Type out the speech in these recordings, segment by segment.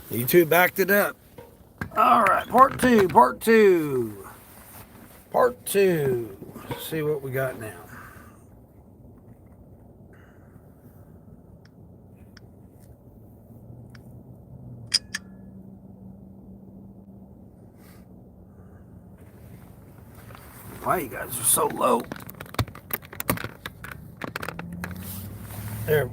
YouTube backed it up. All right, part two, part two, part two. Let's see what we got now. Why you guys are so low? There.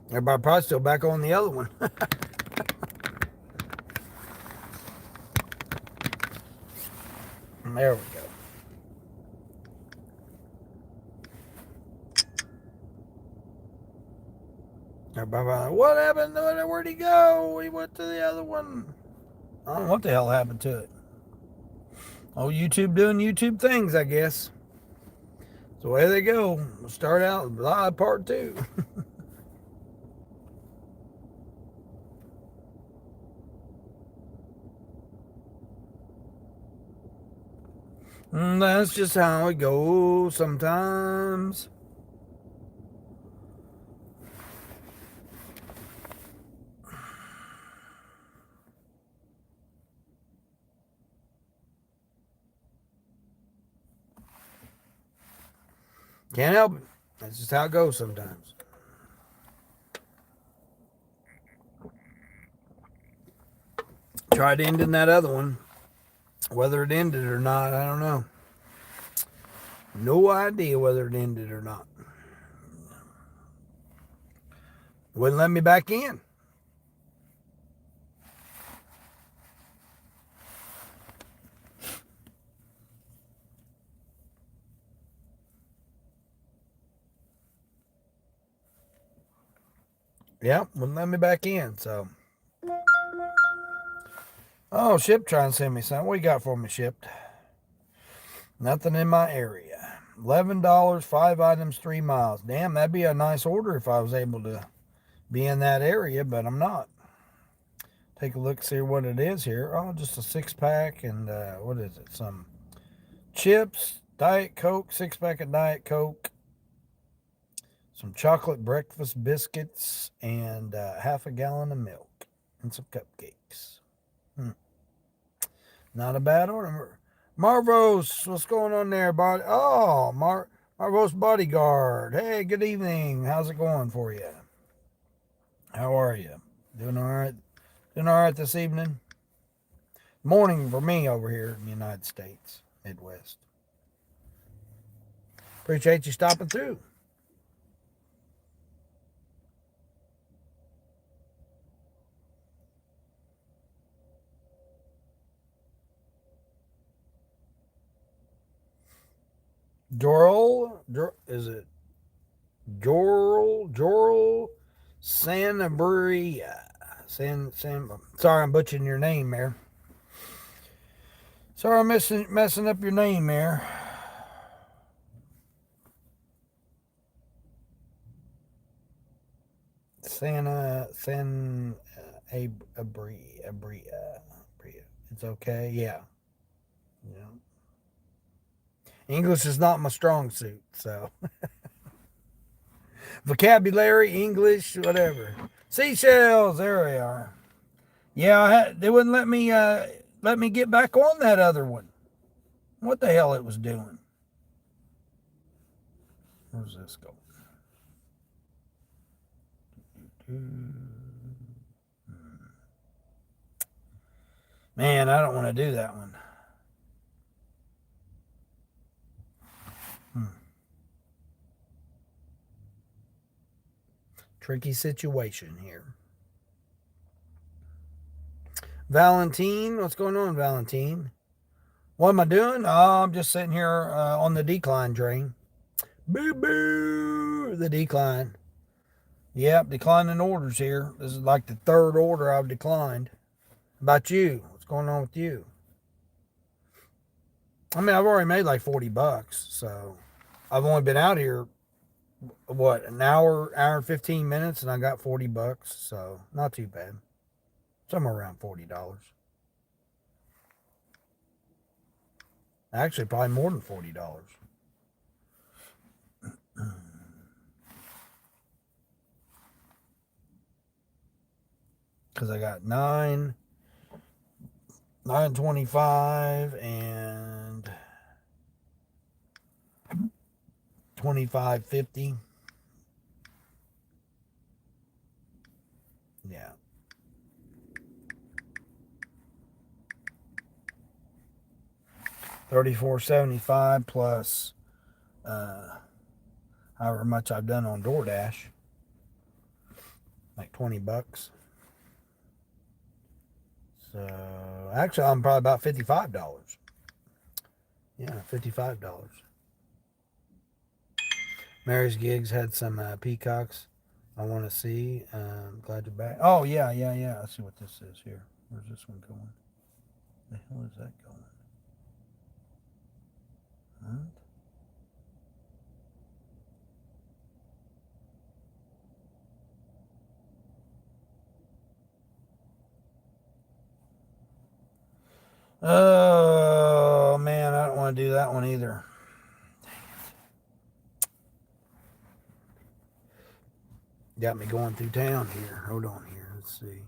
Everybody probably still back on the other one. There we go. Everybody like, what happened? Where'd he go? He went to the other one. I don't know what the hell happened to it. Oh, YouTube doing YouTube things, I guess. So there they go. We'll start out live part two. That's just how it goes sometimes. Can't help it. That's just how it goes sometimes. Tried ending that other one. Whether it ended or not, I don't know. No idea whether it ended or not. Wouldn't let me back in. Yeah, wouldn't let me back in, so. Oh, Ship trying to send me something. What you got for me, Ship? Nothing in my area. $11, 5 items, 3 miles. Damn, that'd be a nice order if I was able to be in that area, but I'm not. Take a look, see what it is here. Oh, just a 6-pack and what is it? Some chips, Diet Coke, 6-pack of Diet Coke, some chocolate breakfast biscuits, and half a gallon of milk and some cupcakes. Not a bad order. Marvos, what's going on there, bud? Oh, Marvos Bodyguard. Hey, good evening. How's it going for you? How are you? Doing all right? Doing all right this evening? Morning for me over here in the United States, Midwest. Appreciate you stopping through. Is it Joral Sanabria? Sorry, I'm butchering your name there. Sorry, I'm messing up your name there. Abria. It's okay. Yeah. Yeah. English is not my strong suit, so vocabulary, English, whatever. Seashells, there we are. Yeah, they wouldn't let me get back on that other one. What the hell it was doing? Where's this going? Man, I don't want to do that one. Tricky situation here. Valentine, what's going on, Valentine? What am I doing? Oh, I'm just sitting here on the decline train. Boo boo, the decline. Yep, declining orders here. This is like the third order I've declined. How about you? What's going on with you? I mean, I've already made like $40, so I've only been out here what, an hour and 15 minutes, and I got $40, so not too bad. Somewhere around $40. Actually, probably more than $40. Because I got 925 and 2550. Yeah. $34.75 plus however much I've done on DoorDash, like $20. So actually, I'm probably about $55. Yeah, $55. Mary's Gigs had some peacocks I want to see. Glad you're back. Oh, yeah, yeah, yeah. Let's see what this is here. Where's this one going? The hell is that going? What? Oh, man, I don't want to do that one either. Got me going through town here. Hold on here. Let's see.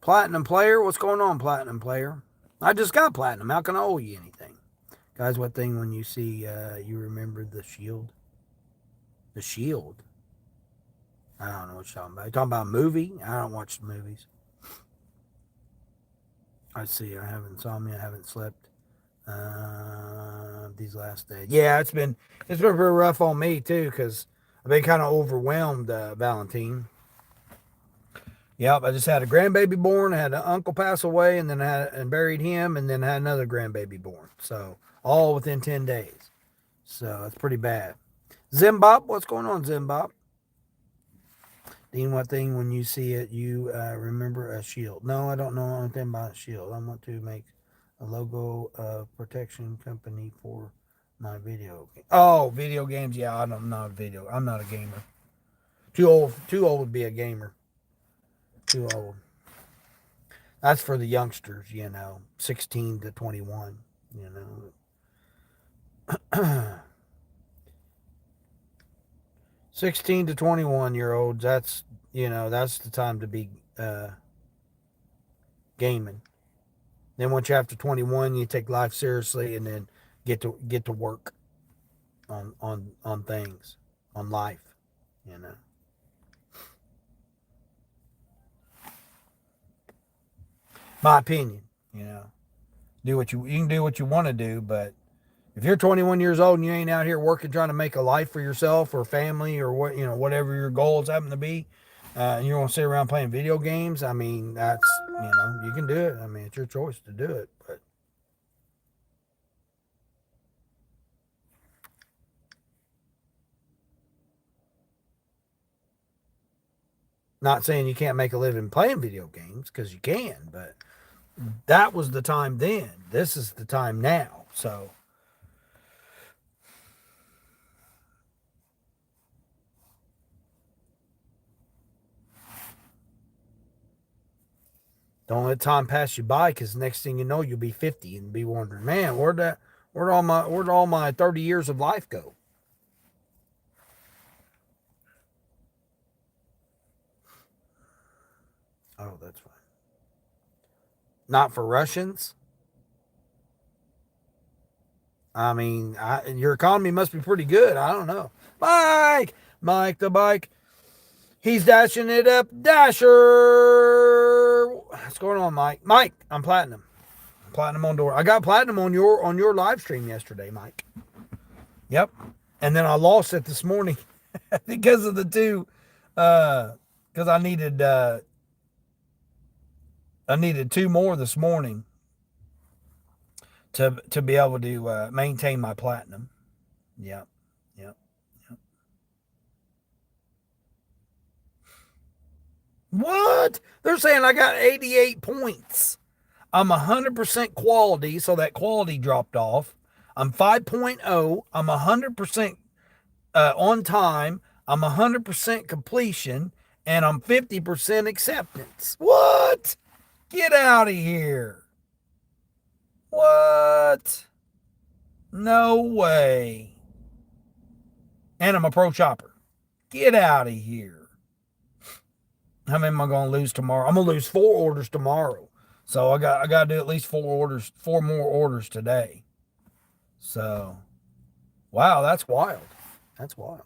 Platinum player. What's going on, platinum player? I just got platinum. How can I owe you anything? Guys, what thing when you see, you remember the shield? The shield? I don't know what you're talking about. You talking about a movie? I don't watch the movies. I see. I have insomnia. I haven't slept these last days. Yeah, it's been pretty rough on me too because I've been kind of overwhelmed, Valentine. Yep, I just had a grandbaby born. I had an uncle pass away, and then and buried him, and then had another grandbaby born. So all within 10 days. So it's pretty bad. Zimbab, what's going on, Zimbab? Dean, what thing when you see it, you remember a shield? No, I don't know anything about a shield. I want to make a logo protection company for my video game. Oh, video games. Yeah, I'm not a video. I'm not a gamer. Too old. Too old to be a gamer. Too old. That's for the youngsters, 16 to 21. You know, 16 to 21 year olds. That's the time to be gaming. Then once you're after 21, you take life seriously, and then get to work on things, on life. You know. My opinion. You can do what you want to do, but if you're 21 years old and you ain't out here working trying to make a life for yourself or family or whatever your goals happen to be, and you want to sit around playing video games, I mean that's you can do it. I mean it's your choice to do it, but not saying you can't make a living playing video games because you can, but that was the time then. This is the time now. So don't let time pass you by, because next thing you know, you'll be 50 and be wondering, man, where'd all my 30 years of life go? Oh, that's fine. Not for Russians. I mean, your economy must be pretty good. I don't know. Mike the bike. He's dashing it up. Dasher. What's going on, Mike? Mike, I'm platinum. Platinum on door. I got platinum on your live stream yesterday, Mike. Yep. And then I lost it this morning because of the two. Because I needed two more this morning to be able to maintain my platinum. Yep. Yep. Yep. What? They're saying I got 88 points. I'm 100% quality, so that quality dropped off. I'm 5.0. I'm 100% on time. I'm 100% completion, and I'm 50% acceptance. What? Get out of here. What? No way. And I'm a pro shopper. Get out of here. How many am I going to lose tomorrow? I'm going to lose 4 orders tomorrow. So I got to do at least 4 orders, 4 more orders today. So, wow, that's wild. That's wild.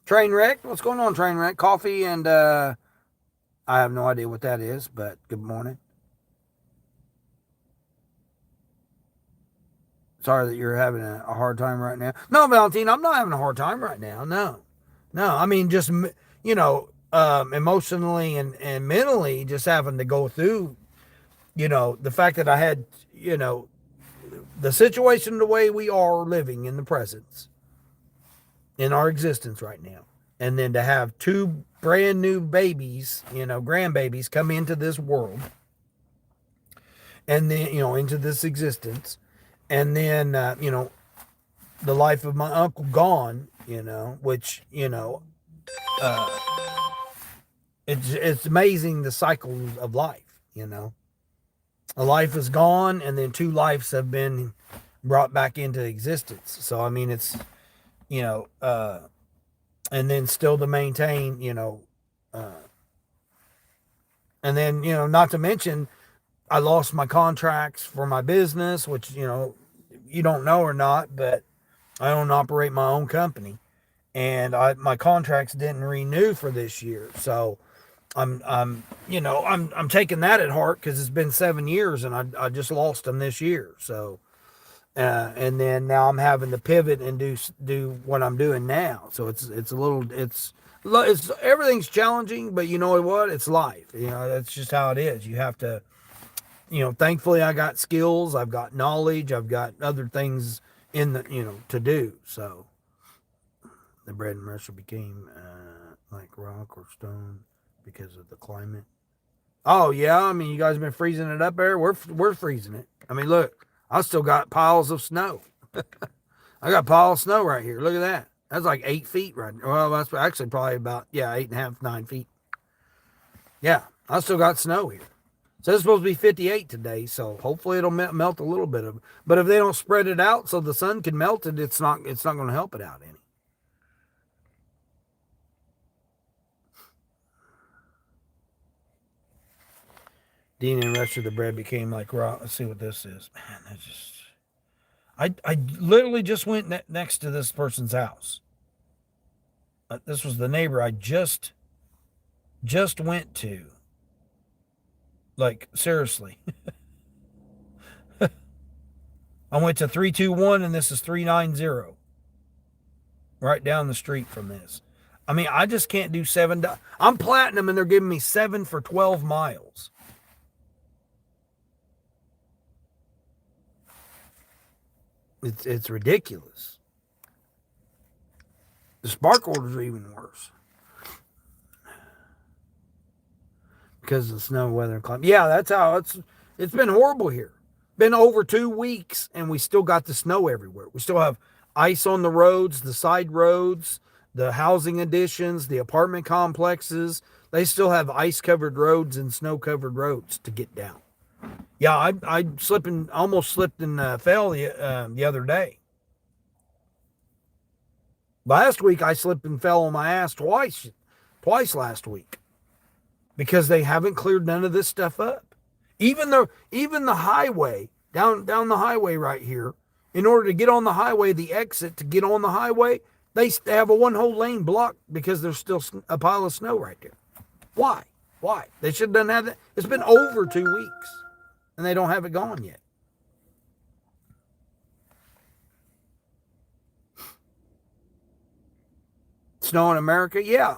Train wreck. What's going on, train wreck? Coffee and I have no idea what that is, but good morning. Sorry that you're having a hard time right now. No, Valentine, I'm not having a hard time right now. No, no. I mean, just emotionally and mentally, just having to go through, the fact that I had, the situation, the way we are living in the presence, in our existence right now, and then to have 2 brand new babies, grandbabies, come into this world, and then into this existence, and then the life of my uncle gone, which uh, it's amazing the cycle of life. A life is gone, and then 2 lives have been brought back into existence. So I mean, it's and then still to maintain, and then not to mention I lost my contracts for my business, which you don't know or not, but I own and operate my own company, and my contracts didn't renew for this year. So I'm taking that at heart because it's been 7 years and I just lost them this year. So and then now I'm having to pivot and do what I'm doing now. So it's everything's challenging, but you know what? It's life. That's just how it is. You have to. Thankfully I got skills, I've got knowledge, I've got other things in the, to do. So the bread and mushroom became like rock or stone because of the climate. Oh yeah, I mean, you guys have been freezing it up there. We're freezing it. I mean, look, I still got piles of snow. I got a pile of snow right here. Look at that. That's like 8 feet right now. Well, that's actually probably about 8.5, 9 feet. Yeah, I still got snow here. So it's supposed to be 58 today, so hopefully it'll melt a little bit of it. But if they don't spread it out so the sun can melt it, it's not going to help it out any. Dean and the rest of the bread became like raw. Let's see what this is. Man, that just. I literally just went next to this person's house. This was the neighbor I just went to. Like, seriously. I went to 321 and this is 390. Right down the street from this. I mean, I just can't do 7. I'm platinum and they're giving me 7 for 12 miles. It's ridiculous. The spark orders are even worse. Because of the snow, weather, and climate. Yeah, that's how it's been horrible here. Been over 2 weeks and we still got the snow everywhere. We still have ice on the roads, the side roads, the housing additions, the apartment complexes. They still have ice covered roads and snow covered roads to get down. Yeah, I almost slipped and fell the other day. Last week I slipped and fell on my ass twice last week because they haven't cleared none of this stuff up. Even the highway down the highway right here. In order to get on the highway, the exit to get on the highway, they have a 1 whole lane blocked because there's still a pile of snow right there. Why? They should have done that. It's been over 2 weeks and they don't have it gone yet. Snow in America? Yeah.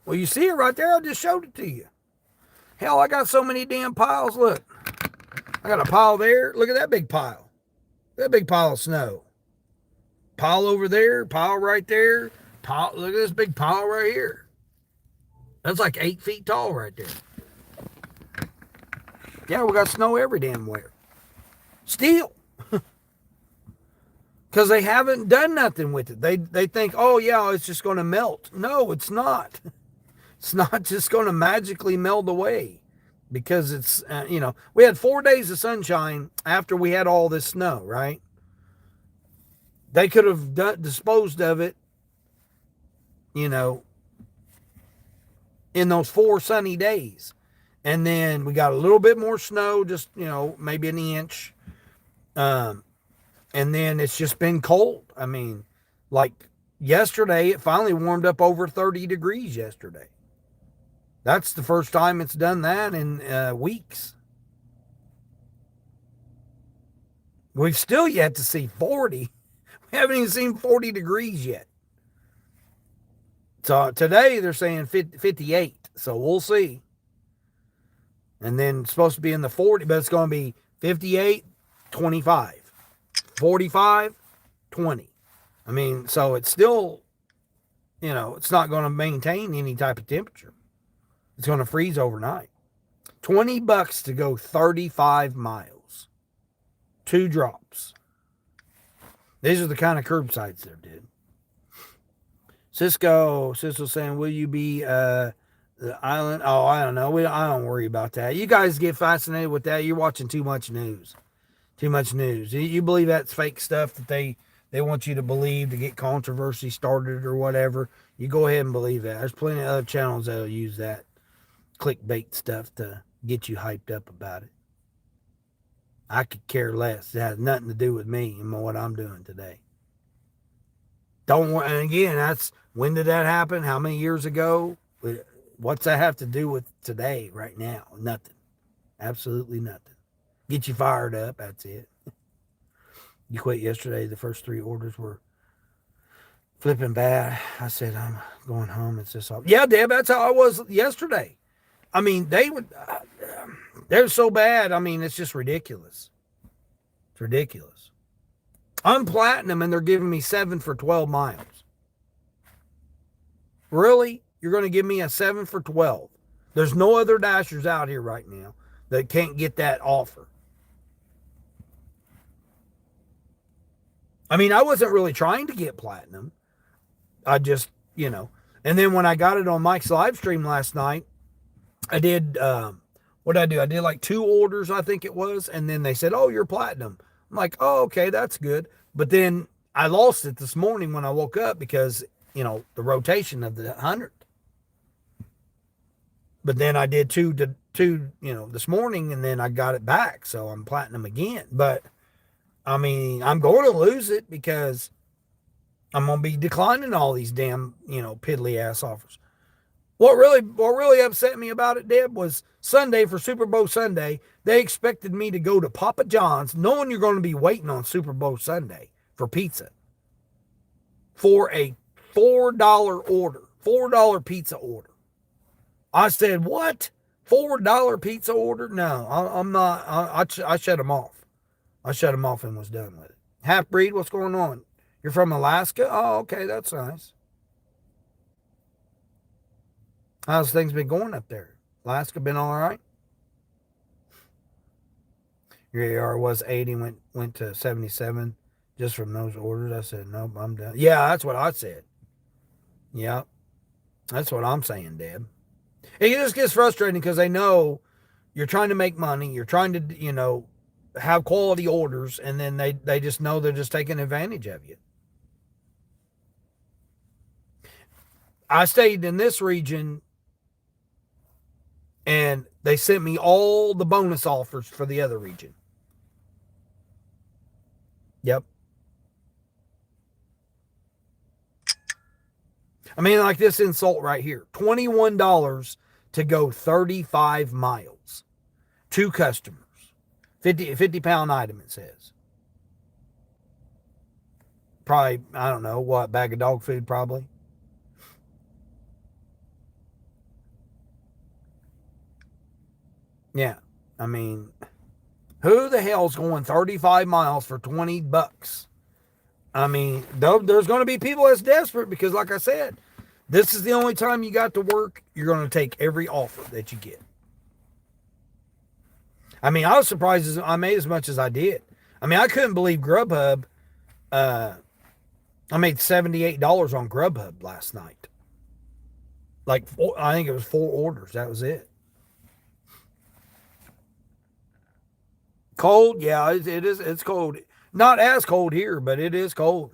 Well, you see it right there. I just showed it to you. Hell, I got so many damn piles. Look, I got a pile there. Look at that big pile. That big pile of snow. Pile over there. Pile right there. Pile. Look at this big pile right here. That's like 8 feet tall right there. Yeah, we got snow every damn where. Still. Because they haven't done nothing with it. They think, oh yeah, it's just going to melt. No, it's not. It's not just going to magically melt away. Because it's, we had 4 days of sunshine after we had all this snow, right? They could have disposed of it, in those 4 sunny days. And then we got a little bit more snow, just, maybe an inch. And then it's just been cold. I mean, like yesterday, it finally warmed up over 30 degrees yesterday. That's the first time it's done that in weeks. We've still yet to see 40. We haven't even seen 40 degrees yet. So today they're saying 58. So we'll see. And then it's supposed to be in the 40, but it's going to be 58, 25, 45, 20. I mean, so it's still, it's not going to maintain any type of temperature. It's going to freeze overnight. $20 to go 35 miles. 2 drops. These are the kind of curbsides they're doing. Cisco saying, will you be the island? Oh, I don't know. I don't worry about that. You guys get fascinated with that. You're watching too much news. Too much news. You believe that's fake stuff that they want you to believe to get controversy started or whatever. You go ahead and believe that. There's plenty of other channels that'll use that clickbait stuff to get you hyped up about it. I could care less. It has nothing to do with me and what I'm doing today. Don't worry. And again, when did that happen? How many years ago? What's that have to do with today, right now? Nothing. Absolutely nothing. Get you fired up. That's it. You quit yesterday. The first 3 orders were flipping bad. I said, I'm going home. It's just all. Yeah, Deb, that's how I was yesterday. I mean, they're so bad. I mean, it's just ridiculous. It's ridiculous. I'm platinum and they're giving me 7 for 12 miles. Really? You're going to give me a 7 for 12? There's no other dashers out here right now that can't get that offer. I mean, I wasn't really trying to get platinum. I just, and then when I got it on Mike's live stream last night, I did, what did I do? I did like 2 orders, I think it was. And then they said, oh, you're platinum. I'm like, oh, okay, that's good. But then I lost it this morning when I woke up because, the rotation of the 100. But then I did two, this morning and then I got it back. So I'm platinum again. But I mean, I'm going to lose it because I'm going to be declining all these damn, piddly ass offers. What really upset me about it, Deb, was Sunday for Super Bowl Sunday. They expected me to go to Papa John's knowing you're going to be waiting on Super Bowl Sunday for pizza for a $4 order, $4 pizza order. I said, what? $4 pizza order? No, I'm not. I shut them off. I shut them off and was done with it. Half breed, what's going on? You're from Alaska? Oh, okay, that's nice. How's things been going up there? Alaska been all right? Your AR was 80, went to 77 just from those orders. I said, nope, I'm done. Yeah, that's what I said. Yeah, that's what I'm saying, Deb. It just gets frustrating because they know you're trying to make money. You're trying to, have quality orders, and then they just know they're just taking advantage of you. I stayed in this region, and they sent me all the bonus offers for the other region. Yep. I mean, like this insult right here. $21 to go 35 miles. 2 customers. 50-pound item, it says. Probably, I don't know, what, bag of dog food probably. Yeah, I mean, who the hell's going 35 miles for $20? I mean, there's going to be people that's desperate because, like I said, This is the only time you got to work. You're going to take every offer that you get. I mean, I was surprised I made as much as I did. I mean, I couldn't believe Grubhub. Uh, I made $78 on Grubhub last night. Like, I think it was 4 orders. That was it. Cold? Yeah, it is. It's cold. Not as cold here, but it is cold.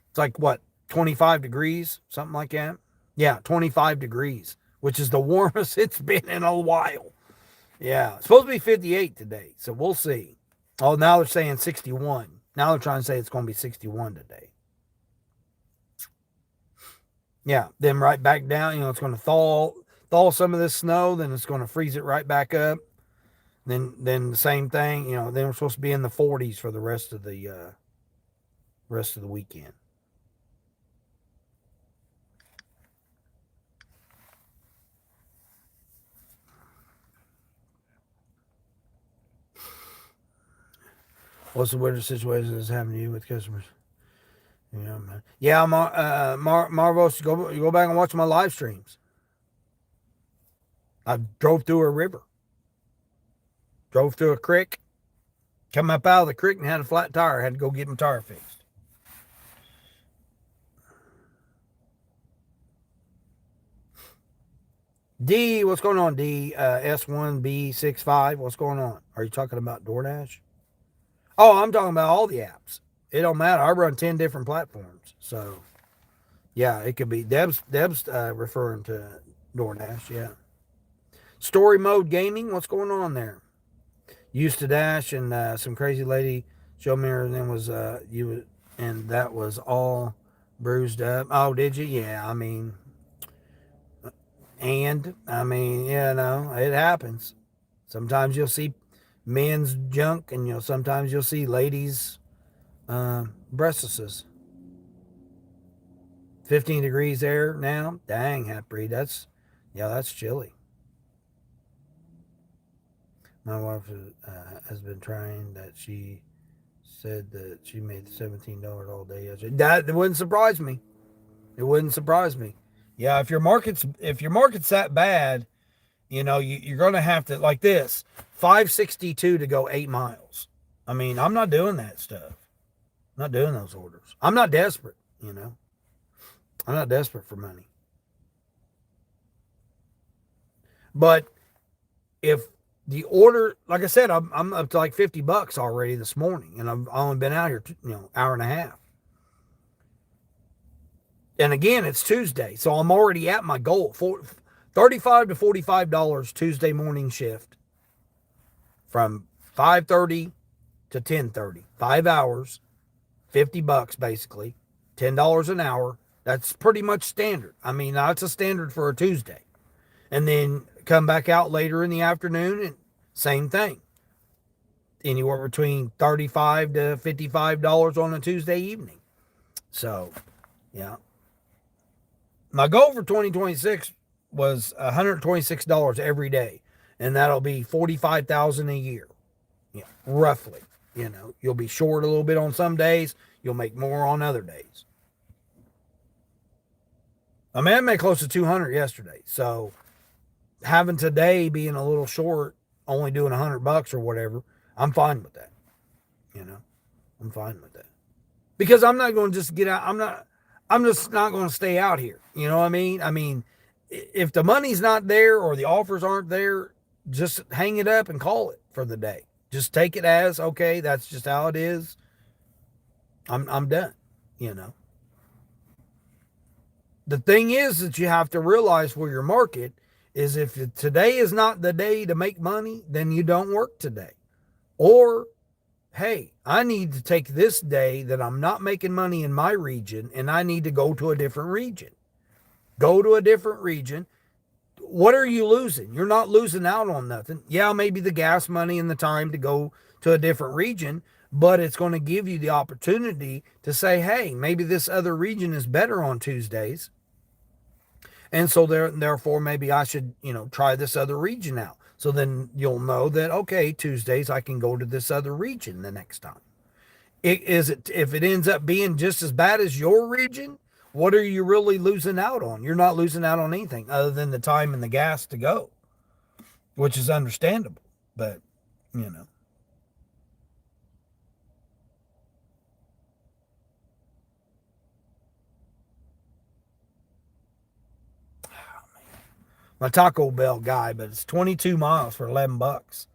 It's like, what, 25 degrees? Something like that? Yeah, 25 degrees, which is the warmest it's been in a while. Yeah, it's supposed to be 58 today, so we'll see. Oh, now they're saying 61. Now they're trying to say it's going to be 61 today. Yeah, then right back down. It's going to thaw some of this snow. Then it's going to freeze it right back up. Then the same thing. Then we're supposed to be in the 40s for the rest of the weekend. What's the weather situation that's happening to you with customers? Man. Yeah, Marvos, go back and watch my live streams. I drove through a river, drove through a creek, come up out of the creek and had a flat tire. Had to go get my tire fixed. D, what's going on, D? S1B65, what's going on? Are you talking about DoorDash? Oh, I'm talking about all the apps. It don't matter. I run 10 different platforms. So, yeah, it could be. Deb's referring to DoorDash, yeah. Story Mode Gaming, what's going on there? Used to Dash and some crazy lady showed me her name was and that was all bruised up. Oh, did you? Yeah, I mean, it happens. Sometimes you'll see men's junk, and sometimes you'll see ladies' breastises. 15 degrees there now. Dang, Half-Breed, that's chilly. My wife has been trying that. She said that she made $17 all day yesterday. That wouldn't surprise me. It wouldn't surprise me. Yeah, if your market's that bad, you're going to have to, like this, 562 to go 8 miles. I mean, I'm not doing that stuff. I'm not doing those orders. I'm not desperate, I'm not desperate for money. But if the order, like I said, I'm up to like $50 already this morning, and I've only been out here, hour and a half. And again, it's Tuesday, so I'm already at my goal. $35 to $45 Tuesday morning shift from 5:30 to 10:30. 5 hours, $50 basically, $10 an hour. That's pretty much standard. I mean, that's a standard for a Tuesday. And then come back out later in the afternoon and same thing. Anywhere between $35 to $55 on a Tuesday evening. So, yeah. My goal for 2026 was $126 every day, and that'll be $45,000 a year. Yeah, roughly. You'll be short a little bit on some days, you'll make more on other days. I mean, I made close to 200 yesterday, so having today being a little short, only doing $100 or whatever, I'm fine with that. I'm fine with that. Because I'm not going to just get out. I'm just not going to stay out here. You know what I mean? I mean, if the money's not there or the offers aren't there, just hang it up and call it for the day. Just take it as, okay, that's just how it is. I'm done, The thing is that you have to realize for your market is if today is not the day to make money, then you don't work today. Or, hey, I need to take this day that I'm not making money in my region and I need to go to a different region. Go to a different region. What are you losing? You're not losing out on nothing. Yeah, maybe the gas money and the time to go to a different region, but it's going to give you the opportunity to say, hey, maybe this other region is better on Tuesdays. And so therefore, maybe I should, try this other region out. So then you'll know that, okay, Tuesdays I can go to this other region the next time. If it ends up being just as bad as your region, what are you really losing out on? You're not losing out on anything other than the time and the gas to go, which is understandable. But, you know. My Taco Bell guy, but it's 22 miles for $11.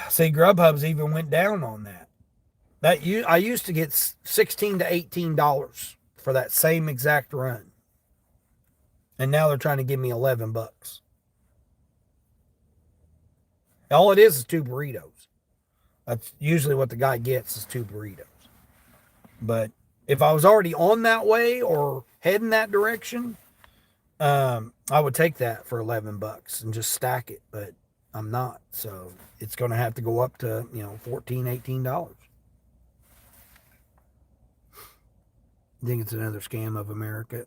See, Grubhub's even went down on that. I used to get $16 to $18 for that same exact run, and now they're trying to give me $11. All it is two burritos. That's usually what the guy gets is two burritos. But if I was already on that way or heading that direction, I would take that for $11 and just stack it, but I'm not. So it's going to have to go up to, $14, $18. I think it's another scam of America.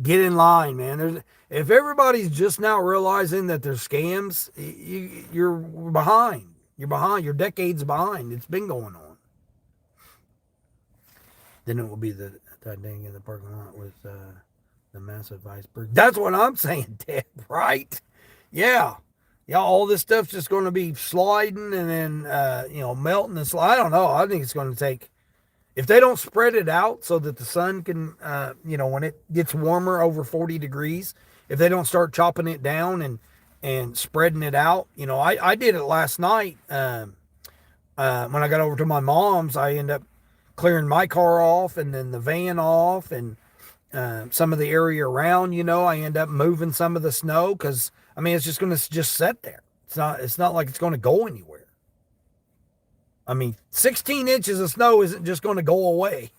Get in line, man. If everybody's just now realizing that there's scams, you're behind. You're behind. You're decades behind. It's been going on. Then it will be that dang in the parking lot with the massive iceberg. That's what I'm saying, Deb, right? Yeah. Yeah, all this stuff's just going to be sliding and then, melting and slide. I don't know. I think it's going to take, if they don't spread it out so that the sun can, when it gets warmer over 40 degrees, if they don't start chopping it down and spreading it out, I did it last night. When I got over to my mom's, I ended up clearing my car off and then the van off and some of the area around, I end up moving some of the snow because, it's just going to just sit there. It's not like it's going to go anywhere. 16 inches of snow isn't just going to go away.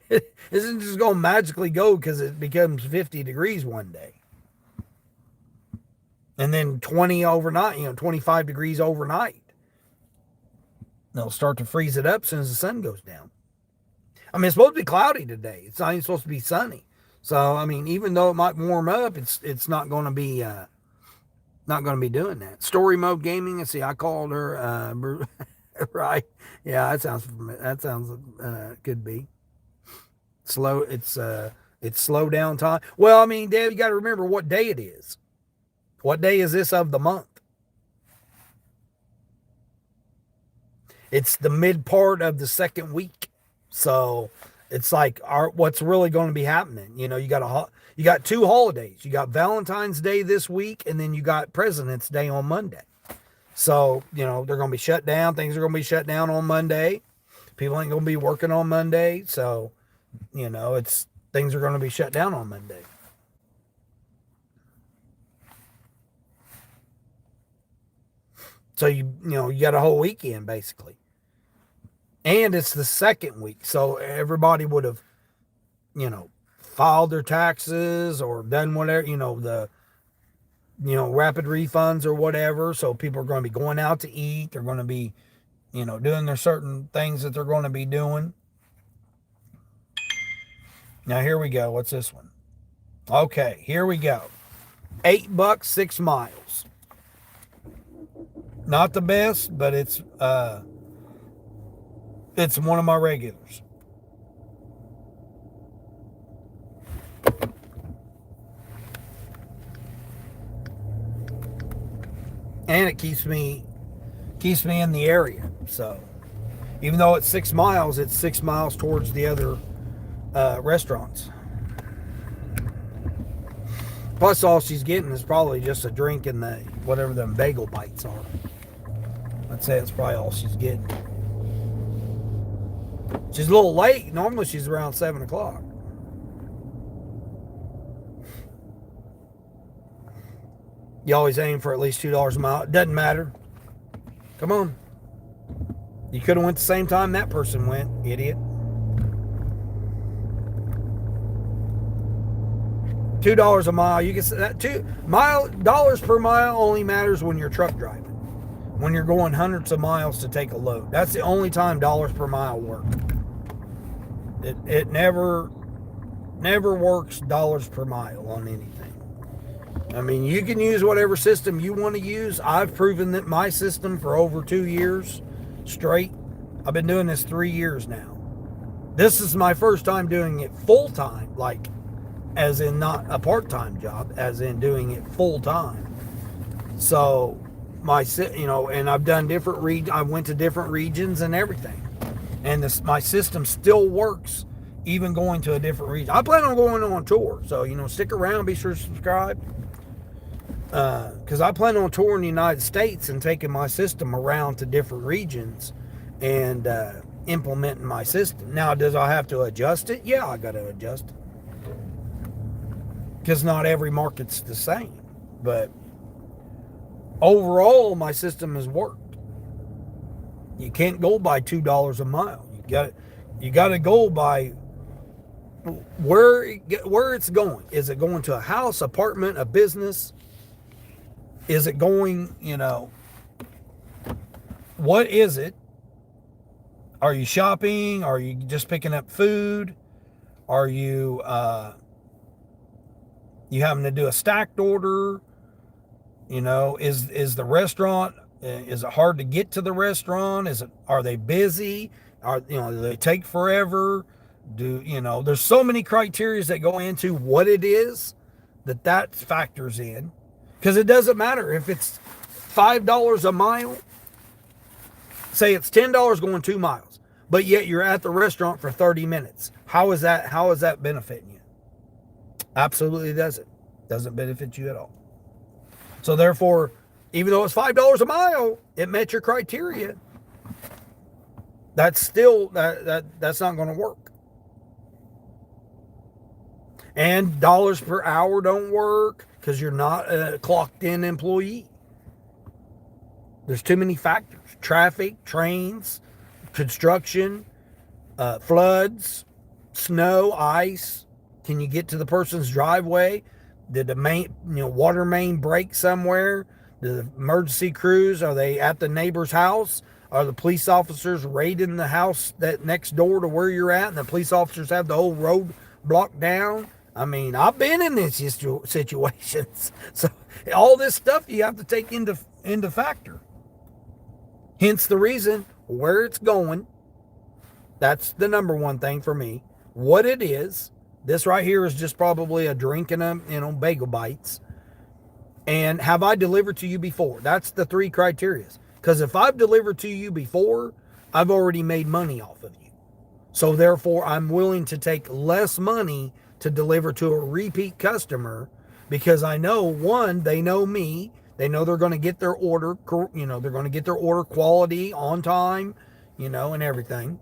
It isn't just going to magically go because it becomes 50 degrees one day. And then 20 overnight, 25 degrees overnight. They'll start to freeze it up as soon as the sun goes down. It's supposed to be cloudy today. It's not even supposed to be sunny. So, even though it might warm up, it's not going to be doing that. Story mode gaming. Let's see, I called her, right. Yeah, that sounds could be slow. It's slow down time. Well, Dad, you got to remember what day it is. What day is this of the month? It's the mid part of the second week. So it's like what's really going to be happening. You got two holidays. You got Valentine's Day this week, and then you got President's Day on Monday. So, they're going to be shut down. Things are going to be shut down on Monday. People ain't going to be working on Monday. So, things are going to be shut down on Monday. So you got a whole weekend basically. And it's the second week. So everybody would have, filed their taxes or done whatever, the rapid refunds or whatever. So people are going to be going out to eat. They're going to be, doing their certain things that they're going to be doing. Now here we go. What's this one? Okay, here we go. $8, 6 miles. Not the best, but it's one of my regulars. And it keeps me in the area. So even though it's 6 miles, it's 6 miles towards the other restaurants. Plus all she's getting is probably just a drink and whatever them bagel bites are. I'd say it's probably all she's getting. She's a little late. Normally she's around 7 o'clock. You always aim for at least $2 a mile. It doesn't matter. Come on. You could have went the same time that person went, idiot. $2 a mile. You can say that dollars per mile only matters when you're truck driving. When you're going hundreds of miles to take a load. That's the only time dollars per mile work. It never works dollars per mile on anything. You can use whatever system you want to use. I've proven that my system for over 2 years straight. I've been doing this 3 years now. This is my first time doing it full time, like as in not a part-time job, as in doing it full time. So and I've done different I went to different regions and everything, and my system still works even going to a different region. I plan on going on tour, so stick around, be sure to subscribe, because I plan on touring the United States and taking my system around to different regions and implementing my system. Now, does I have to adjust it? Yeah, I got to adjust it, because not every market's the same. But overall, my system has worked. You can't go by $2 a mile. You got to go by where it's going. Is it going to a house, apartment, a business? Is it going, what is it? Are you shopping? Are you just picking up food? Are you having to do a stacked order? Is the restaurant, is it hard to get to the restaurant? Are they busy? Do they take forever? There's so many criteria that go into what it is that factors in, because it doesn't matter if it's $5 a mile. Say it's $10 going 2 miles, but yet you're at the restaurant for 30 minutes. How is that benefiting you? Absolutely doesn't benefit you at all. So therefore, even though it's $5 a mile, it met your criteria. That's still that's not going to work. And dollars per hour don't work because you're not a clocked in employee. There's too many factors: traffic, trains, construction, floods, snow, ice. Can you get to the person's driveway? Did the water main break somewhere? The emergency crews, are they at the neighbor's house? Are the police officers raiding the house that next door to where you're at, and the police officers have the whole road blocked down? I mean, I've been in these situations. So all this stuff you have to take into factor. Hence the reason where it's going. That's the number one thing for me. What it is. This right here is just probably a drink and a bagel bites. And have I delivered to you before? That's the 3 criteria. Because if I've delivered to you before, I've already made money off of you. So therefore, I'm willing to take less money to deliver to a repeat customer, because I know, one, they know me. They know they're going to get their order, they're going to get their order quality on time, and everything.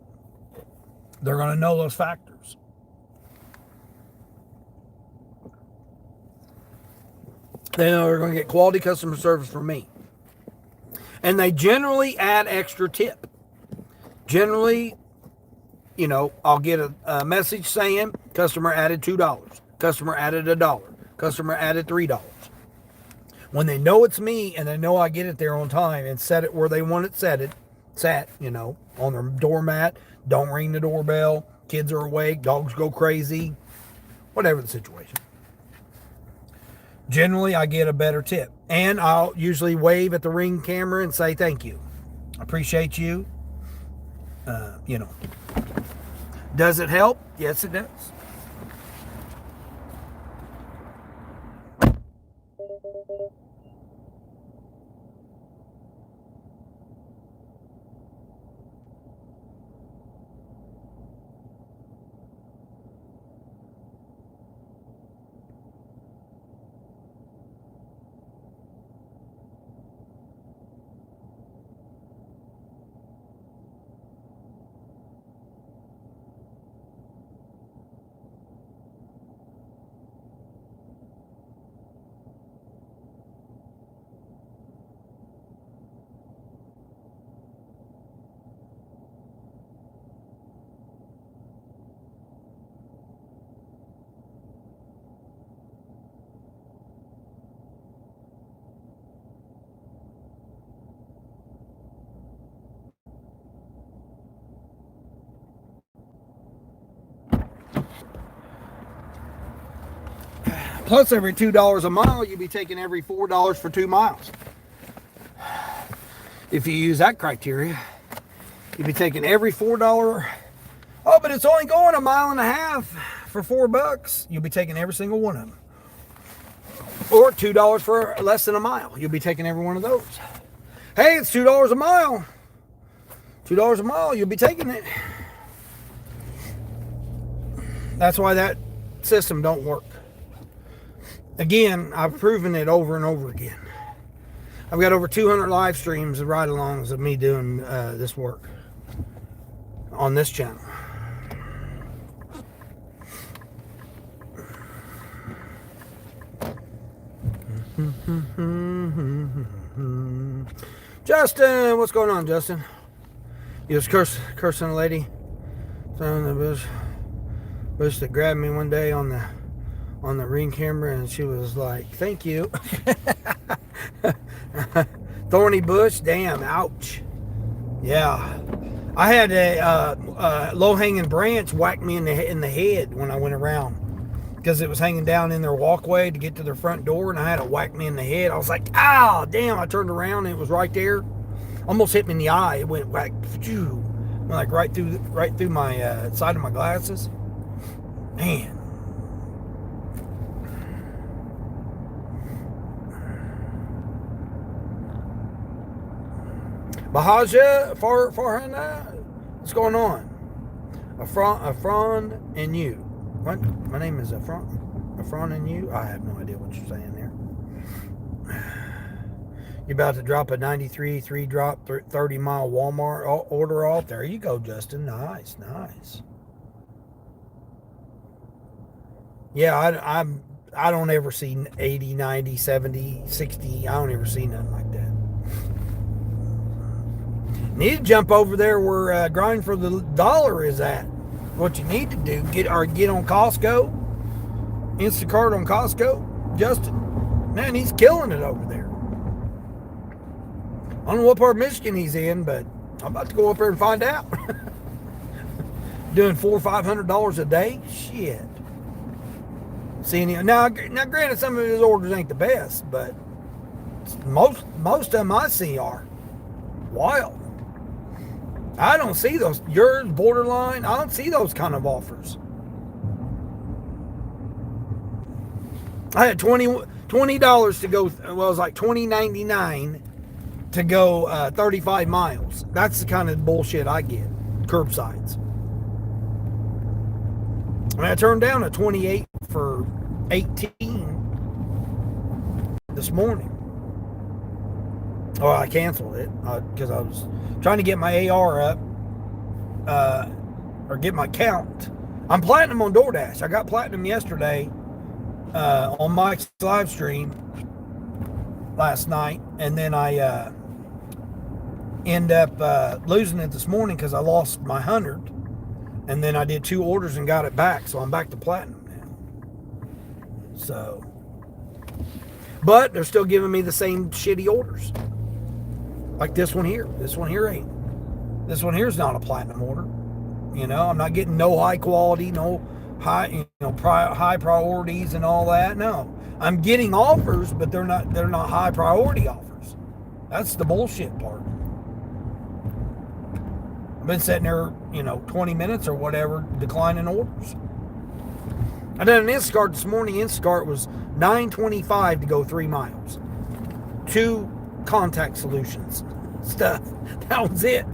They're going to know those factors. They know they're going to get quality customer service from me. And they generally add extra tip. Generally, I'll get a message saying customer added $2, customer added $1, customer added $3. When they know it's me and they know I get it there on time and set it where they want it sat, on their doormat, don't ring the doorbell, kids are awake, dogs go crazy, whatever the situation. Generally, I get a better tip. And I'll usually wave at the Ring camera and say thank you. Appreciate you. Does it help? Yes, it does. Plus, every $2 a mile, you'd be taking every $4 for 2 miles. If you use that criteria, you'd be taking every $4 Oh, but it's only going 1.5 miles for $4. You'll be taking every single one of them. Or $2 for less than a mile. You'll be taking every one of those. Hey, it's $2 a mile. $2 a mile, you'll be taking it. That's why that system don't work. Again, I've proven it over and over again. I've got over 200 live streams and ride-alongs of me doing this work on this channel. Justin, what's going on, Justin? You was cursing a lady on the bush that grabbed me one day on the Ring camera, and she was like, "Thank you." Thorny bush, damn, ouch. Yeah, I had a low-hanging branch whack me in the head when I went around, because it was hanging down in their walkway to get to their front door, and I had it whack me in the head. I was like, "Ow, damn!" I turned around and it was right there. Almost hit me in the eye. It went whack, went like right through my side of my glasses. Man. Bahaja, Farhana, what's going on? Afron and you. What? My name is Afron and you? I have no idea what you're saying there. You're about to drop a 93 3-drop 30-mile Walmart order off. There you go, Justin. Nice, nice. Yeah, I don't ever see 80, 90, 70, 60. I don't ever see nothing like that. Need to jump over there where Grind for the Dollar is at. What you need to do, get on Costco, Instacart on Costco. Justin, man, he's killing it over there. I don't know what part of Michigan he's in, but I'm about to go up there and find out. Doing $400 or $500 a day? Shit. Seeing him now, granted, some of his orders ain't the best, but most of them I see are wild. I don't see those. Yours, borderline. I don't see those kind of offers. I had $20 to go. Well, it was like $20.99 to go 35 miles. That's the kind of bullshit I get. Curbsides. I mean, I turned down a 28 for 18 this morning. Oh, I canceled it because I was trying to get my AR up, or get my count. I'm platinum on DoorDash. I got platinum yesterday on Mike's live stream last night, and then I end up losing it this morning because I lost my 100, and then I did 2 orders and got it back, so I'm back to platinum now. So, but they're still giving me the same shitty orders. Like this one here. This one here ain't. This one here is not a platinum order. You know, I'm not getting no high quality, no high, high priorities and all that. No, I'm getting offers, but they're not high priority offers. That's the bullshit part. I've been sitting there, 20 minutes or whatever, declining orders. I did an Instacart this morning. Instacart was $9.25 to go 3 miles. 2 contact solutions stuff. That was it.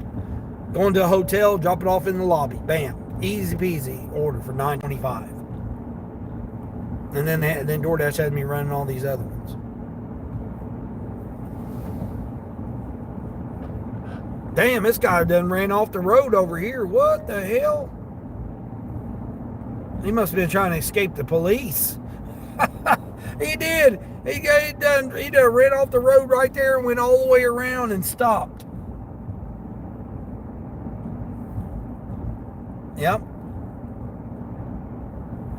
Going to a hotel, drop it off in the lobby. Bam. Easy peasy order for $9.25. And then DoorDash had me running all these other ones. Damn, this guy done ran off the road over here. What the hell? He must have been trying to escape the police. He did. He done ran off the road right there and went all the way around and stopped. Yep.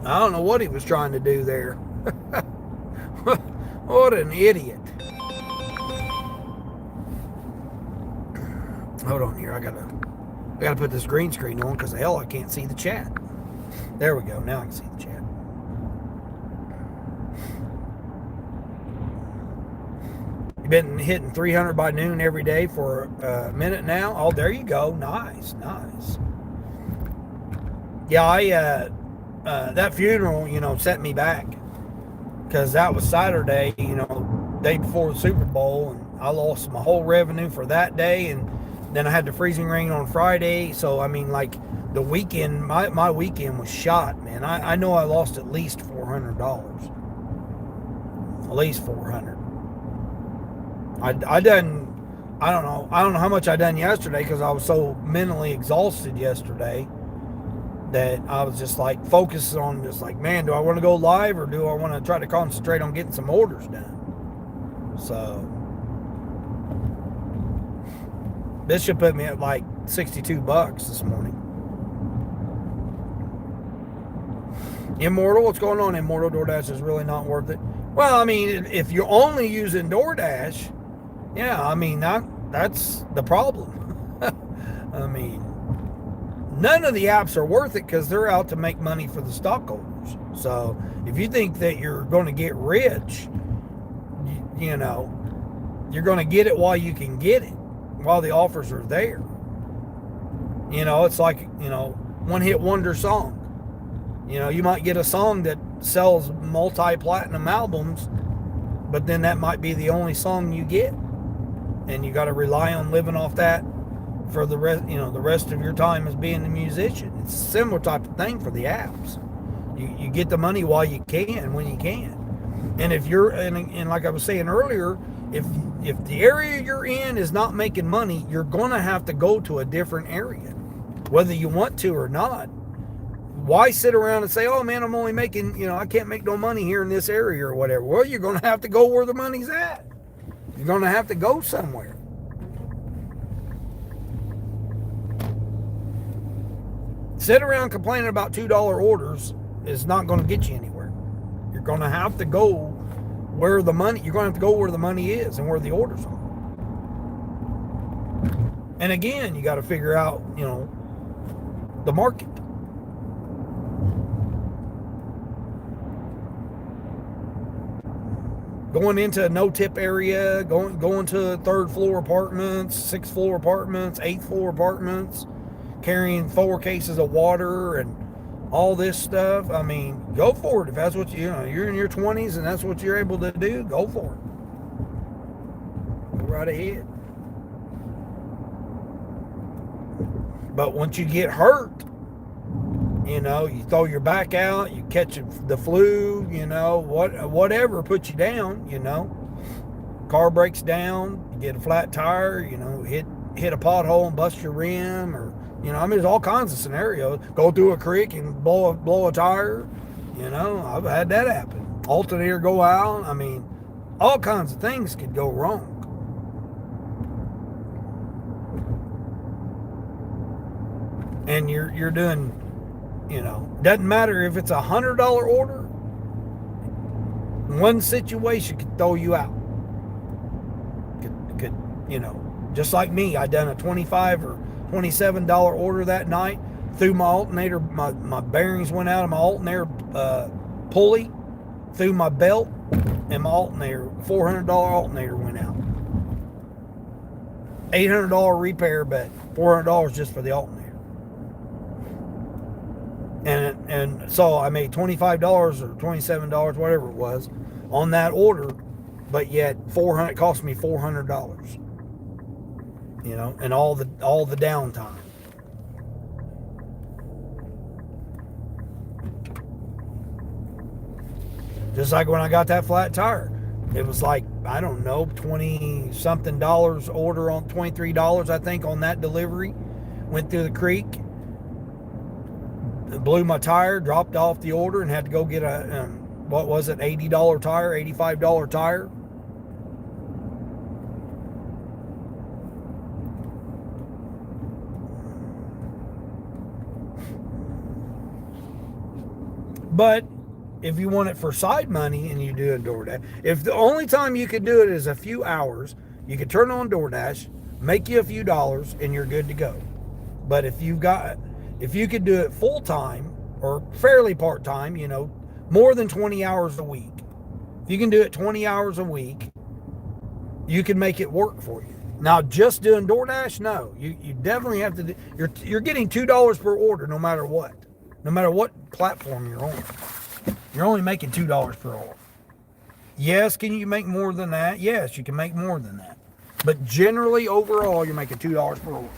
I don't know what he was trying to do there. What an idiot. Hold on here. I gotta put this green screen on because hell I can't see the chat. There we go. Now I can see the chat. You've been hitting 300 by noon every day for a minute now. Oh, there you go. Nice, nice. Yeah, that funeral, set me back because that was Saturday, day before the Super Bowl, and I lost my whole revenue for that day, and then I had the freezing rain on Friday. So I mean, like the weekend, my weekend was shot, man. I know I lost at least $400, at least 400. I done. I don't know how much I done yesterday because I was so mentally exhausted yesterday that I was just like focused on just like, man, do I want to go live or do I want to try to concentrate on getting some orders done? So this should put me at like $62 this morning. Immortal, what's going on? Immortal, DoorDash is really not worth it. Well, I mean, if you're only using DoorDash, yeah, I mean that's the problem. I mean, none of the apps are worth it because they're out to make money for the stockholders. So if you think that you're going to get rich, you're going to get it while you can get it, while the offers are there. It's like, one hit wonder song. You might get a song that sells multi-platinum albums, but then that might be the only song you get. And you got to rely on living off that for the rest of your time as being a musician. It's a similar type of thing for the apps. You get the money while you can, when you can. And if you're, and like I was saying earlier, if the area you're in is not making money, you're going to have to go to a different area, whether you want to or not. Why sit around and say, oh man, I'm only making, I can't make no money here in this area or whatever. Well, you're going to have to go where the money's at. You're going to have to go somewhere. Sit around complaining about $2 orders is not going to get you anywhere. You're going to have to go where the money, you're going to have to go where the money is and where the orders are. And again, you got to figure out, the market. Going into a no-tip area, going to third floor apartments, sixth floor apartments, eighth floor apartments, carrying 4 cases of water and all this stuff. I mean, go for it. If that's what you're in your 20s and that's what you're able to do, go for it. Go right ahead. But once you get hurt, you throw your back out, you catch the flu, whatever puts you down, car breaks down, you get a flat tire, hit a pothole and bust your rim, or, there's all kinds of scenarios. Go through a creek and blow a tire, I've had that happen. Alternator go out, I mean, all kinds of things could go wrong. And you're doing, doesn't matter if it's $100 order, one situation could throw you out. Could just like me, I done a $25 or $27 order that night. Threw my alternator, my bearings went out of my alternator pulley, through my belt, and my alternator, $400 alternator went out. $800 repair, but $400 just for the alternator. And so I made $25 or $27, whatever it was, on that order, but yet it cost me $400. And all the downtime. Just like when I got that flat tire, it was like, I don't know, $20 something order on $23, I think, on that delivery. Went through the creek, blew my tire, dropped off the order, and had to go get a $80 tire, $85 tire. But if you want it for side money and you do a DoorDash, if the only time you could do it is a few hours, you could turn on DoorDash, make you a few dollars, and you're good to go. But if you could do it full time or fairly part time, more than 20 hours a week, if you can do it 20 hours a week, you can make it work for you. Now, just doing DoorDash, no, you definitely have to. You're getting $2 per order no matter what. no matter what platform you're on. You're only making $2 per order. Yes, can you make more than that? Yes, you can make more than that. But generally, overall, you're making $2 per order.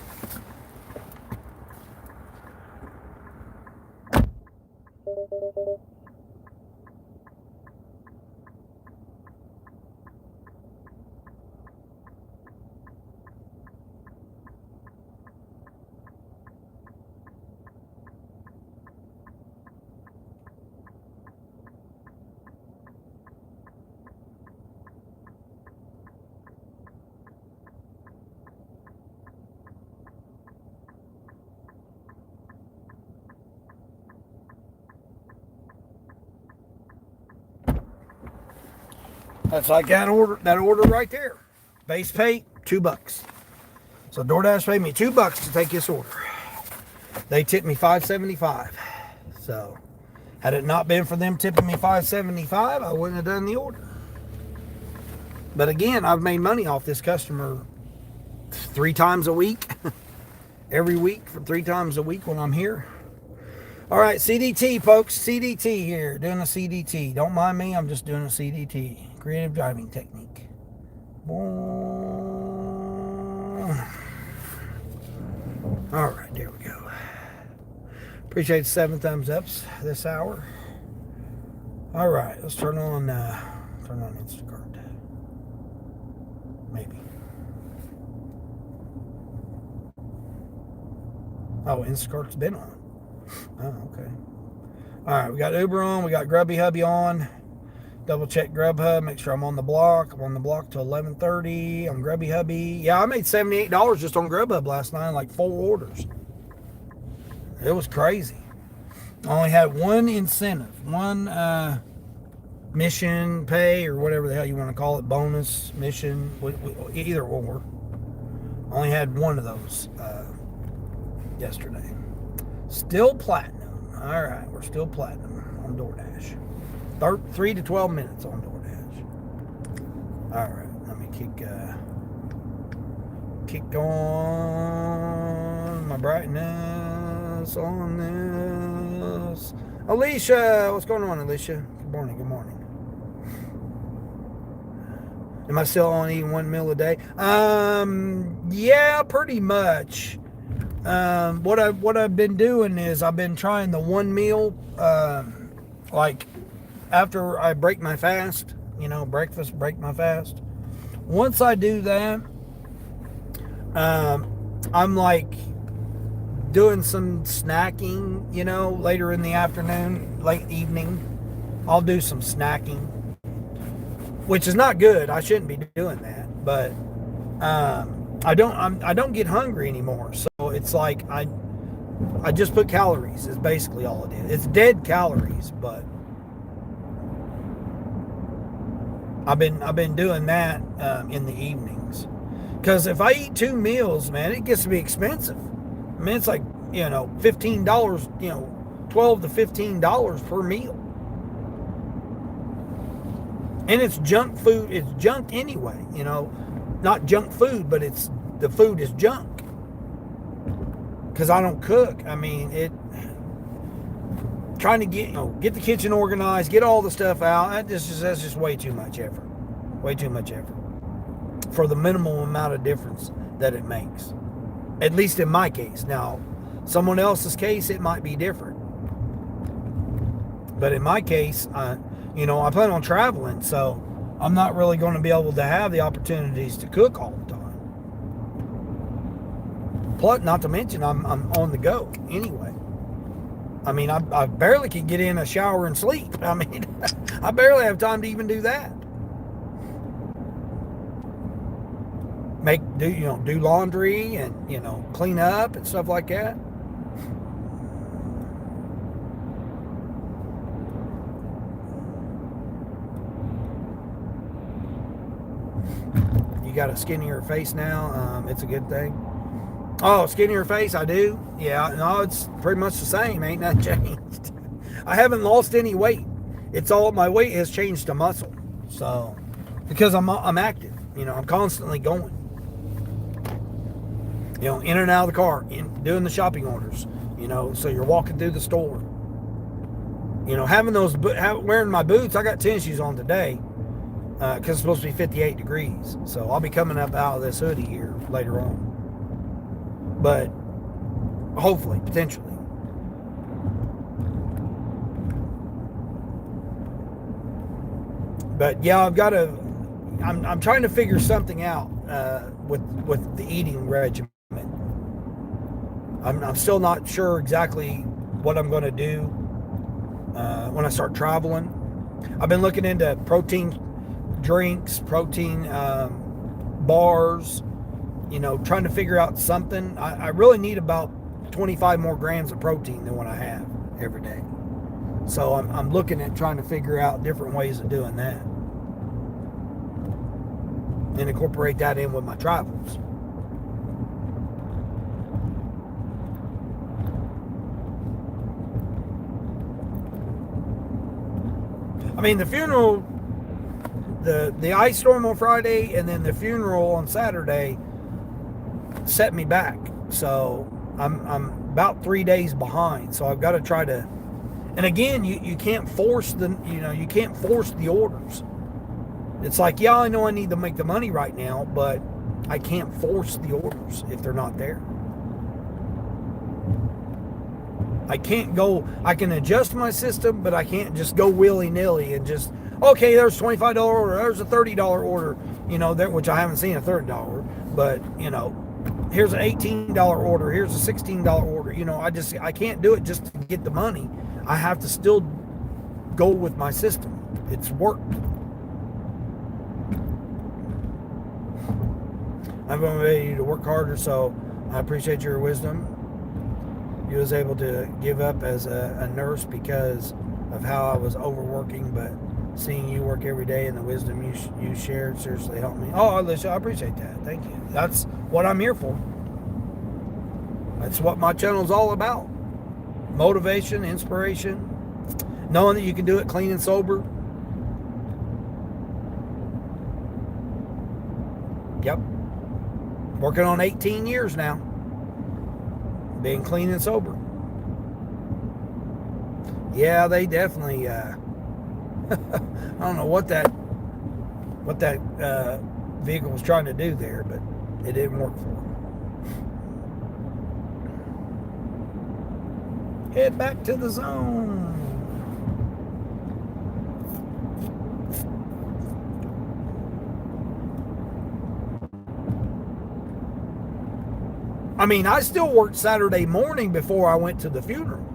That's like that order right there. Base pay, $2. So DoorDash paid me $2 to take this order. They tipped me $5.75. So had it not been for them tipping me $5.75, I wouldn't have done the order. But again, I've made money off this customer 3 times a week. Every week for 3 times a week when I'm here. All right, CDT, folks. CDT here. Doing a CDT. Don't mind me. I'm just doing a CDT. Creative driving technique. All right, there we go. Appreciate 7 thumbs ups this hour. All right, let's turn on Instacart. Maybe. Oh, Instacart's been on. Oh, okay. All right, we got Uber on. We got Grubby Hubby on. Double check Grubhub. Make sure I'm on the block. I'm on the block till 11:30. I'm Grubby Hubby. Yeah, I made $78 just on Grubhub last night, like 4 orders. It was crazy. I only had one incentive, one mission pay or whatever the hell you want to call it, bonus, mission, either or. Only had one of those yesterday. Still platinum. All right, we're still platinum on DoorDash. 3 to 12 minutes on DoorDash. All right, let me kick on my brightness on this. Alicia, what's going on, Alicia? Good morning. Good morning. Am I still on eating 1 meal a day? Yeah, pretty much. What I've been doing is I've been trying the 1 meal, like after I break my fast, breakfast, break my fast. Once I do that, I'm like doing some snacking, later in the afternoon, late evening. I'll do some snacking, which is not good. I shouldn't be doing that, but I don't get hungry anymore. So it's like I just put calories is basically all it is. It's dead calories, but I've been doing that in the evenings. Because if I eat 2 meals, man, it gets to be expensive. I mean, it's like, $15, $12 to $15 per meal. And it's junk food. It's junk anyway, not junk food, but the food is junk. Because I don't cook. I mean, trying to get the kitchen organized, get all the stuff out. That's just way too much effort. Way too much effort for the minimal amount of difference that it makes. At least in my case. Now, someone else's case, it might be different. But in my case, I plan on traveling, so I'm not really going to be able to have the opportunities to cook all the time. Plus, not to mention, I'm on the go anyway. I mean, I barely can get in a shower and sleep. I mean, I barely have time to even do that. Do laundry and, clean up and stuff like that. You got a skinnier face now. It's a good thing. Oh, skinnier face, I do. Yeah, no, it's pretty much the same. Ain't nothing changed. I haven't lost any weight. It's all, my weight has changed to muscle. So, because I'm active. I'm constantly going. In and out of the car, doing the shopping orders. So you're walking through the store. Having wearing my boots, I got tennis shoes on today because it's supposed to be 58 degrees. So I'll be coming up out of this hoodie here later on. But hopefully, potentially. But yeah, I'm trying to figure something out with the eating regimen. I'm still not sure exactly what I'm going to do when I start traveling. I've been looking into protein drinks, protein bars, trying to figure out something. I really need about 25 more grams of protein than what I have every day. So I'm looking at trying to figure out different ways of doing that and incorporate that in with my travels. I mean, the funeral, the ice storm on Friday and then the funeral on Saturday set me back. So I'm about 3 days behind. So I've got to try to, and again, you can't force you can't force the orders. It's like, yeah, I know I need to make the money right now, but I can't force the orders if they're not there. I can adjust my system, but I can't just go willy-nilly and just, okay, there's a $25 order, there's a $30 order, which I haven't seen a $30, but, here's an $18 order, here's a $16 order. I can't do it just to get the money. I have to still go with my system. It's worked. I'm going to be ready to work harder, so I appreciate your wisdom. You was able to give up as a nurse because of how I was overworking, but seeing you work every day and the wisdom you shared seriously helped me. Oh, Alicia, I appreciate that. Thank you. That's what I'm here for. That's what my channel's all about. Motivation, inspiration, knowing that you can do it clean and sober. Yep. Working on 18 years now. Being clean and sober. Yeah, they definitely I don't know what that vehicle was trying to do there, but it didn't work for them. Head back to the zone. I mean, I still worked Saturday morning before I went to the funeral.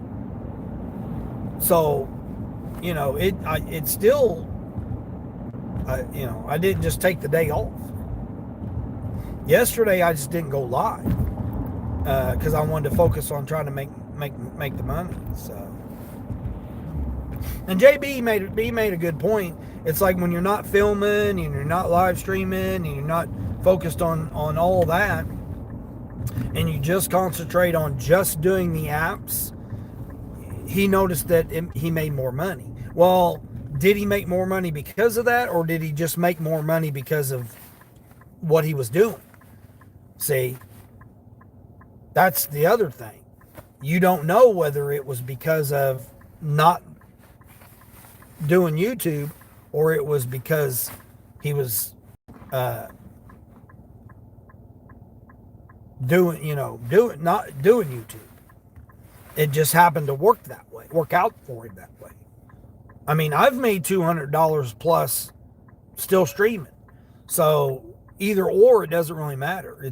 So, it's still, I didn't just take the day off. Yesterday, I just didn't go live because I wanted to focus on trying to make the money. So, and JB made a good point. It's like when you're not filming and you're not live streaming and you're not focused on all that, and you just concentrate on just doing the apps, he noticed that he made more money. Well, did he make more money because of that, or did he just make more money because of what he was doing? See, that's the other thing. You don't know whether it was because of not doing YouTube or it was because he was not doing YouTube. It just happened to work out for him that way. I mean, I've made $200 plus still streaming. So either or, it doesn't really matter.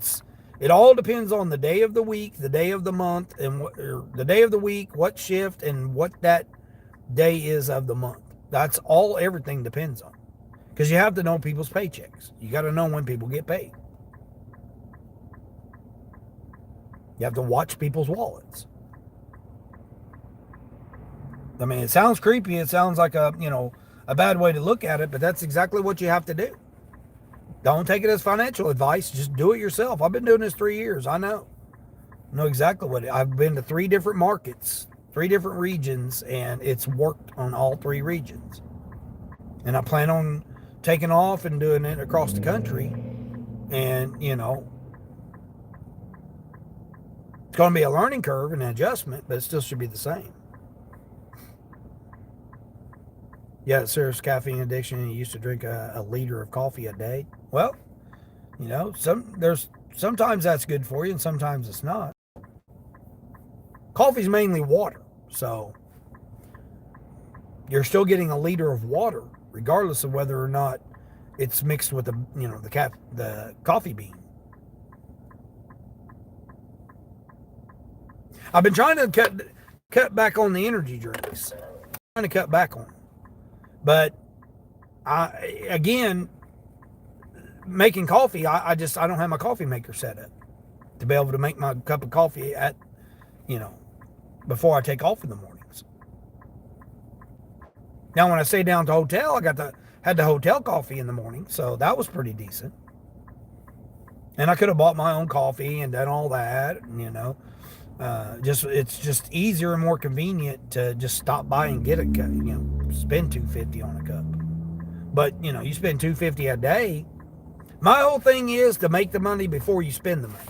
It all depends on the day of the week, the day of the month, and the day of the week, what shift, and what that day is of the month. That's all everything depends on. Because you have to know people's paychecks. You got to know when people get paid. You have to watch people's wallets. I mean, it sounds creepy. It sounds like a bad way to look at it, but that's exactly what you have to do. Don't take it as financial advice. Just do it yourself. I've been doing this 3 years. I know exactly I've been to 3 different markets, 3 different regions, and it's worked on all 3 regions. And I plan on taking off and doing it across the country. And, it's going to be a learning curve and an adjustment, but it still should be the same. Yeah, serious caffeine addiction, and you used to drink a liter of coffee a day. Well, sometimes that's good for you, and sometimes it's not. Coffee's mainly water, so you're still getting a liter of water, regardless of whether or not it's mixed with the coffee bean. I've been trying to cut back on the energy drinks. Trying to cut back on them, but again, making coffee, I don't have my coffee maker set up to be able to make my cup of coffee at before I take off in the mornings. Now, when I stay down at the hotel, had the hotel coffee in the morning, so that was pretty decent. And I could have bought my own coffee and done all that, it's just easier and more convenient to just stop by and get a cup, spend $2.50 on a cup. But you spend $2.50 a day. My whole thing is to make the money before you spend the money.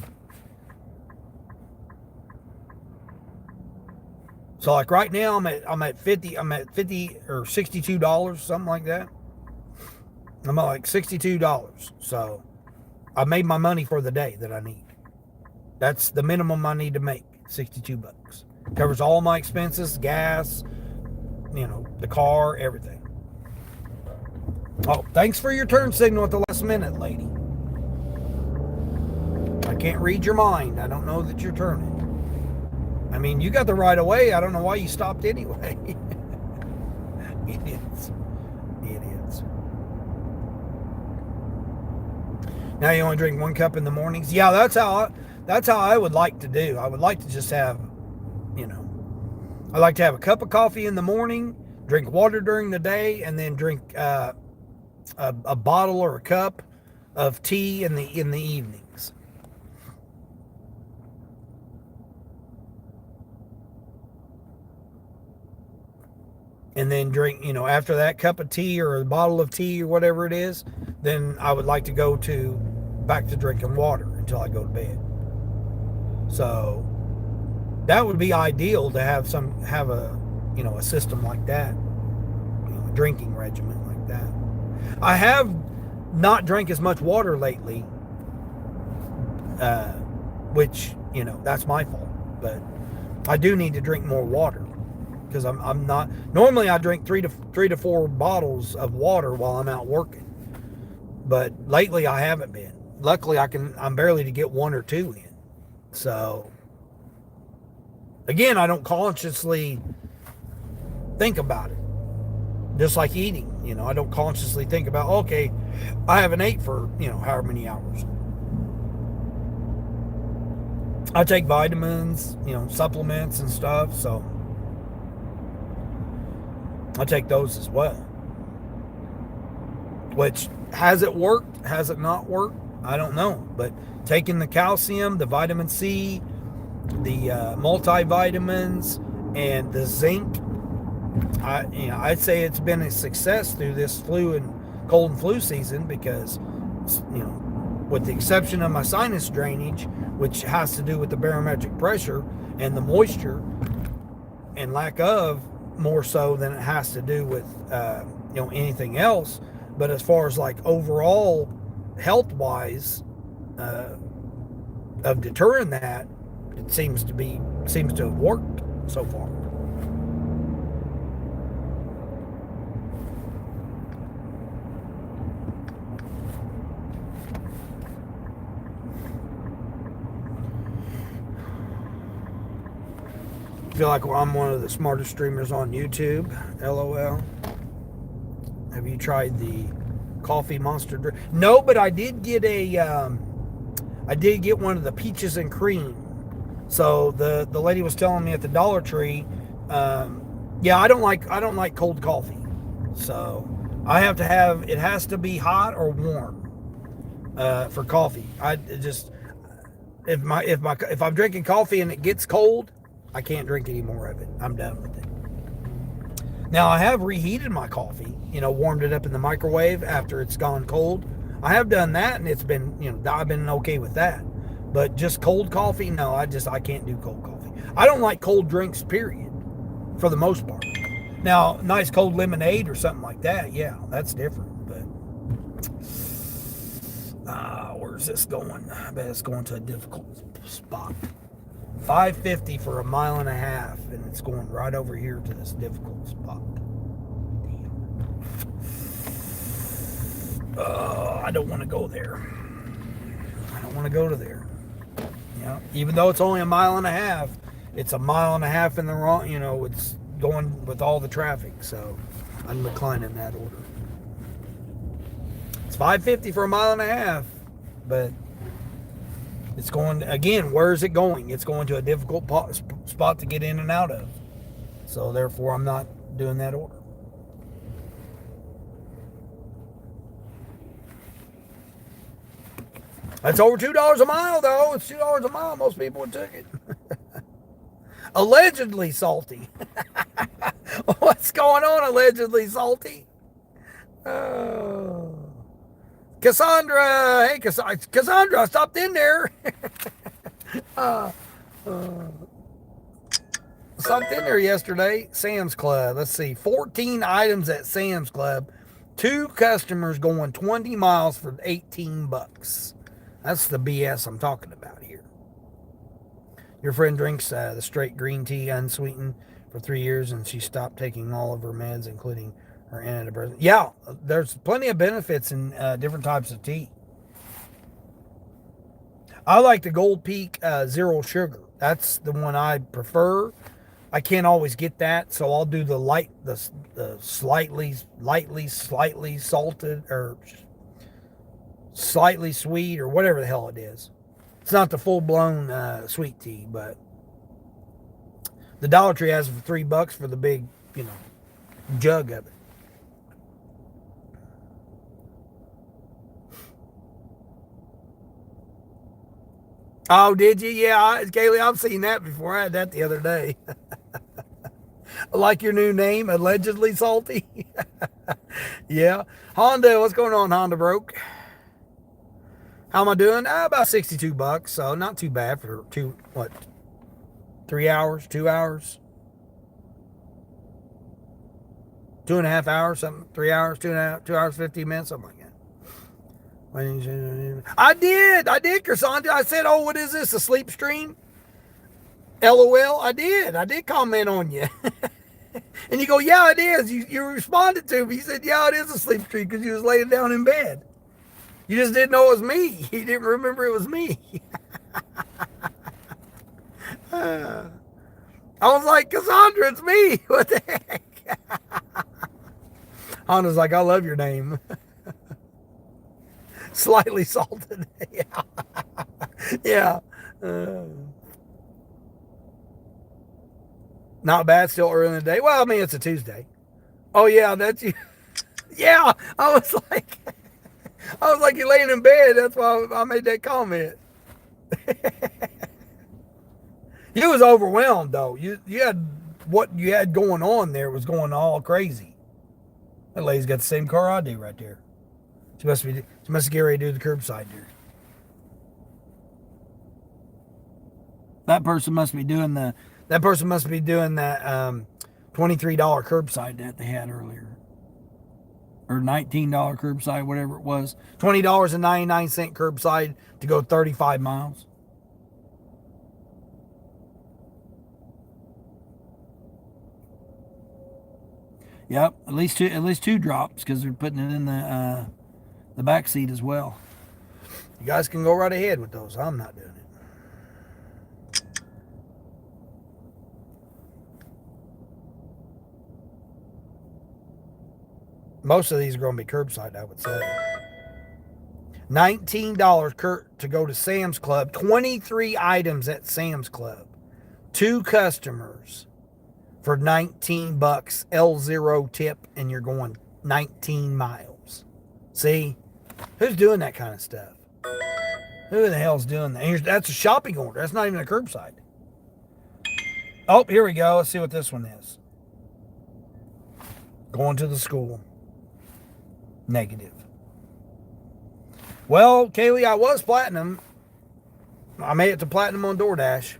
So like right now I'm at 50 or $62, something like that. I'm at like $62. So I made my money for the day that I need. That's the minimum I need to make, $62. Covers all my expenses, gas, the car, everything. Oh, thanks for your turn signal at the last minute, lady. I can't read your mind. I don't know that you're turning. I mean, you got the right of way. I don't know why you stopped anyway. Idiots. Now you only drink 1 cup in the mornings. Yeah, that's how I would like to do. I would like to just have, I like to have a cup of coffee in the morning, drink water during the day, and then drink a bottle or a cup of tea in the evenings. And then drink, after that cup of tea or a bottle of tea or whatever it is, then I would like to go back to drinking water until I go to bed. So that would be ideal to have a system like that, a drinking regimen like that. I have not drank as much water lately, which, that's my fault, but I do need to drink more water. Because I'm not, normally I drink 3 to 4 bottles of water while I'm out working, but lately I haven't been. Luckily I'm barely to get 1 or 2 in. So again, I don't consciously think about it. Just like eating, I don't consciously think about, okay, I haven't ate for, however many hours. I take vitamins, supplements and stuff, so I take those as well. Which, has it worked? Has it not worked? I don't know. But taking the calcium, the vitamin C, the multivitamins, and the zinc, I'd say it's been a success through this cold and flu season because, with the exception of my sinus drainage, which has to do with the barometric pressure and the moisture and lack of, more so than it has to do with anything else. But as far as like overall health wise of deterring that, it seems to have worked so far. I feel like I'm one of the smartest streamers on YouTube. LOL. Have you tried the coffee monster drink? No, but I did get one of the peaches and cream. So the lady was telling me at the Dollar Tree, I don't like cold coffee. So it has to be hot or warm for coffee. If I'm drinking coffee and it gets cold, I can't drink any more of it. I'm done with it. Now, I have reheated my coffee, warmed it up in the microwave after it's gone cold. I have done that, and it's been, I've been okay with that. But just cold coffee, no, I can't do cold coffee. I don't like cold drinks, period, for the most part. Now, nice cold lemonade or something like that, yeah, that's different. But where's this going? I bet it's going to a difficult spot. 550 for a mile and a half, and it's going right over here to this difficult spot. I don't want to go there. I don't want to go to there. Even though it's only a mile and a half, it's a mile and a half in the wrong. It's going with all the traffic, so I'm declining that order. It's 550 for a mile and a half, but it's going again. Where is it going? It's going to a difficult spot to get in and out of. So therefore, I'm not doing that order. That's over $2 a mile, though. It's $2 a mile. Most people would take it. Allegedly salty. What's going on, allegedly salty? Cassandra. Hey, Cassandra, I stopped in there. Stopped in there yesterday. Sam's Club. Let's see. 14 items at Sam's Club. 2 customers going 20 miles for $18. That's the BS I'm talking about here. Your friend drinks the straight green tea unsweetened for 3 years, and she stopped taking all of her meds, including her antidepressant. Yeah, there's plenty of benefits in different types of tea. I like the Gold Peak Zero Sugar. That's the one I prefer. I can't always get that, so I'll do the slightly salted or slightly sweet or whatever the hell it is. It's not the full-blown sweet tea, but the Dollar Tree has it for $3 for the big, jug of it. Oh, did you? Yeah, Kaylee, I've seen that before. I had that the other day. I like your new name, allegedly salty. Yeah. Honda, what's going on, Honda Broke? How am I doing? About $62, so not too bad for 3 hours, 2 hours, 2.5 hours, something, 3 hours, 2 hours, 15 minutes, something like that. I did, Cassandra. I said, oh, what is this, a sleep stream? LOL, I did comment on you. And you go, yeah, it is. You responded to me. You said, yeah, it is a sleep stream because you was laying down in bed. You just didn't know it was me. You didn't remember it was me. I was like, Cassandra, it's me. What the heck? Honda's like, I love your name. Slightly salted. Yeah. Yeah. Not bad, still early in the day. Well, I mean, it's a Tuesday. Oh, yeah, that's you. Yeah, I was like, you're laying in bed. That's why I made that comment. You was overwhelmed, though. You had, what you had going on there was going all crazy. That lady's got the same car I do right there. She must get ready to do the curbside there. That person must be doing that $23 curbside that they had earlier. Or $19 curbside, whatever it was. $20.99 curbside to go 35 miles. Yep, at least two drops because they're putting it in the back seat as well. You guys can go right ahead with those. I'm not doing it. Most of these are going to be curbside, I would say. $19 to go to Sam's Club. 23 items at Sam's Club. 2 customers for $19. L0 tip, and you're going 19 miles. See? Who's doing that kind of stuff? Who the hell's doing that? And that's a shopping order. That's not even a curbside. Oh, here we go. Let's see what this one is. Going to the school. Negative. Well, Kaylee, I was platinum. I made it to platinum on DoorDash.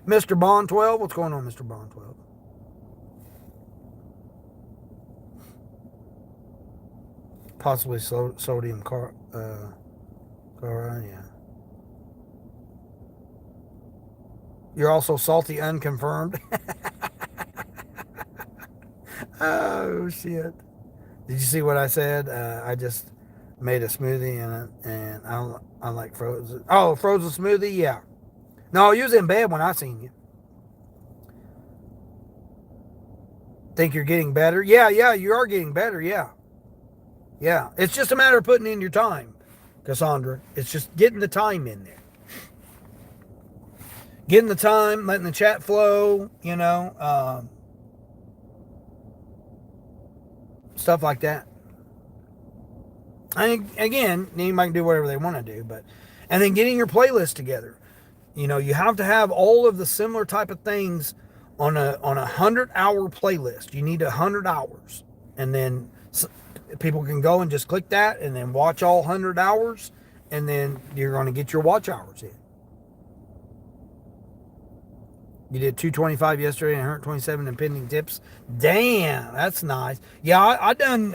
Mr. Bond 12, what's going on, Mr. Bond 12? possibly sodium chloride, yeah. You're also salty unconfirmed. Oh, shit. Did you see what I said? I just made a smoothie and I like frozen. Oh, frozen smoothie? Yeah. No, you was in bed when I seen you. Think you're getting better? Yeah, you are getting better. Yeah. Yeah. It's just a matter of putting in your time, Cassandra. It's just getting the time in there. Getting the time, letting the chat flow, stuff like that. I think, again, anybody can do whatever they want to do, and then getting your playlist together. You have to have all of the similar type of things on a 100-hour playlist. You need 100 hours, and then people can go and just click that and then watch all 100 hours, and then you're going to get your watch hours in. You did 225 yesterday and 127 in pending tips. Damn, that's nice. Yeah, I done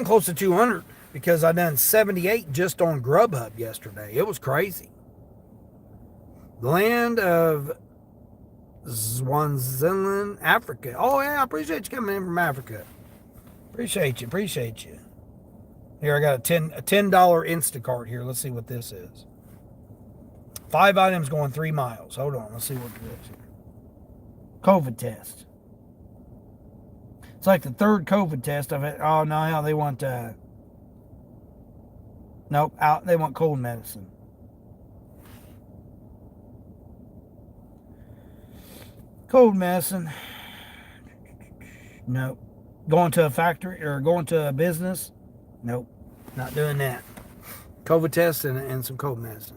close to 200 because I done 78 just on Grubhub yesterday. It was crazy. The land of Swaziland, Africa. Oh yeah, I appreciate you coming in from Africa. Appreciate you. Here, I got a $10 Instacart here. Let's see what this is. 5 items going 3 miles. Hold on, let's see what it is here. COVID test. It's like the third COVID test of it. Oh no, they want nope, out. They want cold medicine. Cold medicine. Nope. Going to a factory or going to a business? Nope. Not doing that. COVID test and some cold medicine.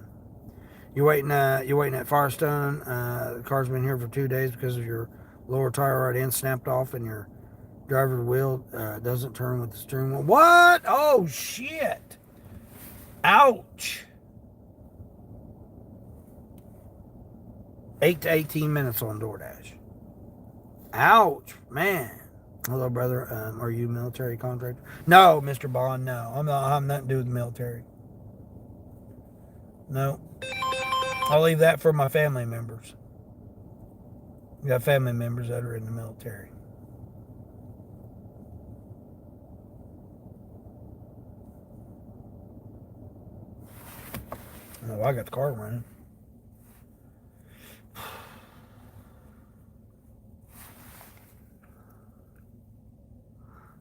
You're waiting at Firestone. The car's been here for 2 days because of your lower tire right end snapped off and your driver's wheel doesn't turn with the steering wheel. What? Oh shit! Ouch! 8 to 18 minutes on DoorDash. Ouch, man. Hello, brother. Are you a military contractor? No, Mr. Bond. No, I'm not. I'm nothing to do with the military. No. I'll leave that for my family members. We got family members that are in the military. Oh, I got the car running.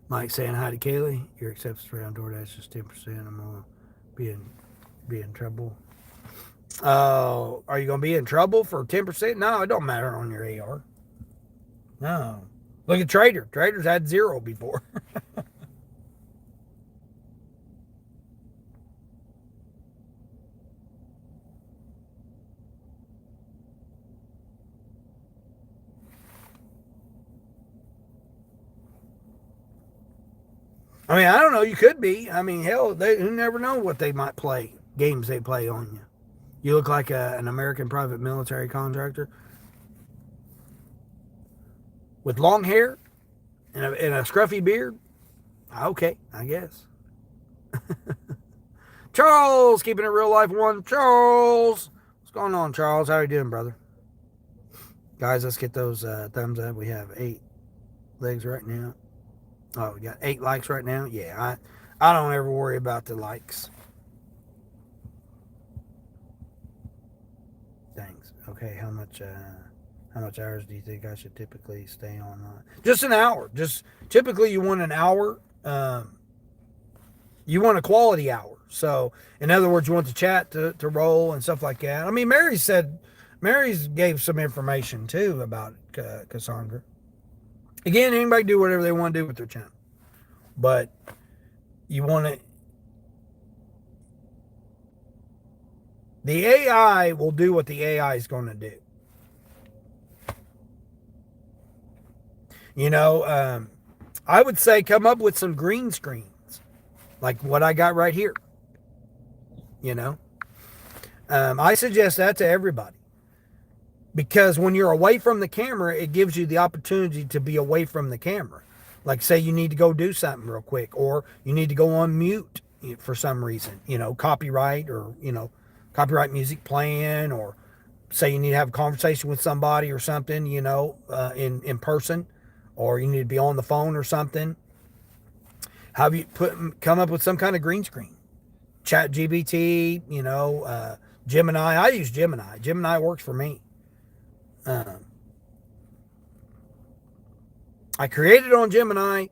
Mike saying hi to Kaylee. Your acceptance rate on DoorDash is 10%. I'm gonna be in trouble. Oh, are you gonna be in trouble for 10%? No, it don't matter on your AR. No. Look at Trader. Trader's had 0 before. I mean, I don't know. You could be. I mean, hell, you never know what they might play. Games they play on you. You look like an American private military contractor with long hair and a scruffy beard. Okay, I guess. Charles, keeping it real life one. Charles, what's going on, Charles? How are you doing, brother? Guys, let's get those thumbs up. We have 8 legs right now. Oh, we got 8 likes right now. Yeah, I don't ever worry about the likes. Thanks. Okay, how much hours do you think I should typically stay online? Just an hour. Just typically you want an hour. You want a quality hour. So in other words, you want the chat to roll and stuff like that. I mean, Mary's gave some information too about Cassandra. Again, anybody do whatever they want to do with their channel. But you want to... The AI will do what the AI is going to do. I would say come up with some green screens. Like what I got right here. I suggest that to everybody. Because when you're away from the camera, it gives you the opportunity to be away from the camera. Like say you need to go do something real quick, or you need to go on mute for some reason, copyright, or, copyright music playing, or say you need to have a conversation with somebody or something, in person, or you need to be on the phone or something. Have you come up with some kind of green screen? Chat GBT, Gemini. I use Gemini. Gemini works for me. I created it on Gemini,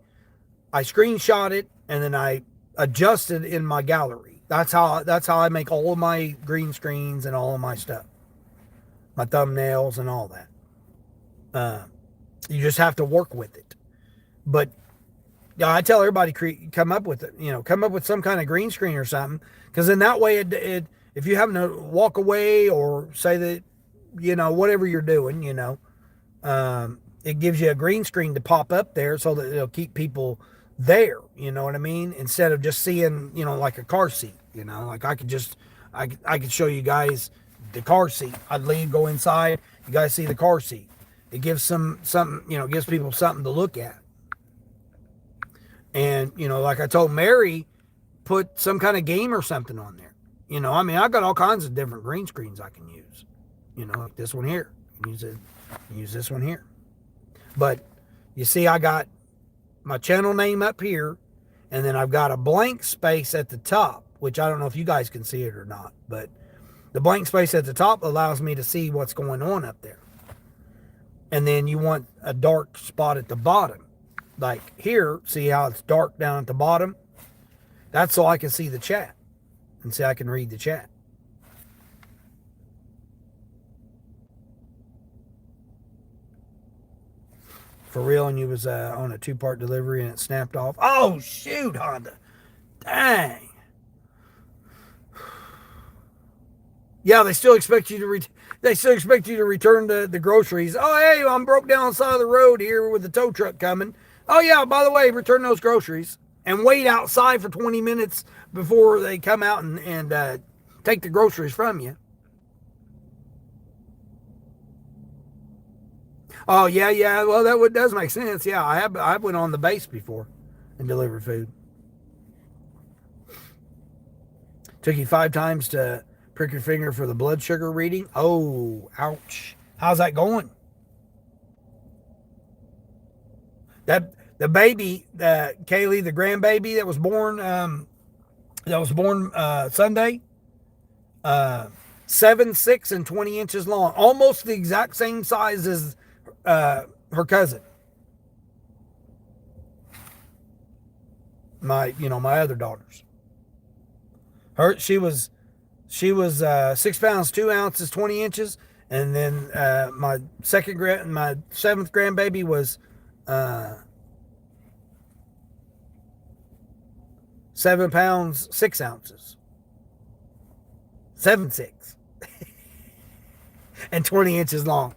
I screenshot it, and then I adjusted in my gallery. That's how I make all of my green screens and all of my stuff, my thumbnails and all that. You just have to work with it. But yeah, I tell everybody come up with it. Come up with some kind of green screen or something, because in that way, it if you happen to walk away or say that, whatever you're doing, it gives you a green screen to pop up there so that it'll keep people there. You know what I mean? Instead of just seeing, like a car seat. Like I could show you guys the car seat. I'd leave, go inside. You guys see the car seat. It gives something, gives people something to look at. And, like I told Mary, put some kind of game or something on there. I've got all kinds of different green screens I can use. Like this one here. Use this one here. But you see, I got my channel name up here, and then I've got a blank space at the top, which I don't know if you guys can see it or not, but the blank space at the top allows me to see what's going on up there. And then you want a dark spot at the bottom. Like here, see how it's dark down at the bottom? That's so I can see the chat and see I can read the chat. For real, and you was on a 2-part delivery and it snapped off. Oh, shoot, Honda. Dang. Yeah, they still expect you to return the groceries. Oh, hey, I'm broke down on the side of the road here with the tow truck coming. Oh, yeah, by the way, return those groceries. And wait outside for 20 minutes before they come out and take the groceries from you. Oh, yeah. Well, that does make sense. Yeah, I went on the base before and delivered food. Took you 5 times to prick your finger for the blood sugar reading. Oh, ouch. How's that going? The baby, Kaylee, the grandbaby that was born Sunday, 7, 6, and 20 inches long, almost the exact same size as her cousin, my other daughters. She was 6 pounds 2 ounces 20 inches, and then my 7th grandbaby was 7 pounds 6 ounces, 7'6", and 20 inches long.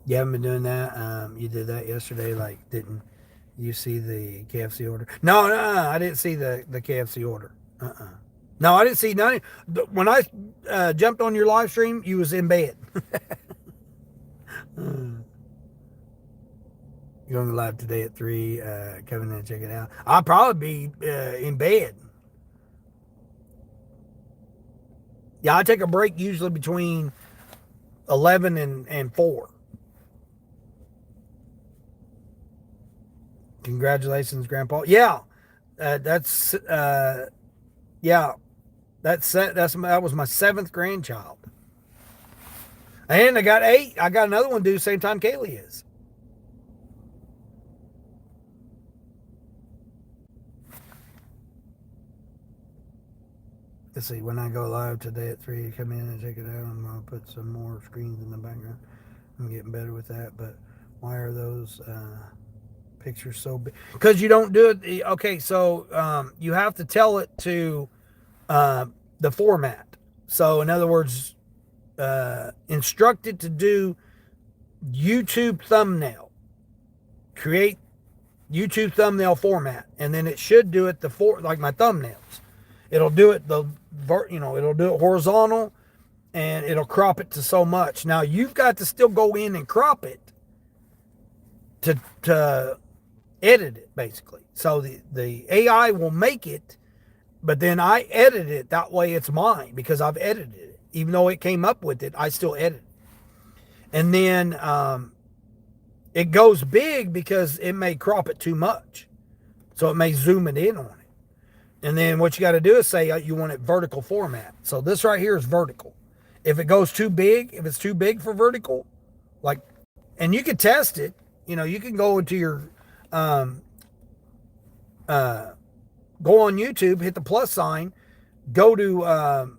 You haven't been doing that? You did that yesterday. Like, didn't you see the KFC order? No, I didn't see the KFC order. No, I didn't see none. When I jumped on your live stream, you was in bed. You're on the live today at 3. Come in and check it out. I'll probably be in bed. Yeah, I take a break usually between 11 and 4. Congratulations, Grandpa. Yeah, that was my 7th grandchild, and I got 8. I got another one due same time Kaylee is. Let's see. When I go live today at 3, come in and check it out. I'm gonna put some more screens in the background. I'm getting better with that, but why are those pictures so big? Because you don't do it. Okay, so you have to tell it to the format. So in other words, instruct it to do YouTube thumbnail. Create YouTube thumbnail format, and then it should do it like my thumbnails. It'll do it it'll do it horizontal, and it'll crop it to so much. Now you've got to still go in and crop it to edit it, basically. So the AI will make it, but then I edit it that way. It's mine because I've edited it. Even though it came up with it, I still edit it. And then it goes big because it may crop it too much. So it may zoom it in on it. And then what you got to do is say you want it vertical format. So this right here is vertical. If it goes too big, if it's too big for vertical, like, and you can test it. You can go into your, go on YouTube, hit the plus sign, go to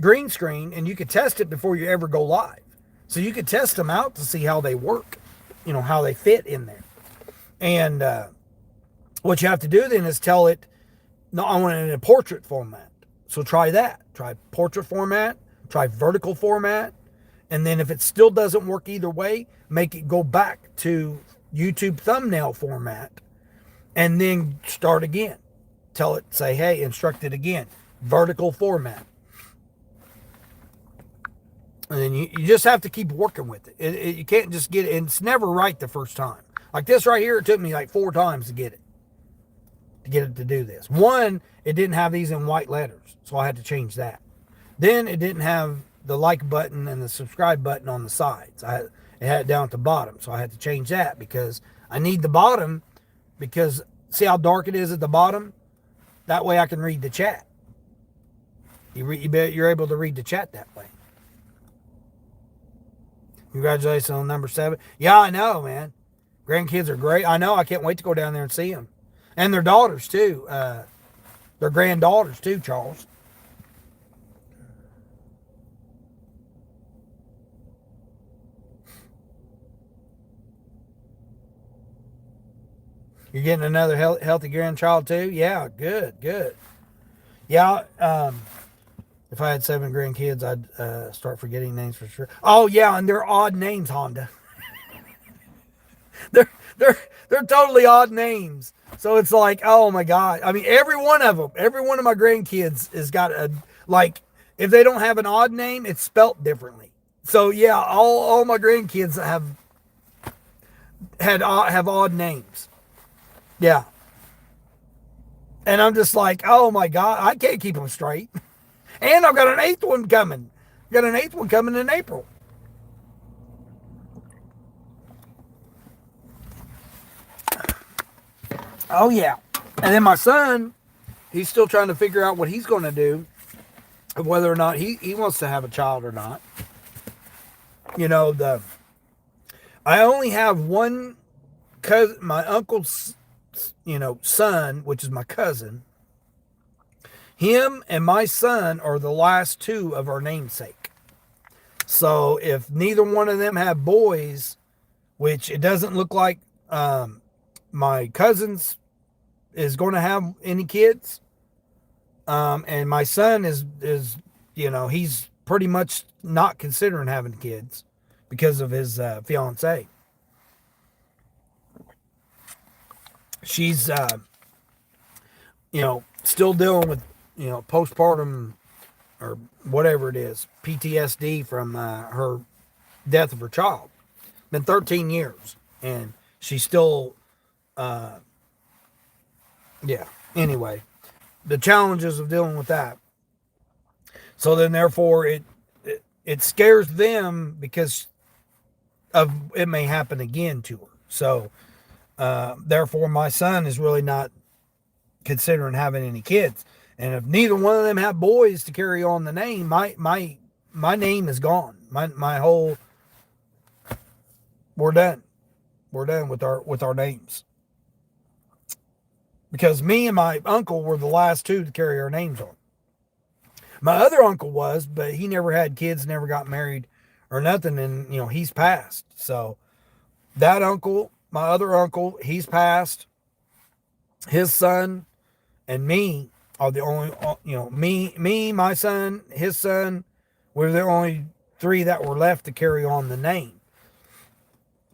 green screen, and you can test it before you ever go live. So you can test them out to see how they work, how they fit in there. And what you have to do then is tell it, no, I want it in a portrait format. So try that. Try portrait format, try vertical format. And then if it still doesn't work either way, make it go back to YouTube thumbnail format and then start again. Tell it, say, hey, instruct it again, vertical format. And then you just have to keep working with it. You can't just get it. It's never right the first time. Like this right here, it took me like 4 times to get it to do this. One, it didn't have these in white letters, so I had to change that. Then it didn't have the like button and the subscribe button on the sides. It had it down at the bottom, so I had to change that because I need the bottom, because see how dark it is at the bottom? That way I can read the chat. You're able to read the chat that way. Congratulations on number 7. Yeah, I know, man. Grandkids are great. I know. I can't wait to go down there and see them. And their daughters, too. Their granddaughters, too, Charles. You're getting another healthy grandchild, too? Yeah, good. Yeah, if I had 7 grandkids, I'd start forgetting names for sure. Oh, yeah, and they're odd names, Honda. They're totally odd names. So it's like, oh my God. I mean, every one of my grandkids has got if they don't have an odd name, it's spelt differently. So yeah, all my grandkids have odd names. Yeah. And I'm just like, oh my God, I can't keep them straight. And I've got an 8th one coming. Got an 8th one coming in April. Oh, yeah. And then my son, he's still trying to figure out what he's going to do, whether or not he wants to have a child or not. I only have one cousin, my uncle's, son, which is my cousin. Him and my son are the last 2 of our namesake. So if neither one of them have boys, which it doesn't look like my cousin's is going to have any kids, and my son is he's pretty much not considering having kids because of his fiance. She's still dealing with postpartum or whatever it is, PTSD from her death of her child. Been 13 years, and she's still anyway, the challenges of dealing with that. So then therefore it scares them because of it may happen again to her. So therefore my son is really not considering having any kids. And if neither one of them have boys to carry on the name, my name is gone. My whole, we're done with our names. Because me and my uncle were the last 2 to carry our names on. My other uncle was, but he never had kids, never got married or nothing. And, he's passed. So that uncle, my other uncle, he's passed. His son and me are the only, me, my son, his son, we're the only 3 that were left to carry on the name.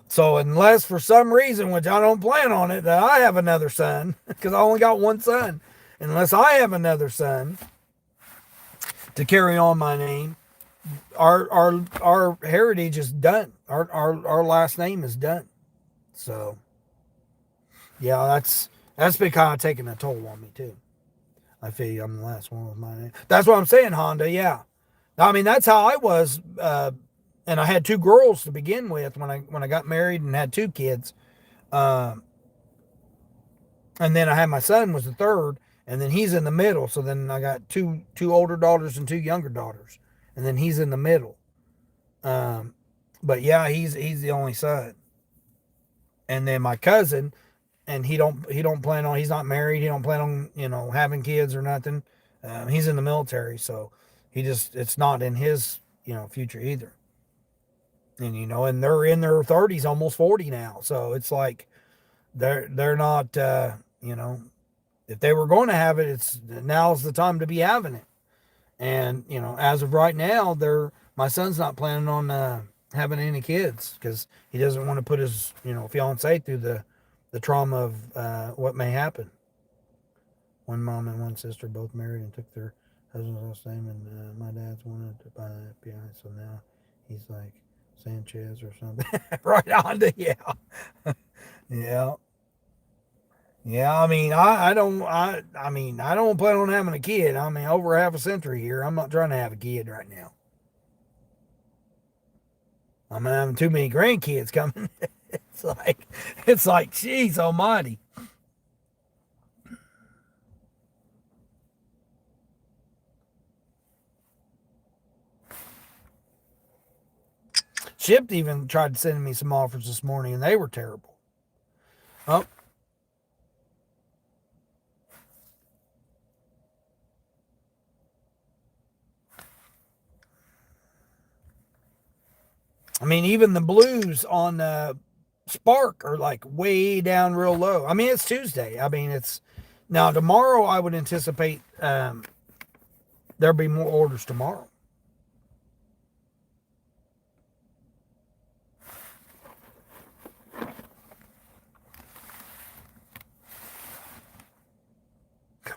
So unless for some reason, which I don't plan on it, that I have another son, because I only got one son, unless I have another son to carry on my name, our heritage is done. Our last name is done. So yeah, that's been kind of taking a toll on me too. I feel you. I'm the last one with my name. That's what I'm saying, Honda. Yeah, I mean that's how I was. And I had two girls to begin with when I got married and had two kids. Uh, and then I had my son was the third, and then he's in the middle. So then I got two older daughters and two younger daughters, and then he's in the middle. Um, but yeah, he's the only son. And then my cousin, and he don't plan on, he's not married. He don't plan on having kids or nothing. He's in the military, so it's not in his future either. And and they're in their 30s, almost 40 now. So it's like they're not if they were going to have it, it's now's the time to be having it. And as of right now, my son's not planning on having any kids because he doesn't want to put his fiance through the trauma of what may happen. One mom and one sister both married and took their husband's last name, and my dad's wanted to buy the FBI, so now he's like Sanchez or something. Right on to yeah, yeah. Yeah, I mean, I don't plan on having a kid. I mean, over half a century here. I'm not trying to have a kid right now. I'm having too many grandkids coming. it's like, it's like, geez, almighty. Shipped even tried sending me some offers this morning, and they were terrible. Oh, I mean, even the blues on Spark are like way down real low. I mean, it's Tuesday. I mean, it's now tomorrow. I would anticipate there'll be more orders tomorrow.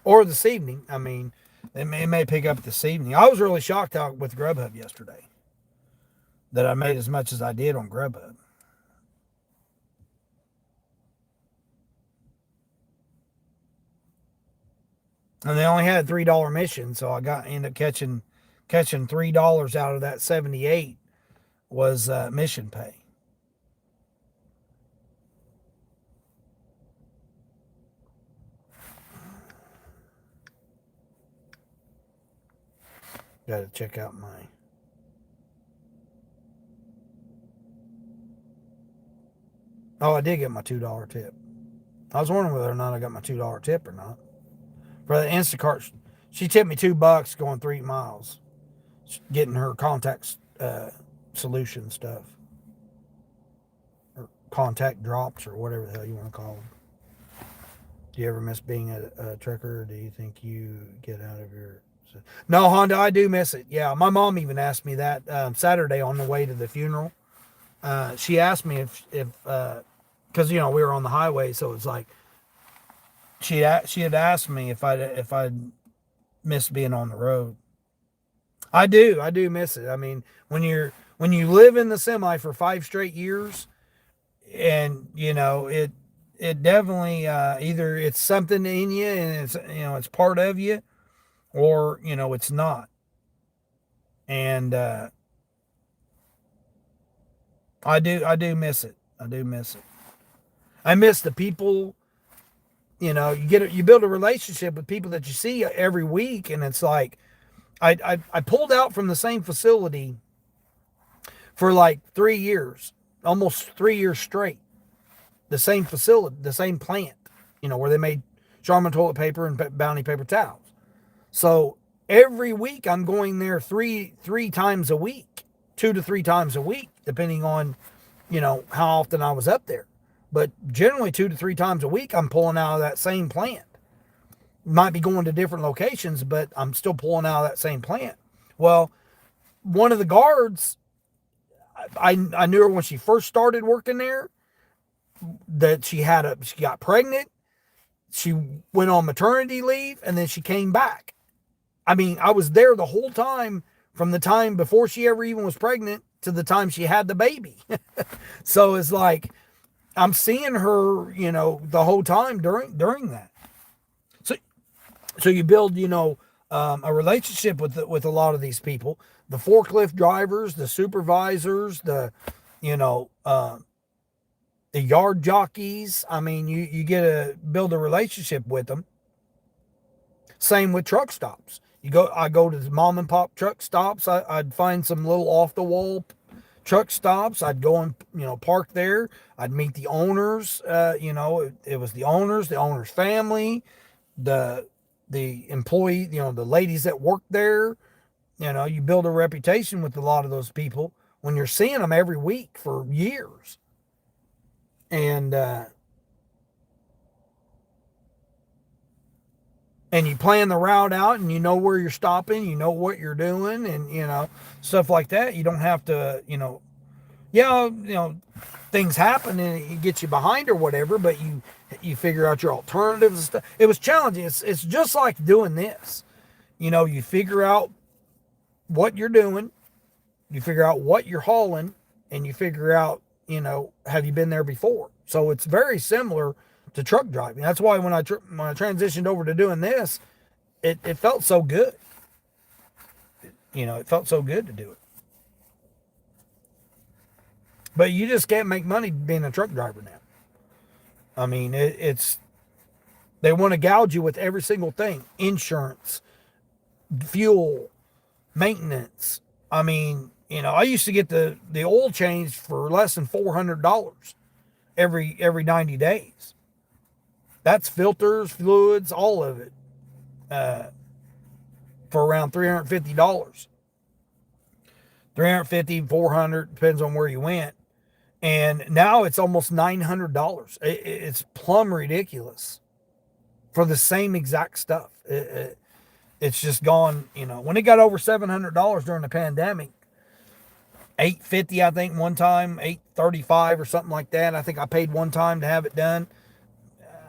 Or this evening. I mean, it may pick up this evening. I was really shocked out with Grubhub yesterday that I made as much as I did on Grubhub. And they only had $3 mission, so I got ended up catching $3 out of that 78 was mission pay. Got to check out my. Oh, I did get my $2 tip. I was wondering whether or not I got my $2 tip or not for the Instacart. She tipped me $2 going 3 miles, getting her contact solution stuff or contact drops or whatever the hell you want to call them. Do you ever miss being a trucker? Or do you think you get out of your? No, Honda, I do miss it. Yeah, my mom even asked me that Saturday on the way to the funeral. She asked me if because we were on the highway, so it's like she had asked me if I miss being on the road. I do miss it. I mean, when you live in the semi for 5 straight years, and it definitely either it's something in you and it's part of you, or it's not. And I do miss it. I do miss it. I miss the people. You build a relationship with people that you see every week, and it's like I pulled out from the same facility for like 3 years, almost 3 years straight. The same facility, the same plant, where they made Charmin toilet paper and Bounty paper towels. So every week I'm going there three times a week, 2 to 3 times a week, depending on how often I was up there. But generally 2 to 3 times a week I'm pulling out of that same plant. Might be going to different locations, but I'm still pulling out of that same plant. Well, one of the guards, I knew her when she first started working there, that she got pregnant, she went on maternity leave, and then she came back. I mean, I was there the whole time from the time before she ever even was pregnant to the time she had the baby. So it's like I'm seeing her, the whole time during that. So so you build, a relationship with a lot of these people, the forklift drivers, the supervisors, you know, uh, the yard jockeys. I mean, you get to build a relationship with them. Same with truck stops. I go to the mom and pop truck stops. I'd find some little off the wall truck stops. I'd go and park there. I'd meet the owners. It was the owner's family, the employee, the ladies that work there. You build a reputation with a lot of those people when you're seeing them every week for years, and and you plan the route out, and you know where you're stopping, you know what you're doing, and stuff like that. You don't have to, yeah, things happen and it gets you behind or whatever, but you figure out your alternatives and stuff. It was challenging. It's just like doing this. You figure out what you're doing, you figure out what you're hauling, and you figure out, have you been there before? So it's very similar to truck driving. That's why when I transitioned over to doing this, it felt so good. It felt so good to do it. But you just can't make money being a truck driver now. I mean, they want to gouge you with every single thing: insurance, fuel, maintenance. I mean, I used to get the oil changed for less than $400 every 90 days. That's filters, fluids, all of it, for around $350. 350, 400, depends on where you went. And now it's almost $900. It's plumb ridiculous for the same exact stuff. It's just gone, when it got over $700 during the pandemic, $850, I think one time, $835 or something like that. I think I paid one time to have it done.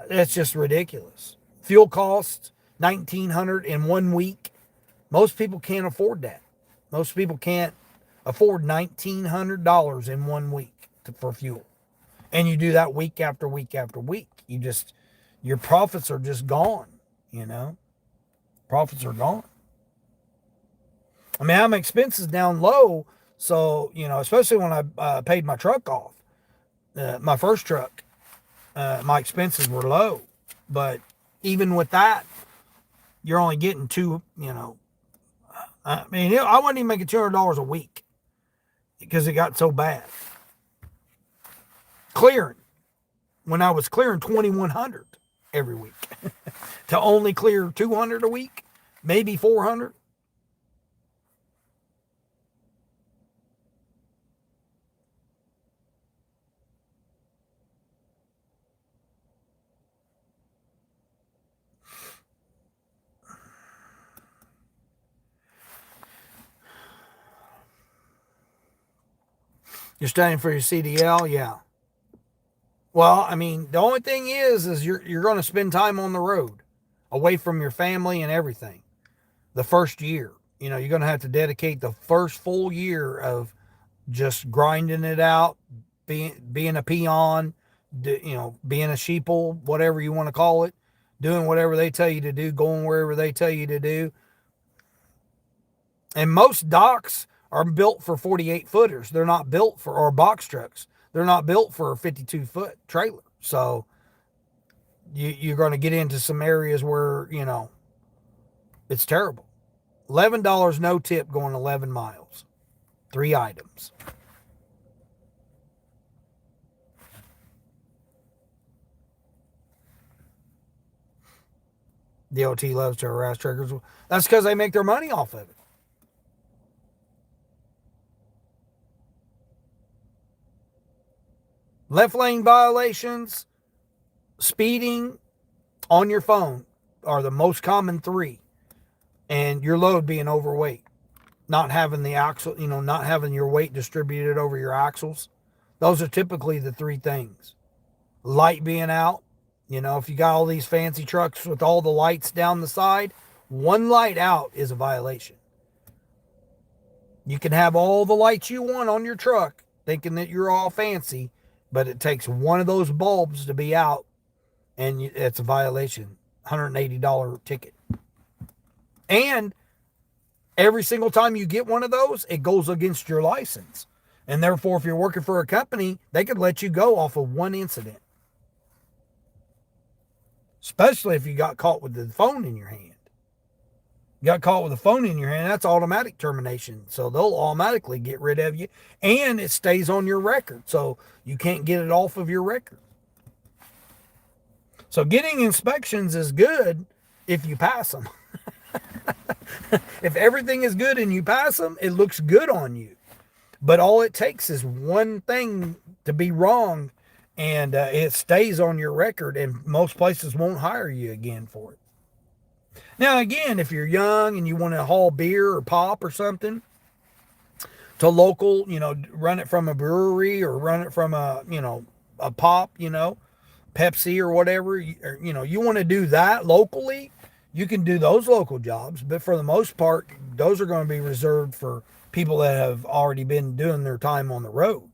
That's just ridiculous. Fuel costs $1,900 in 1 week. Most people can't afford that. Most people can't afford $1,900 in 1 week for fuel. And you do that week after week after week. Your profits are just gone, Profits are gone. I mean, I have my expenses down low. So, especially when I paid my truck off, my first truck, my expenses were low. But even with that, you're only getting I mean, I wasn't even making $200 a week because it got so bad. Clearing, when I was clearing 2,100 every week, to only clear 200 a week, maybe 400. You're studying for your CDL, yeah. Well, I mean, the only thing is you're going to spend time on the road, away from your family and everything. The first year, you're going to have to dedicate the first full year of just grinding it out, being a peon, being a sheeple, whatever you want to call it, doing whatever they tell you to do, going wherever they tell you to do. And most docks are built for 48 footers. They're not built or box trucks. They're not built for a 52-foot trailer. So you're going to get into some areas where, it's terrible. $11 no tip going 11 miles. 3 items. DOT loves to harass truckers. That's because they make their money off of it. Left lane violations, speeding on your phone are the most common 3. And your load being overweight. Not having the axle, not having your weight distributed over your axles. Those are typically the 3 things. Light being out. If you got all these fancy trucks with all the lights down the side, one light out is a violation. You can have all the lights you want on your truck, thinking that you're all fancy, but it takes one of those bulbs to be out, and it's a violation. $180 ticket. And every single time you get one of those, it goes against your license. And therefore, if you're working for a company, they could let you go off of one incident. Especially if you got caught with the phone in your hand. You got caught with a phone in your hand, that's automatic termination. So they'll automatically get rid of you. And it stays on your record. So you can't get it off of your record. So getting inspections is good if you pass them. If everything is good and you pass them, it looks good on you. But all it takes is one thing to be wrong, and it stays on your record, and most places won't hire you again for it. Now, again, if you're young and you want to haul beer or pop or something to local, run it from a brewery or run it from a pop, Pepsi or whatever, you want to do that locally, you can do those local jobs. But for the most part, those are going to be reserved for people that have already been doing their time on the road.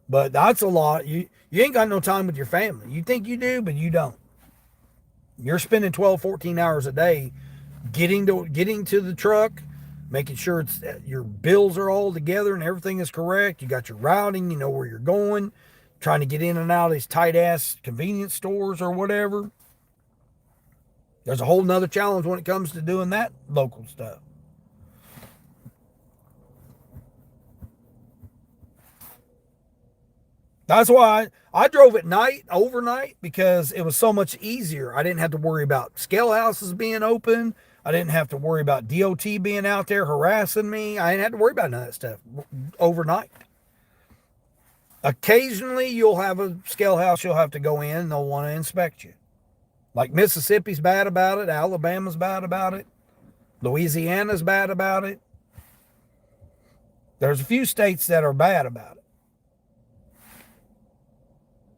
But that's a lot. You ain't got no time with your family. You think you do, but you don't. You're spending 12, 14 hours a day getting to the truck, making sure your bills are all together and everything is correct. You got your routing, you know where you're going, trying to get in and out of these tight ass convenience stores or whatever. There's a whole nother challenge when it comes to doing that local stuff. That's why I drove at night, overnight, because it was so much easier. I didn't have to worry about scale houses being open. I didn't have to worry about DOT being out there harassing me. I didn't have to worry about none of that stuff overnight. Occasionally, you'll have a scale house you'll have to go in and they'll want to inspect you. Like Mississippi's bad about it. Alabama's bad about it. Louisiana's bad about it. There's a few states that are bad about it.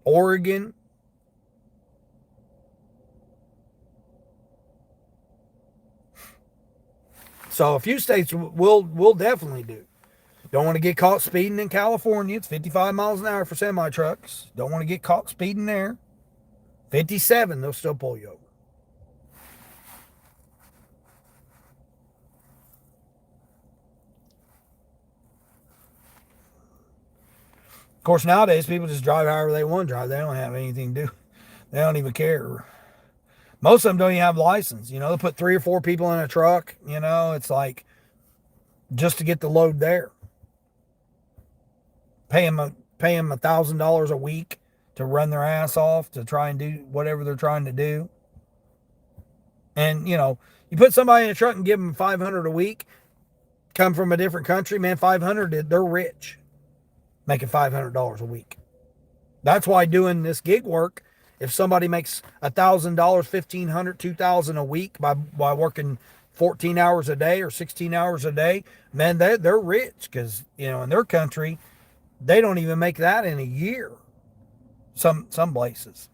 Oregon. So a few states will definitely do. Don't want to get caught speeding in California. It's 55 miles an hour for semi trucks. Don't want to get caught speeding there. 57, they'll still pull you over. Of course, nowadays people just drive however they want to drive. They don't have anything to do. They don't even care. Most of them don't even have license. They'll put 3 or 4 people in a truck. It's like just to get the load there. Pay them $1,000 a week to run their ass off to try and do whatever they're trying to do. And you put somebody in a truck and give them $500 a week, come from a different country, man, $500, they're rich, making $500 a week. That's why doing this gig work, if somebody makes $1,000, $1,500, $2,000 a week by working 14 hours a day or 16 hours a day, man, they're rich because, in their country, they don't even make that in a year. Some places.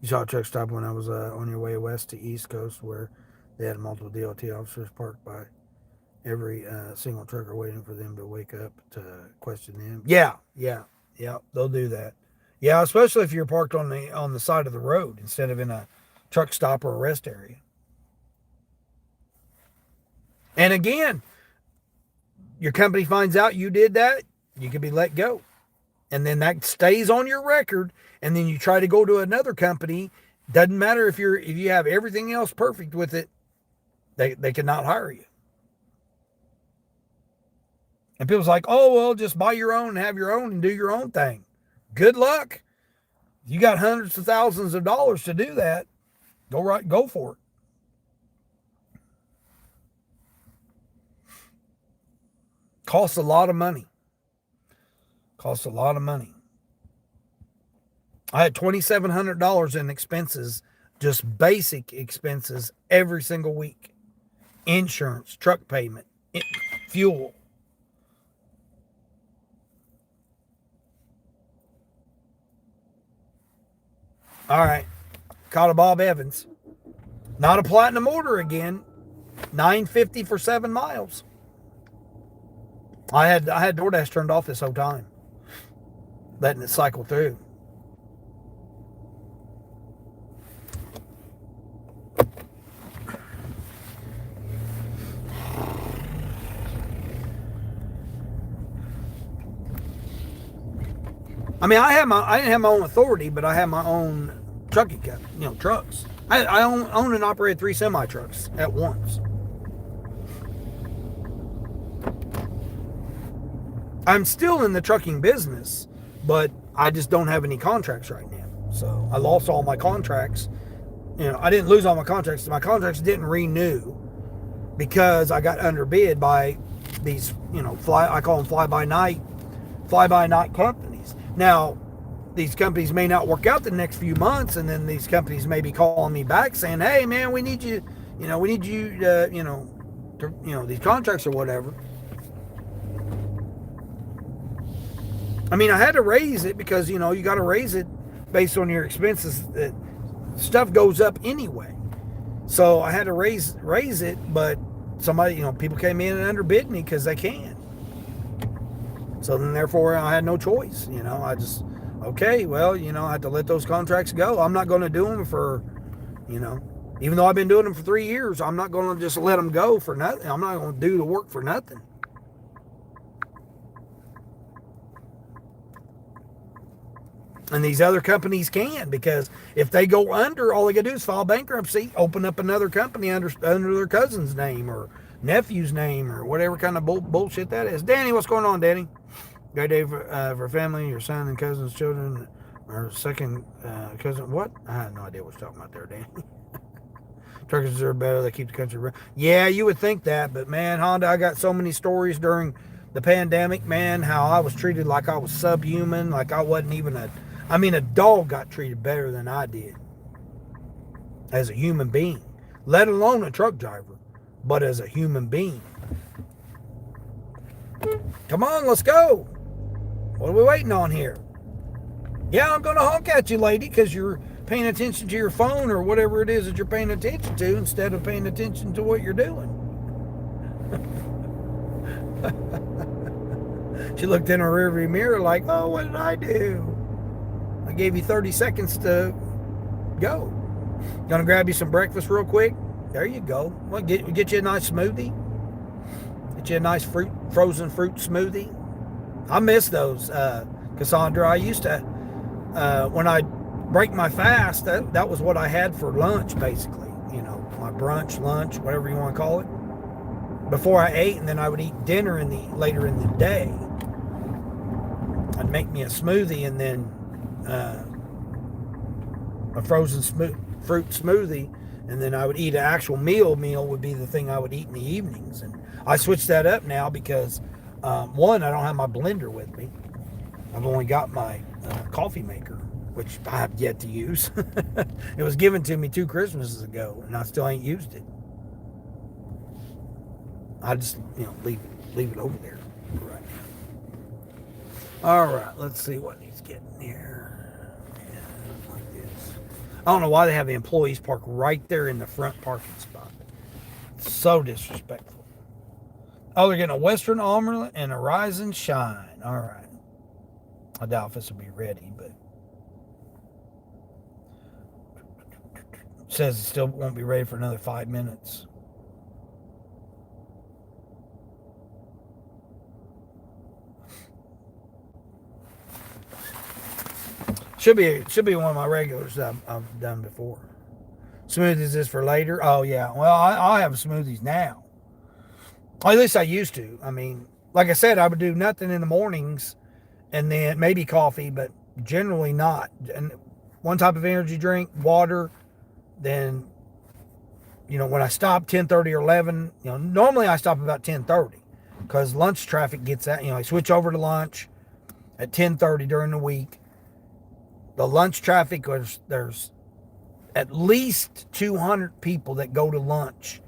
You saw a truck stop when I was on your way west to East Coast where they had multiple DOT officers parked by every single trucker waiting for them to wake up to question them. Yeah, they'll do that. Yeah, especially if you're parked on the side of the road instead of in a truck stop or a rest area. And again, your company finds out you did that, you can be let go. And then that stays on your record. And then you try to go to another company. Doesn't matter if you have everything else perfect with it, they cannot hire you. And people's like, oh, well, just buy your own and have your own and do your own thing. Good luck. You got hundreds of thousands of dollars to do that. Go for it. Costs a lot of money. I had $2,700 in expenses, just basic expenses every single week. Insurance, truck payment, fuel. All right. Caught a Bob Evans. Not a platinum order again. $9.50 for 7 miles. I had DoorDash turned off this whole time, letting it cycle through. I mean, I didn't have my own authority, but I had my own trucking company, trucks. I own and operated 3 semi trucks at once. I'm still in the trucking business, but I just don't have any contracts right now. So I lost all my contracts. I didn't lose all my contracts. My contracts didn't renew because I got underbid by these, I call them fly-by-night companies. Now, these companies may not work out the next few months, and then these companies may be calling me back saying, "Hey, man, we need you, these contracts or whatever." I mean, I had to raise it because, you got to raise it based on your expenses. Stuff goes up anyway. So I had to raise it, but somebody, people came in and underbid me because they can. So then, therefore, I had no choice. I just, okay, well, I have to let those contracts go. I'm not going to do them for, even though I've been doing them for 3 years, I'm not going to just let them go for nothing. I'm not going to do the work for nothing. And these other companies can, because if they go under, all they got to do is file bankruptcy, open up another company under their cousin's name or nephew's name or whatever kind of bullshit that is. Danny, what's going on, Danny? Great day for family, your son and cousins, children, or second cousin. What? I have no idea what you're talking about there, Danny. Truckers are better. They keep the country running. Yeah, you would think that, but man, Honda, I got so many stories during the pandemic, man, how I was treated like I was subhuman, like I wasn't even a dog got treated better than I did as a human being, let alone a truck driver, but as a human being. Come on, let's go. What are we waiting on here? Yeah, I'm going to honk at you, lady, because you're paying attention to your phone or whatever it is that you're paying attention to instead of paying attention to what you're doing. She looked in her rearview mirror like, oh, what did I do? I gave you 30 seconds to go. Gonna grab you some breakfast real quick? There you go. Well, get you a nice smoothie. Get you a nice frozen fruit smoothie. I miss those, Cassandra. I used to, when I break my fast, that was what I had for lunch, basically. My brunch, lunch, whatever you want to call it. Before I ate, and then I would eat dinner later in the day. I'd make me a smoothie and then a frozen fruit smoothie, and then I would eat an actual meal. Meal would be the thing I would eat in the evenings, and I switched that up now because one, I don't have my blender with me. I've only got my coffee maker, which I have yet to use. It was given to me 2 Christmases ago, and I still ain't used it. I just leave it over there right now. All right, let's see what he's getting here. I don't know why they have the employees park right there in the front parking spot. It's so disrespectful. Oh, they're getting a Western Omelet and a Rise and Shine. All right. I doubt if this will be ready, but it says it still won't be ready for another 5 minutes. Should be one of my regulars that I've done before. Smoothies is for later. Oh yeah. Well, I have smoothies now. Or at least I used to. I mean, like I said, I would do nothing in the mornings, and then maybe coffee, but generally not. And one type of energy drink, water. Then, when I stop 10:30 or 11, normally I stop about 10:30 because lunch traffic gets out. I switch over to lunch at 10:30 during the week. The lunch traffic, there's at least 200 people that go to lunch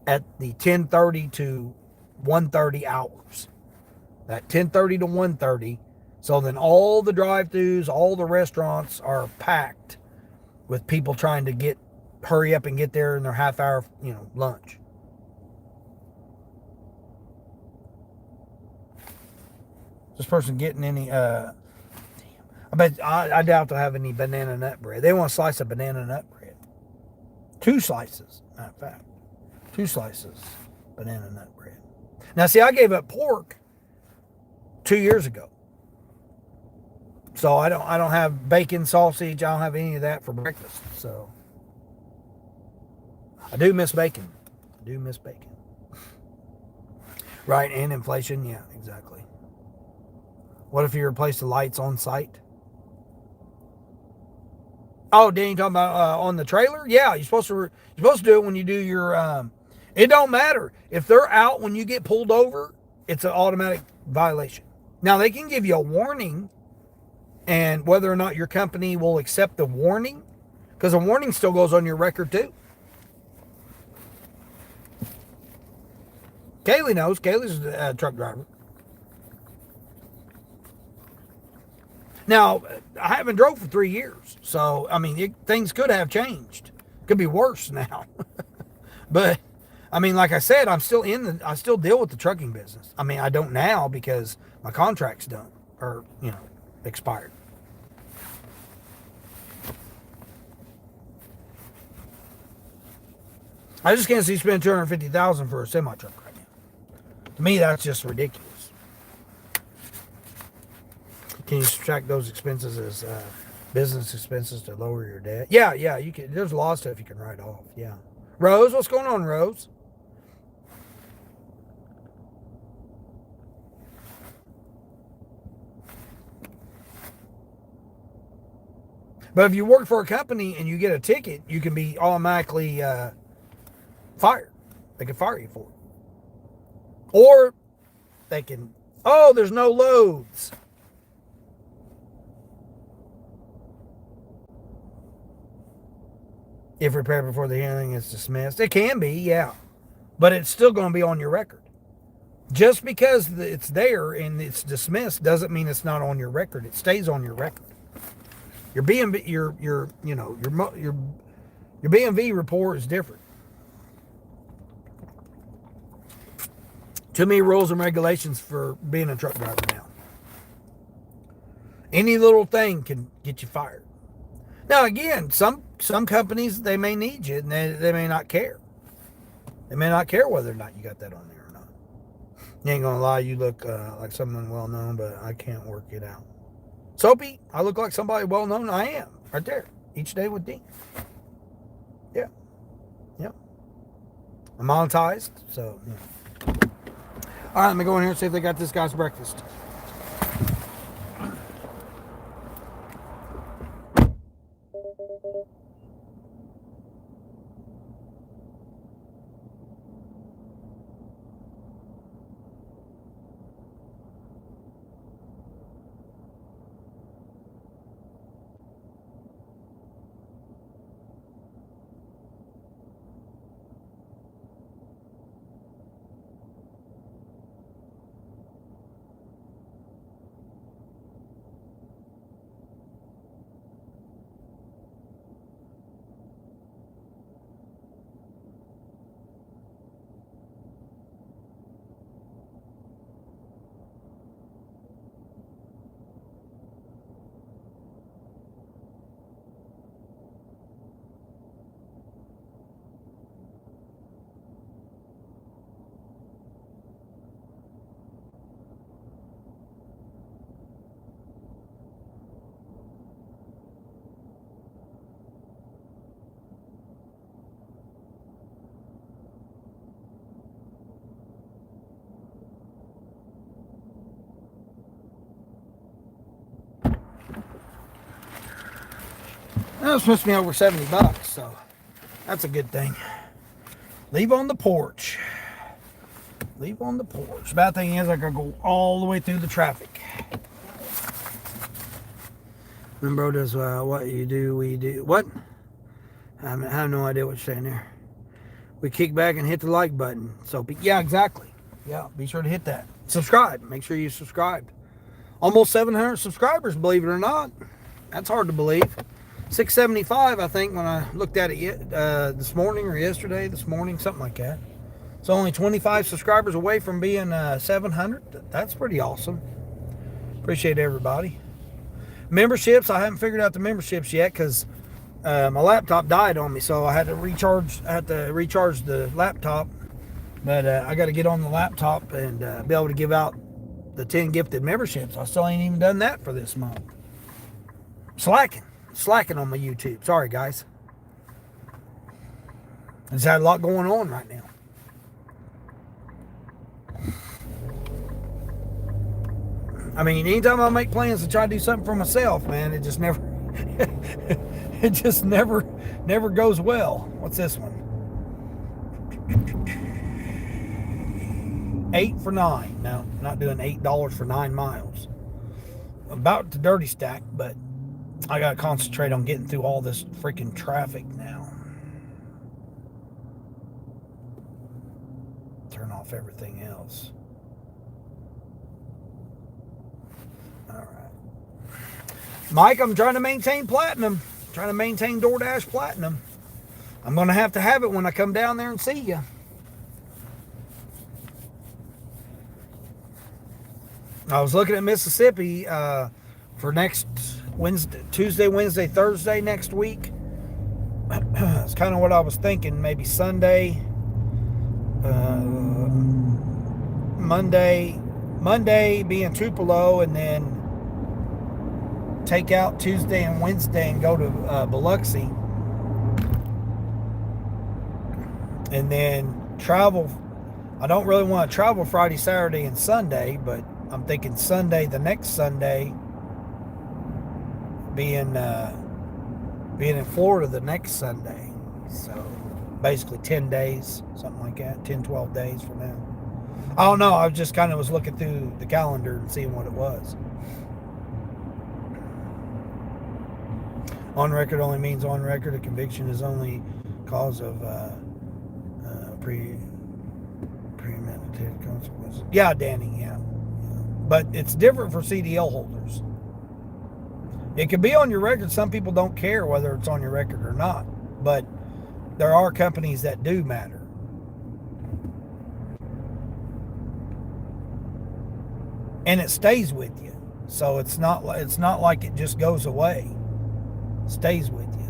at the 10:30 to 1:30 hours. That 10:30 to 1:30. So then all the drive-thrus, all the restaurants are packed with people trying to hurry up and get there in their half hour, lunch. This person getting any, I doubt they'll have any banana nut bread. They want a slice of banana nut bread. 2 slices, matter of fact. 2 slices banana nut bread. Now, see, I gave up pork 2 years ago. So I don't have bacon, sausage. I don't have any of that for breakfast. So I do miss bacon. Right, and inflation. Yeah, exactly. What if you replace the lights on site? Oh, Danny, talking about on the trailer? Yeah, you're supposed to do it when you do your. It don't matter if they're out when you get pulled over. It's an automatic violation. Now they can give you a warning, and whether or not your company will accept the warning, because a warning still goes on your record too. Kaylee knows. Kaylee's a truck driver. Now, I haven't drove for 3 years, so, I mean, things could have changed. Could be worse now. But, I mean, like I said, I still deal with the trucking business. I mean, I don't now because my contract's done, or, expired. I just can't see spending $250,000 for a semi truck right now. To me, that's just ridiculous. Can you subtract those expenses as business expenses to lower your debt? Yeah, you can. There's a lot of stuff you can write off. Yeah. Rose, what's going on, Rose? But if you work for a company and you get a ticket, you can be automatically fired. They can fire you for it. Or they can, there's no loads. If repaired before the hearing is dismissed. It can be, yeah. But it's still going to be on your record. Just because it's there and it's dismissed doesn't mean it's not on your record. It stays on your record. Your BMV report is different. Too many rules and regulations for being a truck driver now. Any little thing can get you fired. Now, again, some companies, they may need you, and they may not care. They may not care whether or not you got that on there or not. You ain't going to lie, you look like someone well-known, but I can't work it out. Soapy, I look like somebody well-known. I am, right there, each day with Dean. Yeah. I'm monetized, so, yeah. All right, let me go in here and see if they got this guy's breakfast. That was supposed to be over $70, so that's a good thing. Leave on the porch. Leave on the porch. Bad thing is I gotta go all the way through the traffic. Then bro does what you do, we do. What? I have no idea what you're saying there. We kick back and hit the like button. So, yeah, exactly. Yeah, be sure to hit that. Subscribe. Make sure you subscribe. Almost 700 subscribers, believe it or not. That's hard to believe. $675, I think, when I looked at it this morning or yesterday, this morning, something like that. It's only 25 subscribers away from being 700. That's pretty awesome. Appreciate everybody. Memberships, I haven't figured out the memberships yet because my laptop died on me, so I had to recharge the laptop. But I got to get on the laptop and be able to give out the 10 gifted memberships. I still ain't even done that for this month. Slacking on my YouTube. Sorry, guys. I just had a lot going on right now. I mean, anytime I make plans to try to do something for myself, man, it just never never goes well. What's this one? 8 for 9. No, not doing $8 for 9 miles. About to dirty stack, but I gotta concentrate on getting through all this freaking traffic now. Turn off everything else. All right, Mike, I'm trying to maintain platinum. Trying to maintain DoorDash platinum. I'm gonna have to have it when I come down there and see you. I was looking at Mississippi for next Tuesday, Wednesday, Thursday next week. That's kind of what I was thinking. Maybe Sunday, Monday being Tupelo, and then take out Tuesday and Wednesday and go to Biloxi, and then travel. I don't really want to travel Friday, Saturday, and Sunday, but I'm thinking Sunday, the next Sunday, being in Florida the next Sunday. So basically 10 days, something like that, 10, 12 days from now. I don't know. I just kind of was looking through the calendar and seeing what it was. On record only means on record. A conviction is only cause of premeditated consequences. Yeah, Danny, yeah. But it's different for CDL holders. It could be on your record. Some people don't care whether it's on your record or not. But there are companies that do matter. And it stays with you. So it's not like it just goes away. It stays with you.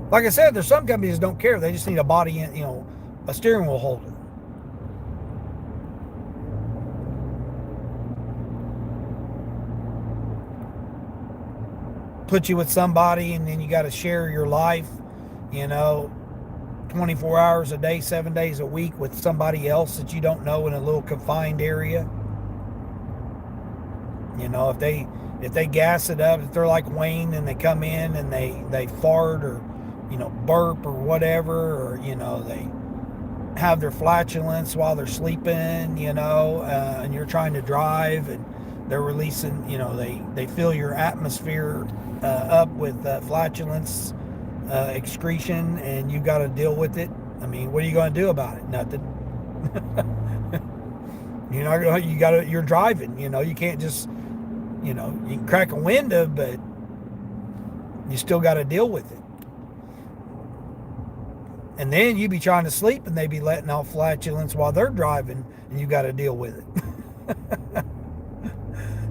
Like I said, there's some companies that don't care. They just need a body, a steering wheel holder. Put you with somebody, and then you got to share your life, 24 hours a day, 7 days a week with somebody else that you don't know in a little confined area. If they gas it up, if they're like Wayne and they come in and they fart or, burp or whatever, or, they have their flatulence while they're sleeping, and you're trying to drive and they're releasing, they fill your atmosphere up with flatulence, excretion, and you got to deal with it. I mean, what are you going to do about it? Nothing. You're driving, you can't just, you can crack a window, but you still got to deal with it. And then you be trying to sleep and they be letting off flatulence while they're driving, and you got to deal with it.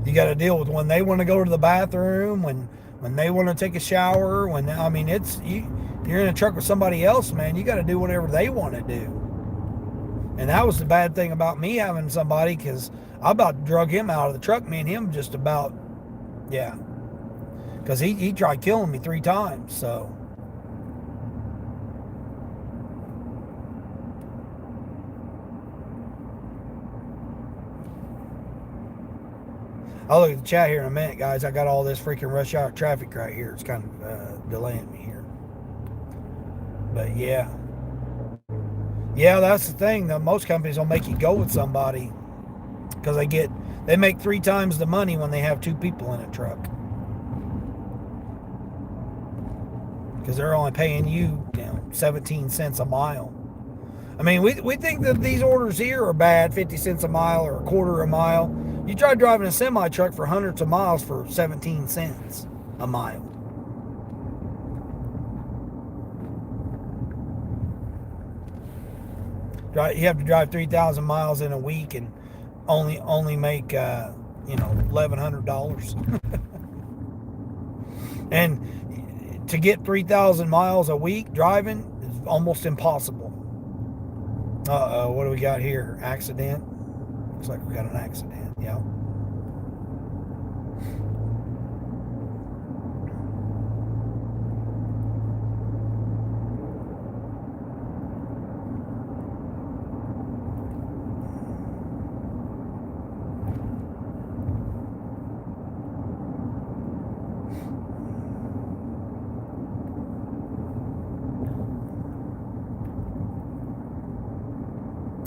You got to deal with when they want to go to the bathroom, when they want to take a shower, you're in a truck with somebody else, man. You got to do whatever they want to do. And that was the bad thing about me having somebody, because I about drug him out of the truck. Me and him just about, yeah. Because he tried killing me 3 times, so. I'll look at the chat here in a minute, guys. I got all this freaking rush hour traffic right here. It's kind of delaying me here. But yeah. Yeah, that's the thing. Most companies will make you go with somebody because they make 3 times the money when they have 2 people in a truck. Because they're only paying you, 17 cents a mile. I mean, we think that these orders here are bad, 50 cents a mile or a quarter a mile. You try driving a semi truck for hundreds of miles for 17 cents a mile. You have to drive 3,000 miles in a week and only make $1,100. And to get 3,000 miles a week driving is almost impossible. What do we got here? Accident. Looks like we got an accident. Yeah.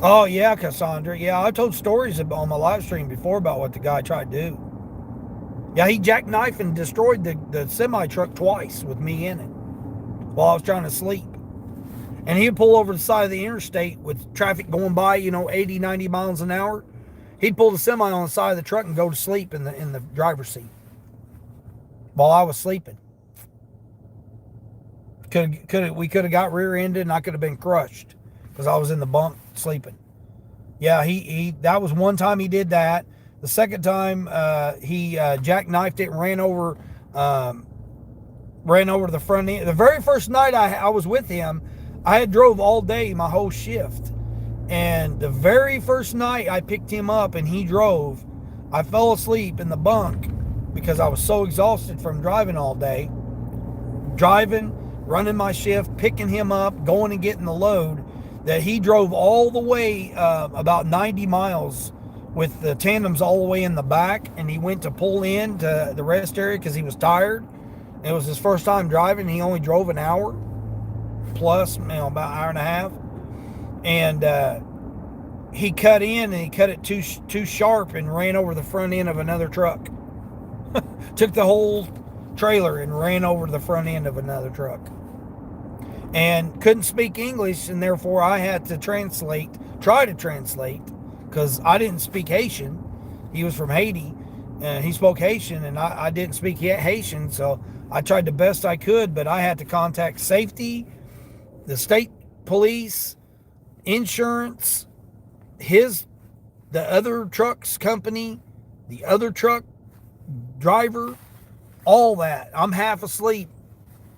Oh yeah, Cassandra. Yeah, I told stories on my live stream before about what the guy tried to do. Yeah, he jackknifed and destroyed the semi truck twice with me in it while I was trying to sleep. And he'd pull over the side of the interstate with traffic going by, 80, 90 miles an hour. He'd pull the semi on the side of the truck and go to sleep in the driver's seat while I was sleeping. We could have got rear-ended and I could have been crushed because I was in the bunk sleeping. Yeah, he that was one time he did that. The second time he jackknifed it and ran over to the front end. The very first night I was with him, I had drove all day, my whole shift. And the very first night I picked him up and he drove, I fell asleep in the bunk because I was so exhausted from driving all day. Driving, running my shift, picking him up, going and getting the load, that he drove all the way about 90 miles with the tandems all the way in the back, and he went to pull in to the rest area because he was tired. It was his first time driving. He only drove an hour plus, about an hour and a half. And he cut in and he cut it too sharp and ran over the front end of another truck. Took the whole trailer and ran over the front end of another truck. And couldn't speak English, and therefore I had to try to translate, because I didn't speak Haitian. He was from Haiti, and he spoke Haitian, and I didn't speak Haitian, so I tried the best I could, but I had to contact safety, the state police, insurance, the other truck's company, the other truck driver, all that. I'm half asleep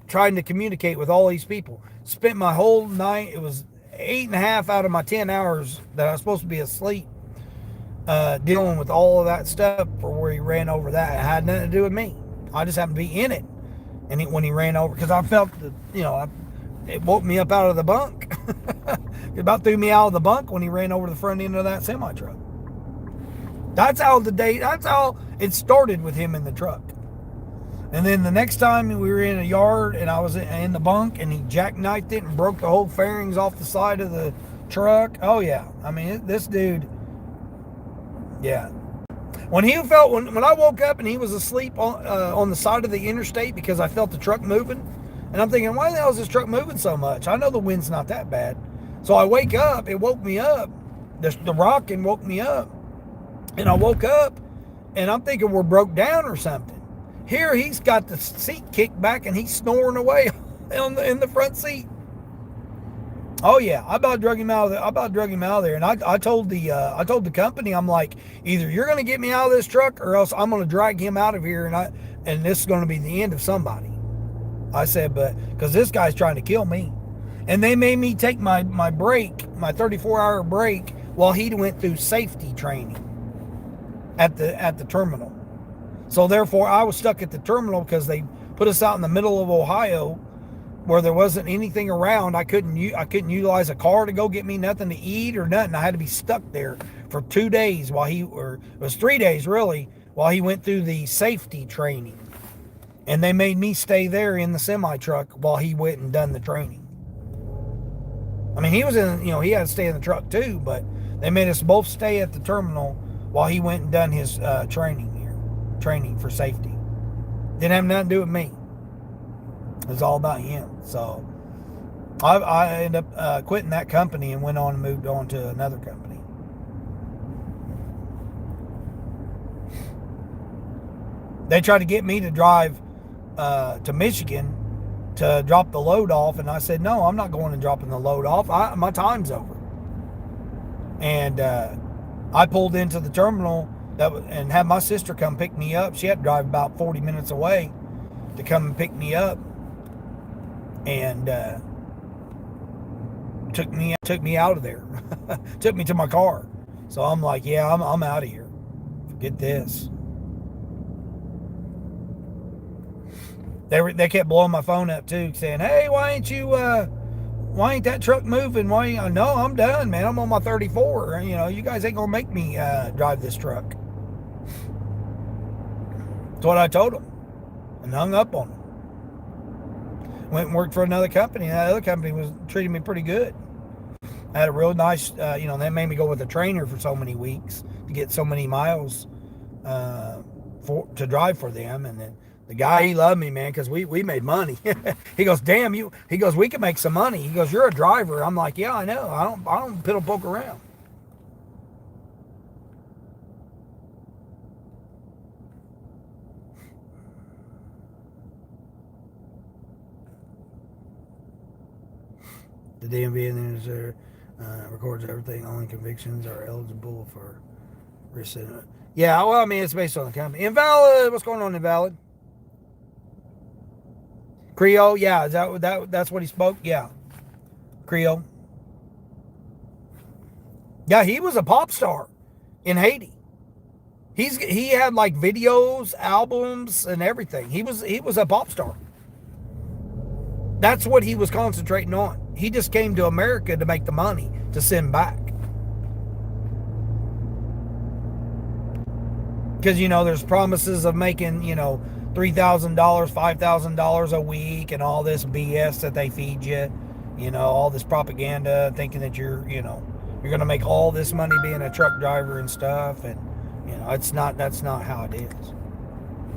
trying to communicate with all these people. Spent my whole night, it was 8.5 out of my 10 hours that I was supposed to be asleep, dealing with all of that stuff for where he ran over that. It had nothing to do with me. I just happened to be in it. And when he ran over, because I felt that, it woke me up out of the bunk. It about threw me out of the bunk when he ran over the front end of that semi truck. That's how it started with him in the truck. And then the next time we were in a yard and I was in the bunk and he jackknifed it and broke the whole fairings off the side of the truck. Oh yeah. I mean, this dude, yeah. When I woke up and he was asleep on the side of the interstate because I felt the truck moving, and I'm thinking, why the hell is this truck moving so much? I know the wind's not that bad. So I wake up, it woke me up. The rocking woke me up. And I woke up and I'm thinking we're broke down or something. Here he's got the seat kicked back and he's snoring away in the front seat. Oh yeah, I about drug him out of there. And I told the company, I'm like, either you're going to get me out of this truck or else I'm going to drag him out of here, and this is going to be the end of somebody. I said, because this guy's trying to kill me. And they made me take my break, my 34-hour break, while he went through safety training at the terminal. So therefore, I was stuck at the terminal because they put us out in the middle of Ohio where there wasn't anything around. I couldn't utilize a car to go get me nothing to eat or nothing. I had to be stuck there for 2 days it was 3 days really, while he went through the safety training. And they made me stay there in the semi truck while he went and done the training. I mean, he was he had to stay in the truck too, but they made us both stay at the terminal while he went and done his training for safety. Didn't have nothing to do with me. It was all about him. So I ended up quitting that company and went on and moved on to another company. They tried to get me to drive to Michigan to drop the load off, and I said, no, I'm not going and dropping the load off. My time's over. And I pulled into the terminal and had my sister come pick me up. She had to drive about 40 minutes away to come and pick me up, and took me out of there. Took me to my car. So I'm like, yeah, I'm out of here. Forget this. They kept blowing my phone up too, saying, hey, why ain't that truck moving? No, I'm done, man. I'm on my 34. You guys ain't gonna make me drive this truck. That's what I told them, and hung up on them. Went and worked for another company, and that other company was treating me pretty good. I had a real nice, they made me go with a trainer for so many weeks to get so many miles to drive for them, and then the guy, he loved me, man, because we made money. He goes, damn, he goes, we can make some money. He goes, you're a driver. I'm like, yeah, I know. I don't piddle poke around. The DMV and then records everything. Only convictions are eligible for rescission. Yeah, well, I mean, it's based on the company. Invalid. What's going on, Invalid? Creole, yeah, is that's what he spoke? Yeah. Creole. Yeah, he was a pop star in Haiti. He had like videos, albums, and everything. He was a pop star. That's what he was concentrating on. He just came to America to make the money to send back. Because, there's promises of making, $3,000, $5,000 a week and all this BS that they feed you, all this propaganda, thinking that you're going to make all this money being a truck driver and stuff. And, that's not how it is.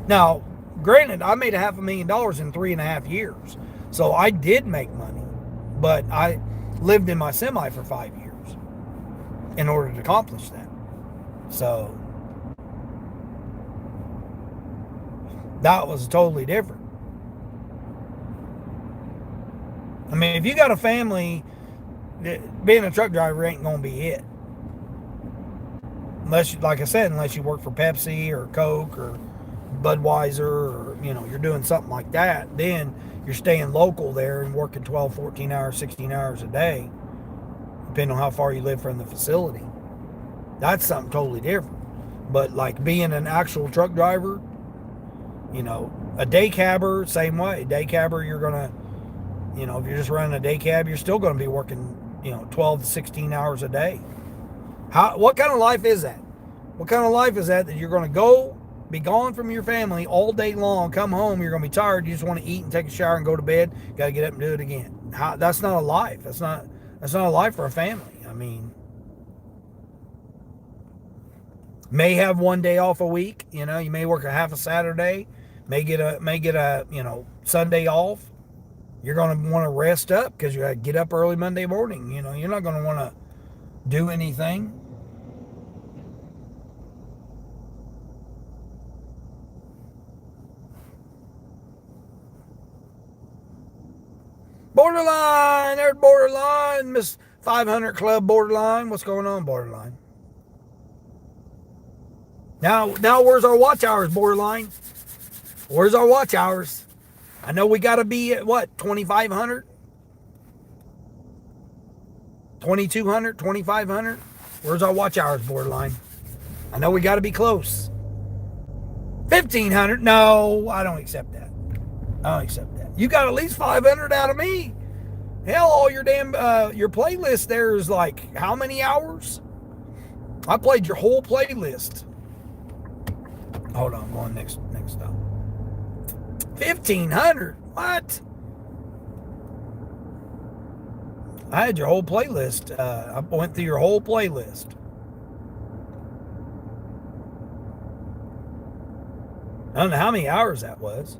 Now, granted, I made $500,000 in 3.5 years. So I did make money, but I lived in my semi for 5 years in order to accomplish that. So that was totally different. I mean, if you got a family, being a truck driver ain't going to be it. Unless, like I said, unless you work for Pepsi or Coke or Budweiser or, you're doing something like that, then you're staying local there and working 12, 14 hours, 16 hours a day, depending on how far you live from the facility. That's something totally different. But like being an actual truck driver, a day cabber, same way. Day cabber, you're going to, if you're just running a day cab, you're still going to be working, 12 to 16 hours a day. What kind of life is that? What kind of life is that you're going to be gone from your family all day long, come home, you're going to be tired, you just want to eat and take a shower and go to bed, got to get up and do it again. That's not a life. That's not a life for a family. I mean, may have one day off a week, you may work a half a Saturday, may get a Sunday off. You're going to want to rest up because you got to get up early Monday morning. You're not going to want to do anything. Borderline, there's Borderline, Miss 500 Club Borderline. What's going on, Borderline? Now, where's our watch hours, Borderline? Where's our watch hours? I know we got to be at what, 2,500? 2,200, 2,500? Where's our watch hours, Borderline? I know we got to be close. 1,500? No, I don't accept that. I don't accept that. You got at least 500 out of me. Hell, all your damn, your playlist there is like how many hours? I played your whole playlist. Hold on, I'm going next up. 1,500? What? I had your whole playlist. I went through your whole playlist. I don't know how many hours that was.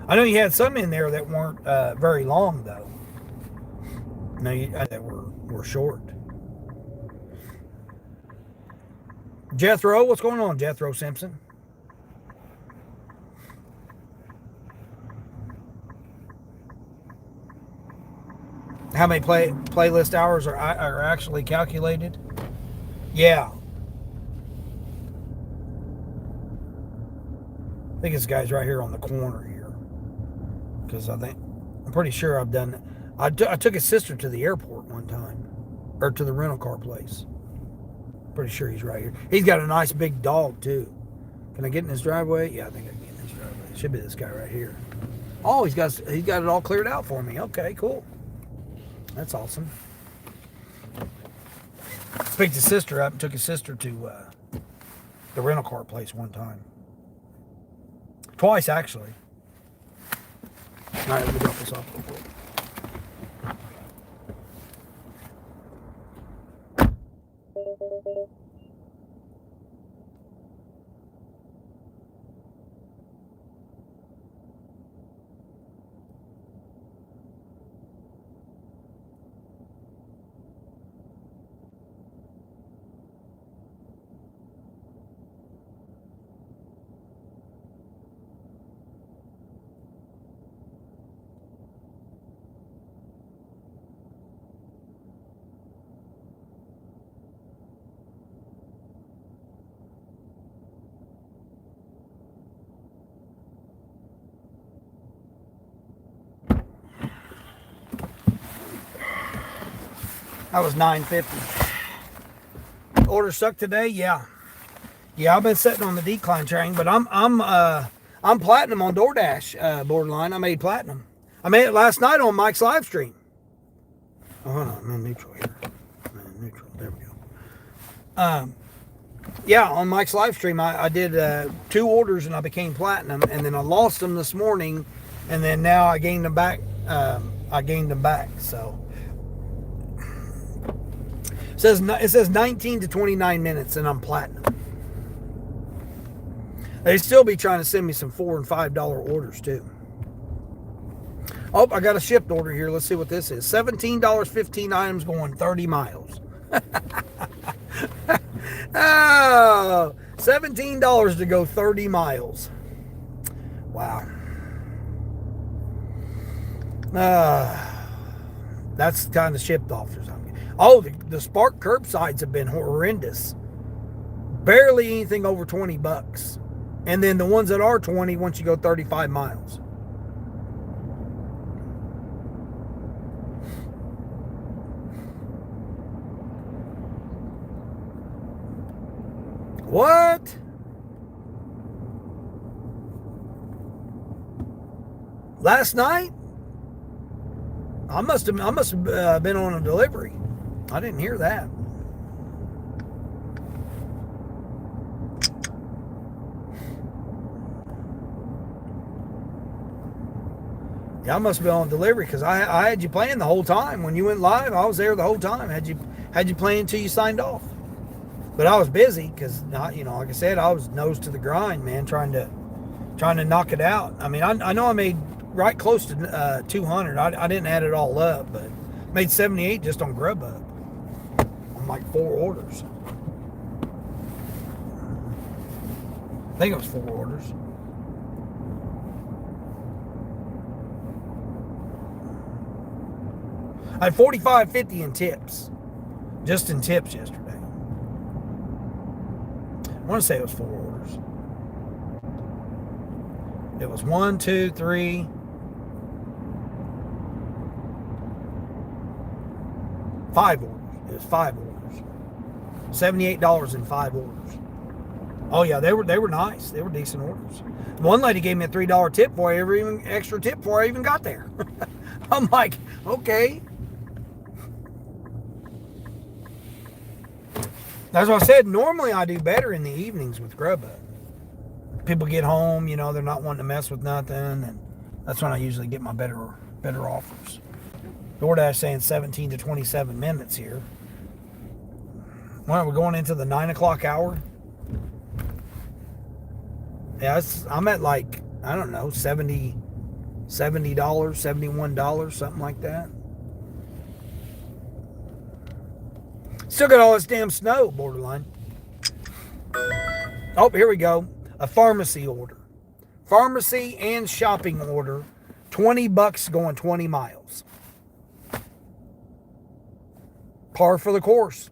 I know you had some in there that weren't very long, though. No, we're short. Jethro, what's going on, Jethro Simpson? How many playlist hours are actually calculated? Yeah, I think this guy's right here on the corner here. Because I'm pretty sure I've done it. I took his sister to the airport one time, or to the rental car place. Pretty sure he's right here. He's got a nice big dog too. Can I get in his driveway? Yeah, I think I can get in his driveway. It should be this guy right here. Oh, he's got it all cleared out for me. Okay, cool. That's awesome. Picked his sister up and took his sister to the rental car place one time. Twice actually. All right, let me drop this off real quick. That was $9.50. Order stuck today? Yeah. Yeah, I've been sitting on the decline train, but I'm platinum on DoorDash borderline. I made platinum. I made it last night on Mike's live stream. Oh, hold on, I'm in neutral here. I'm in neutral. There we go. Yeah, on Mike's live stream, I did 2 orders and I became platinum, and then I lost them this morning, and then now I gained them back. So it says 19 to 29 minutes, and I'm platinum. They still be trying to send me some $4 and $5 orders too. Oh, I got a shipped order here. Let's see what this is. $17, 15 items going 30 miles. Oh, $17 to go 30 miles. Wow. That's kind of shipped off or something. Oh, the Spark curbsides have been horrendous. Barely anything over 20 bucks. And then the ones that are 20 once you go 35 miles. What? Last night? I must have been on a delivery. I didn't hear that. Yeah, I must have been on delivery because I had you playing the whole time. When you went live, I was there the whole time. Had you playing until you signed off. But I was busy because, like I said, I was nose to the grind, man, trying to knock it out. I mean, I know I made right close to 200. I didn't add it all up, but made 78 just on Grubhub on like 4 orders. I think it was 4 orders. I had $45.50 in tips, just in tips yesterday. I want to say it was 4 orders. It was 1, 2, 3, 5 orders. It was 5 orders. $78 in 5 orders. Oh yeah, they were nice. They were decent orders. One lady gave me a $3 tip for every extra tip before I even got there. I'm like, okay. That's what I said. Normally I do better in the evenings with Grubhub. People get home, they're not wanting to mess with nothing, and that's when I usually get my better offers. DoorDash saying 17 to 27 minutes here. Well, we're going into the 9 o'clock hour. Yeah, I'm at like, I don't know, $70, $71, something like that. Still got all this damn snow, borderline. Oh, here we go. A pharmacy order. Pharmacy and shopping order. $20 going 20 miles. Par for the course.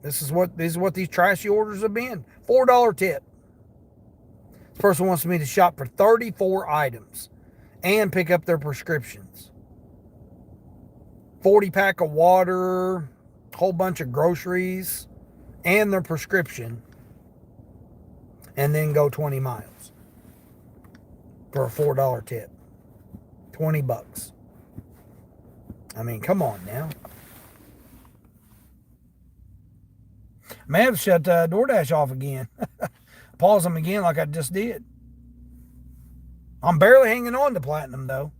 This is what these trashy orders have been. $4 tip. This person wants me to shop for 34 items and pick up their prescriptions. 40 pack of water, whole bunch of groceries, and their prescription, and then go 20 miles for a $4 tip. $20. I mean, come on now. I may have to shut DoorDash off again. Pause them again like I just did. I'm barely hanging on to Platinum, though.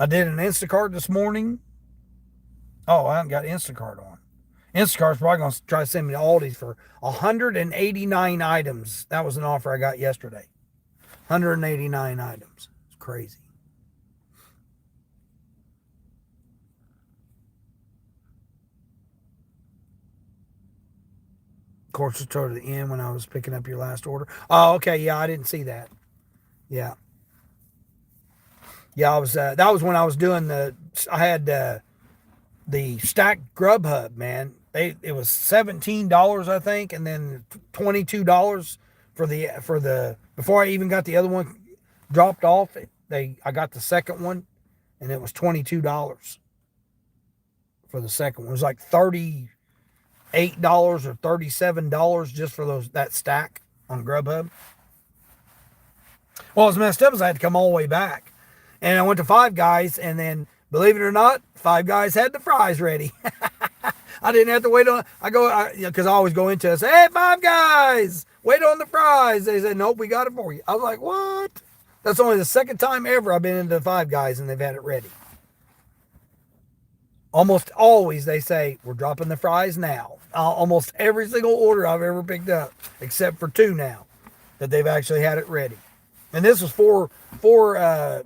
I did an Instacart this morning. Oh, I haven't got Instacart on. Instacart's probably going to try to send me to Aldi's for 189 items. That was an offer I got yesterday. 189 items. It's crazy. Of course, it's toward the end when I was picking up your last order. Oh, okay. Yeah, I didn't see that. Yeah. Yeah, I was. That was when I was doing I had the stacked Grubhub, man. It was $17, I think, and then $22 for the before I even got the other one dropped off. I got the second one, and it was $22 for the second one. It was like $38 or $37 just for that stack on Grubhub. Well, as messed up as I had to come all the way back, and I went to Five Guys, and then believe it or not, Five Guys had the fries ready. I didn't have to wait on. Because I always go into it and say, "Hey, Five Guys, wait on the fries." They said, "Nope, we got it for you." I was like, "What?" That's only the second time ever I've been into Five Guys and they've had it ready. Almost always they say, "We're dropping the fries now." Almost every single order I've ever picked up, except for 2 now, that they've actually had it ready. And this was four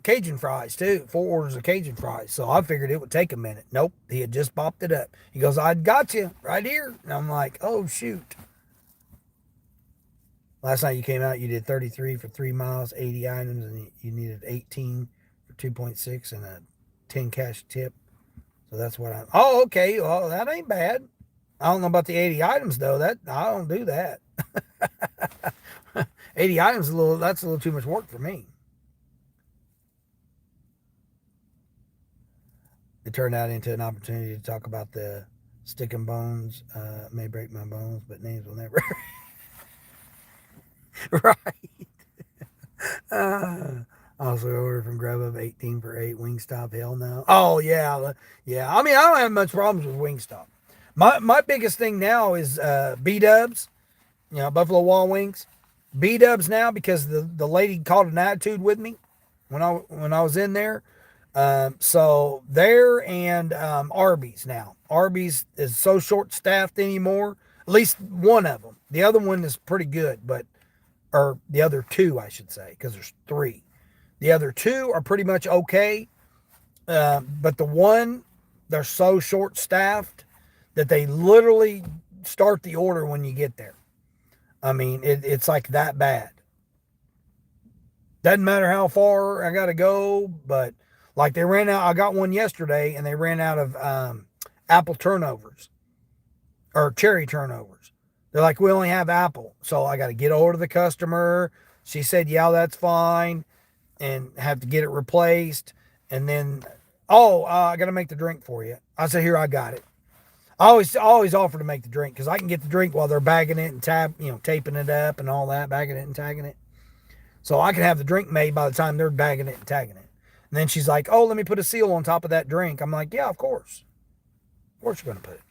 Cajun fries too. 4 orders of Cajun fries. So I figured it would take a minute. Nope. He had just popped it up. He goes, "I got you right here." And I'm like, "Oh, shoot." Last night you came out, you did 33 for 3 miles, 80 items, and you needed 18 for 2.6 and a 10 cash tip. So that's what I'm. Oh, okay. Well, that ain't bad. I don't know about the 80 items though. I don't do that. 80 items that's a little too much work for me. It turned out into an opportunity to talk about the stick and bones. May break my bones, but names will never. Right. Also ordered from Grubhub 18 for 8 Wingstop. Hell no. Oh yeah, yeah. I mean, I don't have much problems with Wingstop. My biggest thing now is B-dubs. Buffalo Wild Wings. B-dubs now because the lady caught an attitude with me when I was in there. So there and Arby's now. Arby's is so short staffed anymore. At least one of them. The other one is pretty good, or the other 2 I should say, because there's 3. The other 2 are pretty much okay, but the one, they're so short staffed that they literally start the order when you get there. I mean, it's like that bad. Doesn't matter how far I got to go, but like they ran out. I got one yesterday and they ran out of apple turnovers or cherry turnovers. They're like, "We only have apple." So I got to get over to the customer. She said, "Yeah, that's fine," and have to get it replaced. And then, I got to make the drink for you. I said, "Here, I got it." I always offer to make the drink because I can get the drink while they're bagging it and taping it up and all that, bagging it and tagging it. So I can have the drink made by the time they're bagging it and tagging it. And then she's like, "Oh, let me put a seal on top of that drink." I'm like, "Yeah, of course. Of course you're going to put it."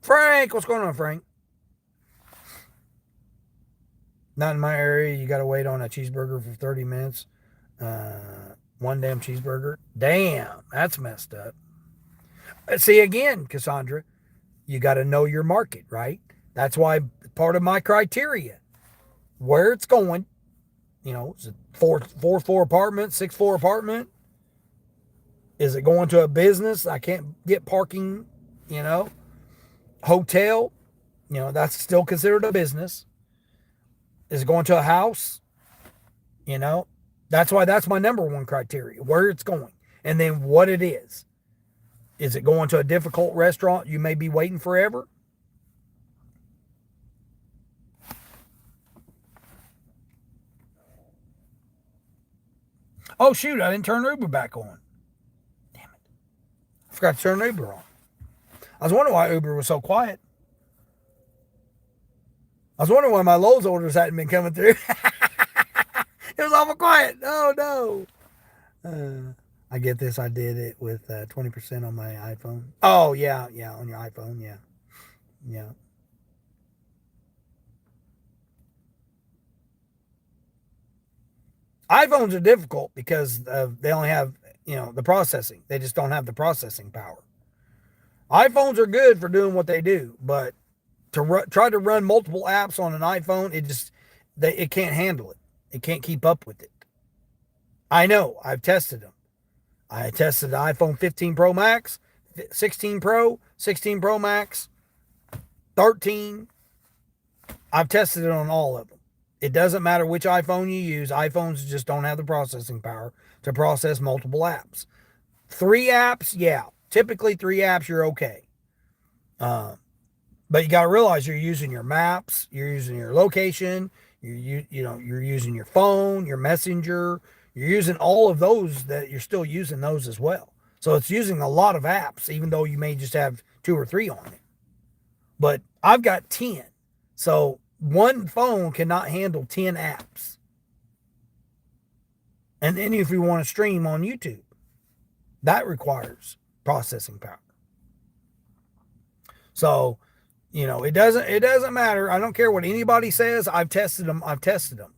Frank, what's going on, Frank? Not in my area. You got to wait on a cheeseburger for 30 minutes. One damn cheeseburger. Damn, that's messed up. See, again, Cassandra, you got to know your market, right? That's why part of my criteria, where it's going, is it 4-floor apartment, 6-floor apartment, Is it going to a business? I can't get parking, you know, hotel, that's still considered a business. Is it going to a house? You know, that's my number one criteria, where it's going. And then what it is. Is it going to a difficult restaurant you may be waiting forever? Oh, shoot, I didn't turn Uber back on. Damn it. I forgot to turn Uber on. I was wondering why Uber was so quiet. I was wondering why my Lowe's orders hadn't been coming through. It was awful quiet. Oh, no. I get this. I did it with 20% on my iPhone. Oh, yeah. Yeah, on your iPhone. Yeah. Yeah. iPhones are difficult because they only have, the processing. They just don't have the processing power. iPhones are good for doing what they do, but to try to run multiple apps on an iPhone, it can't handle it. It can't keep up with it. I know. I've tested them. I tested the iPhone 15 Pro Max, 16 Pro, 16 Pro Max, 13. I've tested it on all of them. It doesn't matter which iPhone you use. iPhones just don't have the processing power to process multiple apps. 3 apps, yeah. Typically 3 apps, you're okay. But you got to realize you're using your maps, you're using your location, you're using your phone, your messenger, you're using all of those that you're still using those as well. So it's using a lot of apps, even though you may just have 2 or 3 on it. But I've got 10. So one phone cannot handle 10 apps. And then if you want to stream on YouTube, that requires processing power. So, it doesn't matter. I don't care what anybody says. I've tested them.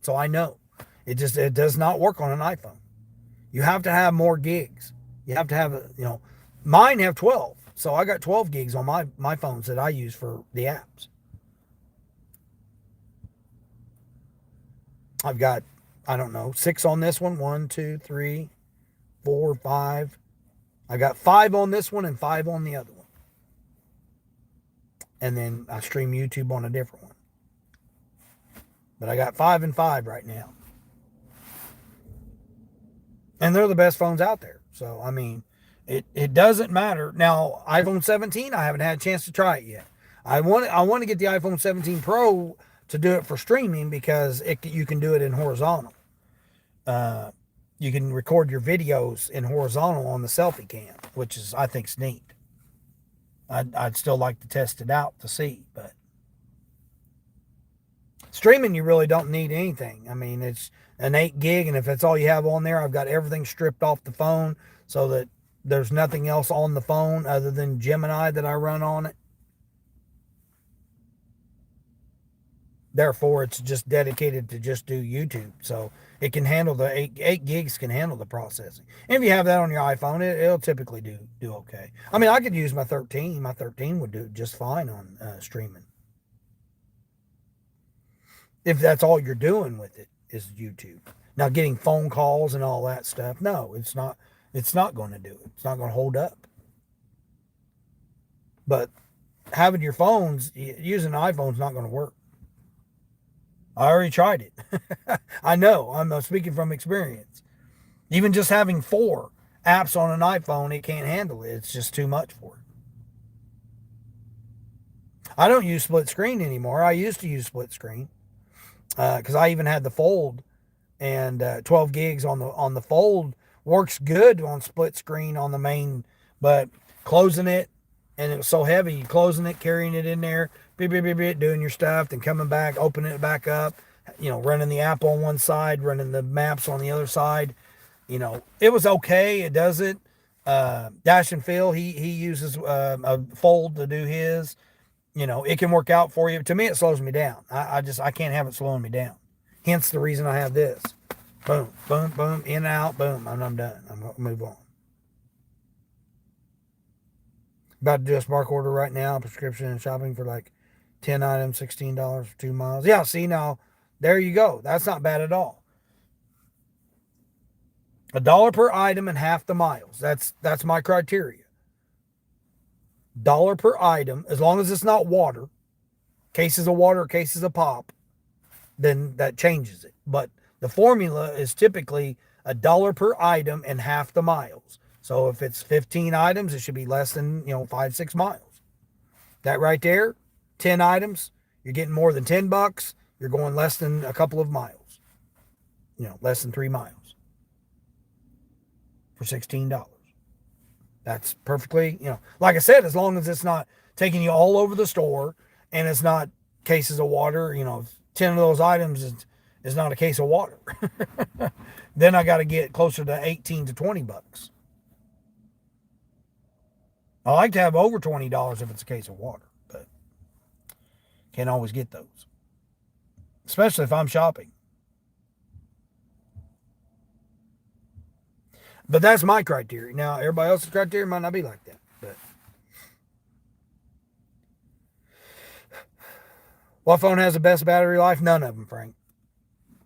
So I know. It does not work on an iPhone. You have to have more gigs. You have to have, mine have 12. So I got 12 gigs on my phones that I use for the apps. I've got, I don't know, 6 on this one. 1, 2, 3, 4, 5. I got 5 on this one and 5 on the other one. And then I stream YouTube on a different one. But I got 5 and 5 right now. And they're the best phones out there. So, I mean, it doesn't matter. Now, iPhone 17, I haven't had a chance to try it yet. I want to get the iPhone 17 Pro to do it for streaming because you can do it in horizontal. You can record your videos in horizontal on the selfie cam, which is, I think, is neat. I'd still like to test it out to see, but streaming, you really don't need anything. I mean, it's an 8 gig, and if that's all you have on there, I've got everything stripped off the phone so that there's nothing else on the phone other than Gemini that I run on it. Therefore, it's just dedicated to just do YouTube. So it can handle the 8 gigs can handle the processing. And if you have that on your iPhone, it'll typically do okay. I mean, I could use my 13. My 13 would do just fine on streaming. If that's all you're doing with it is YouTube. Now, getting phone calls and all that stuff, no, it's not. It's not going to do it. It's not going to hold up. But having your phones, using an iPhone is not going to work. I already tried it. I know. I'm speaking from experience. Even just having 4 apps on an iPhone, it can't handle it. It's just too much for it. I don't use split screen anymore. I used to use split screen because I even had the Fold, and 12 gigs on the Fold works good on split screen on the main, but closing it, and it was so heavy, closing it, carrying it in there, beep, beep, beep, beep, doing your stuff, then coming back, opening it back up, running the app on one side, running the maps on the other side. It was okay. It does it. Dash and Phil, he uses a Fold to do his. It can work out for you. To me, it slows me down. I can't have it slowing me down. Hence the reason I have this. Boom, boom, boom, in and out, boom, and I'm done. I'm going to move on. About to do a Spark order right now, prescription and shopping for like 10 items, $16 for 2 miles. Yeah, see, now, there you go. That's not bad at all. $1 per item and half the miles. That's my criteria. Dollar per item, as long as it's not water, cases of water, cases of pop, then that changes it. But the formula is typically $1 per item and half the miles. So if it's 15 items, it should be less than 5-6 miles. That right there, 10 items, you're getting more than $10. You're going less than a couple of miles. Less than 3 miles for $16. That's perfectly, like I said, as long as it's not taking you all over the store and it's not cases of water, 10 of those items is not a case of water. Then I got to get closer to 18 to $20. I like to have over $20 if it's a case of water, but can't always get those, especially if I'm shopping. But that's my criteria. Now, everybody else's criteria might not be like that. But what phone has the best battery life? None of them, Frank.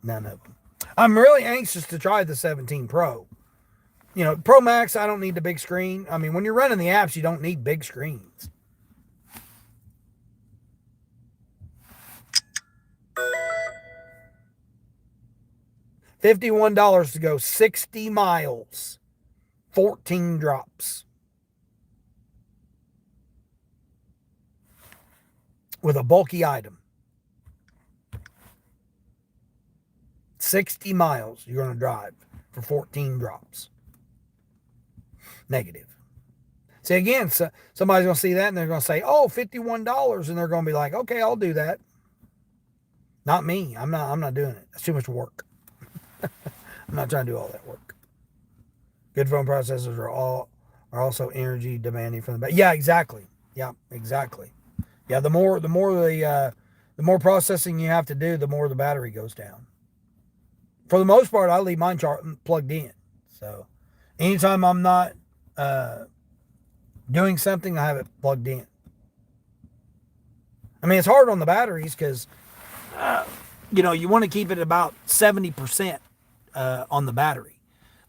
None of them. I'm really anxious to try the 17 Pro. Pro Max, I don't need the big screen. I mean, when you're running the apps, you don't need big screens. $51 to go 60 miles, 14 drops. With a bulky item. 60 miles you're going to drive for 14 drops. Negative. See, again, somebody's going to see that and they're going to say, oh, $51. And they're going to be like, okay, I'll do that. Not me. I'm not doing it. That's too much work. I'm not trying to do all that work. Good phone processors are also energy demanding from the back. Yeah, exactly. Yeah, exactly. Yeah, the more processing you have to do, the more the battery goes down. For the most part, I leave mine plugged in. So anytime I'm not doing something, I have it plugged in. I mean, it's hard on the batteries because you want to keep it about 70% on the battery.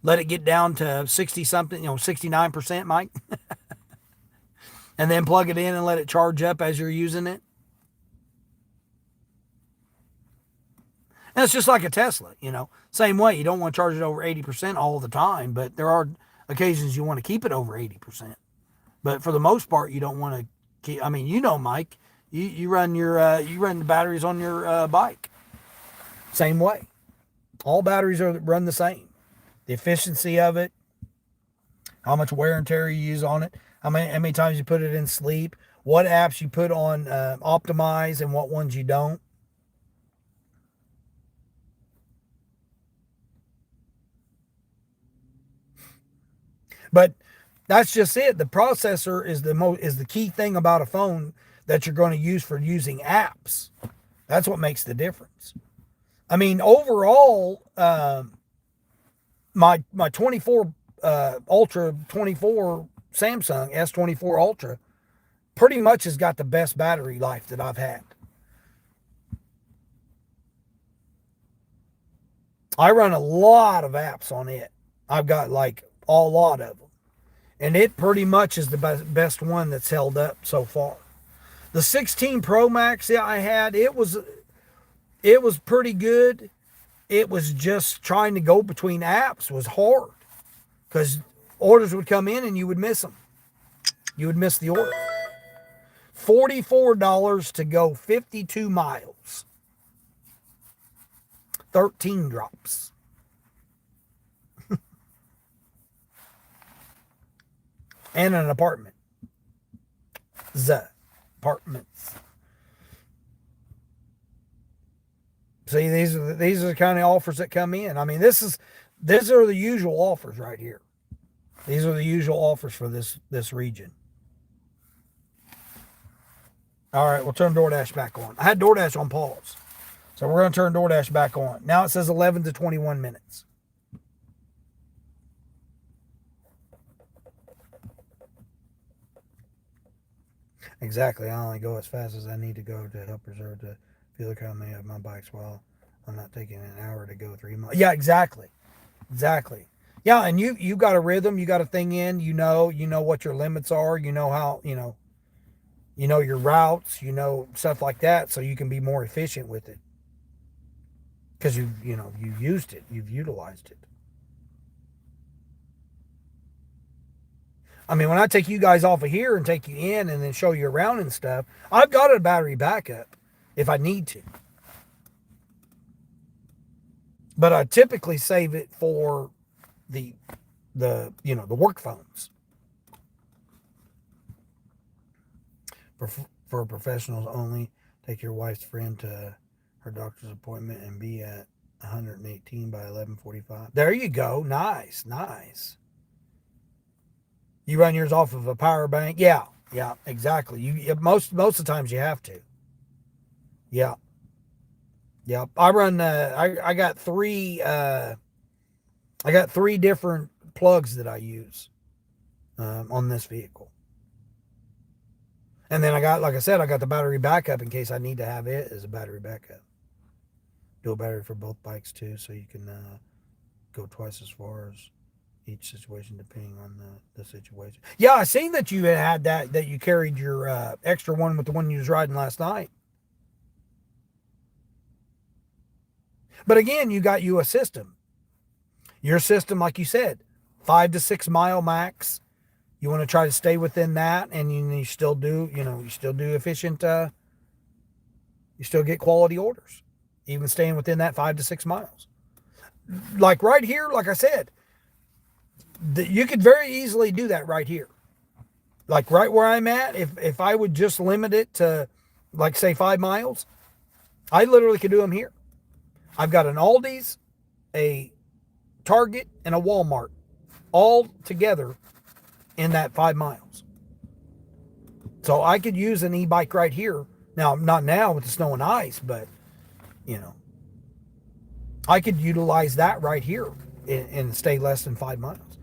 Let it get down to 60 something, 69%, Mike. And then plug it in and let it charge up as you're using it. And it's just like a Tesla, Same way. You don't want to charge it over 80% all the time, but there are occasions you want to keep it over 80%. But for the most part, you don't want to keep. I mean, Mike, you run the batteries on your bike. Same way. All batteries run the same. The efficiency of it, how much wear and tear you use on it, how many times you put it in sleep, what apps you put on optimize and what ones you don't. But that's just it. The processor is the key thing about a phone that you're going to use for using apps. That's what makes the difference. I mean, overall, my 24 Ultra 24 Samsung S24 Ultra pretty much has got the best battery life that I've had. I run a lot of apps on it. I've got like a lot of them. And it pretty much is the best one that's held up so far. The 16 Pro Max that I had, it was pretty good. It was just trying to go between apps was hard because orders would come in and you would miss them. You would miss the order. $44 to go 52 miles. 13 drops. And an apartment. Apartments. See, these are the kind of offers that come in. I mean, these are the usual offers right here. These are the usual offers for this region. All right, we'll turn DoorDash back on. I had DoorDash on pause. So we're going to turn DoorDash back on. Now it says 11 to 21 minutes. Exactly. I only go as fast as I need to go to help preserve the fuel economy of my bikes while I'm not taking an hour to go 3 miles. Yeah, exactly. Exactly. Yeah, and you got a rhythm, you got a thing in, you know what your limits are, you know how, you know your routes, you know stuff like that, so you can be more efficient with it because you've used it, you've utilized it. I mean, when I take you guys off of here and take you in and then show you around and stuff, I've got a battery backup if I need to. But I typically save it for the the work phones for for professionals only. Take your wife's friend to her doctor's appointment and be at 118 by 11:45. There you go. Nice, nice. You run yours off of a power bank. Yeah, yeah, exactly. Most of the times you have to. Yeah, yeah. I run. I got three different plugs that I use on this vehicle. And then I got, like I said, I got the battery backup in case I need to have it as a battery backup. Dual battery for both bikes too, so you can go twice as far as each situation depending on the situation. Yeah, I seen that you had that you carried your extra one with the one you was riding last night. But again, you got you a system. Your system, like you said, 5 to 6 mile max. You want to try to stay within that, and you still do, you still do efficient. You still get quality orders, even staying within that 5 to 6 miles. Like right here, like I said, you could very easily do that right here. Like right where I'm at, if I would just limit it to, like say 5 miles, I literally could do them here. I've got an Aldi's, a Target, and a Walmart all together in that 5 miles. So I could use an e-bike right here. Now, not now with the snow and ice, but you know, I could utilize that right here and stay less than 5 miles.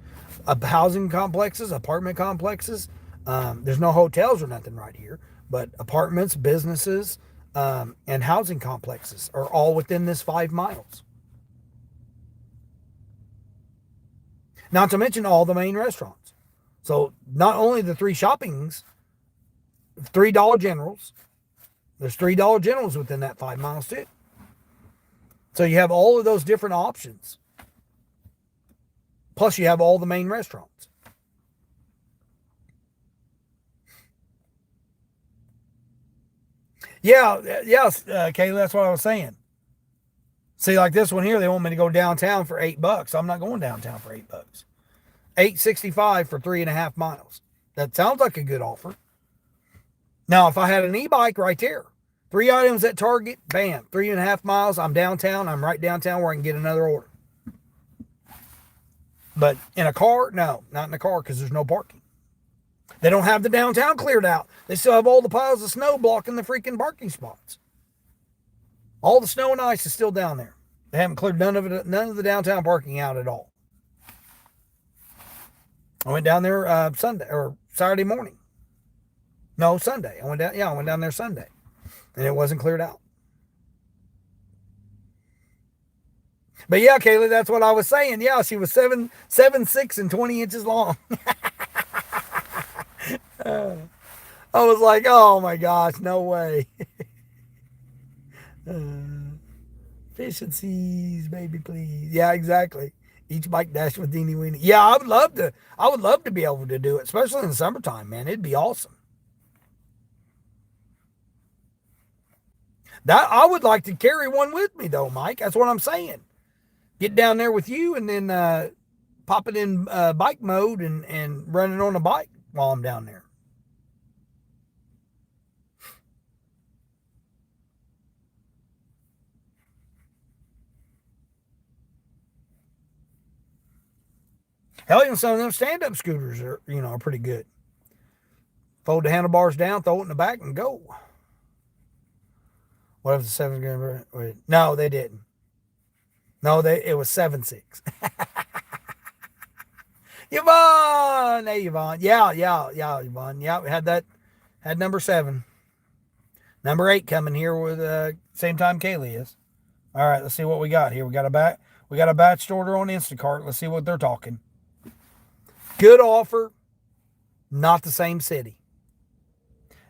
Housing complexes, apartment complexes. There's no hotels or nothing right here, but apartments, businesses, and housing complexes are all within this 5 miles. Not to mention all the main restaurants. So not only the three shoppings, $3 Generals. There's $3 Generals within that 5 miles too. So you have all of those different options. Plus you have all the main restaurants. Yeah, yes, Kayla, that's what I was saying. See, like this one here, they want me to go downtown for $8. I'm not going downtown for $8. 865 for 3.5 miles. That sounds like a good offer. Now, if I had an e-bike right there, 3 items at Target, bam, 3.5 miles, I'm downtown. I'm right downtown where I can get another order. But in a car, no, not in a car because there's no parking. They don't have the downtown cleared out. They still have all the piles of snow blocking the freaking parking spots. All the snow and ice is still down there. They haven't cleared none of the downtown parking out at all. I went down there Sunday or Saturday morning. No, Sunday. I went down. Yeah, I went down there Sunday, and it wasn't cleared out. But yeah, Kaylee, that's what I was saying. Yeah, she was 7'6" and 20 inches long. I was like, oh my gosh, no way. Efficiencies, baby, please. Yeah, exactly. Each bike dash with Deanie Weenie. Yeah, I would love to. I would love to be able to do it, especially in the summertime, man. It'd be awesome. That I would like to carry one with me though, Mike. That's what I'm saying. Get down there with you and then pop it in bike mode and run it on a bike while I'm down there. Hell, even some of them stand-up scooters are pretty good. Fold the handlebars down, throw it in the back, and go. What if the seventh grade? No, they didn't. No, it was 7'6". Yvonne, hey Yvonne, yeah, Yvonne, yeah. We had that, had number 7, number 8 coming here with same time Kaylee is. All right, let's see what we got here. We got We got a batched order on Instacart. Let's see what they're talking. Good offer, not the same city.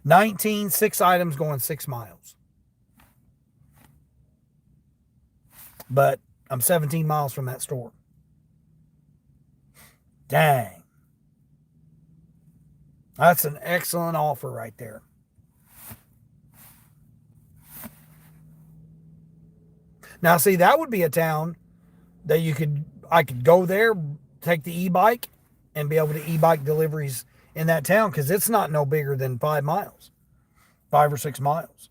19, 6 items going 6 miles. But I'm 17 miles from that store. Dang. That's an excellent offer right there. Now, see, that would be a town that I could go there, take the e-bike, and be able to e-bike deliveries in that town, because it's not no bigger than 5 miles, 5 or 6 miles.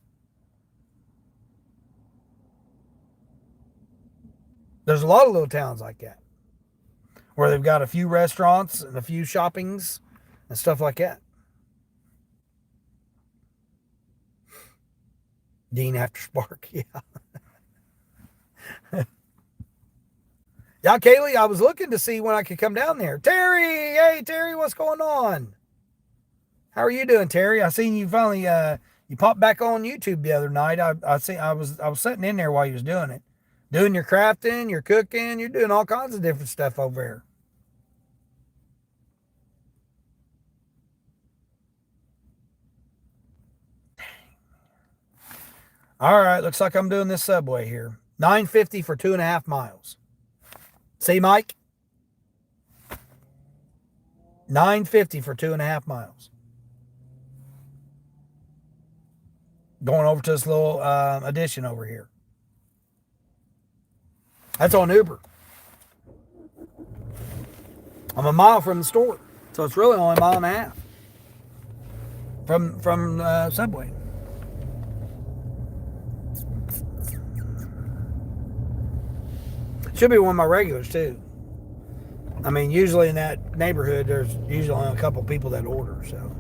There's a lot of little towns like that where they've got a few restaurants and a few shoppings and stuff like that. Dean after Spark, yeah. Yeah, Kaylee, I was looking to see when I could come down there. Terry, hey Terry, what's going on? How are you doing, Terry? I seen you finally you popped back on YouTube the other night. I was sitting in there while you was doing it. Doing your crafting, your cooking, you're doing all kinds of different stuff over there. All right, looks like I'm doing this Subway here. $9.50 for 2.5 miles. See, Mike? $9.50 for 2.5 miles. Going over to this little addition over here. That's on Uber. I'm a mile from the store, so it's really only a mile and a half from Subway. Should be one of my regulars too. I mean, usually in that neighborhood, there's usually only a couple people that order. So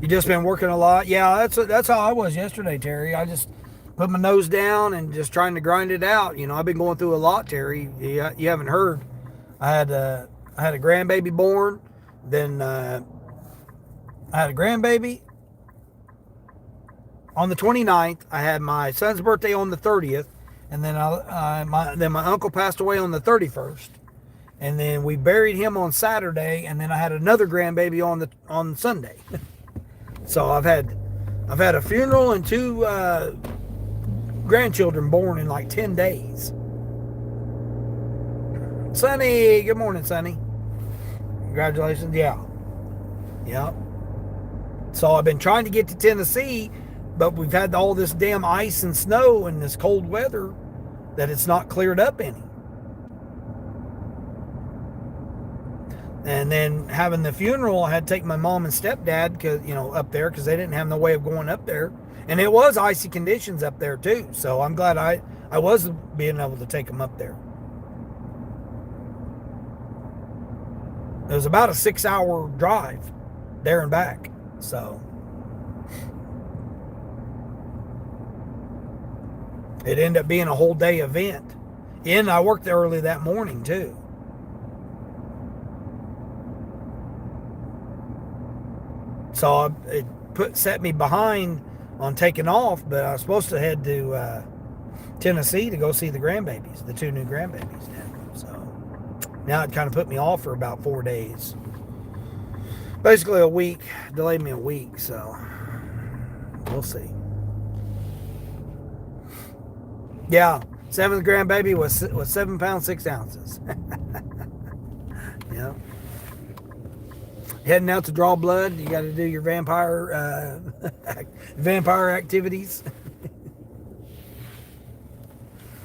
you just been working a lot. Yeah, that's how I was yesterday, Terry. I just put my nose down and just trying to grind it out. You know, I've been going through a lot, Terry. You haven't heard. I had a grandbaby born. Then I had a grandbaby on the 29th. I had my son's birthday on the 30th. And then my uncle passed away on the 31st, and then we buried him on Saturday, and then I had another grandbaby on Sunday. So I've had a funeral and 2 grandchildren born in like 10 days. Sonny, good morning, Sonny. Congratulations, yeah. So I've been trying to get to Tennessee, but we've had all this damn ice and snow and this cold weather that it's not cleared up any. And then having the funeral, I had to take my mom and stepdad up there because they didn't have no way of going up there. And it was icy conditions up there too. So I'm glad I was being able to take them up there. It was about a 6-hour drive there and back. So it ended up being a whole day event. And I worked there early that morning too. So it set me behind on taking off, but I was supposed to head to Tennessee to go see the grandbabies, the 2 new grandbabies now. So now it kind of put me off for about 4 days. Basically a week, delayed me a week, so we'll see. Yeah, 7th grandbaby was 7 pounds 6 ounces. Yeah. Heading out to draw blood, you got to do your vampire activities.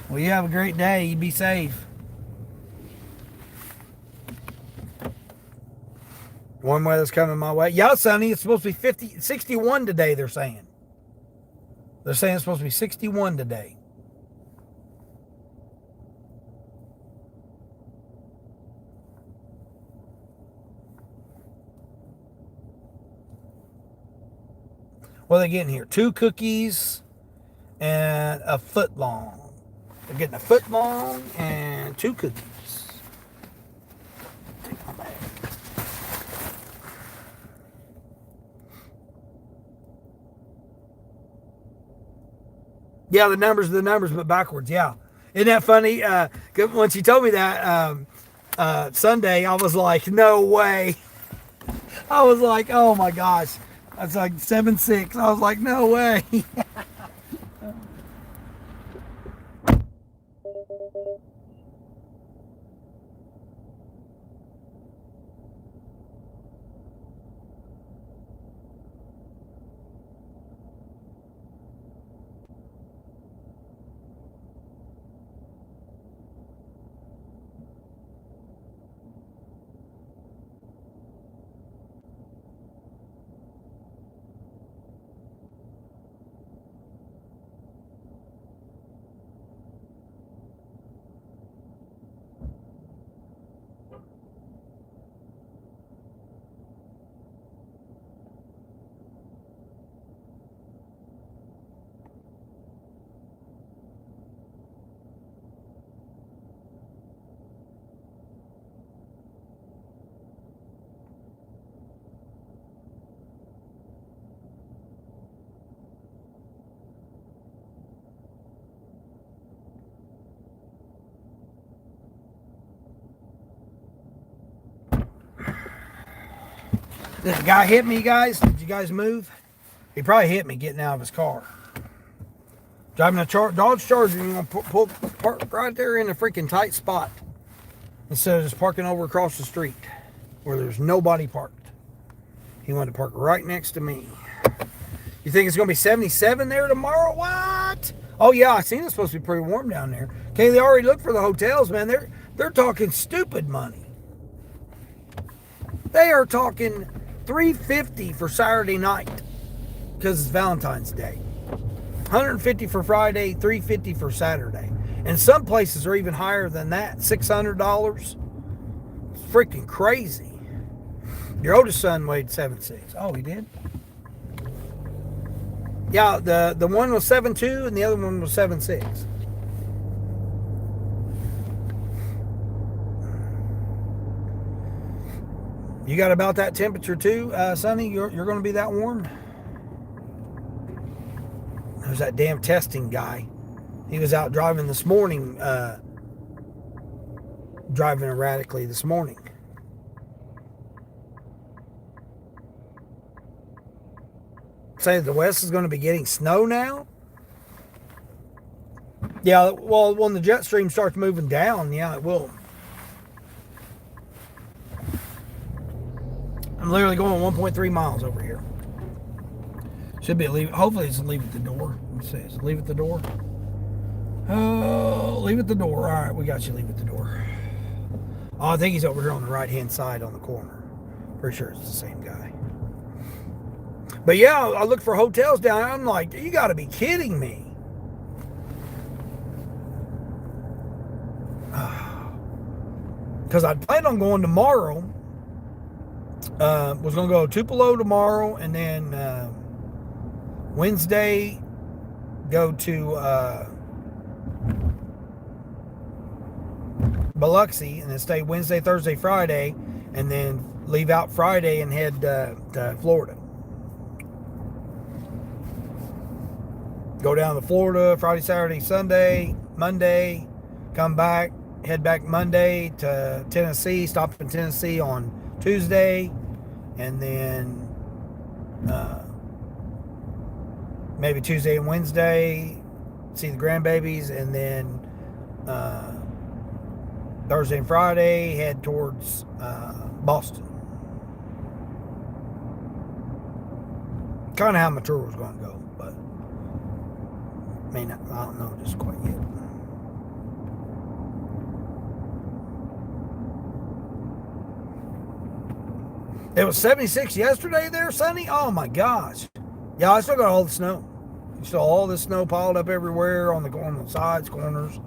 Well, you have a great day. You be safe. Warm weather's coming my way. Yeah, Sonny, it's supposed to be 61 today, they're saying. They're saying it's supposed to be 61 today. What are they getting here? 2 cookies and a foot long. They're getting a foot long and 2 cookies. Take my bag. Yeah, the numbers are the numbers, but backwards. Yeah. Isn't that funny? Once you told me that Sunday, I was like, no way. I was like, oh my gosh. That's like 7.6. I was like, no way. This guy hit me, guys. Did you guys move? He probably hit me getting out of his car. Driving a Dodge Charger, you know, park right there in a freaking tight spot instead of just parking over across the street where there's nobody parked. He wanted to park right next to me. You think it's going to be 77 there tomorrow? What? Oh yeah, I seen it's supposed to be pretty warm down there. Okay, they already looked for the hotels, man. They're talking stupid money. They are talking $350 for Saturday night because it's Valentine's Day. $150 for Friday, $350 for Saturday. And some places are even higher than that, $600. It's freaking crazy. Your oldest son weighed 7.6. Oh, he did? Yeah, the one was 7.2 and the other one was 7.6. You got about that temperature too, Sonny? You're going to be that warm? There's that damn testing guy. He was out driving this morning, driving erratically this morning. Say the West is going to be getting snow now? Yeah, well, when the jet stream starts moving down, yeah, it will. I'm literally going 1.3 miles over here. Should be a leave. Hopefully it's a leave at the door. Let me see. It's leave at the door. Oh, leave at the door. All right, we got you. Leave at the door. Oh, I think he's over here on the right-hand side on the corner. Pretty sure it's the same guy. But yeah, I looked for hotels down there. I'm like, you got to be kidding me. Because I planned on going tomorrow. Was going to go to Tupelo tomorrow, and then Wednesday go to Biloxi, and then stay Wednesday, Thursday, Friday, and then leave out Friday and head to Florida. Go down to Florida Friday, Saturday, Sunday, Monday, come back, head back Monday to Tennessee, stop in Tennessee on Tuesday, and then maybe Tuesday and Wednesday, see the grandbabies, and then Thursday and Friday head towards Boston. Kind of how my tour was going to go, but I mean, I don't know just quite yet. It was 76 yesterday there, Sonny? Oh my gosh. Yeah, I still got all the snow. Still all this snow piled up everywhere on the sides, corners,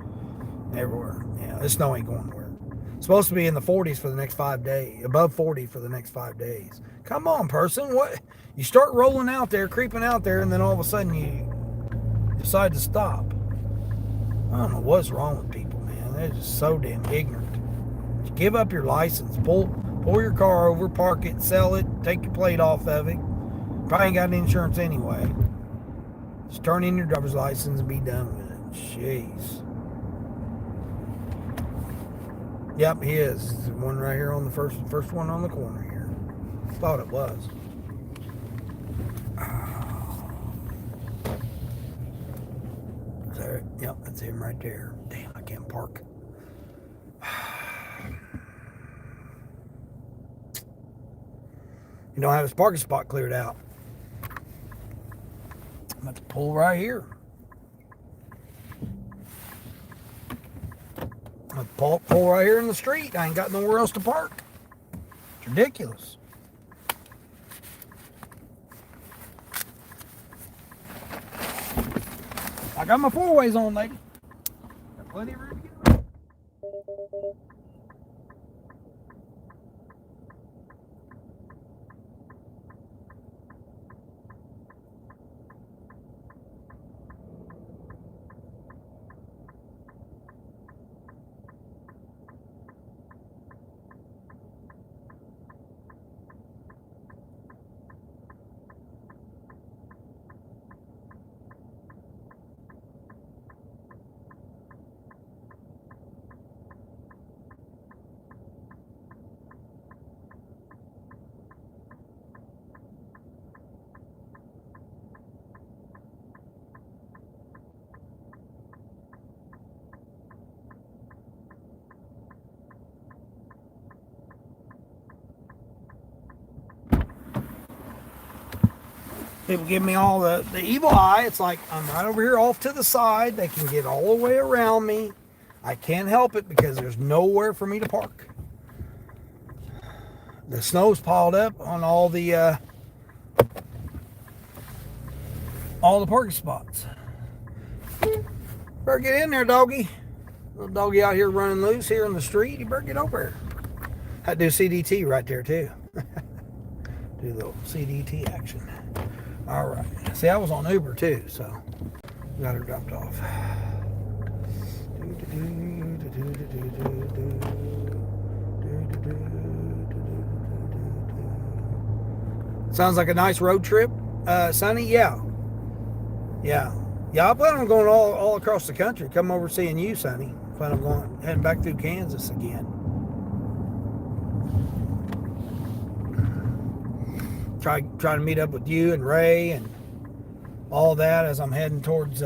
everywhere. Yeah, this snow ain't going nowhere. It's supposed to be in the 40s for the next 5 days, above 40 for the next 5 days. Come on, person. What? You start rolling out there, creeping out there, and then all of a sudden you decide to stop. I don't know what's wrong with people, man. They're just so damn ignorant. Just give up your license. Pull your car over, park it, sell it, take your plate off of it. Probably ain't got any insurance anyway. Just turn in your driver's license and be done with it. Jeez. Yep, he is. The one right here on the first one on the corner here. Thought it was. Is that it? Yep, that's him right there. Damn, I can't park. You don't have his parking spot cleared out. I'm about to pull right here. I'm about to pull right here in the street. I ain't got nowhere else to park. It's ridiculous. I got my four ways on, lady. Got plenty of room to get around. People give me all the evil eye. It's like I'm right over here off to the side. They can get all the way around me. I can't help it because there's nowhere for me to park. The snow's piled up on all the parking spots. Better get in there, doggy. Little doggy out here running loose here in the street. You better get over here. Had to do CDT right there too. Do a little CDT action. All right. See, I was on Uber too, so got her dropped off. Sounds like a nice road trip, Sonny. Yeah. I plan on going all across the country. Come over seeing you, Sonny. Plan on heading back through Kansas again. Try to meet up with you and Ray and all that as I'm heading towards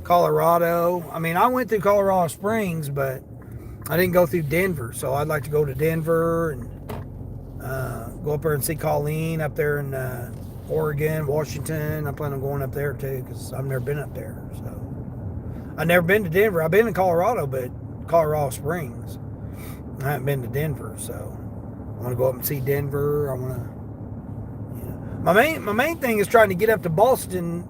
Colorado. I mean, I went through Colorado Springs, but I didn't go through Denver. So I'd like to go to Denver and go up there and see Colleen up there in Oregon, Washington. I plan on going up there too because I've never been up there. So I've never been to Denver. I've been in Colorado, but Colorado Springs. I haven't been to Denver, so I want to go up and see Denver. I want to. My main thing is trying to get up to Boston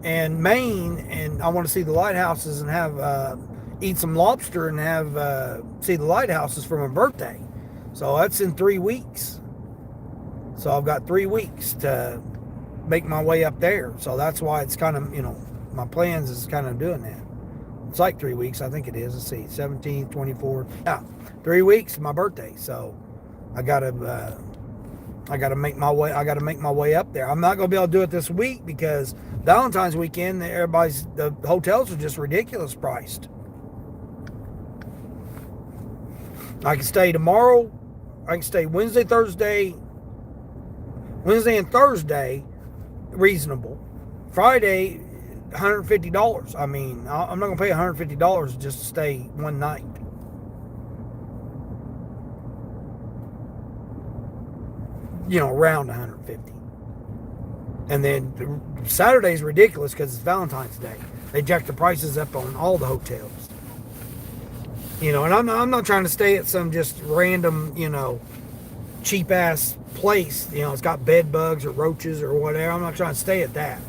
and Maine, and I want to see the lighthouses and have eat some lobster and have see the lighthouses for my birthday. So that's in 3 weeks. So I've got 3 weeks to make my way up there. So that's why it's kind of, my plans is kind of doing that. It's like 3 weeks, I think it is. Let's see, 17th, 24th. Yeah, 3 weeks, my birthday. So I gotta make my way. I gotta make my way up there. I'm not gonna be able to do it this week because Valentine's weekend, the hotels are just ridiculous priced. I can stay tomorrow. I can stay Wednesday and Thursday, reasonable. Friday, $150. I mean, I'm not gonna pay $150 just to stay one night. Around 150. And then Saturday's ridiculous because it's Valentine's Day. They jack the prices up on all the hotels. And I'm not trying to stay at some just random, cheap ass place. It's got bed bugs or roaches or whatever. I'm not trying to stay at that.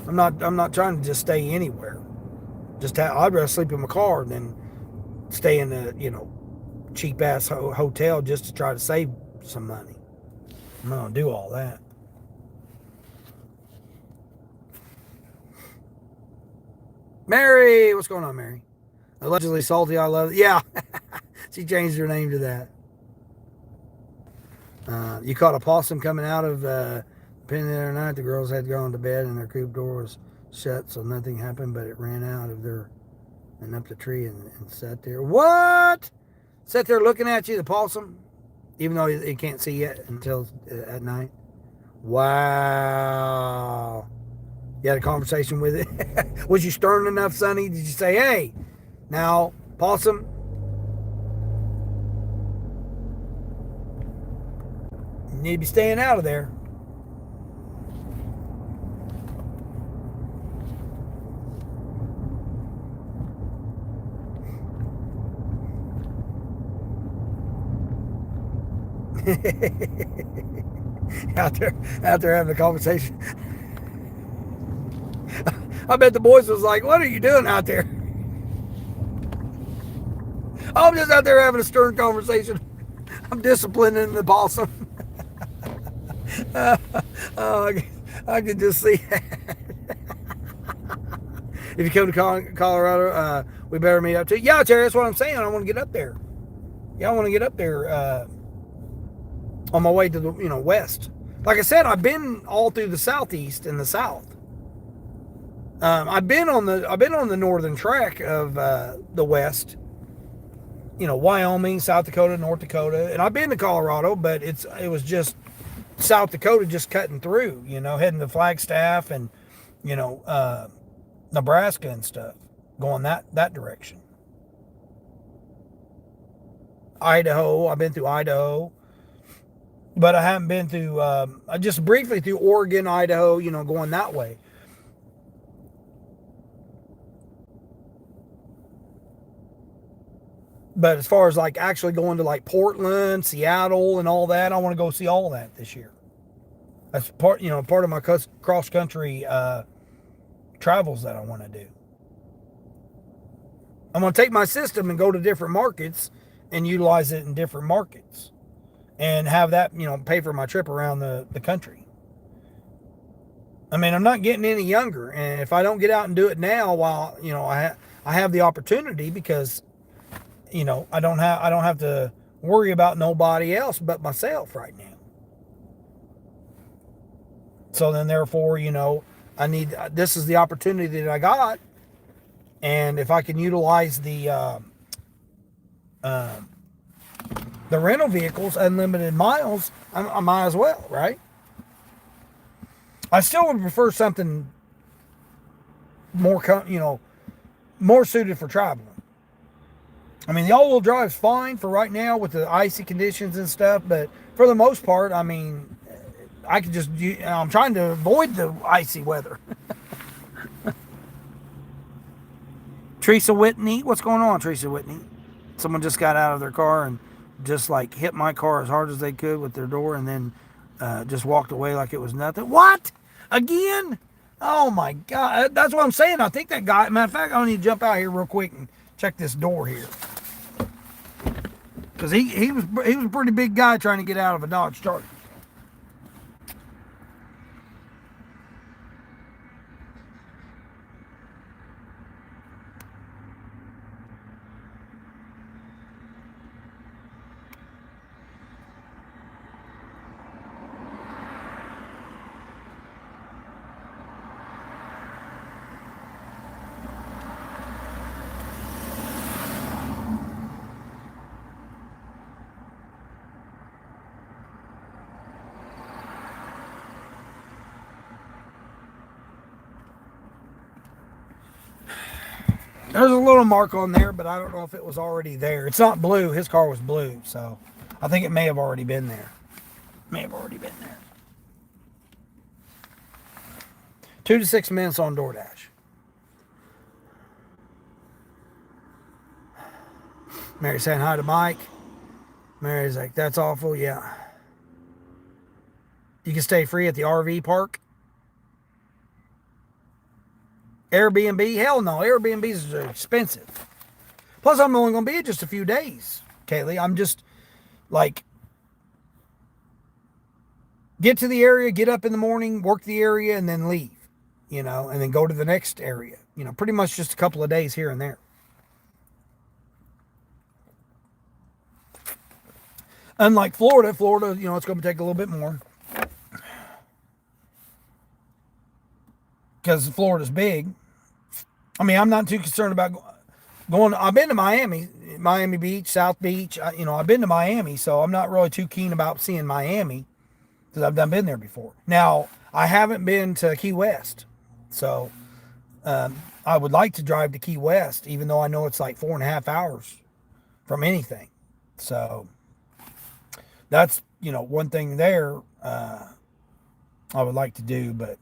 I'm not trying to just stay anywhere. I'd rather sleep in my car than stay in a cheap ass hotel just to try to save some money. I'm not gonna do all that. Mary, what's going on, Mary? Allegedly salty, I love it. Yeah, she changed her name to that. You caught a possum coming out of pen the other night. The girls had gone to bed and their coop door was shut, so nothing happened, but it ran out of their and up the tree and sat there. What? Sat there looking at you, the possum, even though he can't see yet until at night. Wow. You had a conversation with it. Was you stern enough, Sonny? Did you say, hey, now, possum, you need to be staying out of there. out there having a conversation. I bet the boys was like, what are you doing out there? I'm just out there having a stern conversation. I'm disciplining the possum. Oh, I can just see that. If you come to Colorado, we better meet up too. Yeah, Terry, that's what I'm saying. I want to get up there. Yeah, I want to get up there on my way to the west. Like I said, I've been all through the southeast and the south. I've been on the northern track of the west. Wyoming, South Dakota, North Dakota, and I've been to Colorado, but it was just South Dakota just cutting through. Heading to Flagstaff and Nebraska and stuff, going that direction. Idaho, I've been through Idaho, but I haven't been through. I just briefly through Oregon, Idaho. Going that way. But as far as like actually going to like Portland, Seattle, and all that, I want to go see all that this year. That's part of my cross country travels that I want to do. I'm going to take my system and go to different markets and utilize it in different markets, and have that pay for my trip around the country. I mean, I'm not getting any younger, and if I don't get out and do it now, while I have the opportunity, because I don't have to worry about nobody else but myself right now. So then, therefore, this is the opportunity that I got, and if I can utilize the rental vehicles, unlimited miles, I might as well, right? I still would prefer something more, more suited for traveling. I mean, the all-wheel drive's fine for right now with the icy conditions and stuff, but for the most part, I mean, I could just, I'm trying to avoid the icy weather. Teresa Whitney, what's going on, Teresa Whitney? Someone just got out of their car and just like hit my car as hard as they could with their door, and then just walked away like it was nothing. What? Again? Oh my God. That's what I'm saying. I think that guy, matter of fact, I need to jump out here real quick and check this door here. Because he was a pretty big guy trying to get out of a Dodge Charger. There's a little mark on there, but I don't know if it was already there. It's not blue. His car was blue, so I think it may have already been there. 2 to 6 minutes on DoorDash. Mary's saying hi to Mike. Mary's like, that's awful. Yeah. You can stay free at the RV park. Airbnb? Hell no. Airbnbs are expensive. Plus, I'm only going to be here just a few days, Kaylee. I'm just like, get to the area, get up in the morning, work the area, and then leave, and then go to the next area. Pretty much just a couple of days here and there. Unlike Florida, it's going to take a little bit more. Because Florida's big. I mean, I'm not too concerned about I've been to Miami Beach, South Beach. I've been to Miami, so I'm not really too keen about seeing Miami because I've done been there before. Now, I haven't been to Key West, so I would like to drive to Key West, even though I know it's like 4.5 hours from anything. So that's one thing there I would like to do, but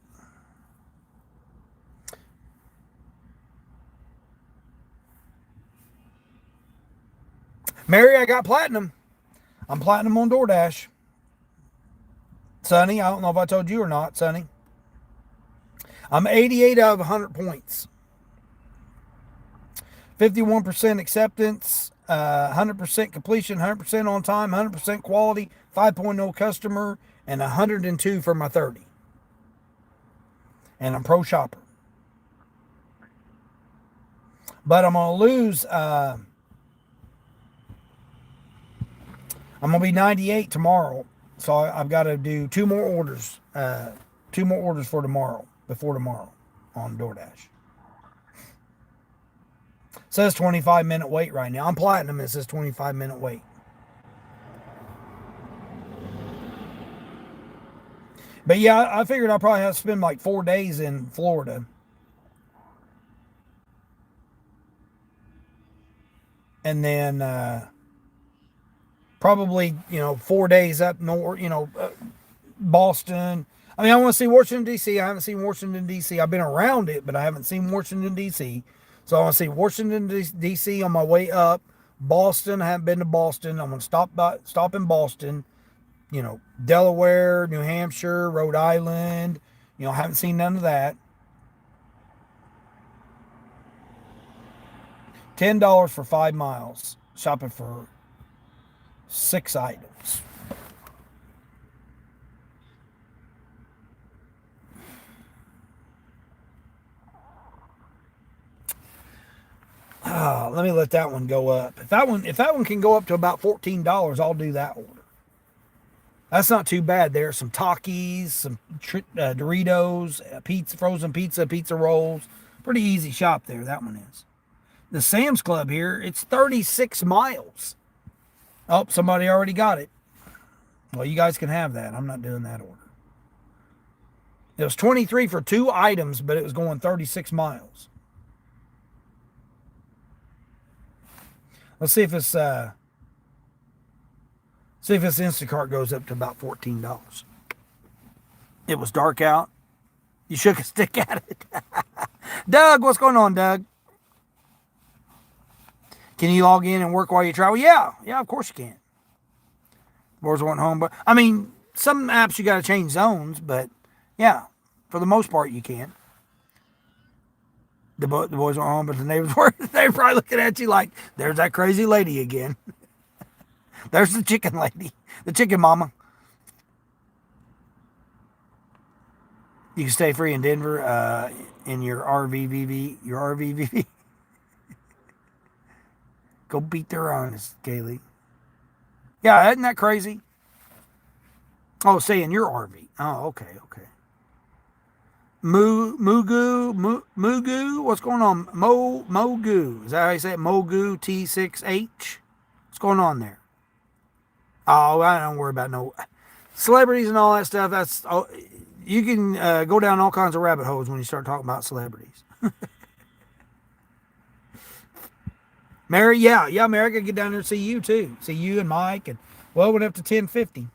Mary, I got platinum. I'm platinum on DoorDash. Sonny, I don't know if I told you or not, Sonny. I'm 88 out of 100 points. 51% acceptance, 100% completion, 100% on time, 100% quality, 5.0 customer, and 102 for my 30. And I'm pro shopper. But I'm going to lose. I'm going to be 98 tomorrow. So I've got to do 2 more orders. 2 more orders for tomorrow, before tomorrow on DoorDash. It says 25-minute wait right now. I'm platinum. It says 25-minute wait. But yeah, I figured I'll probably have to spend like 4 days in Florida. And then probably, 4 days up north, Boston. I mean, I want to see Washington, D.C. I haven't seen Washington, D.C. I've been around it, but I haven't seen Washington, D.C. So I want to see Washington, D.C. on my way up. Boston, I haven't been to Boston. I'm going to stop in Boston. Delaware, New Hampshire, Rhode Island. I haven't seen none of that. $10 for 5 miles. Shopping for 6 items. Let me let that one go up. If that one can go up to about $14, I'll do that order. That's not too bad. There's some Takis, some Doritos, pizza, frozen pizza, pizza rolls. Pretty easy shop there. That one is. The Sam's Club here, it's 36 miles. Oh, somebody already got it. Well, you guys can have that. I'm not doing that order. It was 23 for 2 items, but it was going 36 miles. Let's see if it's Instacart goes up to about $14. It was dark out. You shook a stick at it. Doug, what's going on, Doug? Can you log in and work while you travel? Yeah, of course you can. Boys weren't home, but I mean, some apps you got to change zones, but yeah, for the most part you can. The boys weren't home, but the neighbors were. They were probably looking at you like, "There's that crazy lady again." There's the chicken lady, the chicken mama. You can stay free in Denver in your RVVV. Go beat their honest, Kaylee. Yeah, isn't that crazy? Oh, say in your RV. Oh, okay. Mugu, what's going on? Mogu, is that how you say it? Mogu T6H. What's going on there? Oh, I don't worry about no celebrities and all that stuff. You can go down all kinds of rabbit holes when you start talking about celebrities. Mary, yeah, Mary, I could get down there and see you too. See you and Mike, and well, it went up to 1050.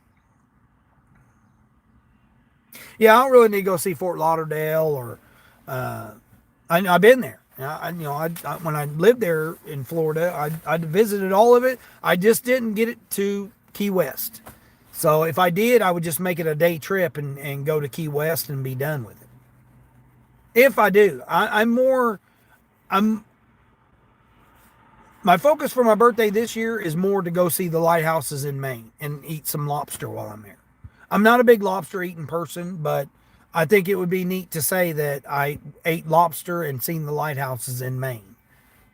Yeah, I don't really need to go see Fort Lauderdale or I've been there. When I lived there in Florida, I visited all of it. I just didn't get it to Key West. So if I did, I would just make it a day trip and go to Key West and be done with it. If I do, my focus for my birthday this year is more to go see the lighthouses in Maine and eat some lobster while I'm there. I'm not a big lobster eating person, but I think it would be neat to say that I ate lobster and seen the lighthouses in Maine.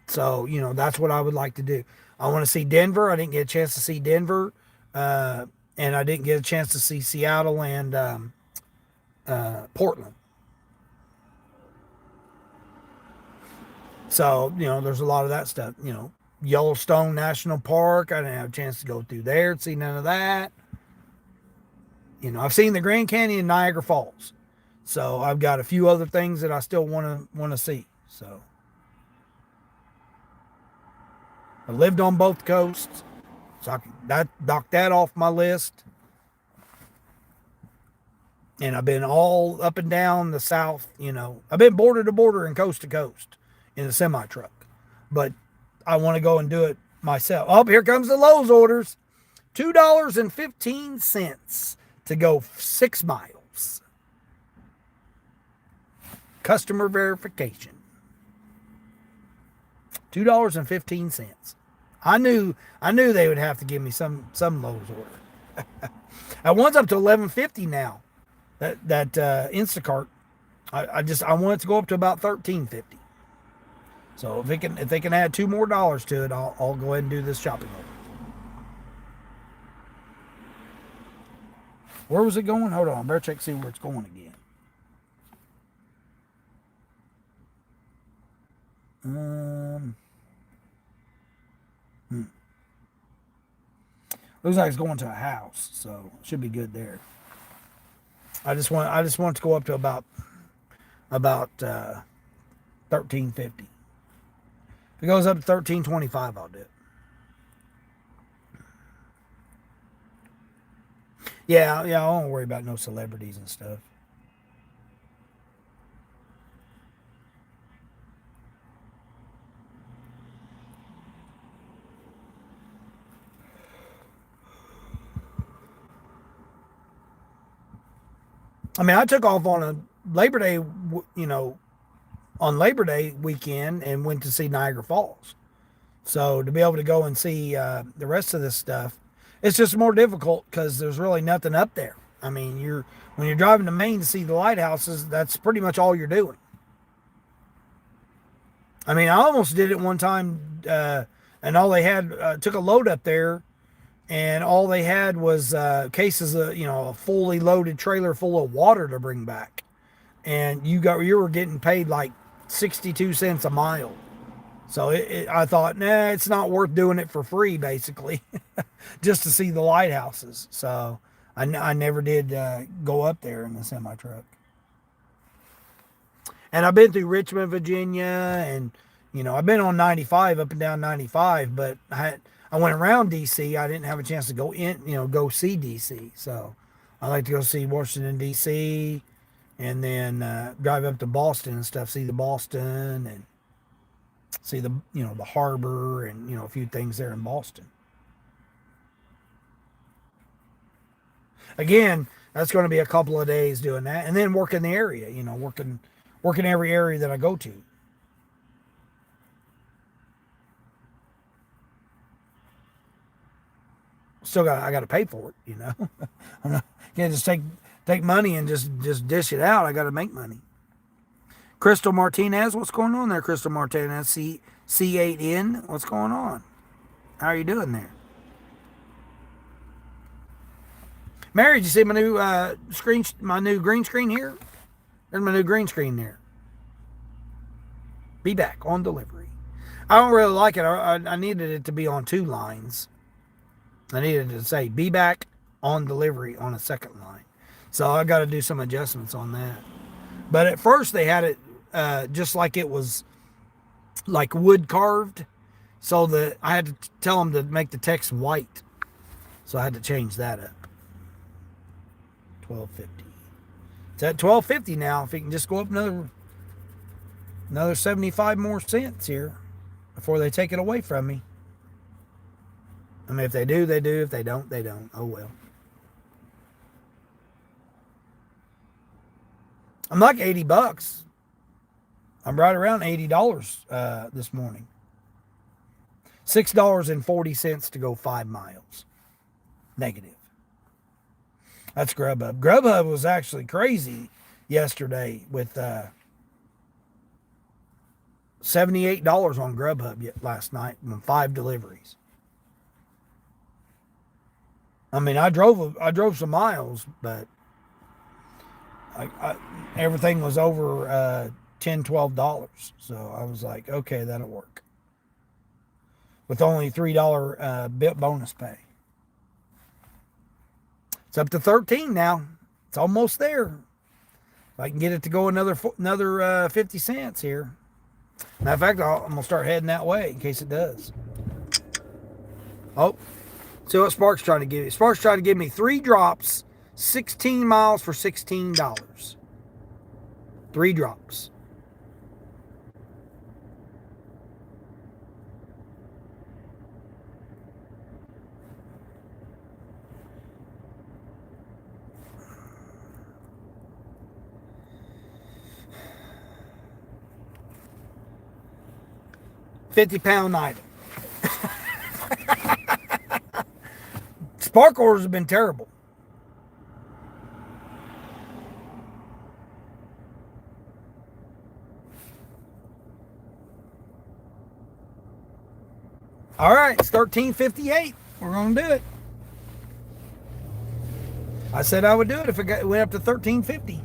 So, that's what I would like to do. I want to see Denver. I didn't get a chance to see Denver. And I didn't get a chance to see Seattle and Portland. So, there's a lot of that stuff. Yellowstone National Park. I didn't have a chance to go through there and see none of that. I've seen the Grand Canyon and Niagara Falls. So I've got a few other things that I still want to see. So I lived on both coasts. So I can knock that off my list. And I've been all up and down the South. I've been border to border and coast to coast in a semi truck. But I want to go and do it myself. Oh, here comes the Lowe's orders. $2.15 to go 6 miles. Customer verification. $2.15. I knew they would have to give me some Lowe's order. One's up to $11.50 now. That Instacart. I want it to go up to about $13.50. So if they can add $2 more to it, I'll go ahead and do this shopping order. Where was it going? Hold on, I better check see where it's going again. Looks like it's going to a house, so it should be good there. I just want it to go up to about $13.50. If it goes up to $13.25, I'll do it. Yeah, I don't worry about no celebrities and stuff. I mean, I took off on a Labor Day, on Labor Day weekend and went to see Niagara Falls. So to be able to go and see the rest of this stuff, it's just more difficult because there's really nothing up there. I mean, when you're driving to Maine to see the lighthouses, that's pretty much all you're doing. I mean, I almost did it one time, and all they had took a load up there, and all they had was cases of a fully loaded trailer full of water to bring back, and you were getting paid like 62 cents a mile. So I thought, nah, it's not worth doing it for free, basically, just to see the lighthouses. So I never did go up there in the semi truck. And I've been through Richmond, Virginia, and I've been on 95 up and down 95, but I went around DC. I didn't have a chance to go go see DC. So I like to go see Washington DC, and then drive up to Boston and stuff, see the Boston and see the the harbor and a few things there in Boston. Again, that's going to be a couple of days doing that, and then work in the area. Working every area that I go to. I got to pay for it. I'm not, can't just take money and just dish it out. I got to make money. Crystal Martinez, what's going on there? Crystal Martinez, C8N, what's going on? How are you doing there? Mary, did you see my new screen, my new green screen here? There's my new green screen there. Be back on delivery. I don't really like it. I needed it to be on 2 lines. I needed to say be back on delivery on a second line. So I got to do some adjustments on that. But at first they had it just like it was like wood carved. So that I had to tell them to make the text white. So I had to change that up. $12.50. It's at $12.50 now. If it can just go up another 75 more cents here before they take it away from me. I mean, if they do, they do. If they don't, they don't. Oh, well. I'm like $80. I'm right around $80 this morning. $6.40 to go 5 miles. Negative. That's Grubhub. Grubhub was actually crazy yesterday with $78 on Grubhub last night on 5 deliveries. I mean, I drove some miles, but everything was over $10, $12. So I was like, okay, that'll work. With only $3 bit bonus pay. It's up to 13 now. It's almost there. If I can get it to go another 50 cents here. Matter of fact, I'm going to start heading that way in case it does. Oh, see what Spark's trying to give me. Spark's trying to give me 3 drops, 16 miles for $16. 3 drops. £50 item. Spark orders have been terrible. All right, it's $13.58. We're going to do it. I said I would do it if it went up to $13.50.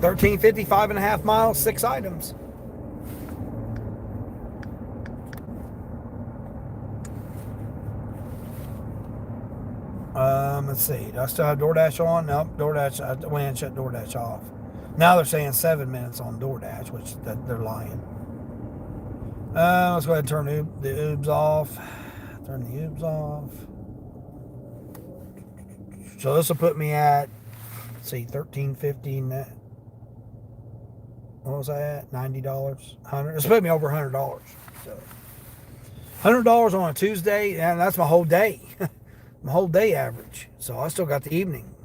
$13.50, 5.5 miles, 6 items. Let's see. Do I still have DoorDash on? Nope. DoorDash. I went and shut DoorDash off. Now they're saying 7 minutes on DoorDash, which they're lying. Let's go ahead and turn the oobs off. Turn the oobs off. So this will put me at, let's see, $13.50 net. What was I at? $90, $100. It's put me over $100. So $100 on a Tuesday, and that's my whole day. My whole day average. So I still got the evening.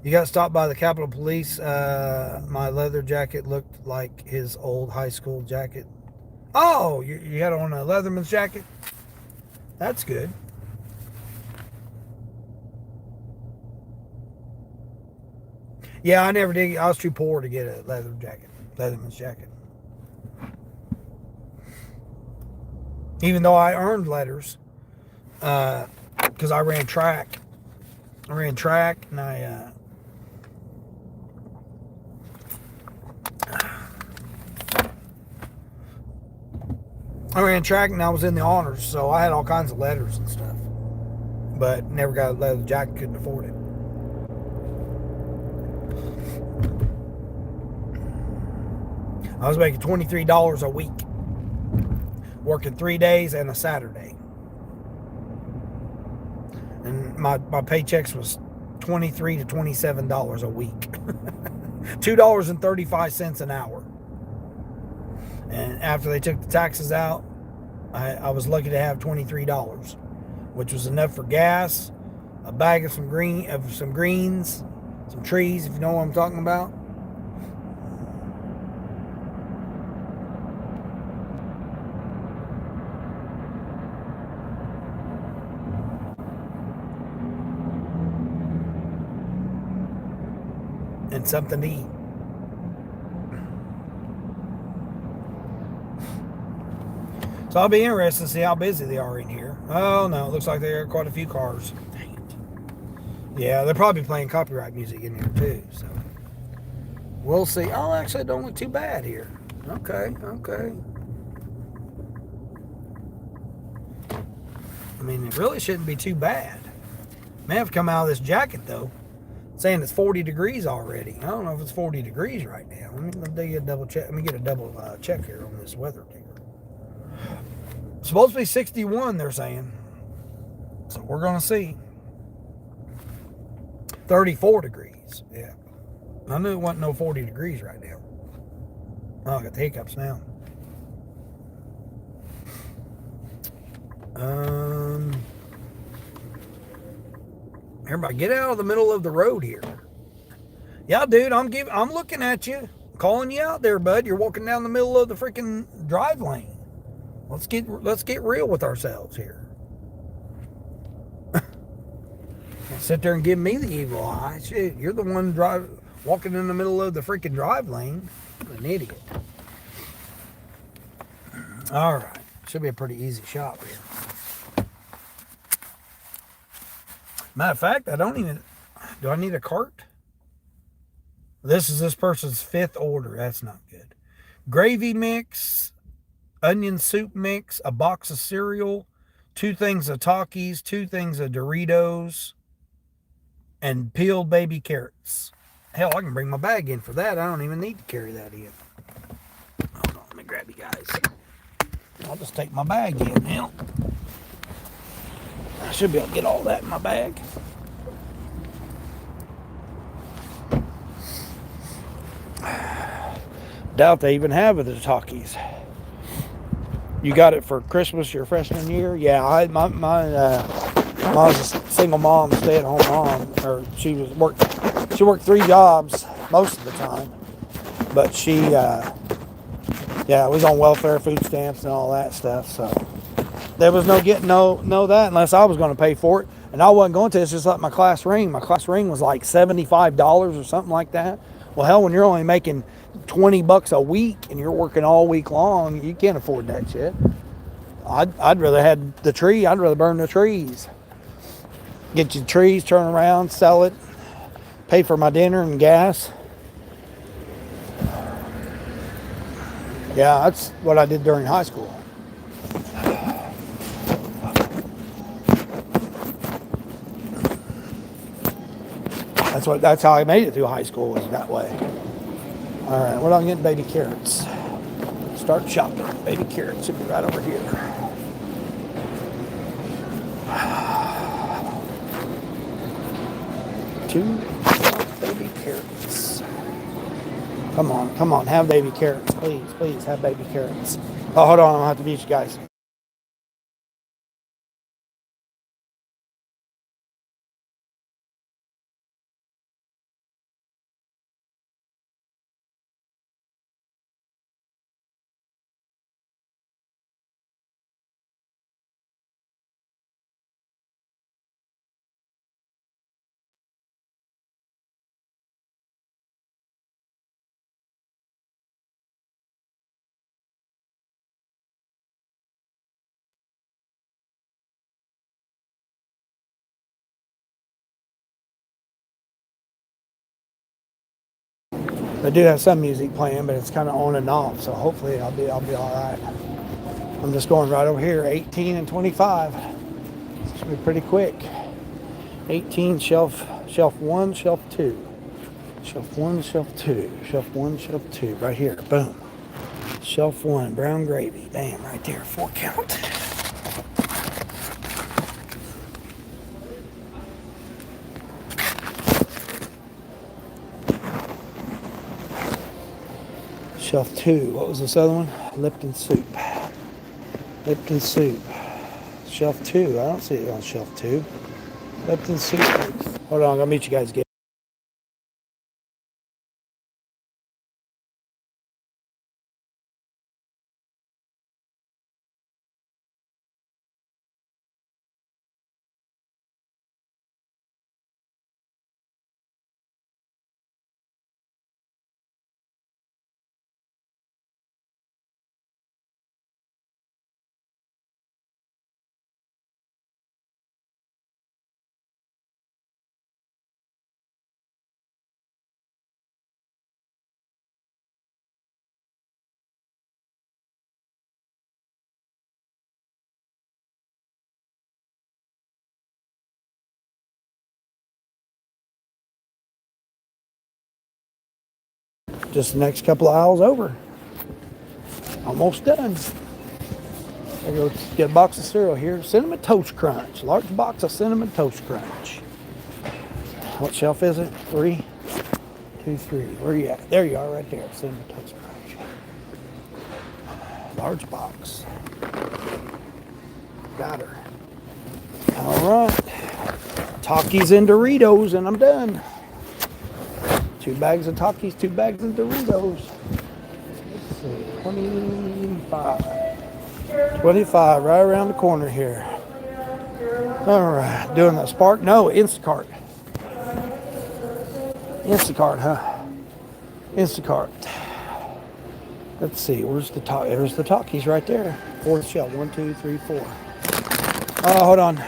You got stopped by the Capitol Police. My leather jacket looked like his old high school jacket. Oh, you had on a Leatherman's jacket? That's good. Yeah, I never did. I was too poor to get a Leatherman's jacket. Even though I earned letters, because I ran track. And I ran track and I was in the honors, so I had all kinds of letters and stuff. But never got a leather jacket, couldn't afford it. I was making $23 a week, working 3 days and a Saturday. And my paychecks was $23 to $27 a week. $2.35 an hour. And after they took the taxes out, I was lucky to have $23, which was enough for gas, a bag of some greens, some trees, if you know what I'm talking about. And something to eat. So I'll be interested to see how busy they are in here. Oh no, it looks like there are quite a few cars. Dang it. Yeah, they're probably playing copyright music in here too. So we'll see. Oh, actually, it don't look too bad here. Okay. I mean, it really shouldn't be too bad. May have come out of this jacket though, saying it's 40 degrees already. I don't know if it's 40 degrees right now. Let me get a double check. Let me get a double check here on this weather ticker. It's supposed to be 61, they're saying. So we're going to see. 34 degrees. Yeah. I knew it wasn't no 40 degrees right now. Oh, I got the hiccups now. Everybody get out of the middle of the road here. Yeah, dude, I'm looking at you. I'm calling you out there, bud. You're walking down the middle of the freaking drive lane. Let's get real with ourselves here. Sit there and give me the evil eye. Shit, you're the one walking in the middle of the freaking drive lane. I'm an idiot. All right, should be a pretty easy shot here. Matter of fact, do I need a cart? This is this person's 5th order. That's not good. Gravy mix, onion soup mix, a box of cereal, 2 things of Takis, 2 things of Doritos, and peeled baby carrots. Hell, I can bring my bag in for that. I don't even need to carry that in. Hold on, let me grab you guys. I'll just take my bag in now. I should be able to get all that in my bag. Doubt they even have it at Takis. You got it for Christmas your freshman year? Yeah, my was a single mom, stay-at-home mom. Or she worked 3 jobs most of the time. But she, was on welfare, food stamps, and all that stuff. So there was no getting that unless I was going to pay for it. And I wasn't going to. It's just like my class ring. My class ring was like $75 or something like that. Well, hell, when you're only making $20 a week and you're working all week long, you can't afford that shit. I'd rather had the tree. I'd rather burn the trees. Get your trees, turn around, sell it, pay for my dinner and gas. Yeah, that's what I did during high school. That's how I made it through high school, was that way. All right, what am I getting? Baby carrots. Start shopping. Baby carrots should be right over here. Two baby carrots. Come on, have baby carrots, please, have baby carrots. Oh, hold on, I'm gonna have to beat you guys. I do have some music playing, but it's kind of on and off, so hopefully I'll be all right. I'm just going right over here, 18 and 25. Should be pretty quick. 18, shelf 1, shelf 2. Shelf 1, shelf 2. Shelf 1, shelf 2. Right here, boom. Shelf 1, brown gravy. Damn, right there, 4 count. Shelf 2, what was this other one? Lipton soup. Lipton soup. Shelf 2, I don't see it on shelf 2. Lipton soup. Hold on, I'm gonna meet you guys again. Just the next couple of aisles over. Almost done. I go get a box of cereal here. Cinnamon Toast Crunch. Large box of Cinnamon Toast Crunch. What shelf is it? 3? 2, 3. Where are you at? There you are, right there. Cinnamon Toast Crunch. Large box. Got her. All right. Takis and Doritos, and I'm done. 2 bags of Takis, 2 bags of Doritos. Let's see, 25. 25 right around the corner here. All right, doing the Spark? No, Instacart. Instacart, huh? Instacart. Let's see, where's the talk? There's the talkies right there. Fourth shelf. 1, 2, 3, 4. Oh, hold on.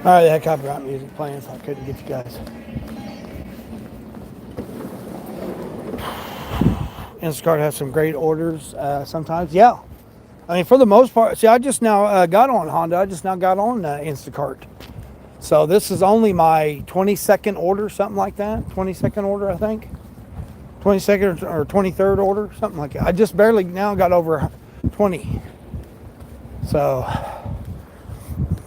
All right, they had copyright music playing, so I couldn't get you guys. Instacart has some great orders sometimes. Yeah. I mean, for the most part, see, I just now got on Honda. I just now got on Instacart. So this is only my 22nd order, something like that. 22nd order, I think. 22nd or 23rd order, something like that. I just barely now got over 20. So,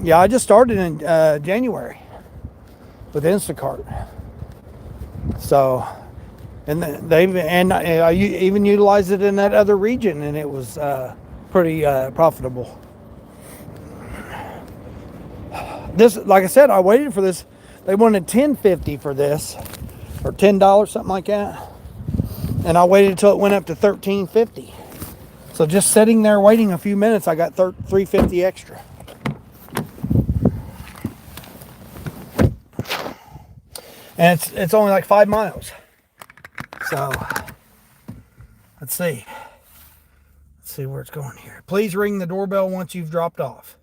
yeah, I just started in January with Instacart. So, and I even utilized it in that other region, and it was pretty profitable. This, like I said, I waited for this. They wanted $10.50 for this, or $10, something like that, and I waited until it went up to $13.50. So just sitting there waiting a few minutes, I got $3.50 extra. And it's only like 5 miles. So let's see. Let's see where it's going here. Please ring the doorbell once you've dropped off.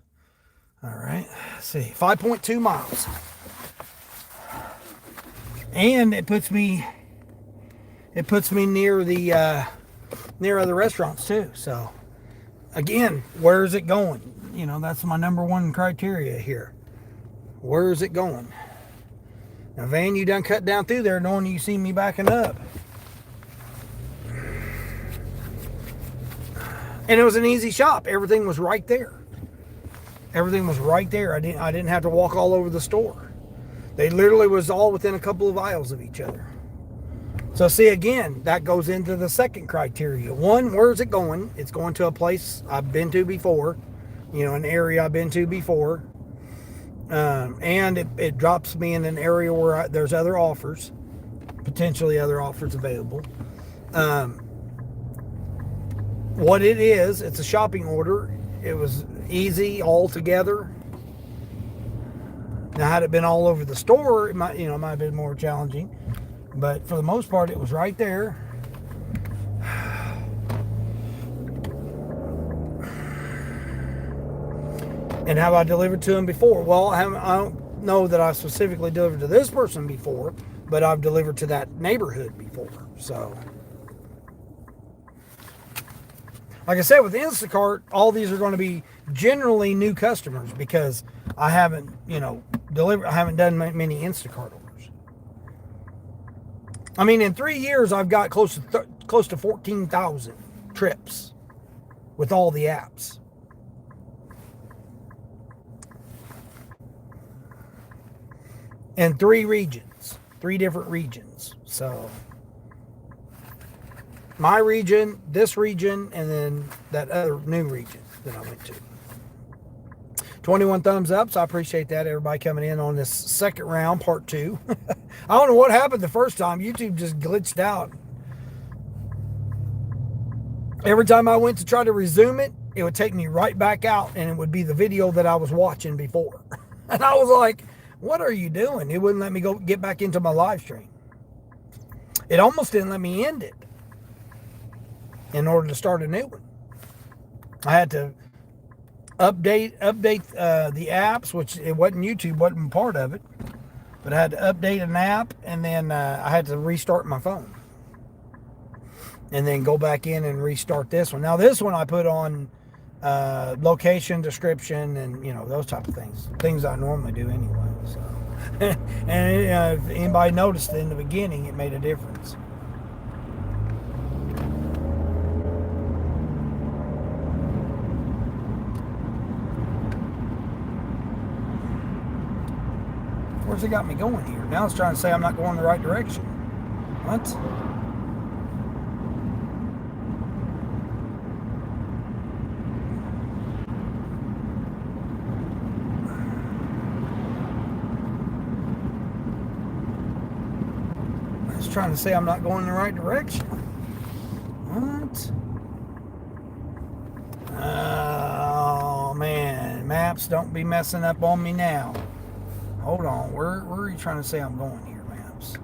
All right. Let's see. 5.2 miles. And it puts me near the near other restaurants too. So again, where is it going? You know, that's my number one criteria here. Where is it going? Now, Van, you done cut down through there knowing you see me backing up. And it was an easy shop. Everything was right there. Everything was right there. I didn't have to walk all over the store. They literally was all within a couple of aisles of each other. So see, again, that goes into the second criteria. One, where is it going? It's going to a place I've been to before, you know, an area I've been to before. And it drops me in an area where there's other offers. potentially other offers available. What it is, it's a shopping order. It was easy altogether. Now, had it been all over the store, it might have been more challenging. But for the most part, it was right there. And have I delivered to him before? Well, I don't know that I specifically delivered to this person before, but I've delivered to that neighborhood before. So, like I said, with Instacart, all these are going to be generally new customers because I haven't, I haven't done many Instacart orders. I mean, in 3 years, I've got close to 14,000 trips with all the apps. In 3 regions, 3 different regions. So, my region, this region, and then that other new region that I went to. 21 thumbs up, so I appreciate that. Everybody coming in on this second round, part 2. I don't know what happened the first time. YouTube just glitched out. Every time I went to try to resume it, it would take me right back out, and it would be the video that I was watching before. And I was like, what are you doing? It wouldn't let me get back into my live stream. It almost didn't let me end it in order to start a new one. I had to update the apps, which it wasn't YouTube, wasn't part of it, but I had to update an app, and then I had to restart my phone and then go back in and restart this one. Now this one I put on location, description, and those type of things I normally do anyway. So and if anybody noticed in the beginning, it made a difference. Where's it got me going here? Now it's trying to say I'm not going the right direction. What? It's trying to say I'm not going the right direction. What? Oh man, maps, don't be messing up on me now. Hold on, where are you trying to say I'm going here, maps?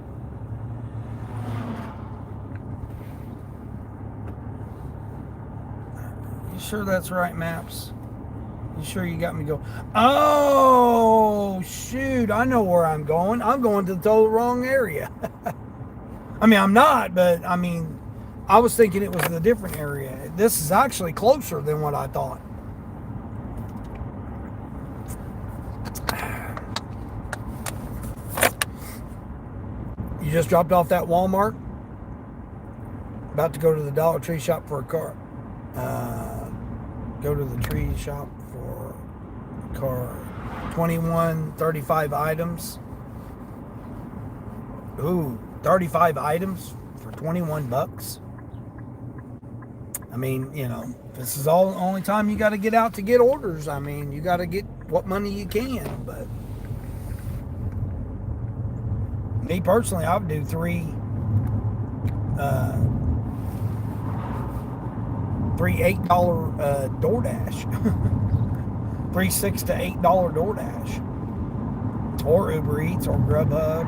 You sure that's right, maps? You sure you got me going? Oh, shoot, I know where I'm going. I'm going to the total wrong area. I mean, I'm not, but I mean, I was thinking it was a different area. This is actually closer than what I thought. You just dropped off that Walmart? About to go to the Dollar Tree shop for a car. Go to the tree shop for a car. 35 items. Ooh, 35 items for $21. I mean, this is the only time you got to get out to get orders. I mean, you got to get what money you can, but me personally, I would do 3 $8 DoorDash. 3 $6 to $8 DoorDash. Or Uber Eats or Grubhub.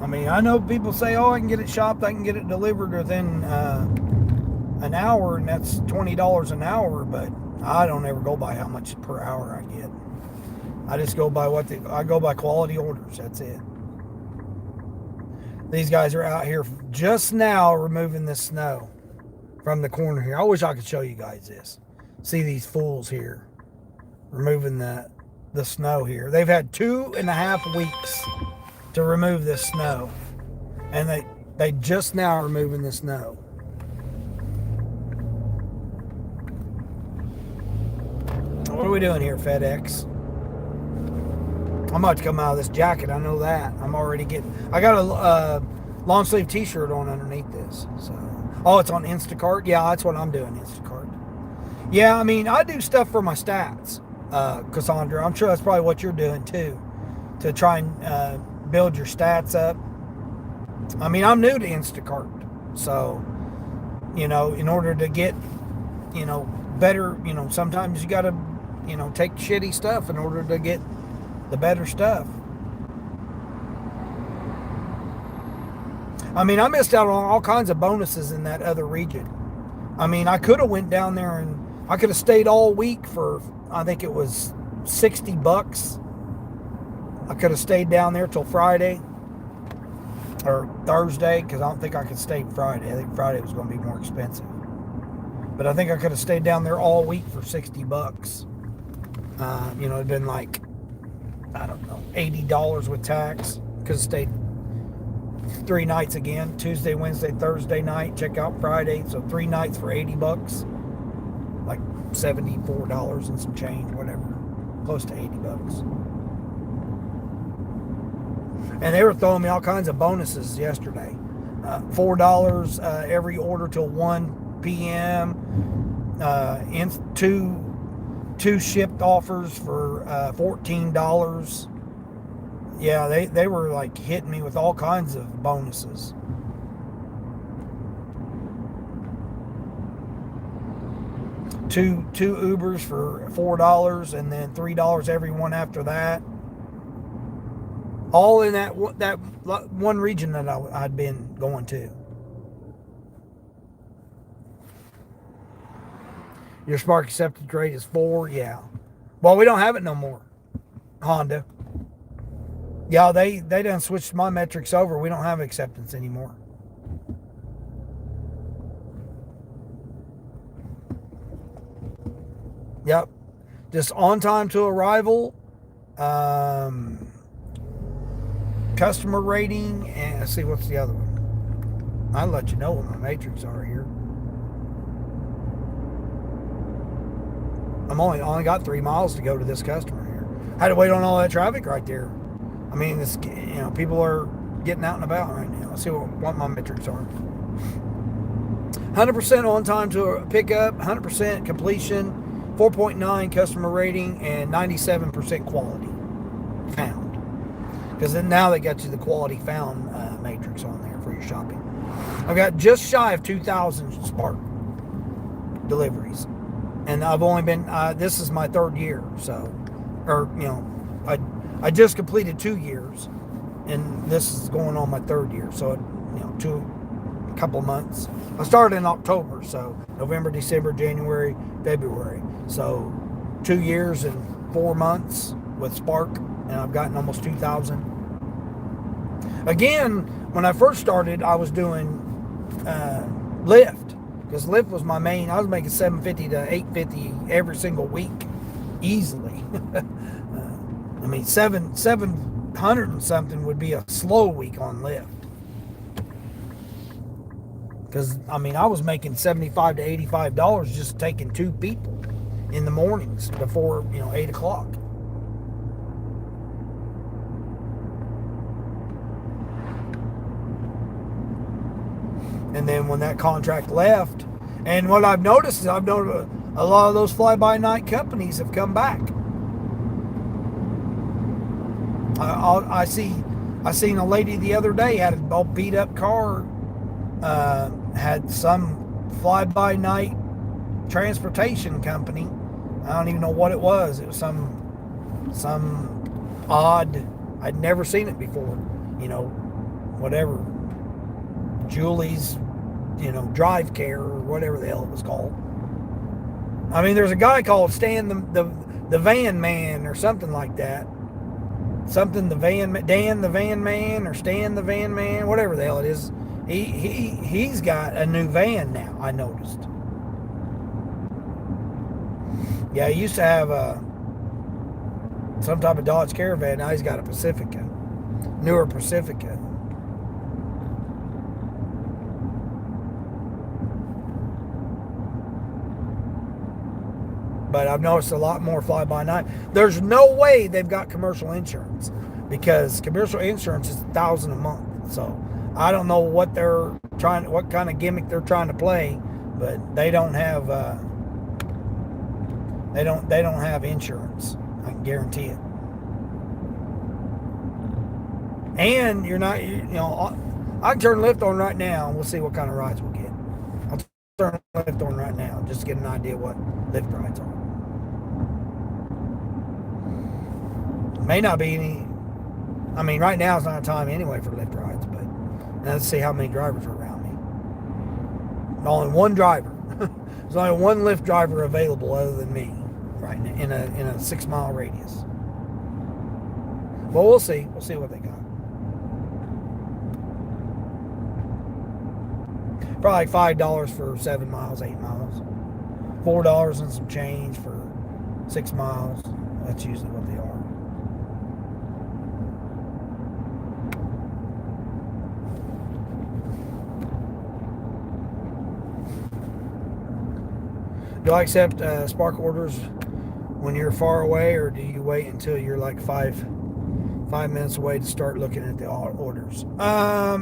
I mean, I know people say, oh, I can get it shopped, I can get it delivered within an hour, and that's $20 an hour, but I don't ever go by how much per hour I get. I just go by I go by quality orders. That's it. These guys are out here just now removing the snow from the corner here. I wish I could show you guys this. See these fools here removing the snow here. They've had 2.5 weeks to remove this snow, and they just now are removing the snow. What are we doing here, FedEx? I'm about to come out of this jacket. I know that. I got a long sleeve t-shirt on underneath this. So, oh, it's on Instacart. Yeah, that's what I'm doing, Instacart. Yeah, I mean, I do stuff for my stats. Cassandra. I'm sure that's probably what you're doing too, to try and build your stats up. I mean, I'm new to Instacart, so in order to get better, sometimes you got to take shitty stuff in order to get the better stuff. I mean, I missed out on all kinds of bonuses in that other region. I mean, I could have went down there and I could have stayed all week for, I think it was $60. I could have stayed down there till Friday or Thursday, because I don't think I could stay Friday. I think Friday was going to be more expensive. But I think I could have stayed down there all week for $60. It'd been like, I don't know, $80 with tax. Could have stayed 3 nights again, Tuesday, Wednesday, Thursday night, check out Friday. So 3 nights for $80, like $74 and some change, whatever, close to $80. And they were throwing me all kinds of bonuses yesterday. $4 every order till 1 p.m. Two shipped offers for $14. Yeah, they were like hitting me with all kinds of bonuses. Two Ubers for $4, and then $3 every one after that. All in that one region that I'd been going to. Your Spark acceptance rate is 4, yeah. Well, we don't have it no more, Honda. Yeah, they done switched my metrics over. We don't have acceptance anymore. Yep. Just on time to arrival, customer rating, and let's see, what's the other one? I'll let you know what my matrix are here. I'm only got 3 miles to go to this customer here. I had to wait on all that traffic right there. I mean, this, people are getting out and about right now. Let's see what my metrics are. 100% on time to pickup, 100% completion, 4.9 customer rating, and 97% quality found. Because then now they got you the quality found matrix on there for your shopping. I've got just shy of 2,000 Spark deliveries. And I've only been, this is my 3rd year. So, I just completed 2 years. And this is going on my 3rd year. So, a couple months. I started in October. So, November, December, January, February. So, 2 years and 4 months with Spark. And I've gotten almost 2,000. Again, when I first started, I was doing Lyft, because Lyft was my main. I was making $750 to $850 every single week, easily. I mean, 700 and something would be a slow week on Lyft. Because I was making $75 to $85 just taking 2 people in the mornings before 8 o'clock. And then when that contract left, and what I've noticed is a lot of those fly-by-night companies have come back. I seen a lady the other day had a old beat-up car, had some fly-by-night transportation company. I don't even know what it was. It was some odd. I'd never seen it before. Whatever. Julie's, drive care or whatever the hell it was called. I mean, there's a guy called Stan the Van Man or something like that. Dan the Van Man or Stan the Van Man, whatever the hell it is. He's got a new van now, I noticed. Yeah, he used to have some type of Dodge Caravan. Now he's got a Pacifica, newer Pacifica. But I've noticed a lot more fly-by-night. There's no way they've got commercial insurance, because commercial insurance is $1,000 a month. So I don't know what kind of gimmick they're trying to play, but they don't have They don't have insurance. I can guarantee it. And you're not, I can turn Lyft on right now and we'll see what kind of rides we'll get. I'll turn Lyft on right now just to get an idea what Lyft rides are. May not be any. I mean, right now it's not a time anyway for Lyft rides, but let's see how many drivers are around me. Only one driver. There's only one Lyft driver available other than me right now in a 6 mile radius. Well, we'll see. We'll see what they got. Probably like $5 for 7 miles, 8 miles. $4 and some change for 6 miles. That's usually what they are. Do I accept Spark orders when you're far away, or do you wait until you're like five minutes away to start looking at the orders?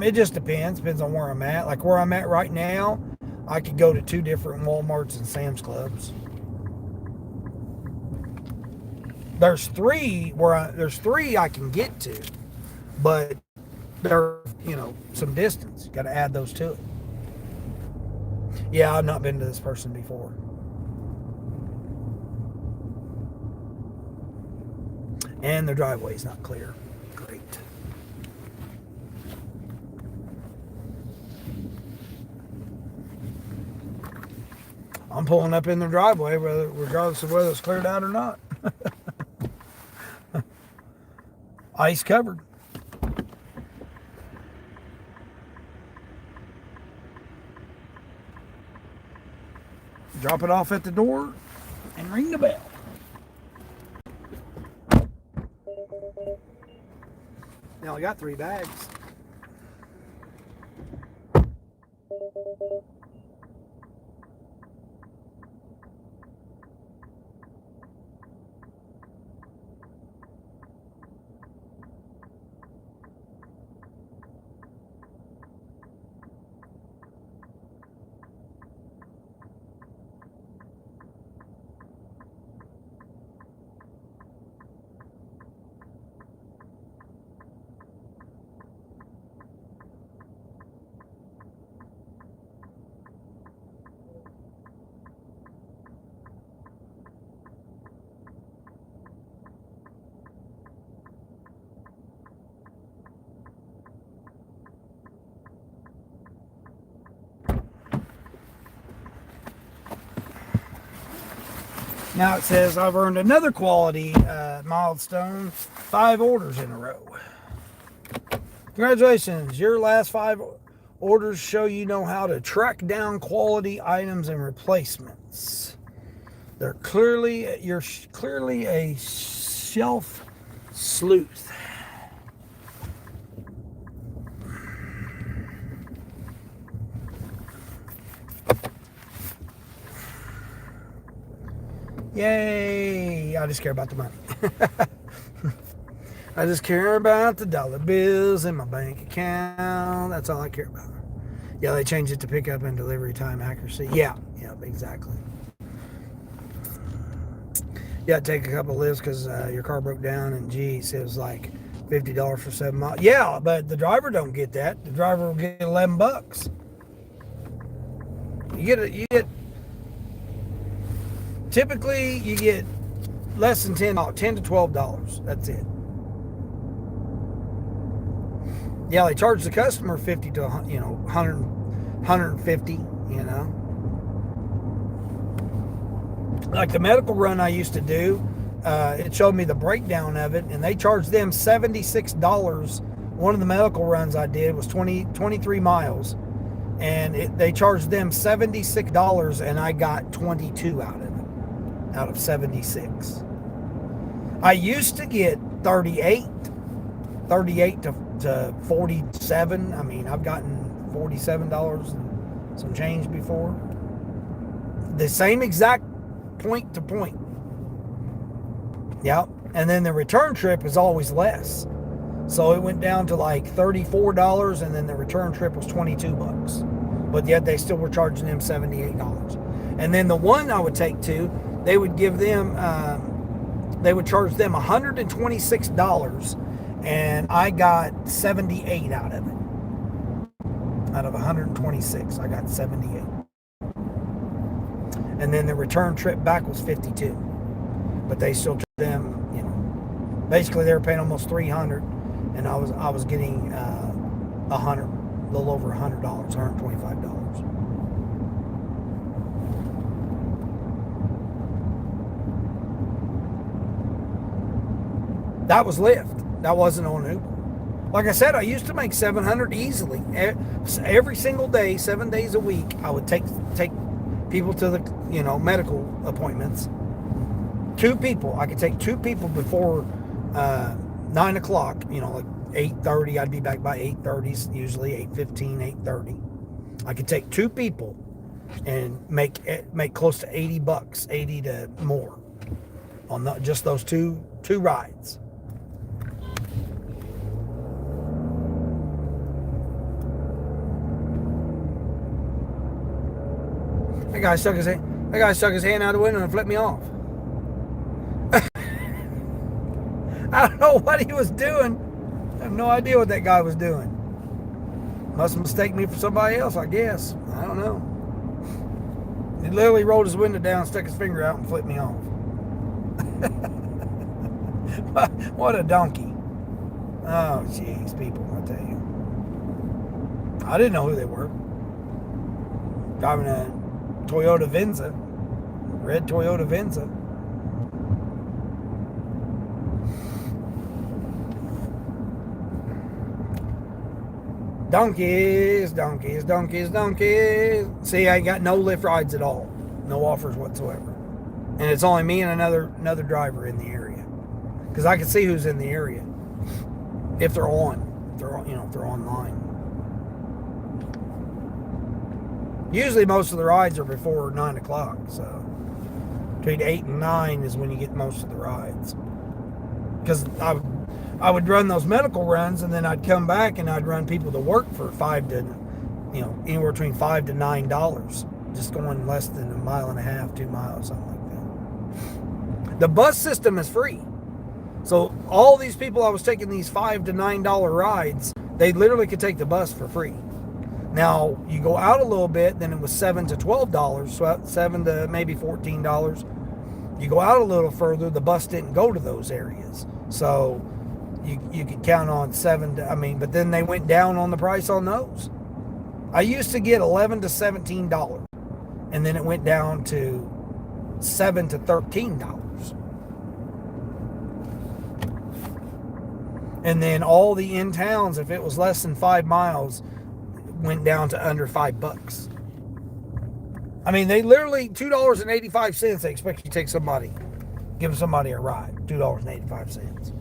It just depends on where I'm at. Like where I'm at right now, I could go to 2 different Walmarts and Sam's Clubs. There's three I can get to, but they're some distance. Got to add those to it. Yeah, I've not been to this person before. And their driveway's not clear. Great. I'm pulling up in their driveway, regardless of whether it's cleared out or not. Ice covered. Drop it off at the door and ring the bell. Now I got 3 bags. Now it says I've earned another quality milestone, 5 orders in a row. Congratulations, your last 5 orders show you know how to track down quality items and replacements. You're clearly a shelf sleuth. Yay! I just care about the money. I just care about the dollar bills in my bank account. That's all I care about. Yeah, they changed it to pickup and delivery time accuracy. Yeah, exactly. Yeah, take a couple of lifts because your car broke down, and geez, it was like $50 for 7 miles. Yeah, but the driver don't get that. The driver will get $11. You get. Typically, you get less than $10 to $12. That's it. Yeah, they charge the customer $50 to $150. Like the medical run I used to do, it showed me the breakdown of it, and they charged them $76. One of the medical runs I did was 23 miles, and they charged them $76, and I got 22 out of it. Out of 76. I used to get 38 to 47. I mean, I've gotten $47 and some change before. The same exact point to point. Yep. And then the return trip is always less. So it went down to like $34, and then the return trip was $22. But yet they still were charging them $78. And then the one I would take to they would give them, they would charge them $126, and I got 78 out of it. Out of 126, I got 78. And then the return trip back was 52. But they still took them, basically they were paying almost 300, and I was getting 100, a little over $100, $125. That was Lyft. That wasn't on Uber. Like I said, I used to make 700 easily. Every single day, 7 days a week, I would take people to the medical appointments. 2 people. I could take 2 people before 9 o'clock. Like 8:30. I'd be back by 8:30. Usually 8:15, 8:30. I could take 2 people and make close to $80, 80 to more on just those two rides. That guy stuck his hand out the window and flipped me off. I don't know what he was doing. I have no idea what that guy was doing. Must mistake me for somebody else, I guess. I don't know. He literally rolled his window down, stuck his finger out, and flipped me off. What a donkey. Oh, jeez, people, I tell you. I didn't know who they were. Driving a Toyota Venza. Red Toyota Venza. Donkeys. See, I ain't got no Lyft rides at all. No offers whatsoever. And it's only me and another driver in the area. Because I can see who's in the area. If they're on. If they're online. Usually most of the rides are before 9 o'clock. So between 8 and 9 is when you get most of the rides. Because I would run those medical runs, and then I'd come back and I'd run people to work for anywhere between $5 to $9, just going less than 1.5 miles, 2 miles, something like that. The bus system is free, so all these people I was taking these $5 to $9 rides, they literally could take the bus for free. Now you go out a little bit, then it was $7 to $12, so $7 to maybe $14. You go out a little further, the bus didn't go to those areas, so you could count on but then they went down on the price on those. I used to get $11 to $17, and then it went down to $7 to $13. And then all the in towns, if it was less than 5 miles, went down to under $5. I mean, they literally $2.85. They expect you to take somebody, give somebody a ride. $2.85.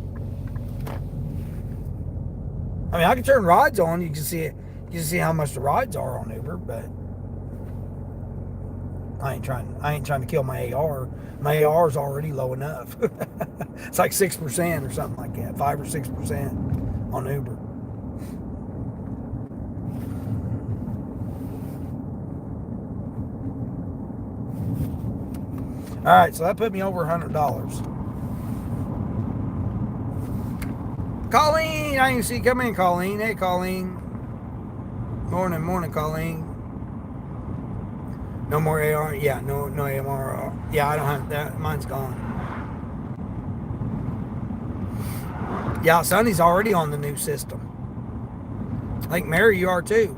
I mean, I can turn rides on. You can see it. You can see how much the rides are on Uber, but I ain't trying to kill my AR. My AR is already low enough. It's like 6% or something like that, 5 or 6% on Uber. All right, so that put me over $100. Colleen, I didn't see you come in, Colleen. Hey, Colleen. Morning, Colleen. No more AR. Yeah, no AMR. Yeah, I don't have that. Mine's gone. Yeah, Sonny's already on the new system. I think Mary, you are too.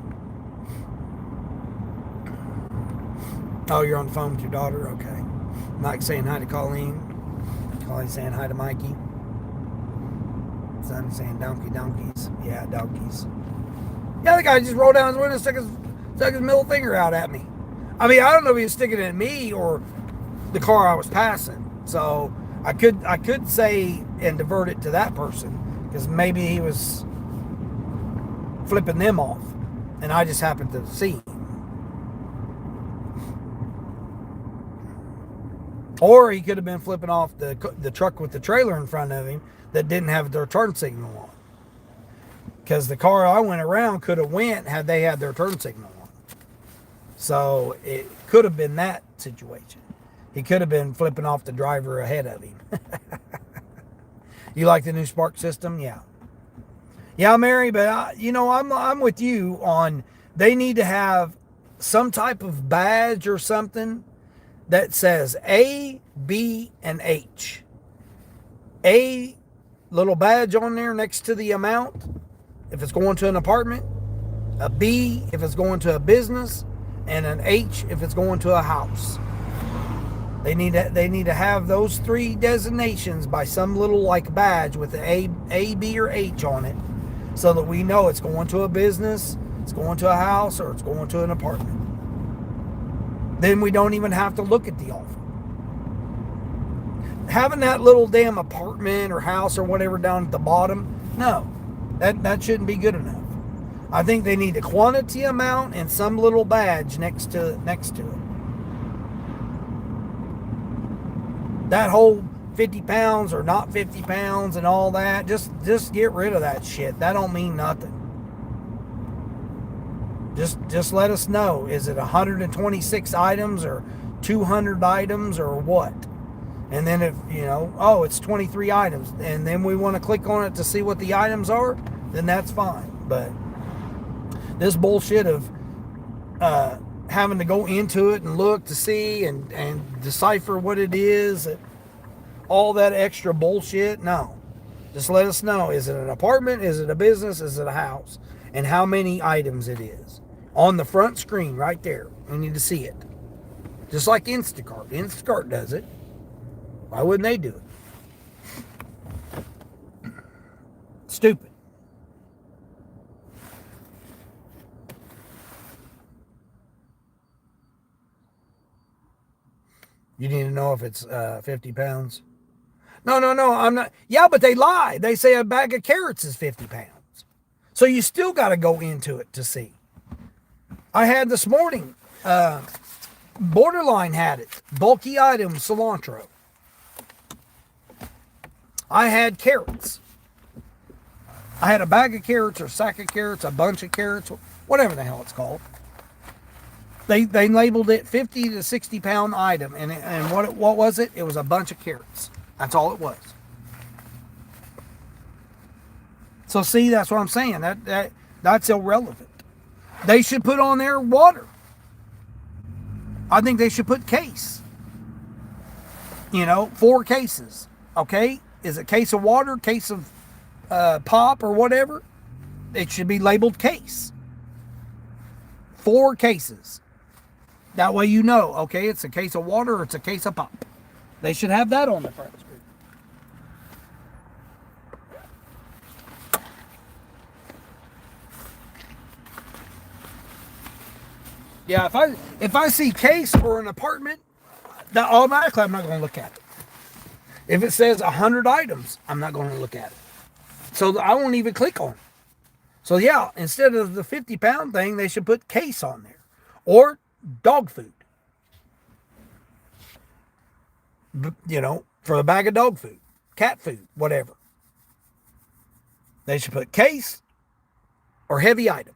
Oh, you're on the phone with your daughter? Okay. Mike saying hi to Colleen. Colleen saying hi to Mikey. Sonny saying donkeys. Yeah, donkeys. Yeah, the guy just rolled down his window and stuck his middle finger out at me. I mean, I don't know if he was sticking it at me or the car I was passing. So I could say and divert it to that person, because maybe he was flipping them off and I just happened to see him. Or he could have been flipping off the truck with the trailer in front of him that didn't have their turn signal on. Because the car I went around could have went had they had their turn signal on. So it could have been that situation. He could have been flipping off the driver ahead of him. You like the new Spark system? Yeah. Yeah, Mary, but I'm with you on they need to have some type of badge or something that says A, B, and H. A little badge on there next to the amount if it's going to an apartment, a B if it's going to a business, and an H if it's going to a house. They need to have those three designations by some little like badge with the A, B, or H on it, so that we know it's going to a business, it's going to a house, or it's going to an apartment. Then we don't even have to look at the offer. Having that little damn apartment or house or whatever down at the bottom, no, that shouldn't be good enough. I think they need a quantity amount and some little badge next to it. That whole 50 pounds or not 50 pounds and all that, just get rid of that shit. That don't mean nothing. Just let us know. Is it 126 items or 200 items or what? And then if, it's 23 items, and then we want to click on it to see what the items are, then that's fine. But this bullshit of having to go into it and look to see and decipher what it is, all that extra bullshit, no. Just let us know. Is it an apartment? Is it a business? Is it a house? And how many items it is. On the front screen right there. We need to see it. Just like Instacart. Instacart does it. Why wouldn't they do it? Stupid. You need to know if it's 50 pounds. No, I'm not. Yeah, but they lie. They say a bag of carrots is 50 pounds. So you still got to go into it to see. I had this morning, Borderline had it. Bulky item, cilantro. I had carrots. I had a bag of carrots or sack of carrots, a bunch of carrots, whatever the hell it's called. They labeled it 50 to 60 pound item, and what was it? It was a bunch of carrots. That's all it was. So see, that's what I'm saying. That's irrelevant. They should put on there water. I think they should put case. 4 cases. Okay? Is it case of water, case of pop, or whatever? It should be labeled case. 4 cases. That way okay, it's a case of water or it's a case of pop. They should have that on the front screen. Yeah, if I see case for an apartment, that automatically I'm not going to look at it. If it says 100 items, I'm not going to look at it. So I won't even click on it. So yeah, instead of the 50 pound thing, they should put case on there. Or dog food. For a bag of dog food, cat food, whatever. They should put case or heavy item.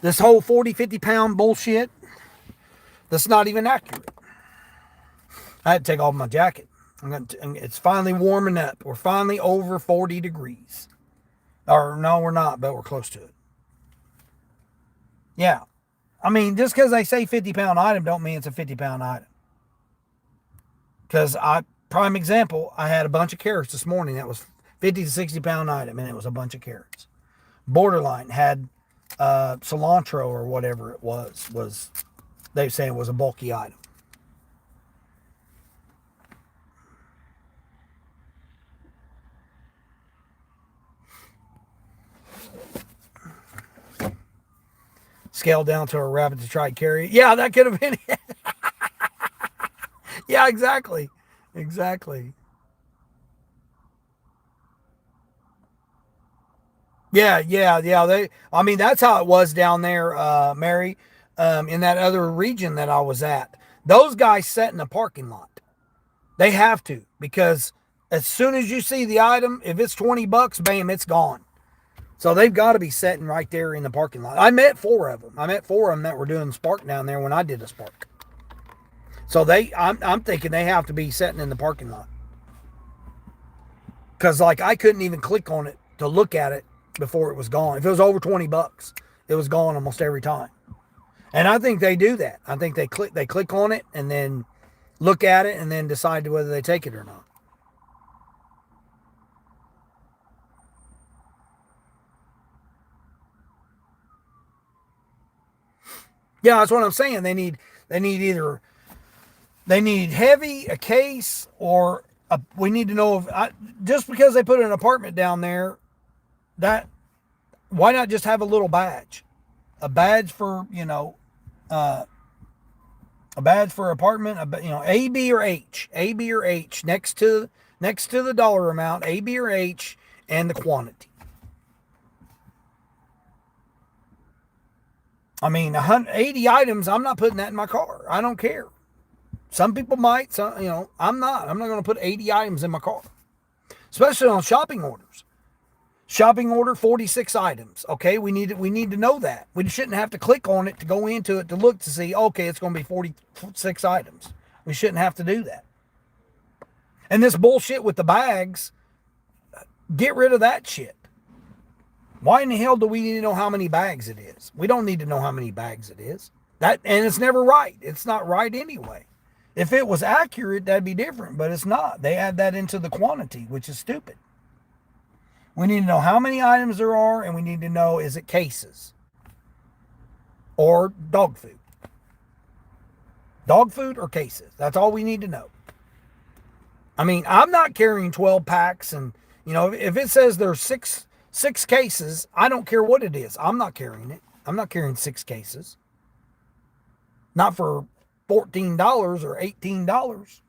This whole 40, 50 pound bullshit, that's not even accurate. I had to take off my jacket. It's finally warming up. We're finally over 40 degrees. Or no, we're not, but we're close to it. Yeah. I mean, just because they say 50 pound item don't mean it's a 50 pound item. Because prime example, I had a bunch of carrots this morning. That was 50 to 60 pound item, and it was a bunch of carrots. Borderline had cilantro or whatever it was they say it was a bulky item. Scaled down to a rabbit to try to carry it. Yeah, that could have been it. Yeah, exactly. Yeah. That's how it was down there, Mary, in that other region that I was at. Those guys sit in the parking lot. They have to, because as soon as you see the item, if it's $20, bam, it's gone. So they've got to be sitting right there in the parking lot. I met 4 of them. I met 4 of them that were doing Spark down there when I did a Spark. So I'm thinking they have to be sitting in the parking lot. Because like I couldn't even click on it to look at it before it was gone. If it was over $20, it was gone almost every time. And I think they do that. I think they click on it and then look at it and then decide whether they take it or not. Yeah, that's what I'm saying. They need heavy, a case, or we need to know if just because they put an apartment down there, that why not just have a little badge, a badge for a badge for apartment, A, B, or H, next to the dollar amount, A, B, or H, and the quantity. I mean, 180 items, I'm not putting that in my car. I don't care. Some people might, I'm not. I'm not going to put 80 items in my car, especially on shopping orders. Shopping order, 46 items. Okay, we need to know that. We shouldn't have to click on it to go into it to look to see, okay, it's going to be 46 items. We shouldn't have to do that. And this bullshit with the bags, get rid of that shit. Why in the hell do we need to know how many bags it is? We don't need to know how many bags it is. And it's never right. It's not right anyway. If it was accurate, that'd be different, but it's not. They add that into the quantity, which is stupid. We need to know how many items there are, and we need to know, is it cases or dog food? Dog food or cases? That's all we need to know. I mean, I'm not carrying 12 packs, and if it says there's six cases, I don't care what it is. I'm not carrying it. I'm not carrying 6 cases. Not for $14 or $18.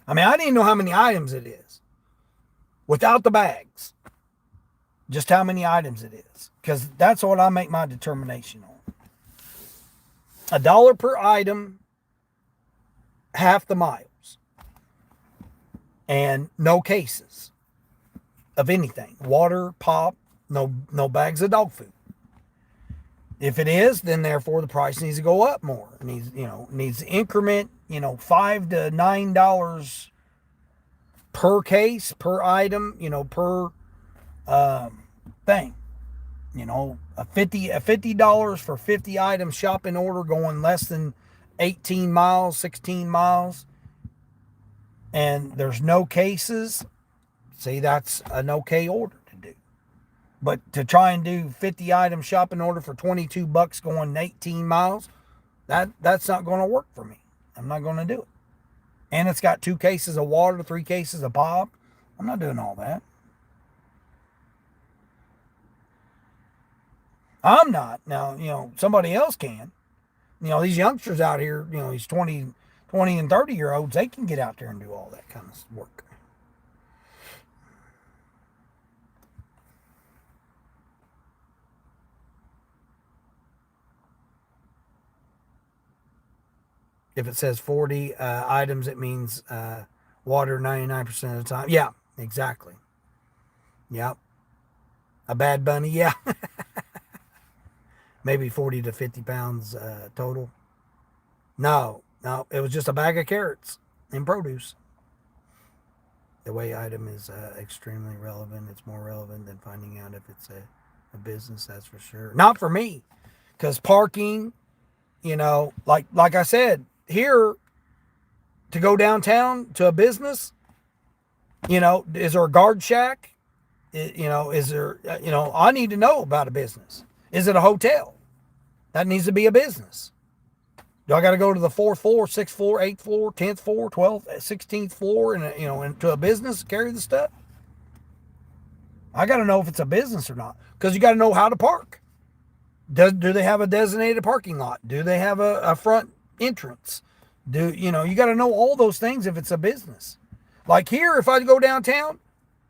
I mean, I didn't know how many items it is without the bags. Just how many items it is. Because that's what I make my determination on. $1 per item, half the miles. And no cases of anything. Water, pop, no bags of dog food. If it is, then therefore the price needs to go up more. It needs to increment, $5 to $9 per case, per item, per thing. A $50 for 50 items shopping order going less than 18 miles, 16 miles, and there's no cases. See, that's an okay order to do. But to try and do 50 item shopping order for $22 going 18 miles, that's not going to work for me. I'm not going to do it. And it's got 2 cases of water, 3 cases of pop. I'm not doing all that. I'm not. Now, somebody else can. These youngsters out here, these 20 and 30-year-olds, they can get out there and do all that kind of work. If it says 40 items, it means water 99% of the time. Yeah, exactly. Yep. A bad bunny, yeah. Maybe 40 to 50 pounds total. No, it was just a bag of carrots and produce. The way item is extremely relevant. It's more relevant than finding out if it's a business, that's for sure. Not for me, because parking, like I said, here, to go downtown to a business, is there a guard shack? Is there, I need to know about a business. Is it a hotel? That needs to be a business. Do I got to go to the 4th floor, 6th floor, 8th floor, 10th floor, 12th, 16th floor, and into a business to carry the stuff? I got to know if it's a business or not, because you got to know how to park. Do they have a designated parking lot? Do they have a front entrance? You got to know all those things if it's a business. Like here, if I go downtown,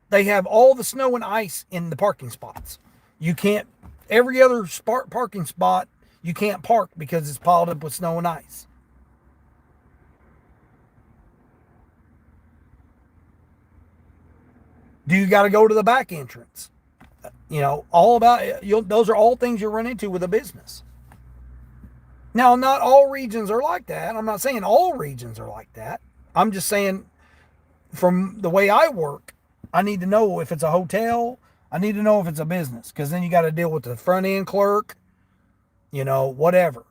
They have all the snow and ice in the parking spots. You can't, every other parking spot, you can't park because it's piled up with snow and ice. Do you got to go to the back entrance? All about, those are all things you run into with a business. Now, not all regions are like that. I'm not saying all regions are like that. I'm just saying from the way I work, I need to know if it's a hotel. I need to know if it's a business, because then you got to deal with the front end clerk, whatever.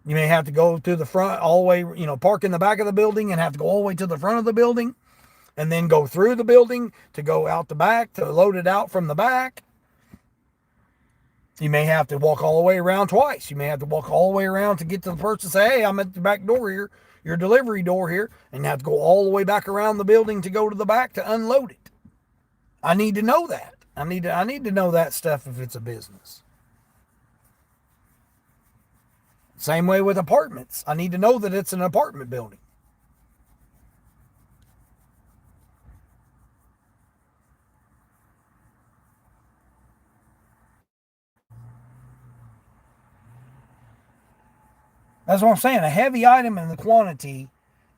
You may have to go to the front all the way, park in the back of the building and have to go all the way to the front of the building and then go through the building to go out the back to load it out from the back. You may have to walk all the way around twice. You may have to walk all the way around to get to the person and say, hey, I'm at the back door here, your delivery door here, and you have to go all the way back around the building to go to the back to unload it. I need to know that. I need to know that stuff if it's a business. Same way with apartments. I need to know that it's an apartment building. That's what I'm saying. A heavy item in the quantity,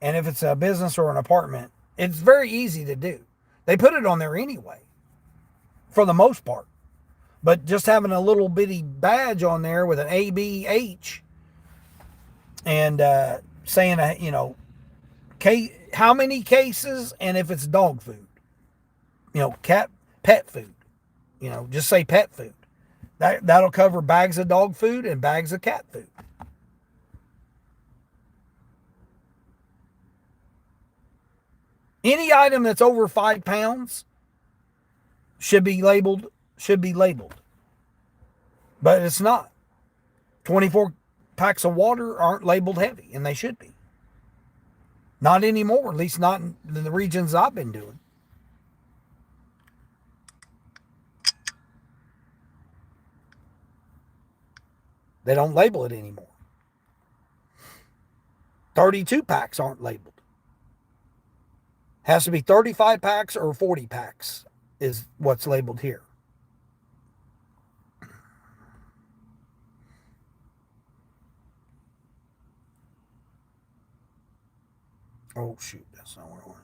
and if it's a business or an apartment, it's very easy to do. They put it on there anyway, for the most part. But just having a little bitty badge on there with an ABH and saying, how many cases, and if it's dog food, pet food, just say pet food. That'll cover bags of dog food and bags of cat food. Any item that's over 5 pounds should be labeled, but it's not. 24 packs of water aren't labeled heavy, and they should be. Not anymore, at least not in the regions I've been doing. They don't label it anymore. 32 packs aren't labeled. Has to be 35 packs or 40 packs is what's labeled here. Oh, shoot. That's not what I wanted.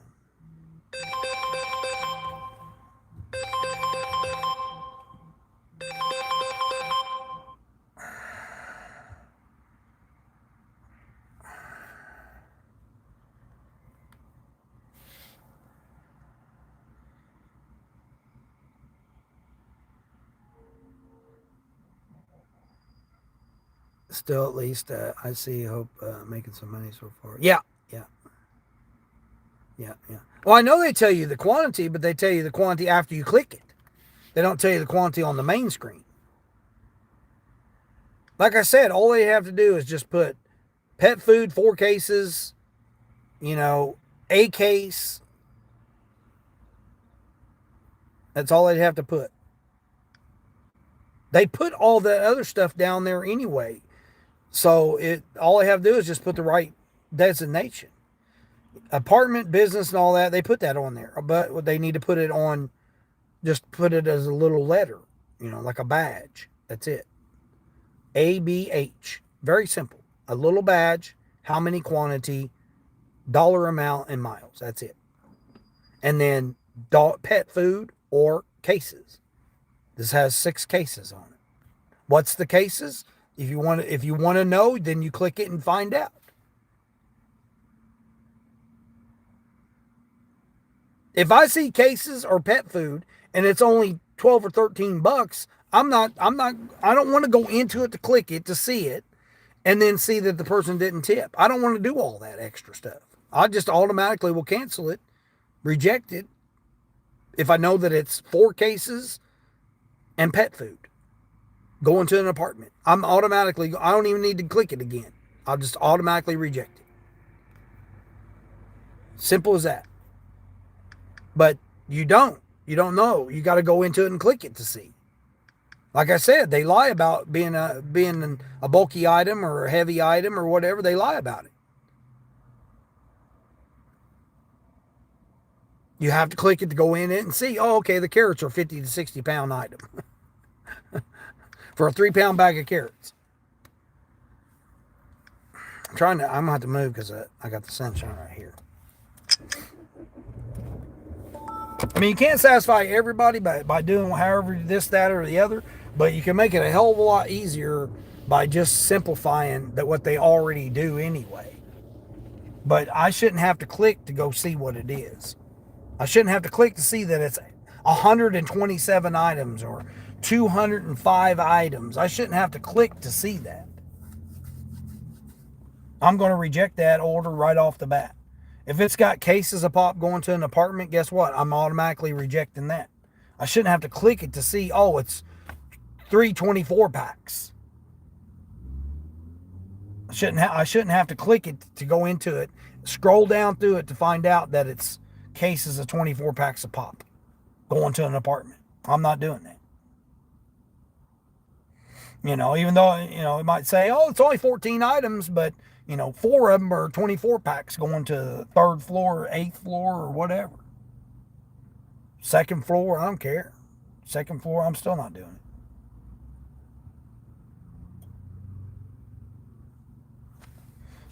Still, at least, I see hope making some money so far. Yeah. Well, I know they tell you the quantity, but they tell you the quantity after you click it. They don't tell you the quantity on the main screen. Like I said, all they have to do is just put pet food, 4 cases, a case. That's all they'd have to put. They put all the other stuff down there anyway. So all they have to do is just put the right designation. Apartment, business, and all that, they put that on there. But they need to put it on, just put it as a little letter, like a badge. That's it. ABH. Very simple. A little badge, how many quantity, dollar amount, and miles. That's it. And then pet food or cases. This has 6 cases on it. What's the cases? If you want to know, then you click it and find out. If I see cases or pet food and it's only 12 or 13 bucks, I don't want to go into it to click it to see it and then see that the person didn't tip. I don't want to do all that extra stuff. I just automatically will cancel it, reject it, if I know that it's 4 cases and pet food going to an apartment. I don't even need to click it again. I'll just automatically reject it. Simple as that. But you don't know. You got to go into it and click it to see. Like I said, they lie about being a bulky item or a heavy item or whatever. They lie about it. You have to click it to go in it and see, oh, okay, the carrots are 50 to 60 pound item for a 3 pound bag of carrots. I'm going to have to move because I got the sunshine right here. I mean, you can't satisfy everybody by doing however this, that, or the other, but you can make it a hell of a lot easier by just simplifying what they already do anyway. But I shouldn't have to click to go see what it is. I shouldn't have to click to see that it's 127 items or 205 items. I shouldn't have to click to see that. I'm going to reject that order right off the bat. If it's got cases of pop going to an apartment, guess what? I'm automatically rejecting that. I shouldn't have to click it to see, oh, it's 324 packs. I shouldn't have to click it to go into it, scroll down through it to find out that it's cases of 24 packs of pop going to an apartment. I'm not doing that. Even though, it might say, oh, it's only 14 items, but, 4 of them are 24 packs going to the 3rd floor or 8th floor or whatever. 2nd floor, I don't care. 2nd floor, I'm still not doing it.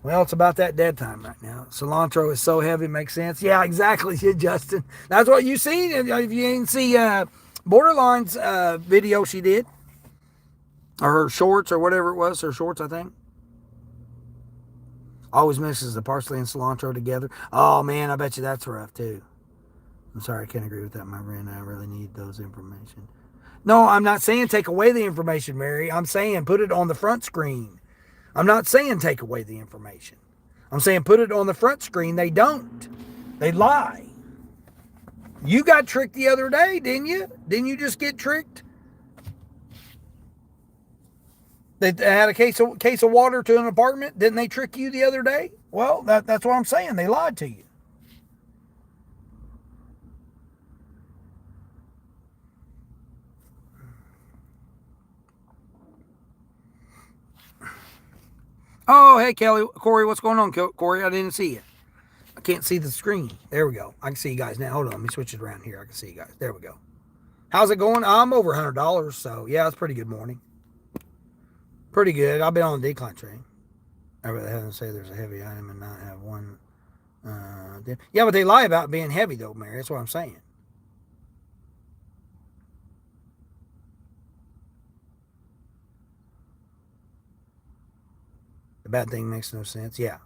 Well, it's about that dead time right now. Cilantro is so heavy, makes sense. Yeah, exactly, Justin. That's what you see. If you didn't see Borderline's video she did, or her shorts or whatever it was, her shorts, I think. Always mixes the parsley and cilantro together. Oh, man, I bet you that's rough, too. I'm sorry, I can't agree with that, my friend. I really need those information. No, I'm not saying take away the information, Mary. I'm saying put it on the front screen. I'm not saying take away the information. I'm saying put it on the front screen. They don't. They lie. You got tricked the other day, didn't you? Didn't you just get tricked? They had a case of water to an apartment. Didn't they trick you the other day? Well, that's what I'm saying. They lied to you. Oh, hey, Corey, what's going on, Corey? I didn't see you. I can't see the screen. There we go. I can see you guys now. Hold on, let me switch it around here. I can see you guys. There we go. How's it going? I'm over $100, so yeah, it's a pretty good morning. Pretty good. I've been on the decline train. I rather have them say there's a heavy item and not have one. Yeah, but they lie about being heavy, though, Mary. That's what I'm saying. The bad thing makes no sense. Yeah.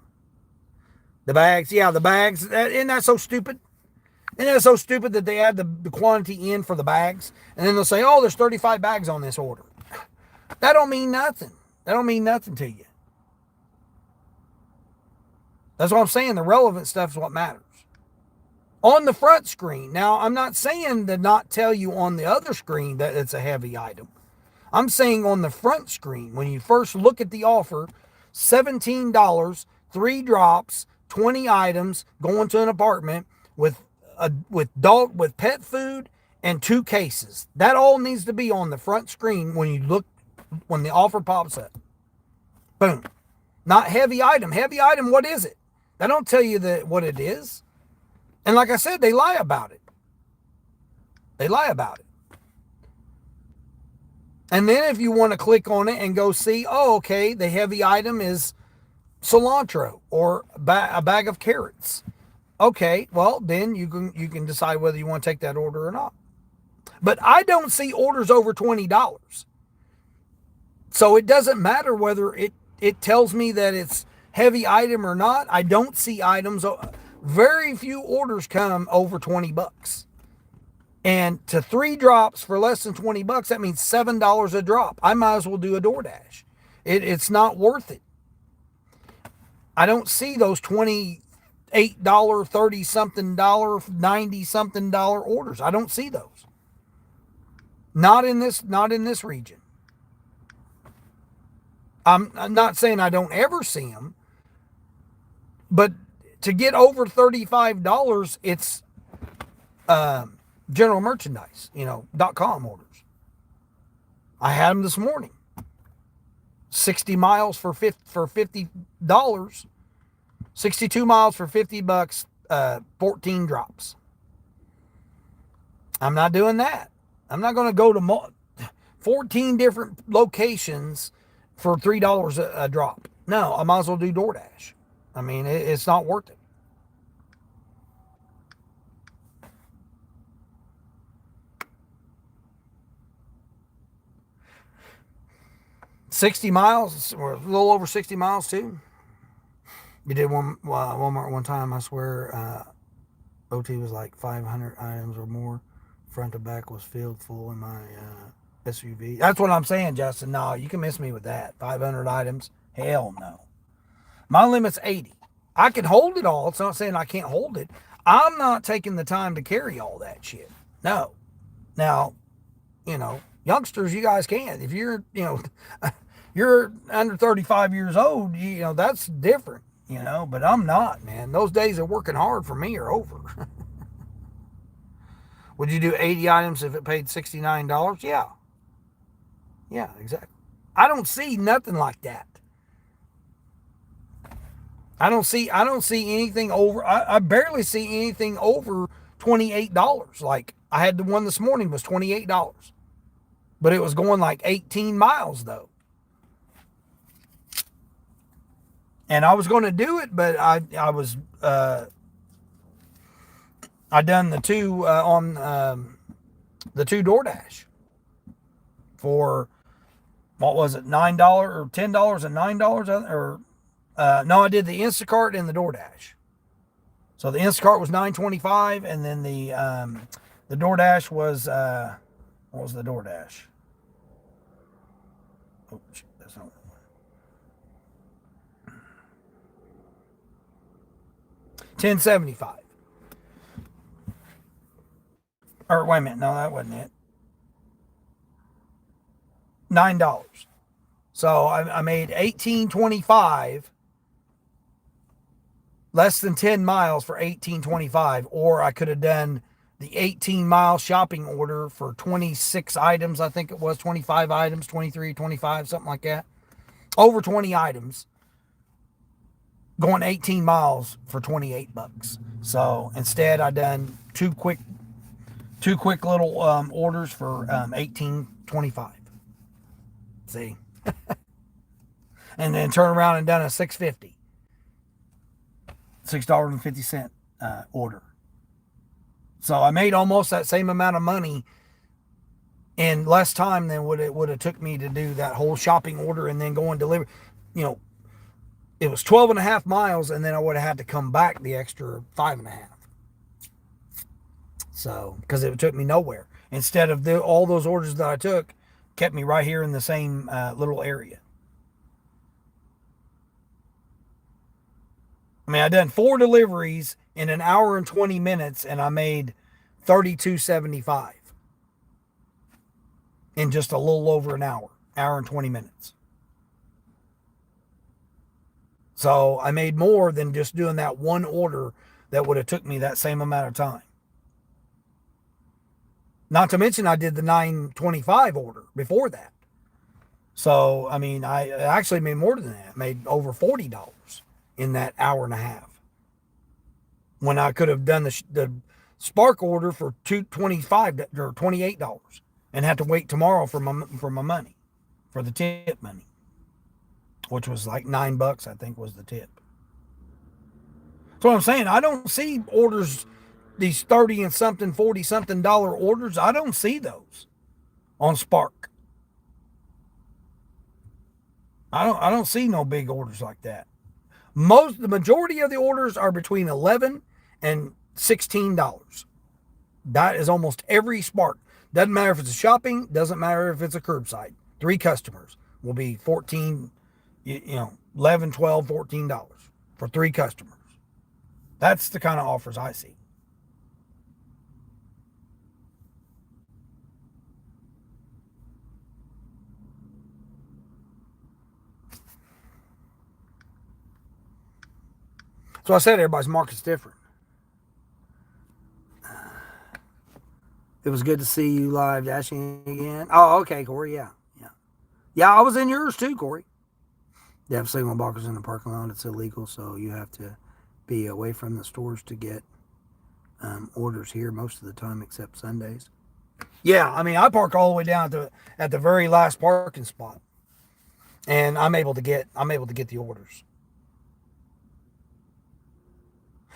The bags. Yeah, the bags. Isn't that so stupid? Isn't that so stupid that they add the quantity in for the bags? And then they'll say, oh, there's 35 bags on this order. That don't mean nothing. That don't mean nothing to you. That's what I'm saying. The relevant stuff is what matters. On the front screen. Now, I'm not saying to not tell you on the other screen that it's a heavy item. I'm saying on the front screen, when you first look at the offer, $17, 3 drops, 20 items going to an apartment with pet food and 2 cases. That all needs to be on the front screen when the offer pops up. Boom. Not heavy item. Heavy item, what is it? They don't tell you what it is. And like I said, they lie about it. They lie about it. And then if you want to click on it and go see, oh, okay, the heavy item is cilantro or a bag of carrots. Okay, well, then you can decide whether you want to take that order or not. But I don't see orders over $20. So it doesn't matter whether it tells me that it's heavy item or not. I don't see items. Very few orders come over $20. And to 3 drops for less than $20, that means $7 a drop. I might as well do a DoorDash. It's not worth it. I don't see those $28, $30-something, $90-something orders. I don't see those. Not in this region. I'm not saying I don't ever see them, but to get over $35, it's general merchandise, .com orders. I had them this morning. 60 miles for $50. 62 miles for $50, 14 drops. I'm not doing that. I'm not going to go to 14 different locations for $3 a drop. No, I might as well do DoorDash. I mean, it's not worth it. 60 miles, or a little over 60 miles too. You did Walmart one time, I swear. OT was like 500 items or more. Front to back was filled full in my SUV. That's what I'm saying, Justin. No, you can miss me with that. 500 items? Hell no. My limit's 80. I can hold it all. It's not saying I can't hold it. I'm not taking the time to carry all that shit. No. Now, youngsters, you guys can. If you're, you're under 35 years old, that's different, but I'm not, man. Those days of working hard for me are over. Would you do 80 items if it paid $69? Yeah. Yeah, exactly. I don't see nothing like that. I don't see anything over, I barely see anything over $28. Like I had the one this morning was $28. But it was going like 18 miles though. And I was going to do it, but I done the two on the two DoorDash for, what was it, $9 or $10 and $9, or no, I did the Instacart and the DoorDash. So the Instacart was $9.25, and then the DoorDash was what was the DoorDash? Oh shit, that's not $10.75. Or wait a minute, no, that wasn't it. $9. So I made $18.25, less than 10 miles for $18.25, or I could have done the 18-mile shopping order for 26 items. I think it was 25 items, 23, 25, something like that. Over 20 items, going 18 miles for $28. So instead, I done two quick little orders for $18.25. See, and then turn around and done a $6.50 order. So I made almost that same amount of money in less time than what it would have took me to do that whole shopping order and then go and deliver. It was 12 and a half miles, and then I would have had to come back the extra 5.5. So, because it took me nowhere. Instead of all those orders that I took, kept me right here in the same little area. I mean, I done 4 deliveries in an hour and 20 minutes, and I made $32.75 in just a little over an hour and 20 minutes. So I made more than just doing that one order that would have took me that same amount of time. Not to mention I did the $9.25 order before that. So, I mean, I actually made more than that. Made over $40 in that hour and a half. When I could have done the Spark order for $2.25 or $28 and had to wait tomorrow for my money, for the tip money, which was like $9, I think was the tip. So what I'm saying, I don't see orders, these 30 and something, 40 something dollar orders. I don't see those on Spark. I don't see no big orders like that. The majority of the orders are between $11 and $16. That is almost every Spark. Doesn't matter if it's a shopping, doesn't matter if it's a curbside. 3 customers will be 14, 11, 12, $14 for 3 customers. That's the kind of offers I see. So I said everybody's market's different. It was good to see you live dashing again. Oh, okay, Corey. Yeah. Yeah, I was in yours too, Corey. They have signal blockers in the parking lot. It's illegal, so you have to be away from the stores to get orders here most of the time except Sundays. Yeah, I mean, I park all the way down at the very last parking spot, and I'm able to get the orders.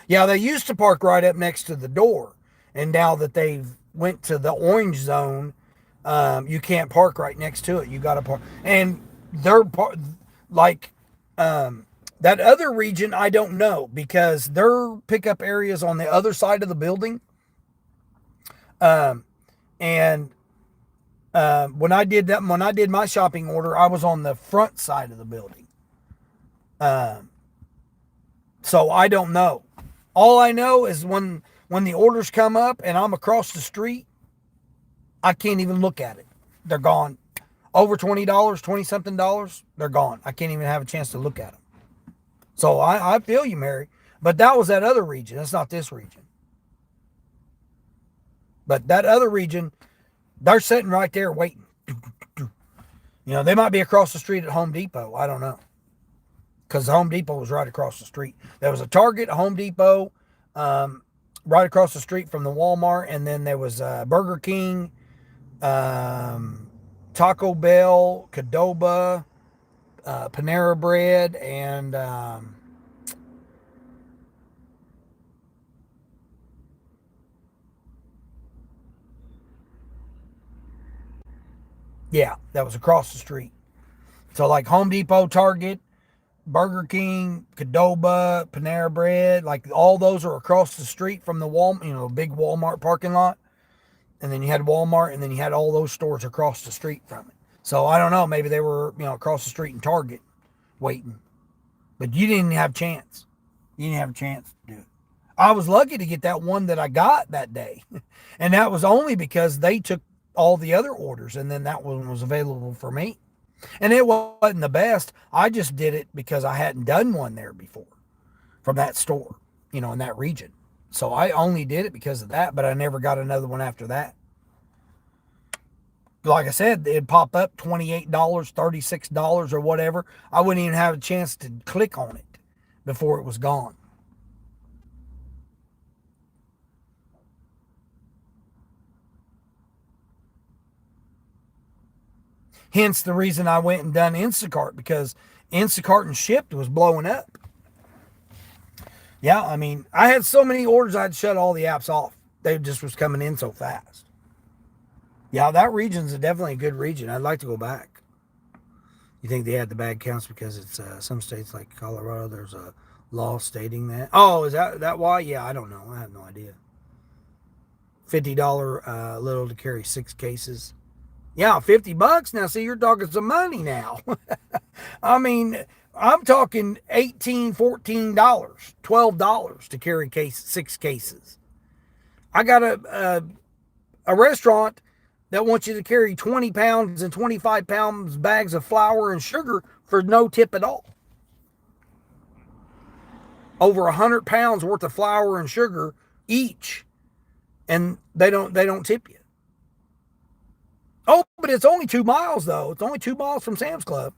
Yeah, they used to park right up next to the door, and now that they've went to the orange zone, you can't park right next to it. You got to park, and they're like that other region. I don't know because their pickup areas on the other side of the building. And when I did my shopping order, I was on the front side of the building. So I don't know. All I know is when the orders come up and I'm across the street, I can't even look at it. They're gone. Over $20, 20 something dollars, they're gone. I can't even have a chance to look at them. So I feel you, Mary. But that was that other region. That's not this region. But that other region, they're sitting right there waiting. You know, they might be across the street at Home Depot. I don't know. Because Home Depot was right across the street. There was a Target, a Home Depot, right across the street from the Walmart. And then there was Burger King, Taco Bell, Qdoba, Panera Bread, and yeah, that was across the street. So like Home Depot, Target, Burger King, Qdoba, Panera Bread, like all those are across the street from the big Walmart parking lot. And then you had Walmart, and then you had all those stores across the street from it. So I don't know, maybe they were, across the street in Target waiting. But you didn't have a chance. You didn't have a chance to do it. I was lucky to get that one that I got that day. And that was only because they took all the other orders, and then that one was available for me. And it wasn't the best. I just did it because I hadn't done one there before from that store, in that region. So I only did it because of that, but I never got another one after that. Like I said, it'd pop up $28, $36 or whatever. I wouldn't even have a chance to click on it before it was gone. Hence the reason I went and done Instacart, because Instacart and Shipt was blowing up. Yeah, I mean, I had so many orders I'd shut all the apps off. They just was coming in so fast. Yeah, that region's definitely a good region. I'd like to go back. You think they had the bad counts because it's some states like Colorado, there's a law stating that? Oh, is that why? Yeah, I don't know. I have no idea. $50 little to carry 6 cases. Yeah, $50. Now, see, you're talking some money now. I mean, I'm talking $18, $14, $12 to carry 6 cases. I got a restaurant that wants you to carry 20 pounds and 25 pounds bags of flour and sugar for no tip at all. Over 100 pounds worth of flour and sugar each, and they don't tip you. Oh, but it's only 2 miles though. It's only 2 miles from Sam's Club,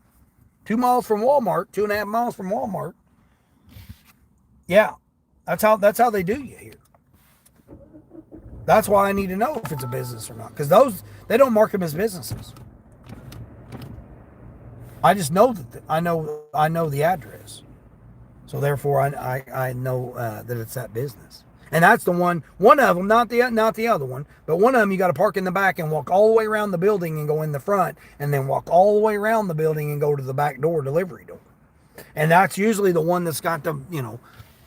2 miles from Walmart, 2.5 miles from Walmart. Yeah, that's how they do you here. That's why I need to know if it's a business or not, because they don't mark them as businesses. I just know that I know the address, so therefore I know that it's that business. And that's the one of them, not the other one, but one of them you got to park in the back and walk all the way around the building and go in the front, and then walk all the way around the building and go to the back door, delivery door. And that's usually the one that's got the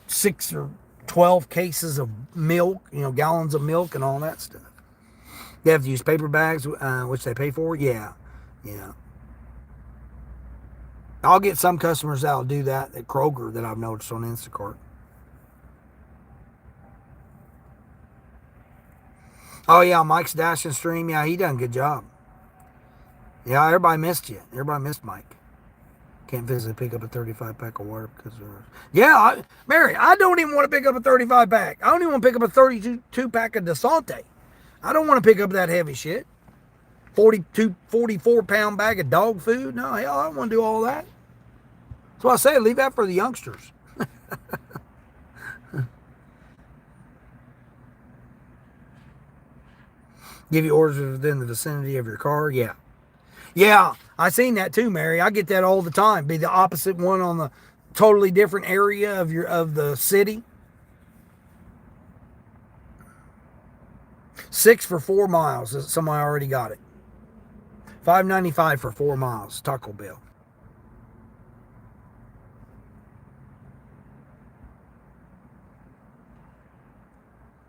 6 or 12 cases of milk, gallons of milk and all that stuff. They have to use paper bags, which they pay for. Yeah. I'll get some customers that'll do that at Kroger that I've noticed on Instacart. Oh yeah, Mike's Dash and Stream. Yeah, he done a good job. Yeah, everybody missed you. Everybody missed Mike. Can't physically pick up a 35 pack of water because Mary, I don't even want to pick up a 35 pack. I don't even want to pick up a 32 pack of Desante. I don't want to pick up that heavy shit. 44 pound bag of dog food. No, hell, I don't want to do all that. That's why I say leave that for the youngsters. Give you orders within the vicinity of your car. Yeah. Yeah, I seen that too, Mary. I get that all the time. Be the opposite one on the totally different area of the city. 6 for 4 miles. Somebody already got it. $5.95 for 4 miles. Taco Bell.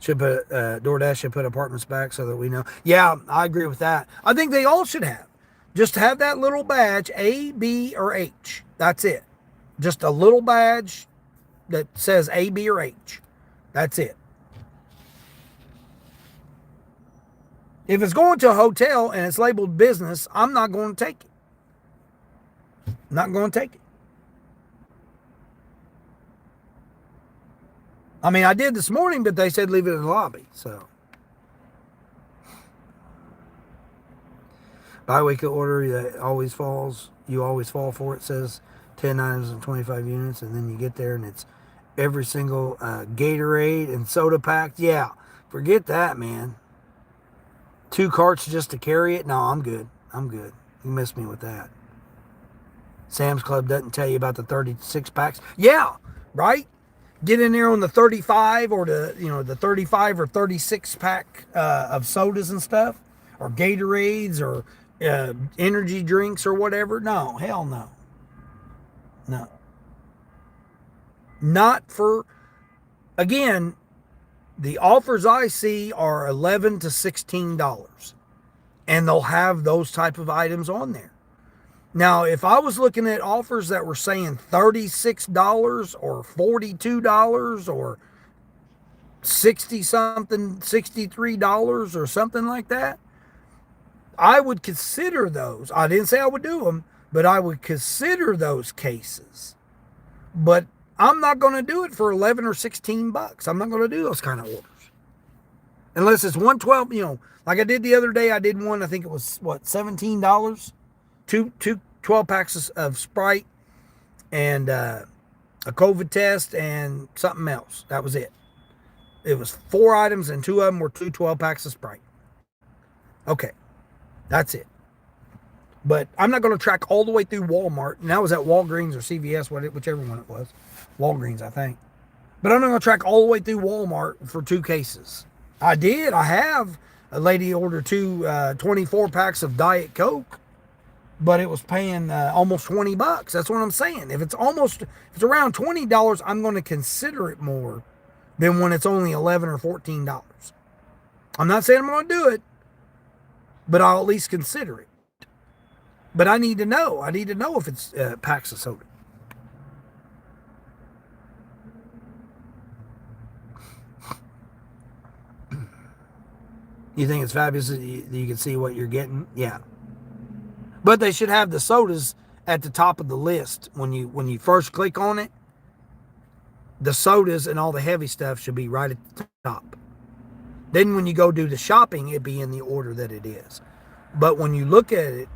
Should put DoorDash should put apartments back so that we know. Yeah, I agree with that. I think they all should have. Just have that little badge, A, B, or H. That's it. Just a little badge that says A, B, or H. That's it. If it's going to a hotel and it's labeled business, I'm not going to take it. Not going to take it. I mean, I did this morning, but they said leave it in the lobby. So, bi-weekly order that always falls. You always fall for it. Says 10 items and 25 units, and then you get there and it's every single Gatorade and soda pack. Yeah, forget that, man. 2 carts just to carry it. No, I'm good. I'm good. You missed me with that. Sam's Club doesn't tell you about the 36 packs. Yeah, right. Get in there on the 35 or the 35 or 36 pack of sodas and stuff, or Gatorades or energy drinks or whatever. No, hell no. No. Not for, again, the offers I see are $11 to $16, and they'll have those type of items on there. Now, if I was looking at offers that were saying $36 or $42 or 60 something, $63 or something like that, I would consider those. I didn't say I would do them, but I would consider those cases. But I'm not going to do it for 11 or 16 bucks. I'm not going to do those kind of orders. Unless it's 112, like I did the other day. I did one, I think it was $17. Two 12 packs of Sprite and a COVID test and something else. That was it. It was 4 items and 2 of them were 12 packs of Sprite. Okay, that's it. But I'm not going to track all the way through Walmart. And that was at Walgreens or CVS, whichever one it was. Walgreens, I think. But I'm not going to track all the way through Walmart for 2 cases. I have. A lady ordered 2 24 packs of Diet Coke, but it was paying almost 20 bucks. That's what I'm saying. If it's around $20, I'm going to consider it more than when it's only $11 or $14. I'm not saying I'm going to do it, but I'll at least consider it. But I need to know. I need to know if it's packs of soda. You think it's fabulous that you can see what you're getting? Yeah. But they should have the sodas at the top of the list. When you first click on it, the sodas and all the heavy stuff should be right at the top. Then when you go do the shopping, it'd be in the order that it is. But when you look at it,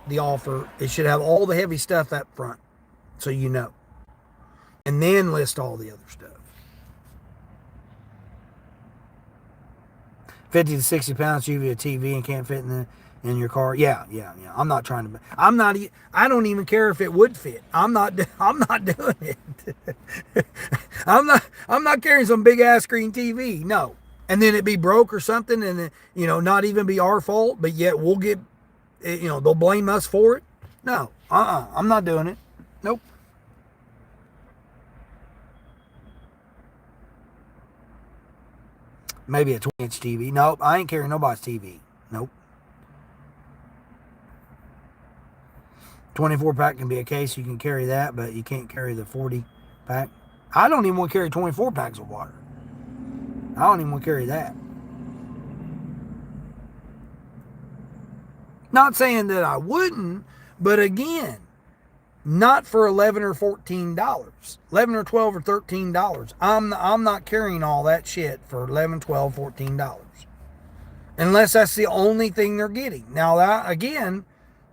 the offer, it should have all the heavy stuff up front, so you know. And then list all the other stuff. 50 to 60 pounds, you have a TV and can't fit in your car. Yeah. I'm not trying to. I don't even care if it would fit. I'm not doing it. I'm not carrying some big ass screen TV. No. And then it be broke or something, and not even be our fault, but yet we'll get, they'll blame us for it. No. I'm not doing it. Nope. Maybe a 20-inch TV. Nope, I ain't carrying nobody's TV. Nope. 24 pack can be a case. You can carry that, but you can't carry the 40 pack. I don't even want to carry 24 packs of water. I don't even want to carry that. Not saying that I wouldn't, but again, not for $11 or $14. 11 or 12 or $13. I'm not carrying all that shit for $11, $12, $14. Unless that's the only thing they're getting. Now that, again,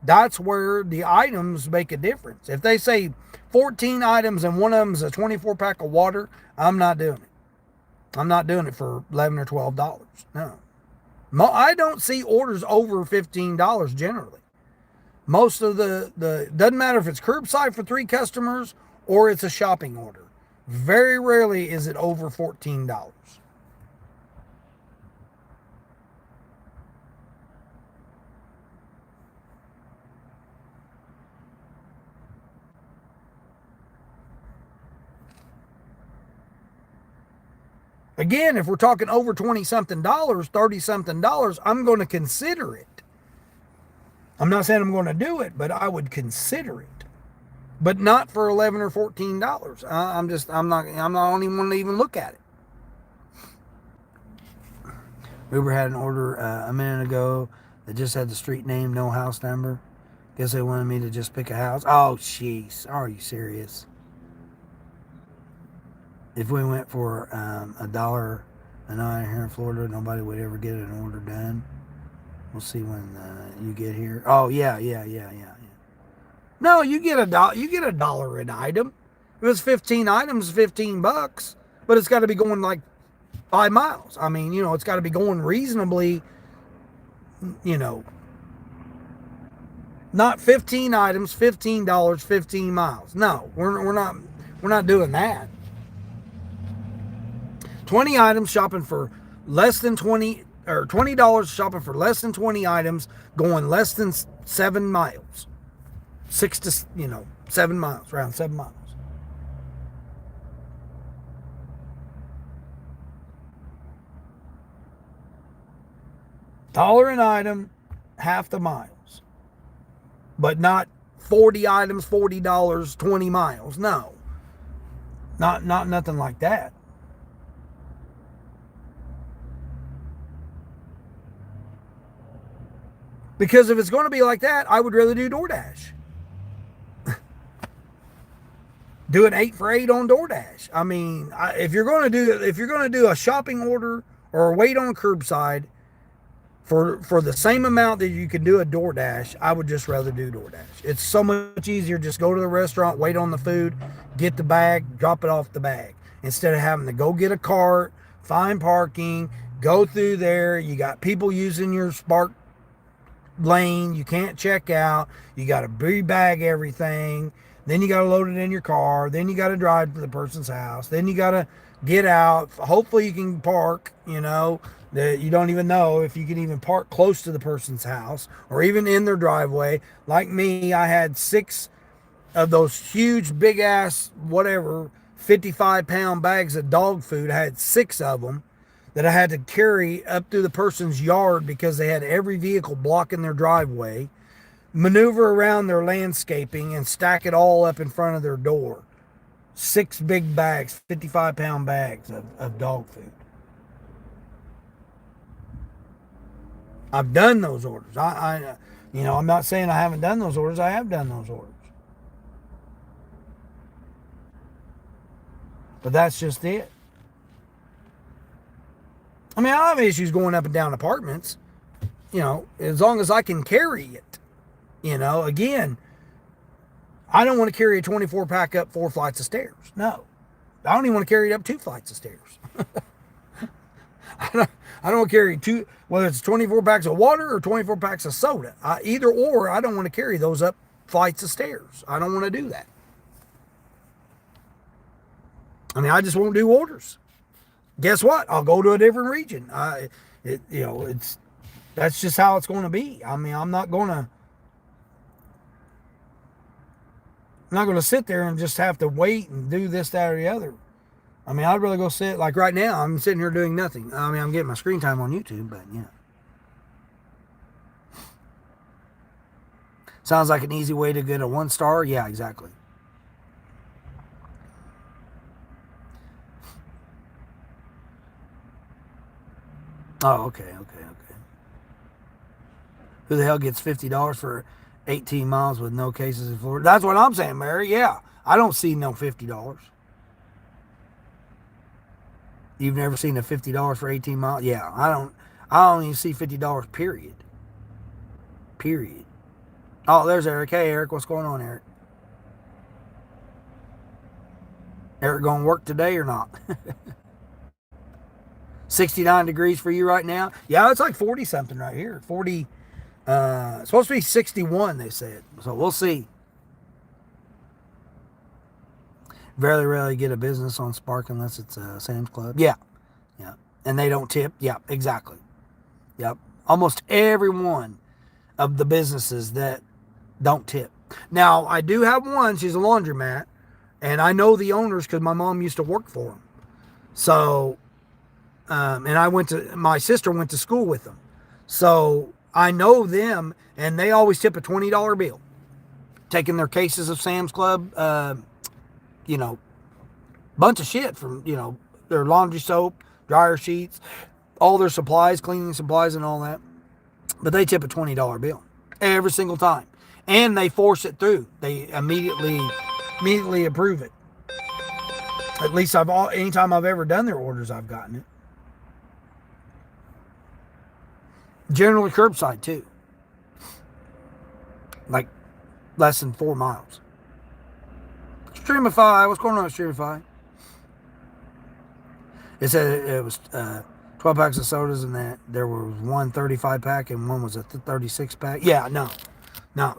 that's where the items make a difference. If they say 14 items and one of them is a 24 pack of water, I'm not doing it. I'm not doing it for $11 or $12. No. I don't see orders over $15 generally. Most of the doesn't matter if it's curbside for 3 customers or it's a shopping order. Very rarely is it over $14. Again, if we're talking over 20 something dollars, 30 something dollars, I'm going to consider it. I'm not saying I'm going to do it, but I would consider it. But not for 11 or $14. I'm not even want to even look at it. Uber had an order a minute ago that just had the street name, no house number. Guess they wanted me to just pick a house. Oh, jeez. Are you serious? If we went for $1 an hour here in Florida, nobody would ever get an order done. We'll see when you get here. Oh, yeah. No, you get $1 an item. If it's 15 items, $15, but it's got to be going like 5 miles. I mean, it's got to be going reasonably, not 15 items, $15, 15 miles. No, we're not doing that. 20 items shopping for less than 20 or $20 shopping for less than 20 items going less than 7 miles. 7 miles, around 7 miles. Dollar an item, half the miles. But not 40 items, $40, 20 miles. No. Not nothing like that. Because if it's going to be like that, I would rather do DoorDash. Do an 8 for 8 on DoorDash. I mean, if you're going to do a shopping order or wait on curbside for the same amount that you can do a DoorDash, I would just rather do DoorDash. It's so much easier. Just go to the restaurant, wait on the food, get the bag, drop it off the bag, instead of having to go get a cart, find parking, go through there. You got people using your Spark lane, you can't check out, you got to rebag everything, then you got to load it in your car, then you got to drive to the person's house, then you got to get out, hopefully you can park, that you don't even know if you can even park close to the person's house or even in their driveway. Like me, I had 6 of those huge big ass 55-pound bags of dog food. I had 6 of them that I had to carry up through the person's yard because they had every vehicle blocking their driveway, maneuver around their landscaping, and stack it all up in front of their door. 6 big bags, 55-pound bags of dog food. I've done those orders. I'm not saying I haven't done those orders. I have done those orders. But that's just it. I mean, I don't have issues going up and down apartments, as long as I can carry it. Again, I don't want to carry a 24 pack up 4 flights of stairs. No. I don't even want to carry it up 2 flights of stairs. I don't want to carry 2, whether it's 24 packs of water or 24 packs of soda. Either or, I don't want to carry those up flights of stairs. I don't want to do that. I mean, I just won't do orders. Guess what? I'll go to a different region. That's just how it's going to be. I mean, I'm not going to sit there and just have to wait and do this, that, or the other. I mean, I'd rather go sit, like right now, I'm sitting here doing nothing. I mean, I'm getting my screen time on YouTube, but yeah. Sounds like an easy way to get a 1 star. Yeah, exactly. Oh, okay. Who the hell gets $50 for 18 miles with no cases in Florida? That's what I'm saying, Mary. Yeah, I don't see no $50. You've never seen a $50 for 18 miles? Yeah, I don't even see $50, period. Period. Oh, there's Eric. Hey, Eric, what's going on, Eric? Eric going to work today or not? 69 degrees for you right now. Yeah, it's like 40 something right here. 40. It's supposed to be 61, they said. So we'll see. Very rarely get a business on Spark unless it's a Sam's Club. Yeah. Yeah. And they don't tip. Yeah, exactly. Yep. Almost every one of the businesses that don't tip. Now, I do have one. She's a laundromat. And I know the owners because my mom used to work for them. So, and my sister went to school with them. So I know them, and they always tip a $20 bill. Taking their cases of Sam's Club, bunch of shit from, their laundry soap, dryer sheets, all their supplies, cleaning supplies and all that. But they tip a $20 bill every single time. And they force it through. They immediately approve it. At least anytime I've ever done their orders, I've gotten it. Generally curbside too. Like less than 4 miles. Streamify, what's going on with Streamify? It said it was 12 packs of sodas and that there was one 35 pack and one was a 36 pack. Yeah, no.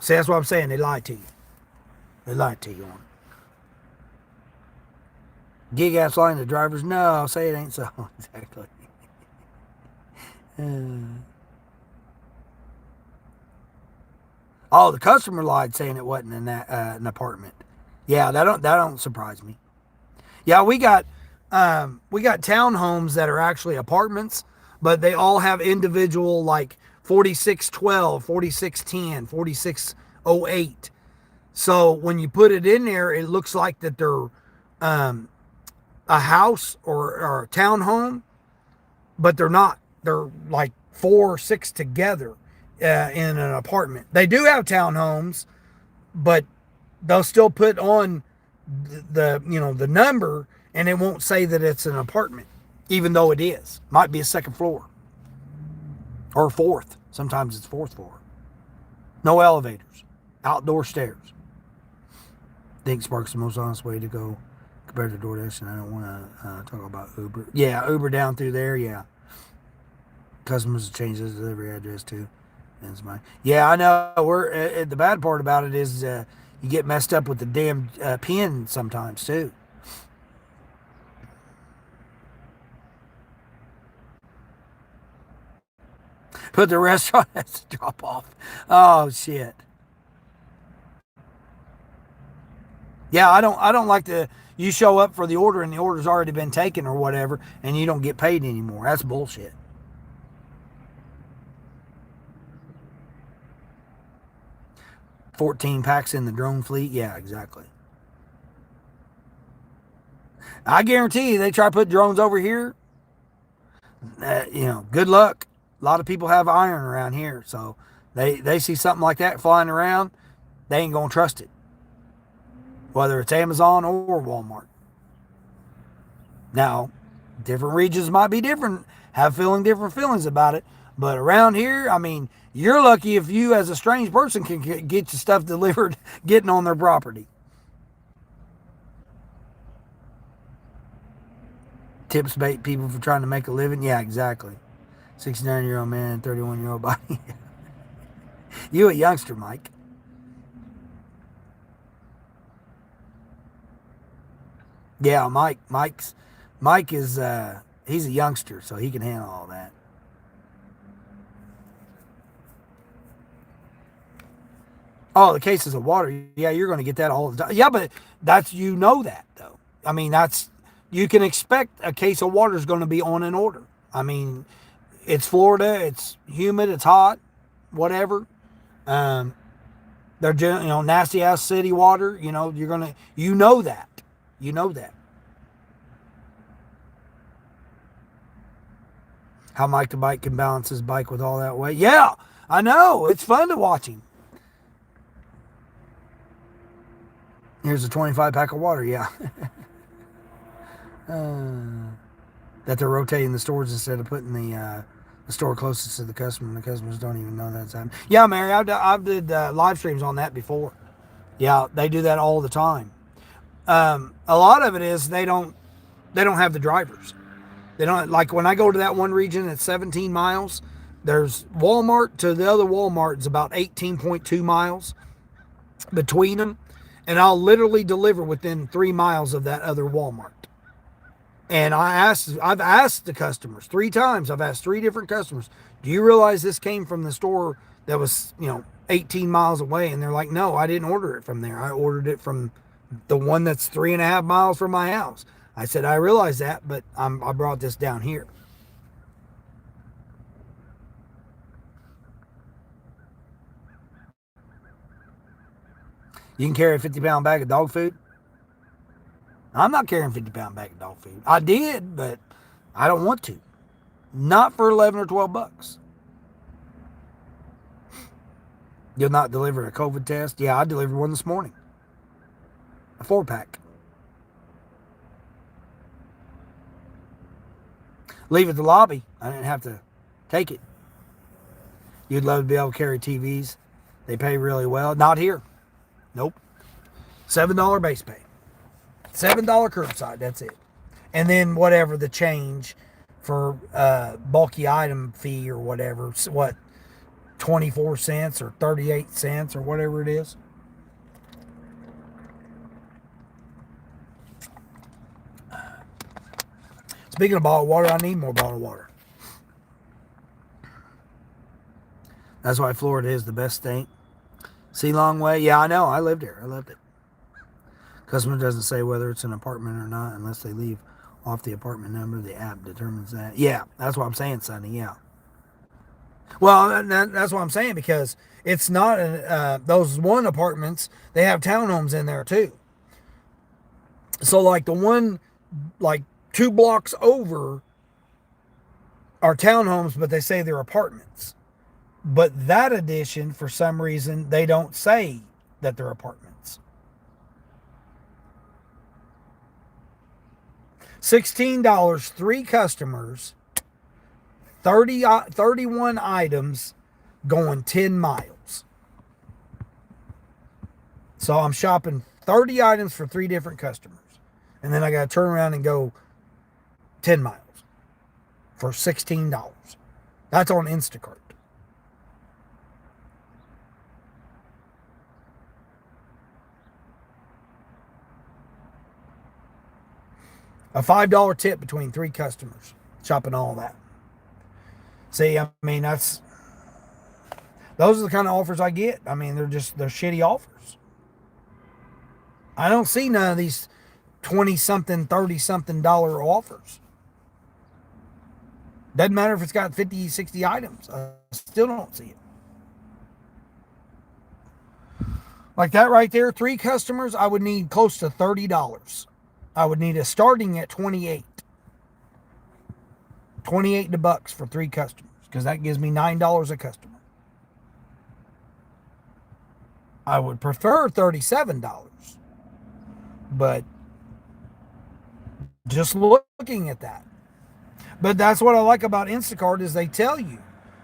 See, that's what I'm saying. They lied to you. They lied to you on it. Gig ass lying to drivers. No, say it ain't so. Exactly. The customer lied saying it wasn't in that an apartment. Yeah, that don't surprise me. Yeah, we got townhomes that are actually apartments, but they all have individual like 4612, 4610, 4608. So when you put it in there, it looks like that they're a house or a townhome, but they're not. They're like 4 or 6 together in an apartment. They do have townhomes, but they'll still put on the number, and it won't say that it's an apartment, even though it is. Might be a second floor or fourth. Sometimes it's fourth floor. No elevators, outdoor stairs. I think Spark's the most honest way to go compared to DoorDash, and I don't want to talk about Uber. Yeah, Uber down through there, yeah. Customers change their delivery address too. Yeah, I know. The bad part about it is you get messed up with the damn pin sometimes too. But the restaurant has to drop off. Oh shit. Yeah, I don't like you show up for the order and the order's already been taken or whatever, and you don't get paid anymore. That's bullshit. $14 packs in the drone fleet. Yeah, exactly. I guarantee you, they try to put drones over here. Good luck. A lot of people have iron around here, so they see something like that flying around, they ain't gonna trust it. Whether it's Amazon or Walmart. Now, different regions might be different, different feelings about it. But around here, I mean, you're lucky if you as a strange person can get your stuff delivered getting on their property. Tips bait people for trying to make a living. Yeah, exactly. 69-year-old man, 31-year-old body. You a youngster, Mike. Yeah, Mike is he's a youngster, so he can handle all that. Oh, the cases of water. Yeah, you're going to get that all the time. Yeah, but that though. I mean, you can expect a case of water is going to be on an order. I mean, it's Florida, it's humid, it's hot, whatever. They're nasty ass city water. You know that. You know that. How Mike the Bike can balance his bike with all that weight. Yeah, I know. It's fun to watch him. Here's a 25 pack of water. Yeah. That they're rotating the stores instead of putting the store closest to the customer, and the customers don't even know that's happening. Yeah, Mary, I've did live streams on that before. Yeah, they do that all the time. A lot of it is they don't have the drivers. They don't, like when I go to that one region, it's 17 miles. There's Walmart to the other Walmart is about 18.2 miles between them. And I'll literally deliver within 3 miles of that other Walmart. And I've asked the customers 3 times. I've asked 3 different customers, do you realize this came from the store that was, 18 miles away? And they're like, no, I didn't order it from there. I ordered it from the one that's 3.5 miles from my house. I said, I realize that, but I brought this down here. You can carry a 50-pound bag of dog food. I'm not carrying a 50-pound bag of dog food. I did, but I don't want to. Not for 11 or 12 bucks. You'll not deliver a COVID test? Yeah, I delivered one this morning. A 4-pack. Leave it at the lobby. I didn't have to take it. You'd love to be able to carry TVs. They pay really well. Not here. Nope. $7 base pay. $7 curbside. That's it. And then whatever the change for bulky item fee or whatever. What? 24 cents or 38 cents or whatever it is. Speaking of bottled water, I need more bottled water. That's why Florida is the best state. See Long Way? Yeah, I know. I lived here. I loved it. Customer doesn't say whether it's an apartment or not unless they leave off the apartment number. The app determines that. Yeah, that's what I'm saying, Sonny. Yeah. Well, that's what I'm saying, because it's not those one apartments. They have townhomes in there too. So like the one, like 2 blocks over are townhomes, but they say they're apartments. But that addition, for some reason, they don't say that they're apartments. $16, 3 customers, 31 items, going 10 miles. So I'm shopping 30 items for 3 different customers. And then I got to turn around and go 10 miles for $16. That's on Instacart. A $5 tip between 3 customers, shopping all that. See, I mean, those are the kind of offers I get. I mean, they're shitty offers. I don't see none of these 20-something, 30-something dollar offers. Doesn't matter if it's got 50, 60 items. I still don't see it. Like that right there, 3 customers, I would need close to $30. I would need a starting at 28. 28 bucks for 3 customers, because that gives me $9 a customer. I would prefer $37, but just looking at that. But that's what I like about Instacart is they tell you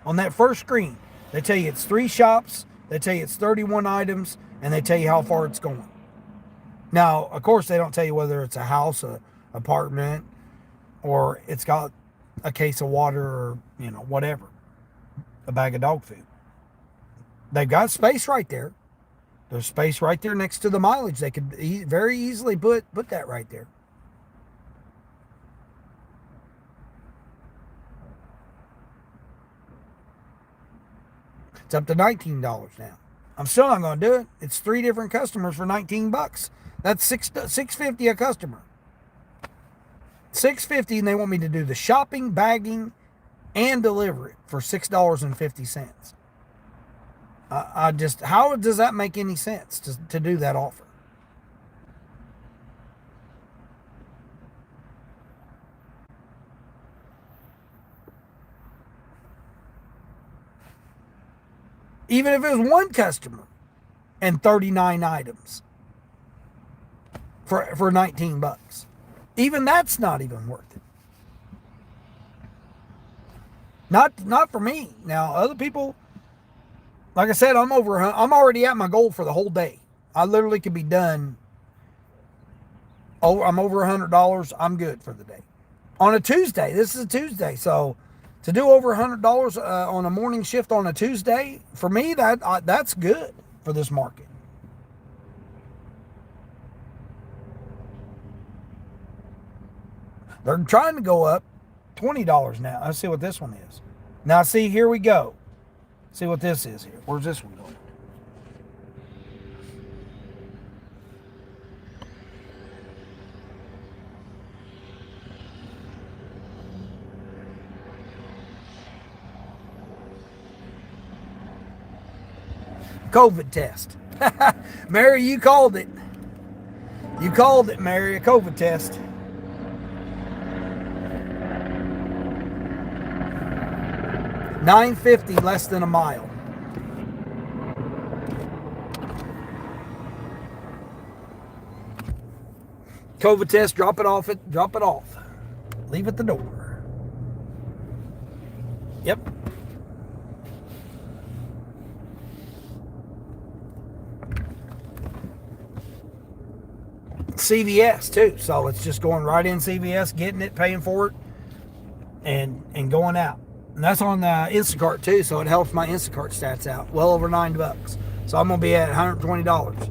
on that first screen, they tell you it's 3 shops, they tell you it's 31 items, and they tell you how far it's going. Now, of course, they don't tell you whether it's a house, a apartment, or it's got a case of water or, whatever, a bag of dog food. They've got space right there. There's space right there next to the mileage. They could very easily put that right there. It's up to $19 now. I'm still not going to do it. It's 3 different customers for 19 bucks. That's $6.50 a customer. $6.50, and they want me to do the shopping, bagging, and deliver it for $6.50. How does that make any sense to do that offer? Even if it was 1 customer and 39 items for 19 bucks. Even that's not even worth it. Not for me. Now, other people, like I said, I'm already at my goal for the whole day. I literally could be done. Oh, I'm over $100. I'm good for the day. on a Tuesday. This is a Tuesday. So to do over $100 on a morning shift on a Tuesday, for me, that's good for this market. They're trying to go up $20 now. Let's see what this one is. Now, see, here we go. See what this is here. Where's this one going? COVID test. Mary, you called it. You called it, Mary, a COVID test. $9.50, less than a mile. COVID test, drop it off. Leave at the door. Yep. CVS too, so it's just going right in CVS, getting it, paying for it, and going out. And that's on Instacart too, so it helps my Instacart stats out. Well over $9. So I'm gonna be at $120.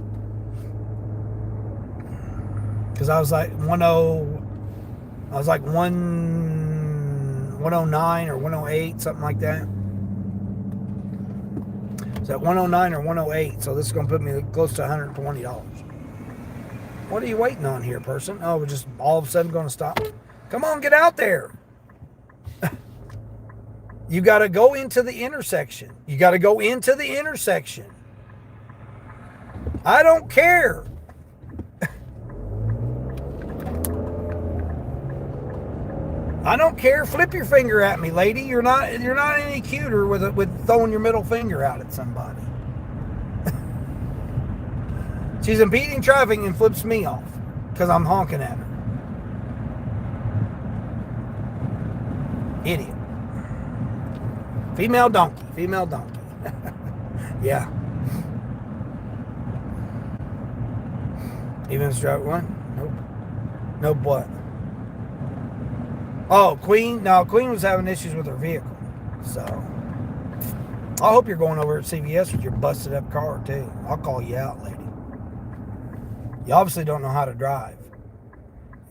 Because I was like 109 or 108, something like that. It's at 109 or 108, so this is gonna put me close to $120. What are you waiting on here, person? Oh, we're just all of a sudden going to stop. Come on, get out there. You got to go into the intersection. You got to go into the intersection. I don't care. I don't care. Flip your finger at me, lady. You're not any cuter with throwing your middle finger out at somebody. She's impeding traffic and flips me off because I'm honking at her. Idiot. Female donkey. Yeah. Even strike one? Nope. Nope, what? Oh, Queen? No, Queen was having issues with her vehicle. So, I hope you're going over at CVS with your busted up car, too. I'll call you out, lady. You obviously don't know how to drive.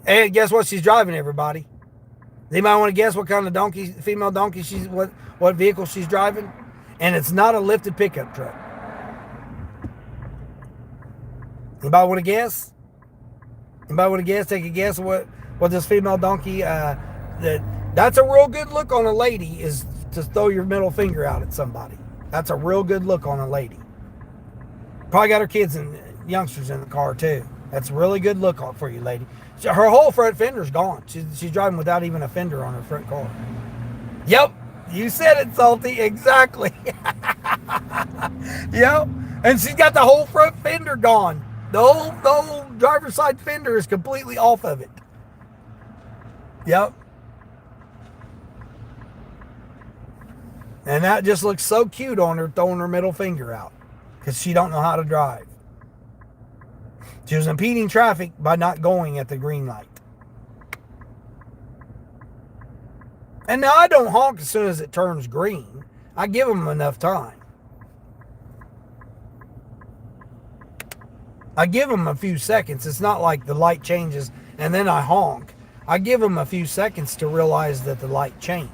And guess what she's driving, everybody? Anybody want to guess what kind of female donkey what vehicle she's driving? And it's not a lifted pickup truck. Anybody want to guess? Take a guess what this female donkey, that's a real good look on a lady, is to throw your middle finger out at somebody. That's a real good look on a lady. Probably got her kids and youngsters in the car too. That's a really good look for you, lady. Her whole front fender's gone. She's driving without even a fender on her front car. Yep, you said it, Salty. Exactly. Yep, and she's got the whole front fender gone. The whole driver's side fender is completely off of it. Yep. And that just looks so cute on her, throwing her middle finger out because she don't know how to drive. She was impeding traffic by not going at the green light. And now I don't honk as soon as it turns green. I give them enough time. I give them a few seconds. It's not like the light changes and then I honk. I give them a few seconds to realize that the light changed.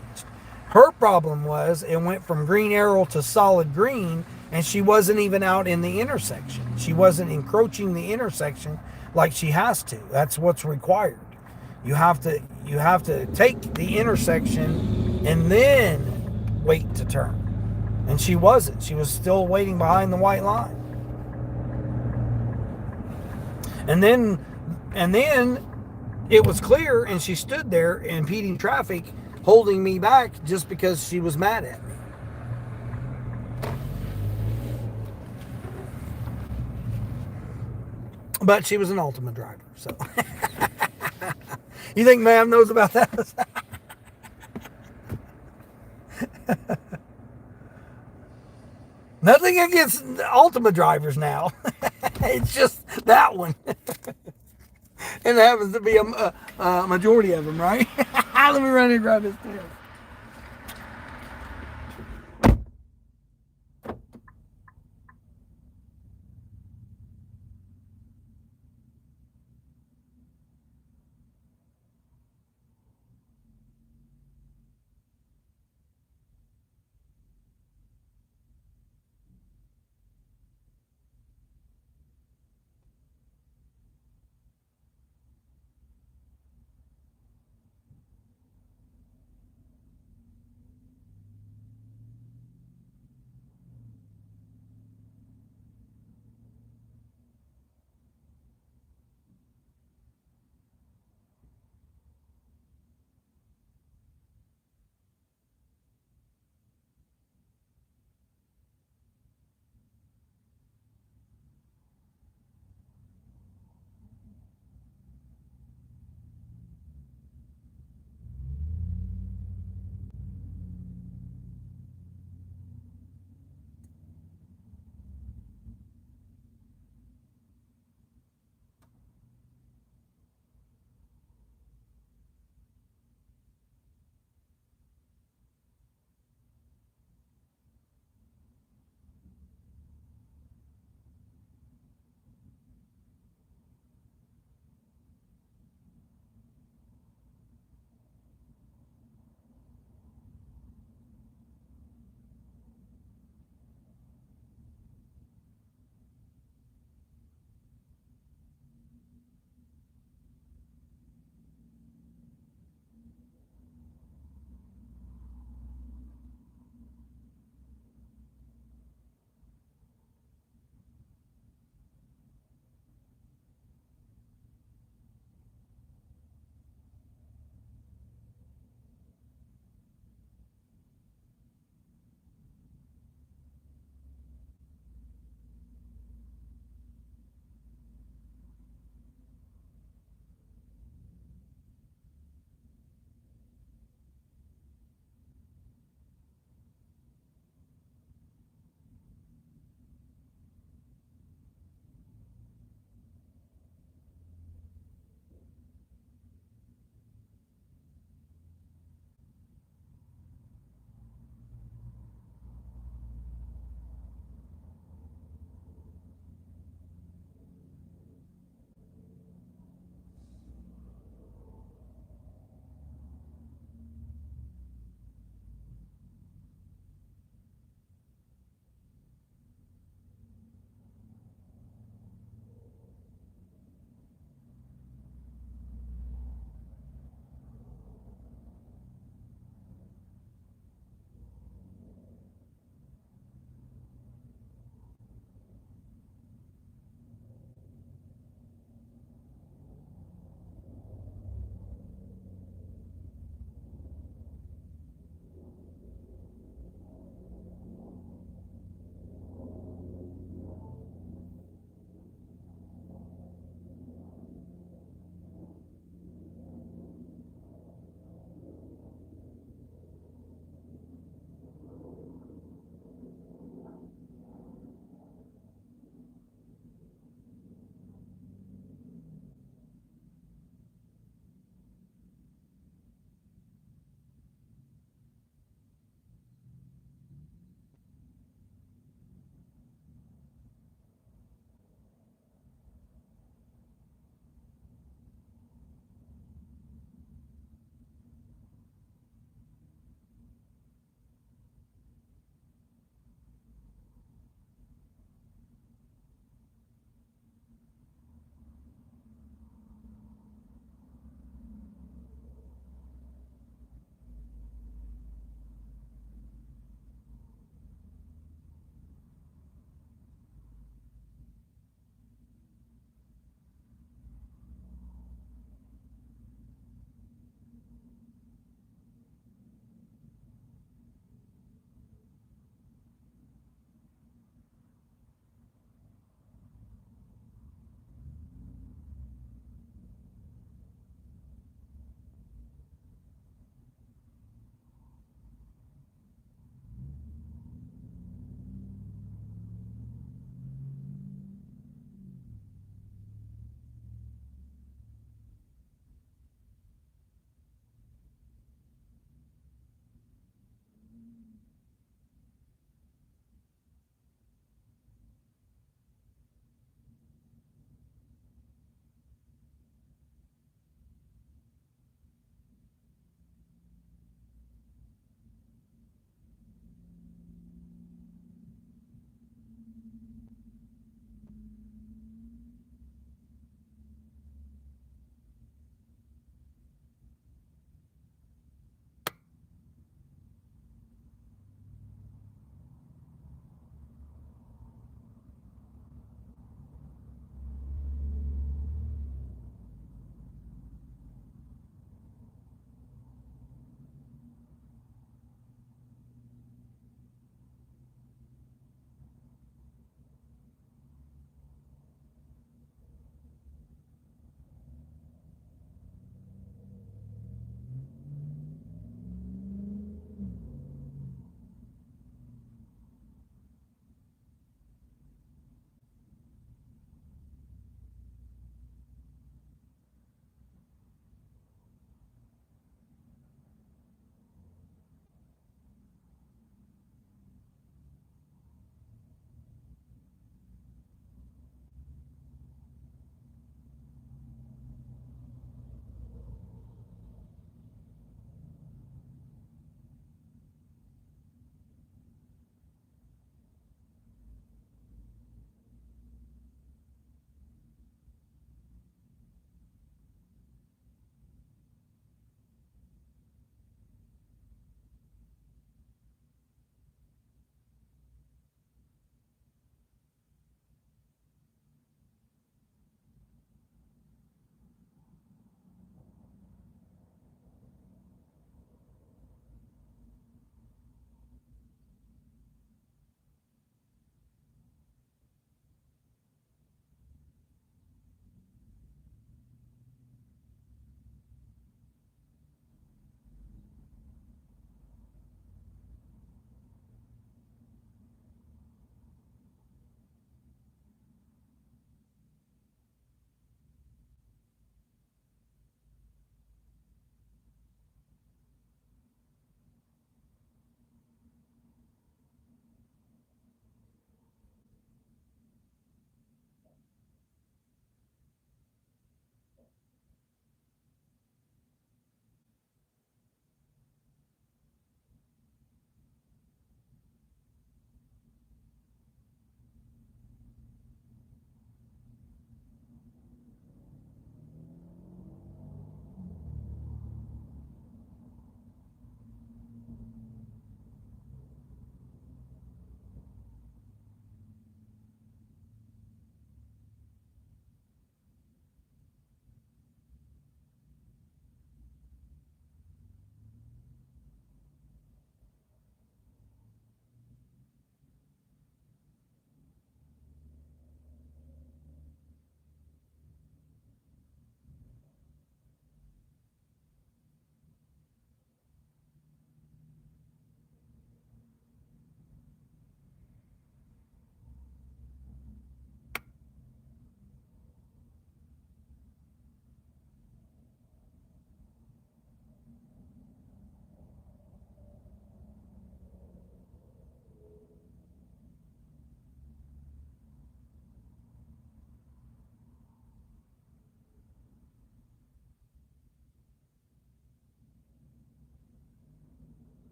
Her problem was it went from green arrow to solid green, and she wasn't even out in the intersection. She wasn't encroaching the intersection like she has to. That's what's required. You have to take the intersection and then wait to turn. And she wasn't. She was still waiting behind the white line. And then it was clear, and she stood there impeding traffic, holding me back just because she was mad at me. But she was an Ultima driver, so. You think ma'am knows about that? Nothing against Ultima drivers now. It's just that one. And it happens to be a majority of them, right? Let me run and grab his tail.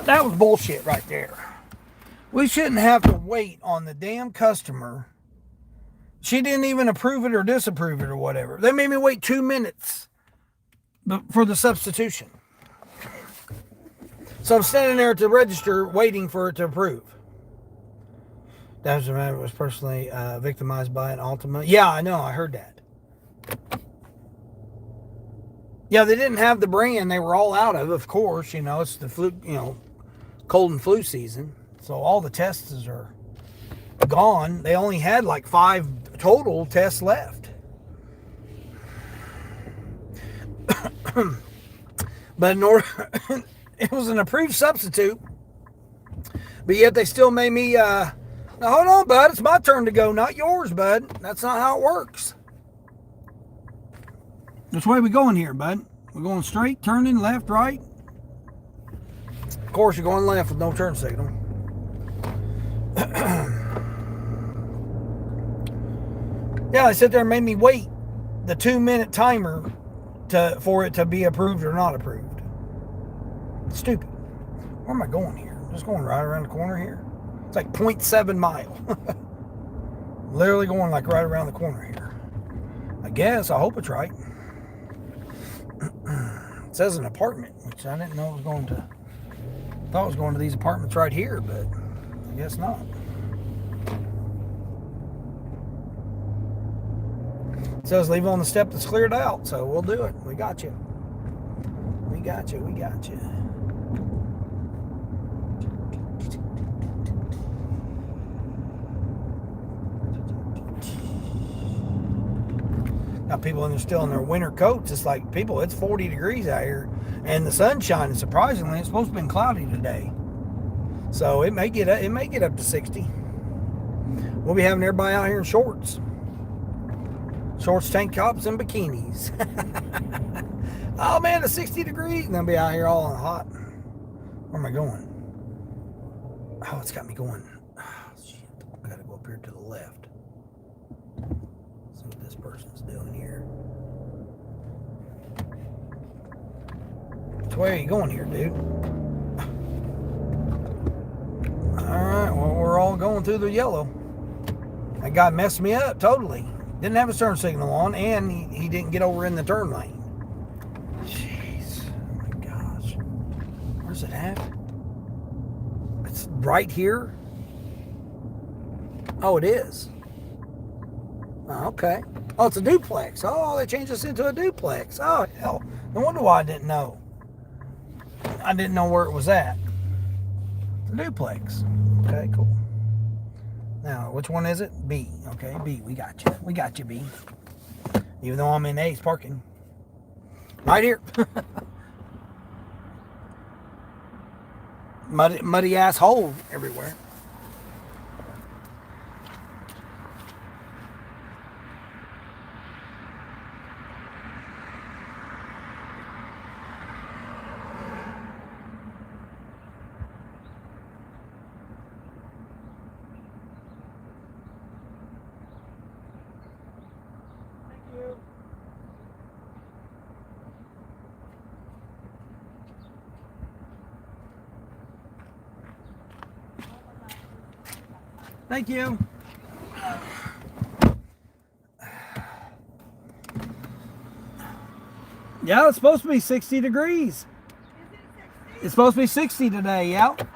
That was bullshit right there. We shouldn't have to wait on the damn customer. She didn't even approve it or disapprove it or whatever. They made me wait 2 minutes for the substitution. So I'm standing there at the register waiting for it to approve. Damage man was personally victimized by an Ultima. Yeah, I know. I heard that. Yeah, they didn't have the brand they were all out of course. You know, it's the flu, cold and flu season. So all the tests are gone. They only had like 5 total tests left. But in order, it was an approved substitute. But yet they still made me, now hold on, bud. It's my turn to go, not yours, bud. That's not how it works. Which way are we going here, bud? We're going straight, turning, left, right? Of course, you're going left with no turn signal. Yeah, they sit there and made me wait the 2-minute timer for it to be approved or not approved. Stupid. Where am I going here? I'm just going right around the corner here. It's like 0.7 mile. Literally going like right around the corner here. I guess. I hope it's right. It says an apartment, which I didn't know it was going to. I thought it was going to these apartments right here, but I guess not. It says leave on the step that's cleared out, so we'll do it. We got you. We got you. We got you. Now people are still in their winter coats. It's like, people, it's 40 degrees out here and the sun's shining. Surprisingly, it's supposed to be cloudy today. So it may get up to 60. We'll be having everybody out here in shorts. Shorts, tank tops, and bikinis. Oh man, it's 60 degrees. And they'll be out here all hot. Where am I going? Oh, it's got me going. Oh, shit. I gotta go up here to the left. See what this person's doing here. Which way are you going here, dude? Alright, well, we're all going through the yellow. That guy messed me up totally. Didn't have his turn signal on, and he didn't get over in the turn lane. Jeez. Oh my gosh. Where's it at? It's right here? Oh, it is. Oh, okay. Oh, it's a duplex. Oh, they changed this into a duplex. Oh, hell. No wonder why I didn't know. I didn't know where it was at. It's a duplex. Okay, cool. Now, which one is it? B. Okay, B. We got you. We got you, B. Even though I'm in A's parking. Right here. Muddy ass hole everywhere. Thank you. Yeah, it's supposed to be 60 degrees. Is it 60? It's supposed to be 60 today, yeah. I thought it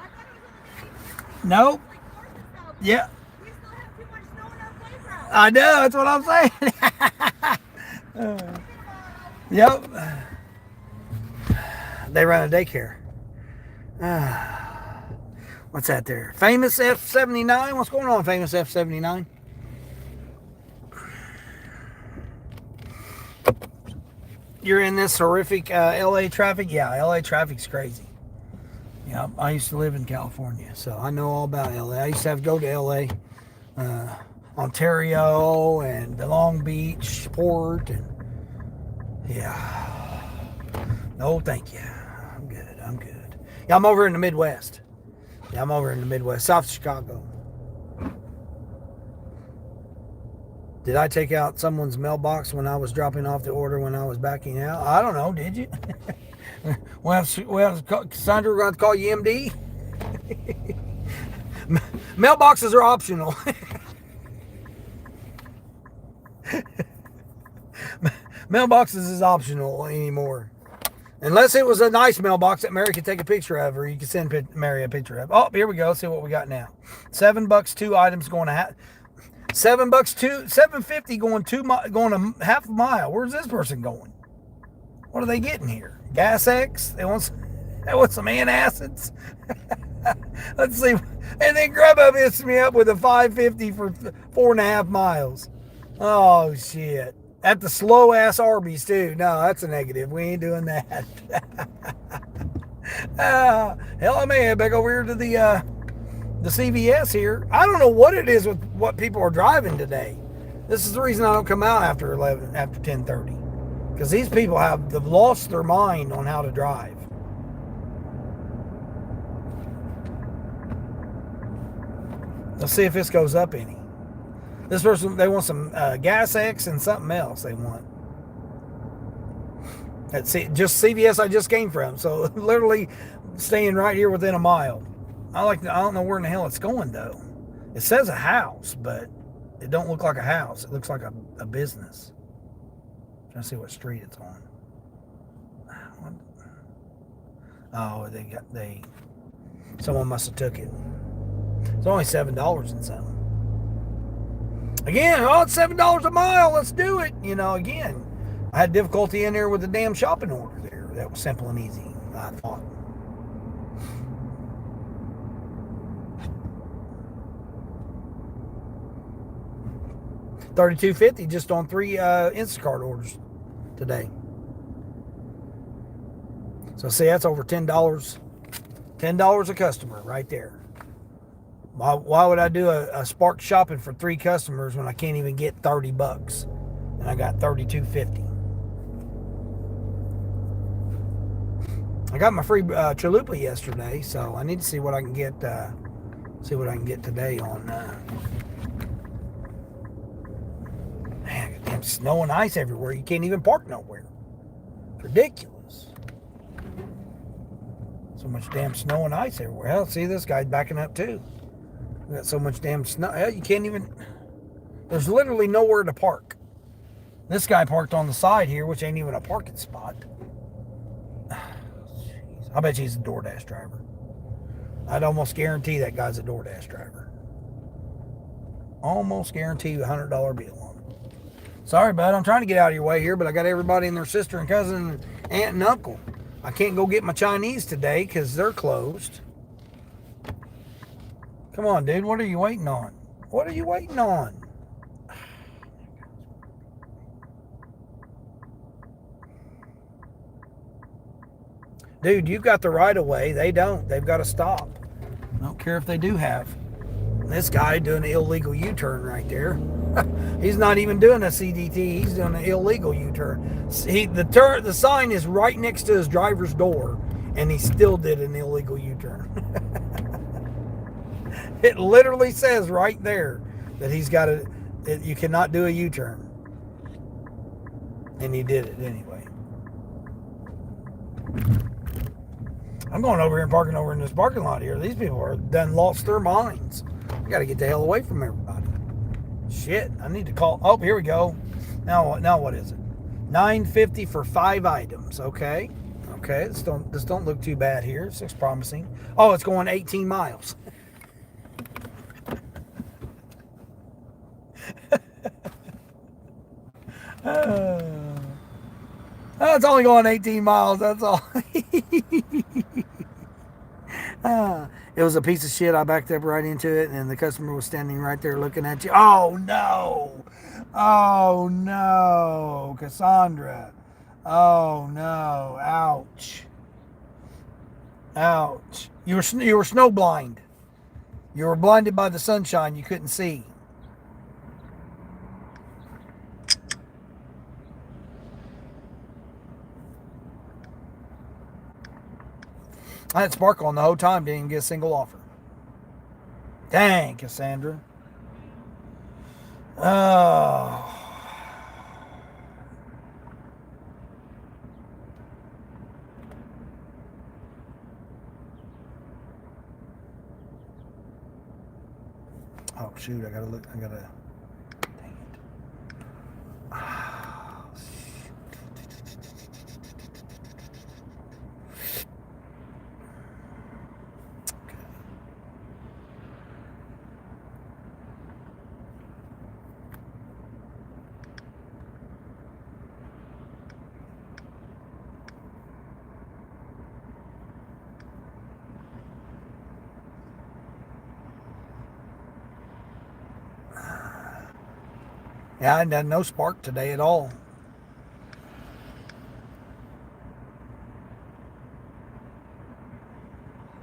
was Nope. like north and south. Yeah. We still have too much snow in our playground. I know, that's what I'm saying. Yep. They run a daycare. What's that there? Famous F79? What's going on, Famous F79? You're in this horrific LA traffic? Yeah, LA traffic's crazy. Yeah, I used to live in California, so I know all about LA. I used to have to go to LA, Ontario, and the Long Beach port, and yeah. No, thank you. I'm good. I'm good. Yeah, I'm over in the Midwest. Yeah, I'm over in the Midwest, South Chicago. Did I take out someone's mailbox when I was dropping off the order when I was backing out? I don't know. Did you? Well, Cassandra, we're going to call you MD. Mailboxes are optional. Mailboxes is optional anymore. Unless it was a nice mailbox that Mary could take a picture of, or you could send Mary a picture of. Oh, here we go. Let's see what we got now. $7, 2 items going to $7, $7.50 going a half a mile. Where's this person going? What are they getting here? Gas X? They want some antacids. Let's see. And then Grubhub hits me up with a $5.50 for 4.5 miles. Oh shit. At the slow ass Arby's too. No, that's a negative. We ain't doing that. Hell, I may head back over here to the CVS here. I don't know what it is with what people are driving today. This is the reason I don't come out after 10:30. Because these people have lost their mind on how to drive. Let's see if this goes up any. This person, they want some Gas X and something else they want. That's just CVS I just came from. So literally staying right here within a mile. I don't know where in the hell it's going though. It says a house, but it don't look like a house. It looks like a business. I'm trying to see what street it's on. Oh, someone must have took it. It's only $7 and something. Again, it's $7 a mile. Let's do it. Again, I had difficulty in there with the damn shopping order there. That was simple and easy, I thought. $32.50 just on 3 Instacart orders today. So see, that's over $10. $10 a customer right there. Why would I do a Spark shopping for 3 customers when I can't even get $30 and I got $32.50? I got my free chalupa yesterday, so I need to see what I can get. See what I can get today on. Man, damn snow and ice everywhere. You can't even park nowhere. It's ridiculous. So much damn snow and ice everywhere. Hell, see this guy's backing up too. We got so much damn snow. Hell, you can't even. There's literally nowhere to park. This guy parked on the side here, which ain't even a parking spot. I bet he's a DoorDash driver. I'd almost guarantee that guy's a DoorDash driver. Almost guarantee you $100 bill on it. Sorry, bud. I'm trying to get out of your way here, but I got everybody and their sister and cousin and aunt and uncle. I can't go get my Chinese today because they're closed. Come on, dude. What are you waiting on? What are you waiting on? Dude, you've got the right of way. They don't. They've got to stop. I don't care if they do have. This guy doing an illegal U-turn right there. He's not even doing a CDT. He's doing an illegal U-turn. The sign is right next to his driver's door, and he still did an illegal U-turn. It literally says right there that you cannot do a U-turn. And he did it anyway. I'm going over here and parking over in this parking lot here. These people are done lost their minds. I got to get the hell away from everybody. Shit, I need to call. Oh, here we go. Now what is it? $9.50 for 5 items. Okay. This don't look too bad here. This looks promising. Oh, it's going 18 miles. It's only going 18 miles. That's all. It was a piece of shit. I backed up right into it, and the customer was standing right there looking at you. Oh no! Oh no, Cassandra! Oh no! Ouch! Ouch! You were snow blind. You were blinded by the sunshine. You couldn't see. I had Sparkle on the whole time, didn't even get a single offer. Dang, Cassandra. Oh. Oh shoot! I gotta look. I gotta. Dang it. Ah, okay. Yeah, I had no spark today at all.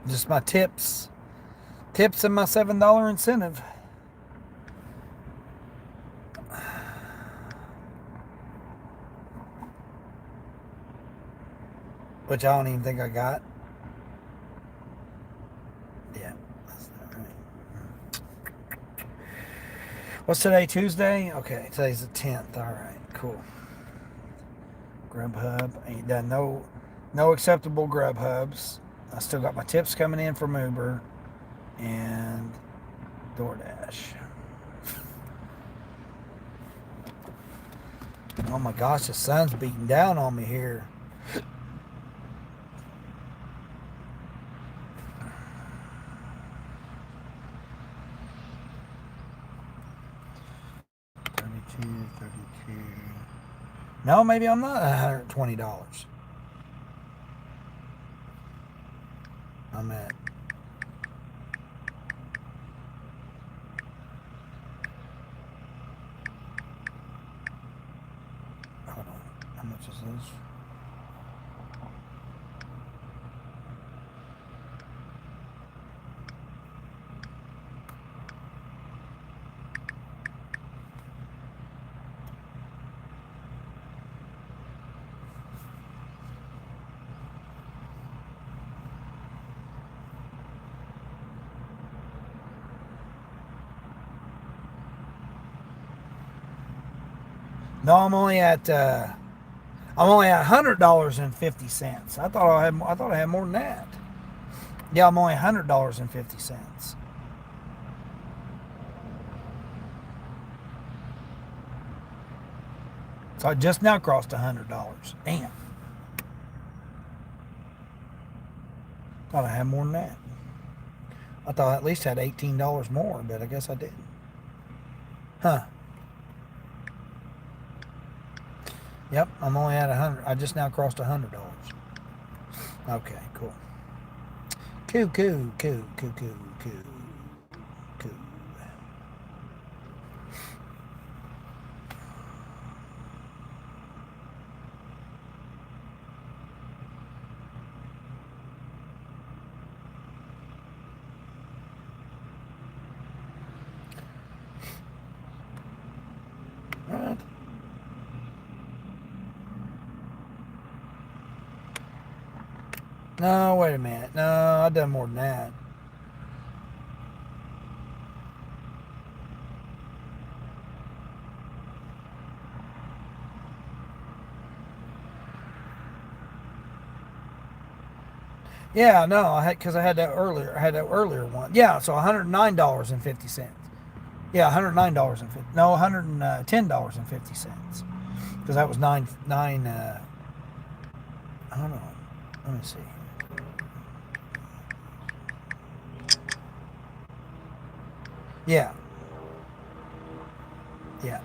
Just my tips, and my $7 incentive, which I don't even think I got. Yeah, that's not right. What's today? Tuesday? Okay, today's the 10th. All right, cool. Grubhub ain't done no acceptable Grubhubs. I still got my tips coming in from Uber and DoorDash. Oh my gosh, the sun's beating down on me here. $32. No, maybe I'm not $120. I'm at hold on. How much is this? No, I'm only at $100.50. I thought I had more than that. Yeah, I'm only $100.50. So I just now crossed $100. Damn. Thought I had more than that. I thought I at least had $18 more, but I guess I didn't. Huh. Yep, I'm only at 100. I just now crossed $100. Okay, cool. Cool. All right. No, wait a minute. No, I've done more than that. Yeah, no, because I had that earlier. I had that earlier one. Yeah, so $109.50. Yeah, $109.50. No, $110.50. Because that was nine. Hold on. Let me see. Yeah, yeah,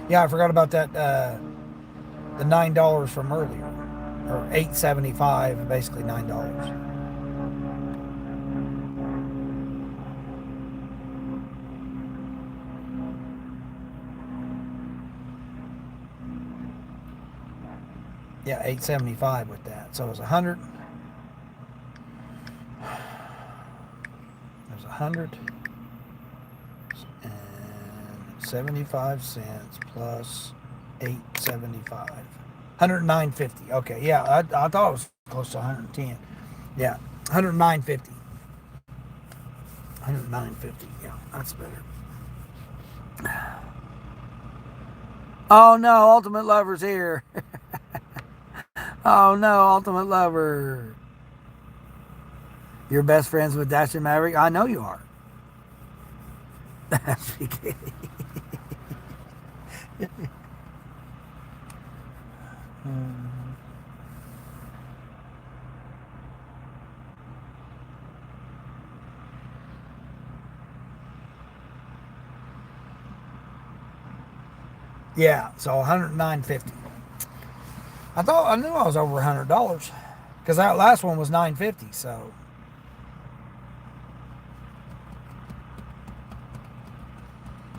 yeah. I forgot about that. The $9 from earlier, or $8.75, basically $9. Yeah, $8.75 with that. So it was 100. There's 175 cents plus 8.75. 109.50. Okay, yeah, I thought it was close to 110. Yeah, 109.50. 109.50. Yeah, that's better. Oh no, Ultimate Lover's here. Oh no, Ultimate Lover. You're best friends with Dash and Maverick? I know you are. Yeah, so 109.50. I knew I was over $100 because that last one was 950. So,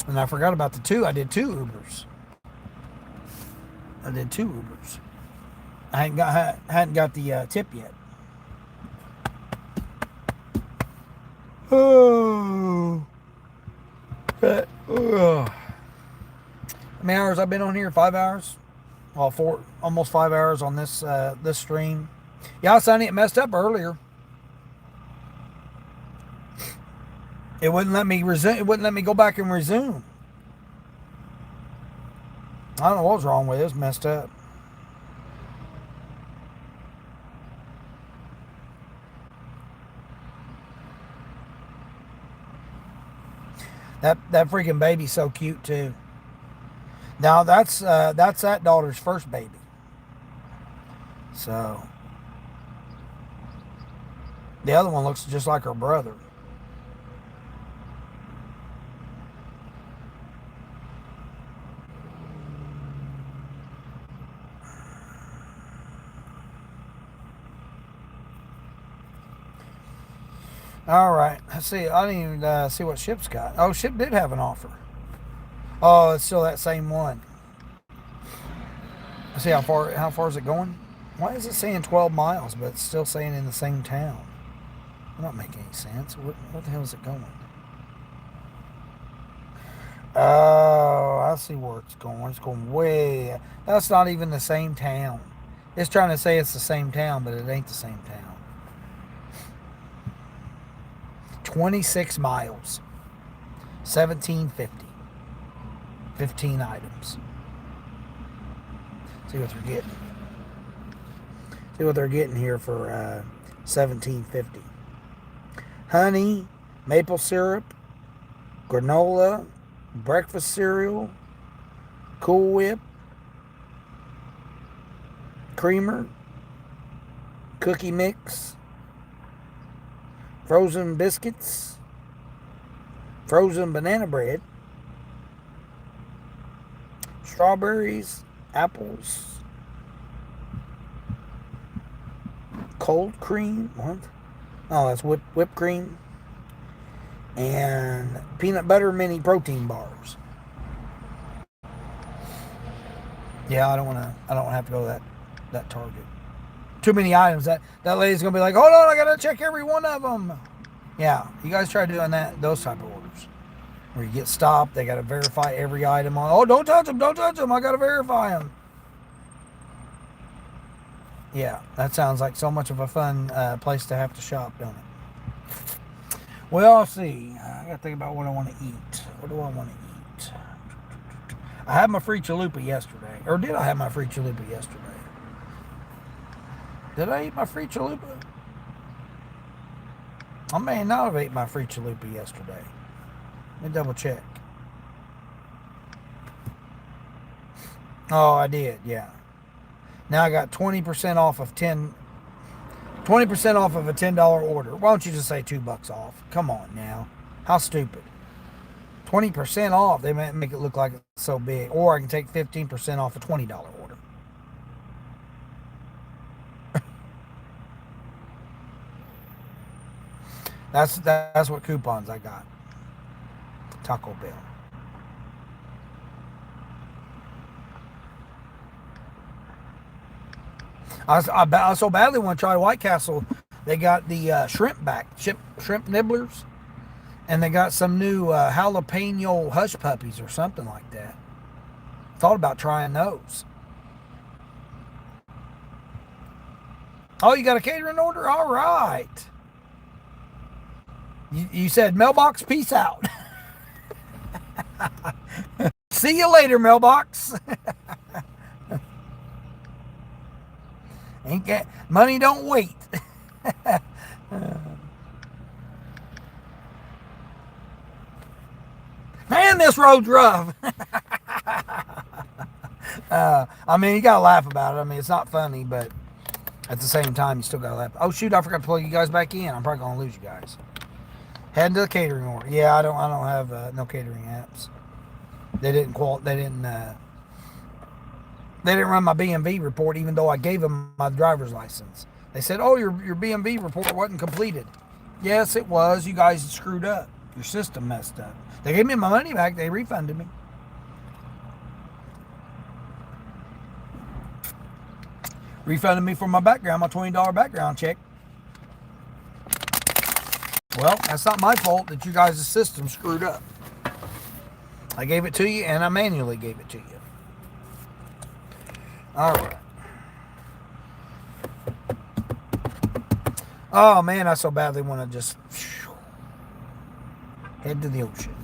and I forgot about the two. I did two Ubers. I did two Ubers. I hadn't got the tip yet. Oh, how many hours I've been on here? 5 hours. Well, almost 5 hours on this stream. Yeah, Sonny, it messed up earlier. It wouldn't let me resume. It wouldn't let me go back and resume. I don't know what was wrong with it. It was messed up. That freaking baby's so cute too. Now that's that daughter's first baby. So the other one looks just like her brother. All right, let's see. I didn't even see what Ship's got. Oh, Ship did have an offer. Oh, it's still that same one. Let's see how far is it going? Why is it saying 12 miles, but it's still saying in the same town? That don't make any sense. What the hell is it going? Oh, I see where it's going. It's going way. That's not even the same town. It's trying to say it's the same town, but it ain't the same town. 26 miles, 1750, 15 items. See what they're getting. See what they're getting here for 1750. Honey, maple syrup, granola, breakfast cereal, Cool Whip, creamer, cookie mix, frozen biscuits, frozen banana bread, strawberries, apples, cold cream. What? Oh, that's whipped cream. And peanut butter mini protein bars. Yeah, I don't want to have to go to that Target. Too many items. That lady's gonna be like, hold on, I gotta check every one of them. Yeah, you guys try doing those type of orders where you get stopped. They gotta verify every item on. Oh, don't touch them, I gotta verify them. Yeah, that sounds like so much of a fun place to have to shop, don't it? Well, let's see. I gotta think about what I want to eat. What do I want to eat? I had my free chalupa yesterday. Or did I have my free chalupa yesterday? Did I eat my free chalupa? I may not have ate my free chalupa yesterday. Let me double check. Oh, I did, yeah. Now I got 20% off of 20% off of a $10 order. Why don't you just say $2 off? Come on now. How stupid. 20% off. They might make it look like it's so big. Or I can take 15% off a $20 order. That's what coupons I got. Taco Bell. I so badly want to try White Castle. They got the shrimp nibblers, and they got some new jalapeno hush puppies or something like that. Thought about trying those. Oh, you got a catering order? All right. You said mailbox, peace out. See you later, mailbox. Money don't wait. Man, this road's rough. I mean, you gotta laugh about it. I mean, it's not funny, but at the same time, you still gotta laugh. Oh shoot, I forgot to plug you guys back in. I'm probably gonna lose you guys. Heading to the catering order. Yeah, I don't have no catering apps. They didn't they didn't run my BMV report, even though I gave them my driver's license. They said, "Oh, your BMV report wasn't completed." Yes, it was. You guys screwed up. Your system messed up. They gave me my money back. They refunded me. Refunded me for my background, my $20 background check. Well, that's not my fault that you guys' system screwed up. I gave it to you, and I manually gave it to you. All right. Oh, man, I so badly want to just head to the ocean.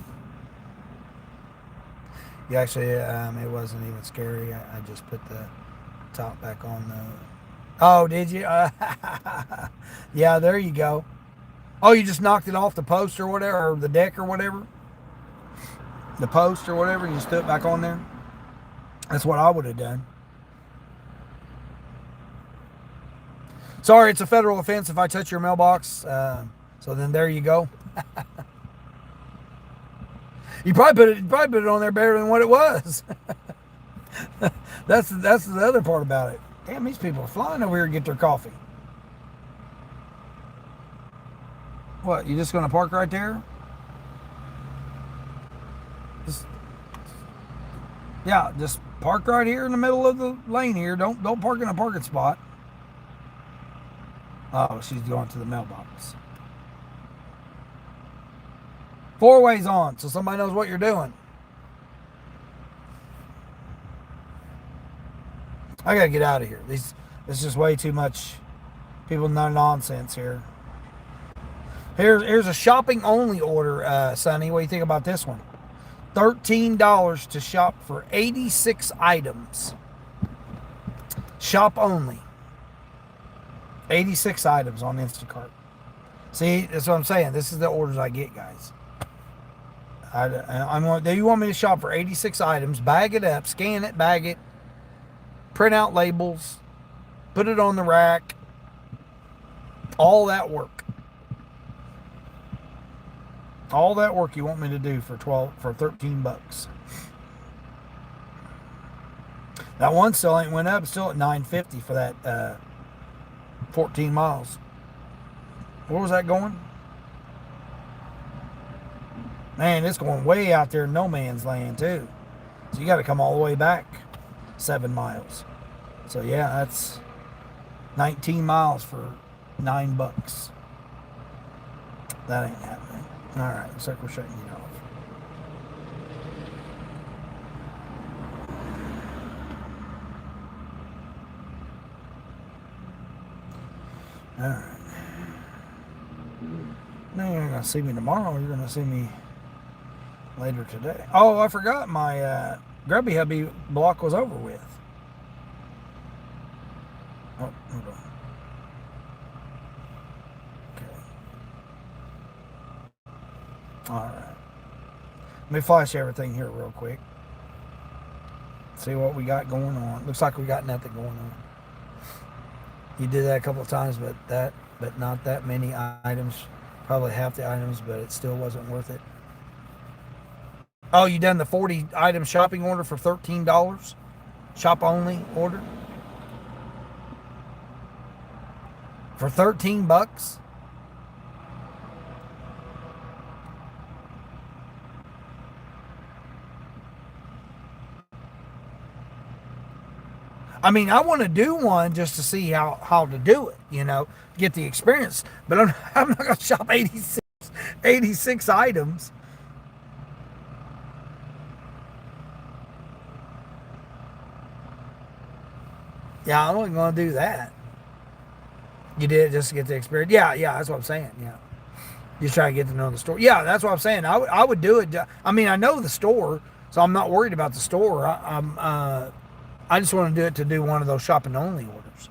You actually, it wasn't even scary. I just put the top back on the... Oh, did you? Yeah, there you go. Oh, you just knocked it off the post or whatever, or the deck or whatever? The post or whatever, you just threw it back on there? That's what I would have done. Sorry, it's a federal offense if I touch your mailbox. So then there you go. You probably put it on there better than what it was. That's the other part about it. Damn, these people are flying over here to get their coffee. What, you just gonna park right there? Just park right here in the middle of the lane here. Don't park in a parking spot. Oh, she's going to the mailbox. 4 ways on, so somebody knows what you're doing. I gotta get out of here. This is just way too much people no nonsense here. Here's a shopping only order, Sonny. What do you think about this one? $13 to shop for 86 items. Shop only. 86 items on Instacart. See, that's what I'm saying. This is the orders I get, guys. You want me to shop for 86 items, bag it up, scan it, bag it, print out labels, put it on the rack. All that work. All that work you want me to do for 13 bucks. That one still ain't went up, still at $9.50 for that 14 miles. Where was that going? Man, it's going way out there in no man's land too. So you got to come all the way back 7 miles. So yeah, that's 19 miles for $9. That ain't happening. All right, looks like we're shutting it off. All right. Now you're not going to see me tomorrow. You're going to see me later today. Oh, I forgot my Grubby Hubby block was over with. Oh, hold on. Okay. All right. Let me flash everything here real quick. See what we got going on. Looks like we got nothing going on. You did that a couple of times, but not that many items. Probably half the items, but it still wasn't worth it. Oh, you done the 40 item shopping order for $13? Shop only order? For 13 bucks? I mean, I want to do one just to see how to do it, get the experience. But I'm not going to shop 86 items. Yeah, I'm not going to do that. You did it just to get the experience. Yeah, that's what I'm saying. Yeah, you try to get to know the store. Yeah, that's what I'm saying. I would do it. I mean, I know the store, so I'm not worried about the store. I just want to do it to do one of those shopping only orders.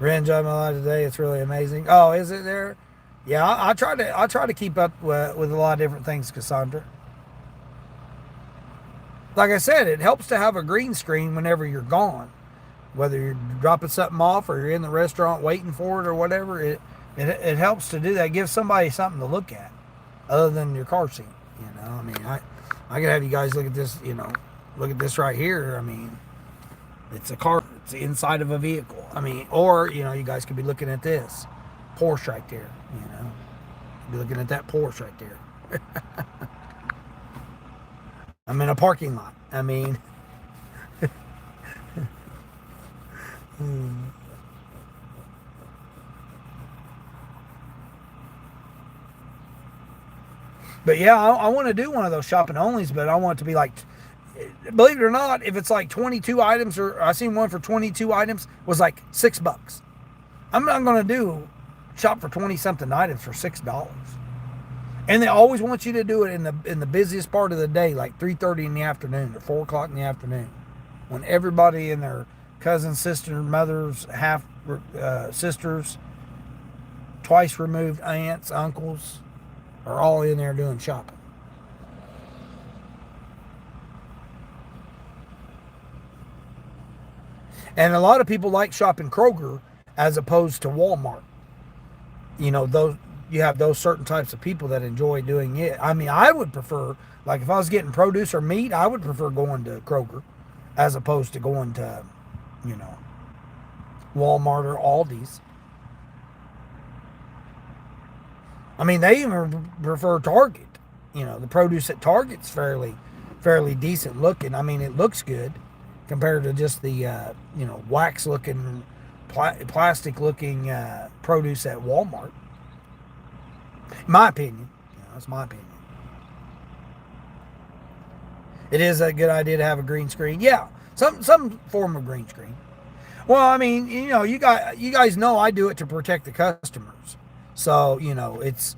Really enjoyed my life today. It's really amazing. Oh, is it there? Yeah, I try to keep up with a lot of different things, Cassandra. Like I said, it helps to have a green screen whenever you're gone. Whether you're dropping something off or you're in the restaurant waiting for it or whatever, it helps to do that. It gives somebody something to look at other than your car seat. You know, I mean, I could have you guys look at this. You know, look at this right here. I mean, it's a car. It's the inside of a vehicle. I mean, or you know, you guys could be looking at this Porsche right there. You know, be looking at that Porsche right there. I'm in a parking lot. I mean. But yeah, I want to do one of those shopping onlys, but I want it to be like, believe it or not, if it's like 22 items, or I seen one for 22 items was like $6. I'm not going to do shop for 20 something items for $6. And they always want you to do it in the busiest part of the day, like 3:30 in the afternoon or 4 o'clock in the afternoon, when everybody and their cousins, sisters, mothers, half sisters, twice removed aunts, uncles are all in there doing shopping. And a lot of people like shopping Kroger as opposed to Walmart. You know, those you have those certain types of people that enjoy doing it. I mean, I would prefer, like if I was getting produce or meat, I would prefer going to Kroger as opposed to going to, you know, Walmart or Aldi's. I mean, they even prefer Target. You know, the produce at Target's fairly decent looking. I mean, it looks good compared to just the you know, wax looking, plastic looking produce at Walmart. In my opinion, you know, that's my opinion. It is a good idea to have a green screen. Yeah, some form of green screen. Well, I mean, you know, you guys know I do it to protect the customers. So, you know, it's,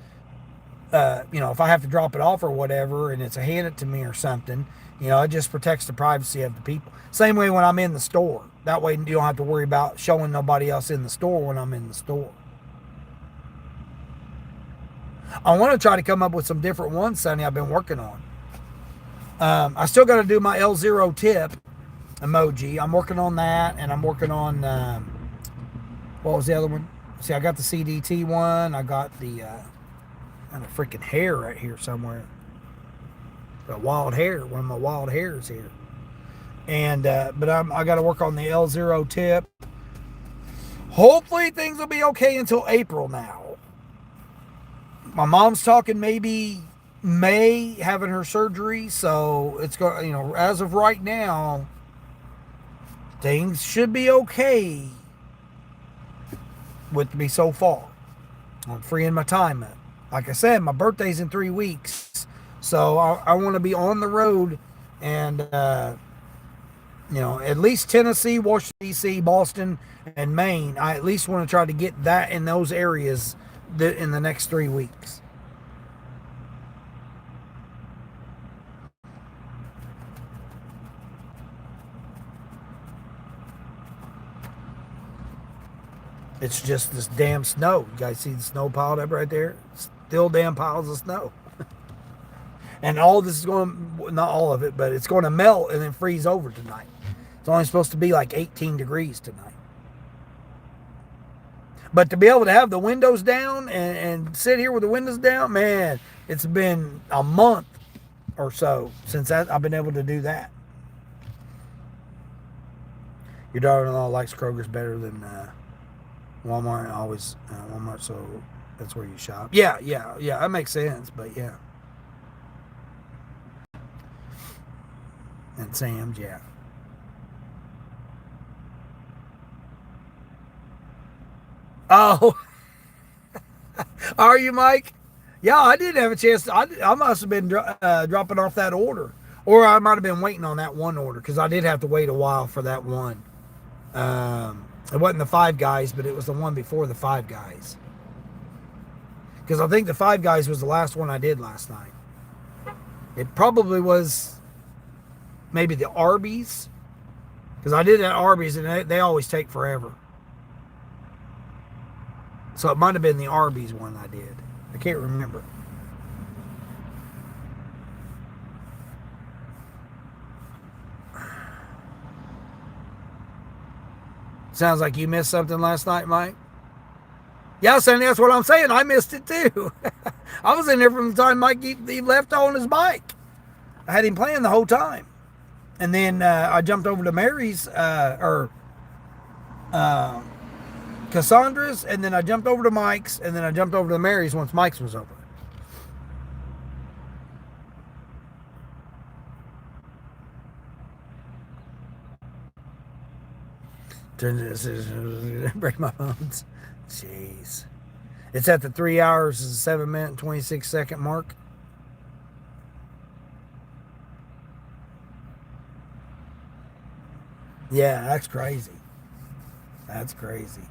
you know, if I have to drop it off or whatever and it's a hand it to me or something, you know, it just protects the privacy of the people. Same way when I'm in the store. That way you don't have to worry about showing nobody else in the store when I'm in the store. I want to try to come up with some different ones, Sonny, I've been working on. I still got to do my L0 tip emoji. I'm working on that, and I'm working on, what was the other one? See, I got the CDT one. I got the, got a freaking hair right here somewhere. A wild hair, one of my wild hairs here. And, but I got to work on the L0 tip. Hopefully things will be okay until April now. My mom's talking maybe May having her surgery, so it's going, you know, as of right now, things should be okay with me so far. I'm freeing my time up. Like I said, my birthday's in 3 weeks, so I want to be on the road and, you know, at least Tennessee, Washington, D.C., Boston, and Maine. I at least want to try to get that in those areas in the next 3 weeks. It's just this damn snow. You guys see the snow piled up right there? Still damn piles of snow. And all this is going, not all of it, but it's going to melt and then freeze over tonight. It's only supposed to be like 18 degrees tonight. But to be able to have the windows down and sit here with the windows down, man, it's been a month or so since I've been able to do that. Your daughter-in-law likes Kroger's better than Walmart. Always Walmart, so that's where you shop. Yeah, that makes sense, but yeah. And Sam's, yeah. Oh, are you, Mike? Yeah, I did have a chance. I must have been dropping off that order. Or I might have been waiting on that one order because I did have to wait a while for that one. It wasn't the Five Guys, but it was the one before the Five Guys. Because I think the Five Guys was the last one I did last night. It probably was maybe the Arby's. Because I did at Arby's and they always take forever. So it might have been the Arby's one I did. I can't remember. Sounds like you missed something last night, Mike. Yeah, Sandy, that's what I'm saying. I missed it too. I was in there from the time Mike he left on his bike. I had him playing the whole time. And then I jumped over to Mary's, Cassandra's, and then I jumped over to Mike's, and then I jumped over to Mary's once Mike's was over. Break my bones. Jeez. It's at the 3 hours, 7 minute, 26-second mark. Yeah, that's crazy. That's crazy.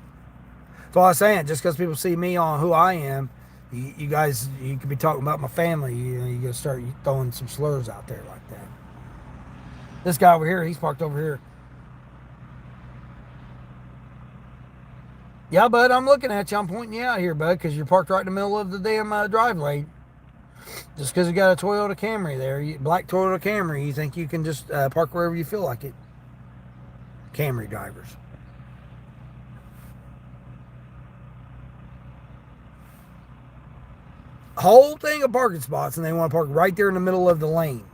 So I was saying, just because people see me on who I am, you guys, you could be talking about my family. You gotta start throwing some slurs out there like that. This guy over here, he's parked over here. Yeah, bud, I'm looking at you. I'm pointing you out here, bud, because you're parked right in the middle of the damn drive lane. Just because you got a Toyota Camry there, black Toyota Camry, you think you can just park wherever you feel like it. Camry drivers. Whole thing of parking spots, and they want to park right there in the middle of the lane.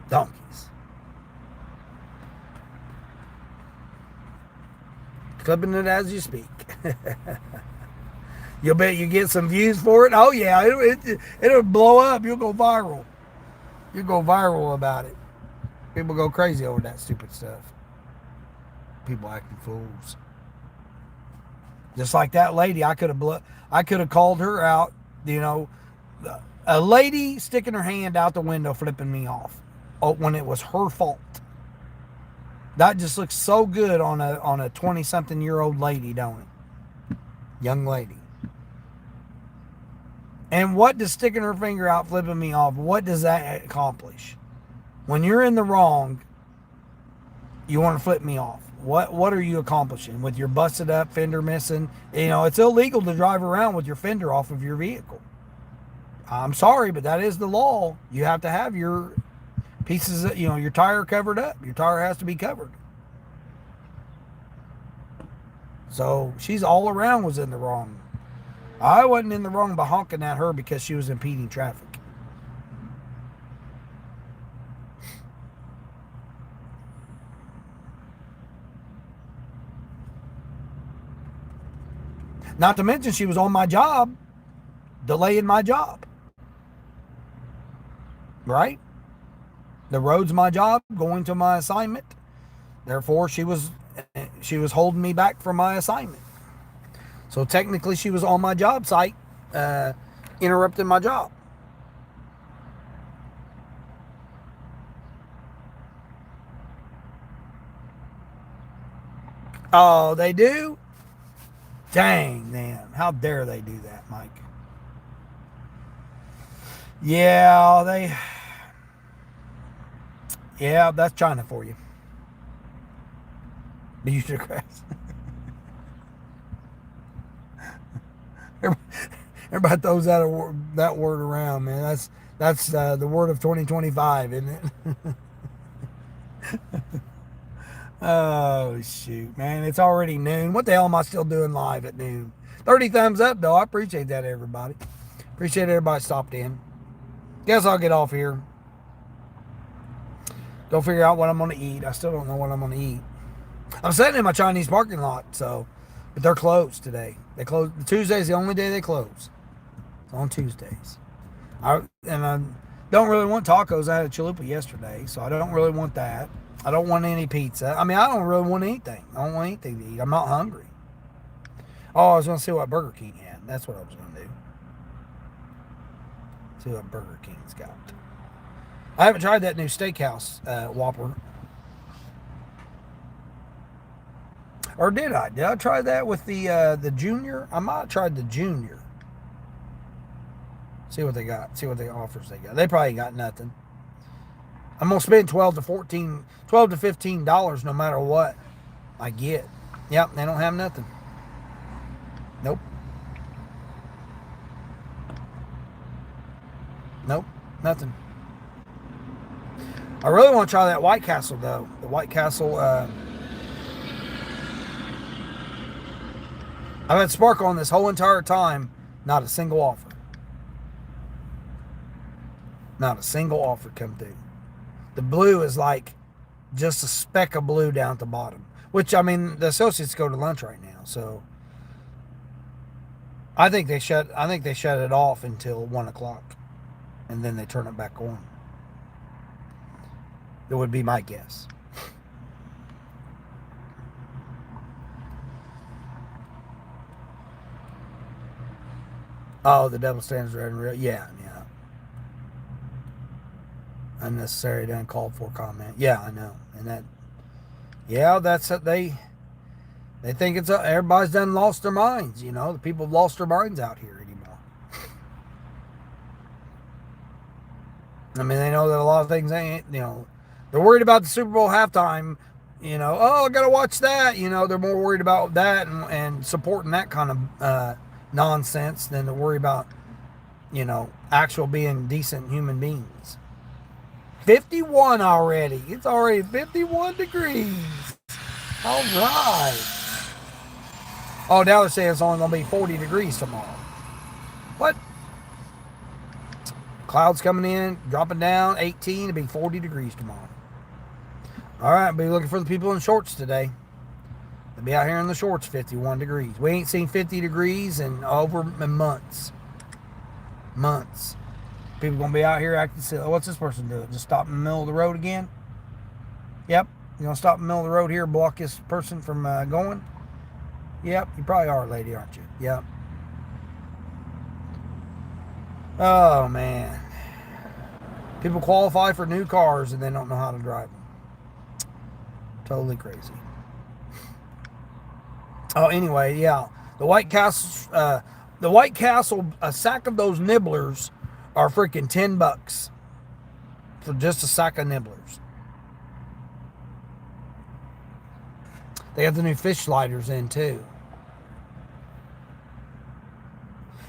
Donkeys. Clipping it as you speak. You'll bet you get some views for it. Oh yeah, it'll blow up. You'll go viral. You'll go viral about it. People go crazy over that stupid stuff. People acting fools. Just like that lady, I could have called her out. You know, a lady sticking her hand out the window, flipping me off, when it was her fault. That just looks so good on a 20-something-year-old lady, don't it? Young lady. And what does sticking her finger out, flipping me off, what does that accomplish? When you're in the wrong, you want to flip me off. What are you accomplishing with your busted up fender missing? You know, it's illegal to drive around with your fender off of your vehicle. I'm sorry, but that is the law. You have to have your pieces of, your tire covered up. Your tire has to be covered. So she's all around was in the wrong. I wasn't in the wrong by honking at her because she was impeding traffic. Not to mention she was on my job, delaying my job. Right? The road's my job, going to my assignment. Therefore, she was holding me back from my assignment. So technically, she was on my job site, interrupting my job. Oh, they do? Dang, man. How dare they do that, Mike? Yeah, that's China for you. Bureaucrats. Everybody throws that word around, man. That's the word of 2025, isn't it? Oh, shoot, man. It's already noon. What the hell am I still doing live at noon? 30 thumbs up, though. I appreciate that, everybody. Appreciate everybody stopped in. Guess I'll get off here. Go figure out what I'm going to eat. I still don't know what I'm going to eat. I'm sitting in my Chinese parking lot, but they're closed today. They close. Tuesday's the only day they close. It's on Tuesdays. I don't really want tacos. I had a chalupa yesterday, so I don't really want that. I don't want any pizza. I mean, I don't really want anything. I don't want anything to eat. I'm not hungry. Oh, I was going to see what Burger King had. That's what I was going to do. See what Burger King's got. I haven't tried that new steakhouse Whopper. Or did I? Did I try that with the junior? I might have tried the junior. See what they got. See what the offers they got. They probably got nothing. I'm gonna spend $12 to $15 no matter what I get. Yep, they don't have nothing. Nope. Nope. Nothing. I really want to try that White Castle though. The White Castle. I've had Sparkle on this whole entire time. Not a single offer. Not a single offer come through. The blue is like just a speck of blue down at the bottom. Which, I mean, the associates go to lunch right now, so I think they shut it off until 1 o'clock, and then they turn it back on. That would be my guess. Oh, the double standards are unreal. Yeah. Unnecessary, uncalled for comment. Yeah, I know, and that. Yeah, that's it. They think it's everybody's done lost their minds. You know, the people have lost their minds out here anymore. I mean, they know that a lot of things ain't. You know, they're worried about the Super Bowl halftime. You know, oh, I gotta watch that. You know, they're more worried about that and supporting that kind of nonsense than to worry about, you know, actual being decent human beings. 51 already. It's already 51 degrees. All right. Oh, now they're saying it's only going to be 40 degrees tomorrow. What? Clouds coming in, dropping down, 18. It'll be 40 degrees tomorrow. All right, I'll be looking for the people in shorts today. They'll be out here in the shorts, 51 degrees. We ain't seen 50 degrees in months. Months. People gonna be out here acting silly. What's this person doing? Just stop in the middle of the road again? Yep. You gonna stop in the middle of the road here, block this person from going? Yep. You probably are, lady, aren't you? Yep. Oh man. People qualify for new cars and they don't know how to drive them. Totally crazy. Oh, anyway, yeah. The White Castle, a sack of those nibblers are freaking $10 for just a sack of nibblers. They got the new fish sliders in too.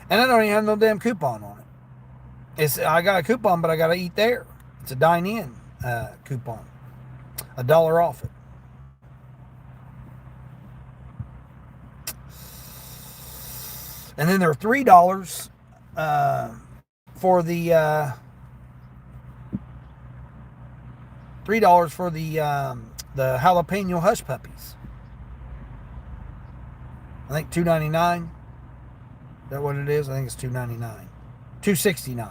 And I don't even have no damn coupon on it. I got a coupon, but I got to eat there. It's a dine-in coupon. $1 off it. And then there are $3 for the the jalapeno hush puppies. I think $2.99. Is that what it is? I think it's $2.99. $2.69.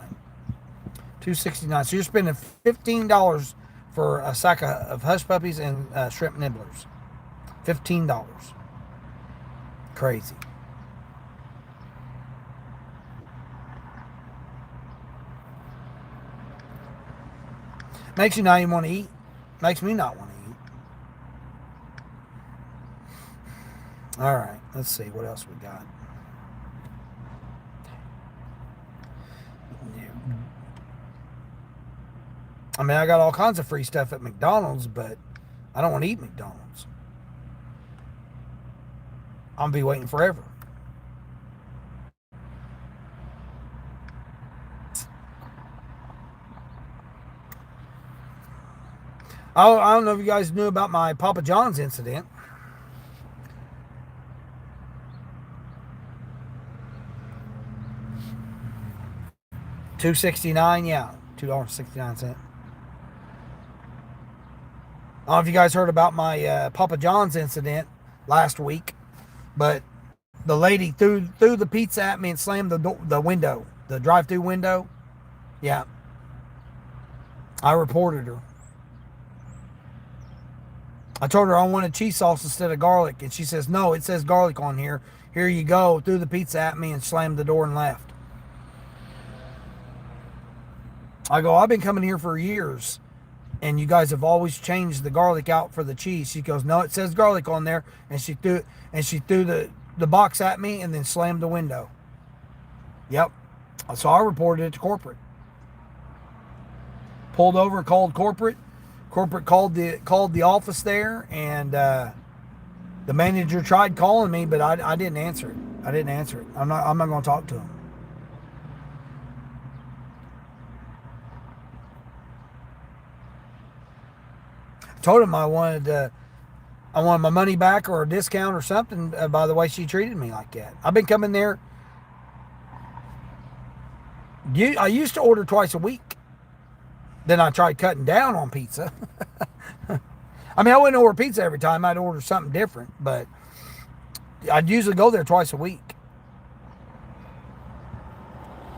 $2.69. So you're spending $15 for a sack of hush puppies and shrimp nibblers. $15. Crazy. Makes you not even want to eat. Makes me not want to eat. All right, let's see what else we got. I mean, I got all kinds of free stuff at McDonald's, but I don't want to eat McDonald's. I'm going to be waiting forever. I don't know if you guys knew about my Papa John's incident. $2.69, yeah, $2.69. I don't know if you guys heard about my Papa John's incident last week, but the lady threw the pizza at me and slammed the window, the drive-through window. Yeah, I reported her. I told her I wanted cheese sauce instead of garlic, and she says, no, it says garlic on here. Here you go. Threw the pizza at me and slammed the door and left. I go, I've been coming here for years, and you guys have always changed the garlic out for the cheese. She goes, no, it says garlic on there, and she threw the box at me and then slammed the window. Yep. So I reported it to corporate. Pulled over, called corporate. Corporate called the office there, and the manager tried calling me, but I didn't answer it. I didn't answer it. I'm not going to talk to him. I told him I wanted my money back or a discount or something by the way she treated me like that. I've been coming there. I used to order twice a week. Then I tried cutting down on pizza. I mean, I wouldn't order pizza every time. I'd order something different, but I'd usually go there twice a week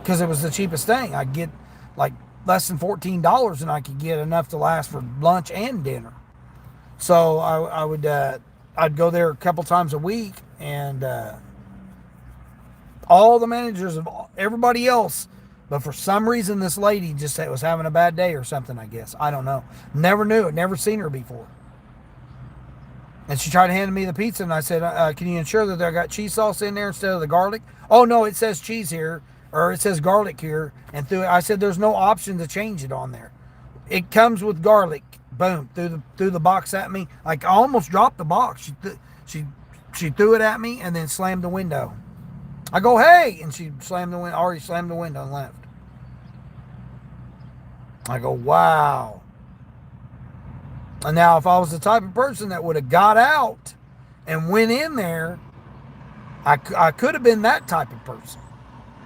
because it was the cheapest thing. I'd get like less than $14 and I could get enough to last for lunch and dinner. So I'd go there a couple times a week, and all the managers of everybody else, but for some reason this lady just was having a bad day or something, I guess. I don't know. Never knew it. Never seen her before. And she tried to hand me the pizza, and I said, can you ensure that I got cheese sauce in there instead of the garlic? Oh, no, it says cheese here, or it says garlic here. And I said, there's no option to change it on there. It comes with garlic. Boom, threw the box at me. Like, I almost dropped the box. She threw it at me and then slammed the window. I go, hey, and she already slammed the window and left. I go, wow. And now if I was the type of person that would have got out and went in there, I could have been that type of person.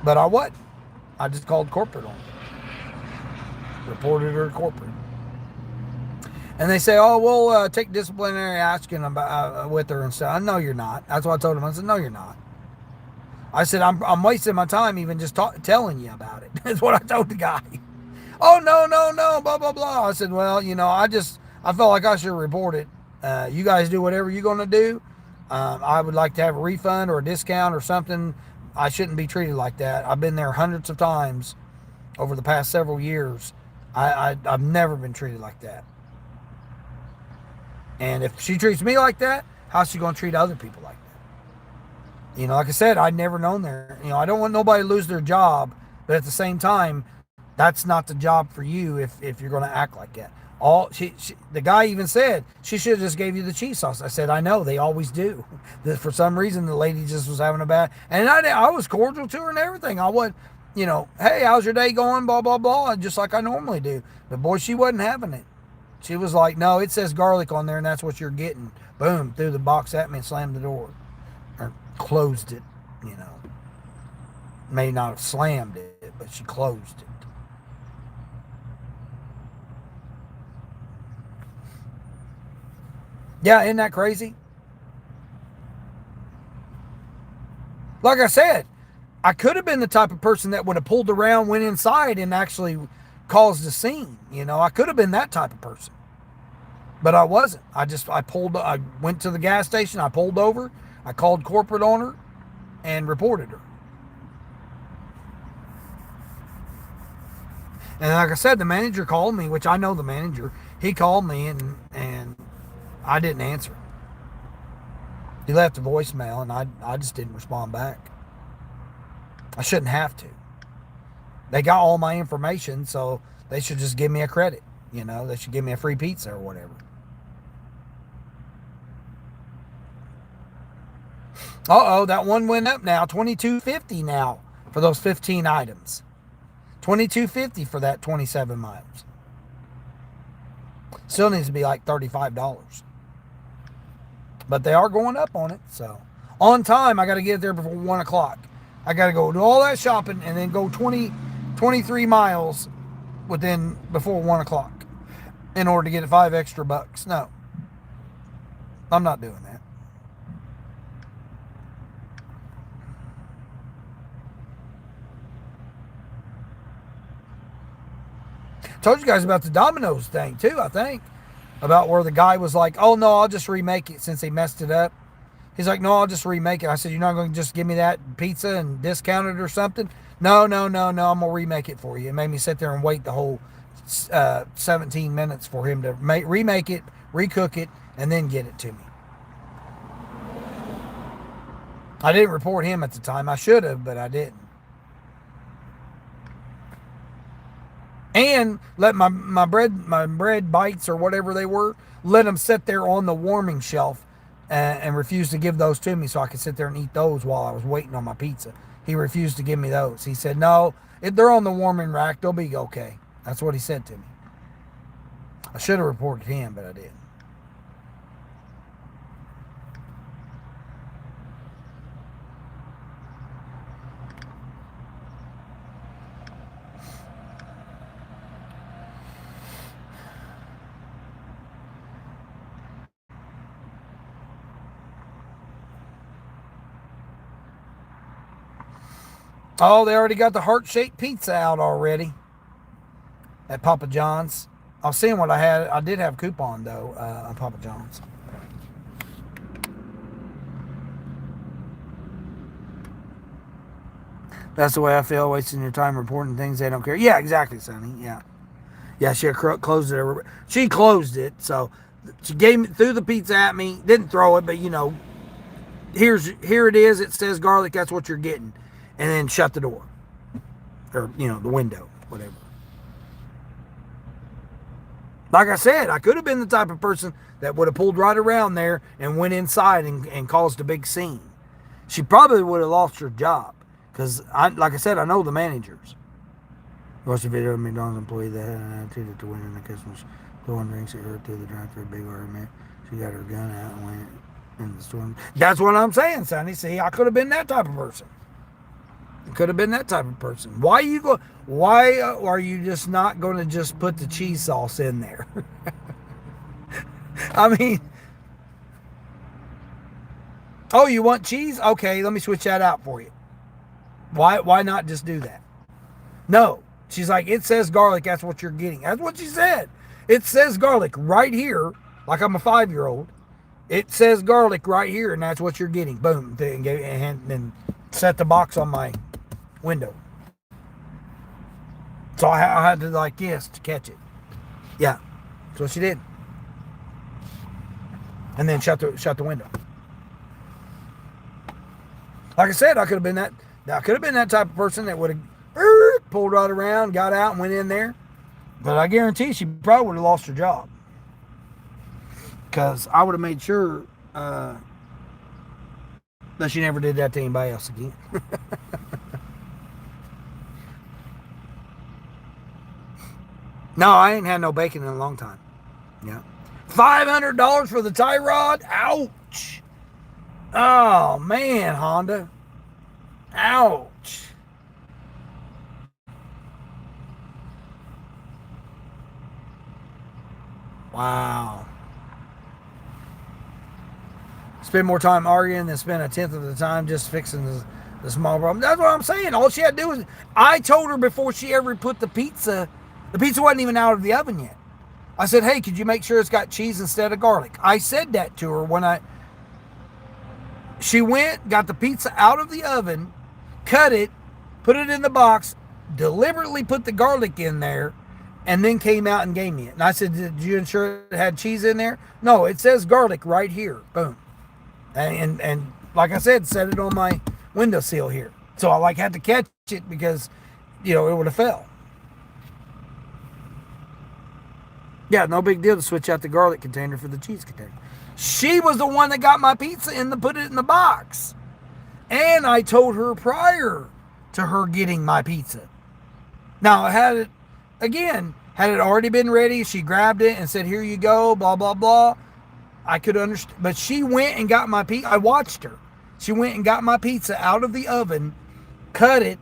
But I wasn't. I just called corporate on her. Reported her to corporate. And they say, oh, we'll take disciplinary action with her and stuff. No, you're not. That's what I told them. I said, no, you're not. I said, I'm wasting my time even just telling you about it. That's what I told the guy. Oh, no, blah, blah, blah. I said, well, I felt like I should report it. You guys do whatever you're going to do. I would like to have a refund or a discount or something. I shouldn't be treated like that. I've been there hundreds of times over the past several years. I've never been treated like that. And if she treats me like that, how's she going to treat other people like that? Like I said, I'd never known there. I don't want nobody to lose their job, but at the same time, that's not the job for you if you're going to act like that. The guy even said, she should have just gave you the cheese sauce. I said, I know, they always do. For some reason, the lady just was having a bad, and I was cordial to her and everything. I wasn't, hey, how's your day going? Blah, blah, blah, just like I normally do. But boy, she wasn't having it. She was like, no, it says garlic on there and that's what you're getting. Boom, threw the box at me and slammed the door. Or closed it, May not have slammed it, but she closed it. Yeah, isn't that crazy? Like I said, I could have been the type of person that would have pulled around, went inside, and actually caused a scene. I could have been that type of person. But I wasn't. I went to the gas station, I pulled over, I called corporate on her, and reported her. And like I said, the manager called me, which I know the manager. He called me, and I didn't answer. He left a voicemail, and I just didn't respond back. I shouldn't have to. They got all my information, so they should just give me a credit. They should give me a free pizza or whatever. That one went up now, $22.50 now for those 15 items. $22.50 for that 27 miles. Still needs to be like $35. But they are going up on it, so. On time, I got to get there before 1 o'clock. I got to go do all that shopping and then go 23 miles before 1 o'clock in order to get $5 extra. No, I'm not doing that. Told you guys about the Domino's thing too, I think. About where the guy was like, oh no, I'll just remake it since they messed it up. He's like, no, I'll just remake it. I said, you're not going to just give me that pizza and discount it or something? No, I'm going to remake it for you. It made me sit there and wait the whole 17 minutes for him to remake it, recook it, and then get it to me. I didn't report him at the time. I should have, but I didn't. And let my bread bites or whatever they were, let them sit there on the warming shelf and refused to give those to me so I could sit there and eat those while I was waiting on my pizza. He refused to give me those. He said, no, if they're on the warming rack, they'll be okay. That's what he said to me. I should have reported him, but I didn't. Oh, they already got the heart-shaped pizza out already at Papa John's. I was seeing what I had. I did have a coupon, though, on Papa John's. That's the way I feel, wasting your time reporting things they don't care. Yeah, exactly, Sonny. Yeah. Yeah, she closed it. She closed it, so she gave me, threw the pizza at me. Didn't throw it, but, here it is. It says garlic. That's what you're getting. And then shut the door. Or, the window, whatever. Like I said, I could have been the type of person that would have pulled right around there and went inside and caused a big scene. She probably would have lost her job. Because, like I said, I know the managers. Watched a video of a McDonald's employee that had an attitude at the window and the customers throwing drinks at her through the drive-thru. A big argument. She got her gun out and went in the store. That's what I'm saying, Sonny. See, I could have been that type of person. Could have been that type of person. Why are you just not going to just put the cheese sauce in there? I mean, oh, you want cheese? Okay, let me switch that out for you. Why not just do that? No. She's like, it says garlic, that's what you're getting. That's what she said. It says garlic right here, like I'm a 5-year-old. It says garlic right here, and that's what you're getting. Boom. And set the box on my window. So I had to to catch it. Yeah. That's what she did. And then shut the window. Like I said, I could have been that type of person that would have pulled right around, got out and went in there. But I guarantee she probably would have lost her job. Because I would have made sure that she never did that to anybody else again. No, I ain't had no bacon in a long time. Yeah. $500 for the tie rod? Ouch. Oh, man, Honda. Ouch. Wow. Spend more time arguing than spend a tenth of the time just fixing the small problem. That's what I'm saying. All she had to do was, I told her before she ever put the pizza wasn't even out of the oven yet. I said, hey, could you make sure it's got cheese instead of garlic? I said that to her she went, got the pizza out of the oven, cut it, put it in the box, deliberately put the garlic in there, and then came out and gave me it. And I said, did you ensure it had cheese in there? No, it says garlic right here. Boom. And like I said, set it on my windowsill here. So I had to catch it because, it would have fell. Yeah, no big deal to switch out the garlic container for the cheese container. She was the one that got my pizza and put it in the box. And I told her prior to her getting my pizza. Now, had it already been ready, she grabbed it and said, here you go, blah, blah, blah. I could understand. But she went and got my pizza. I watched her. She went and got my pizza out of the oven, cut it,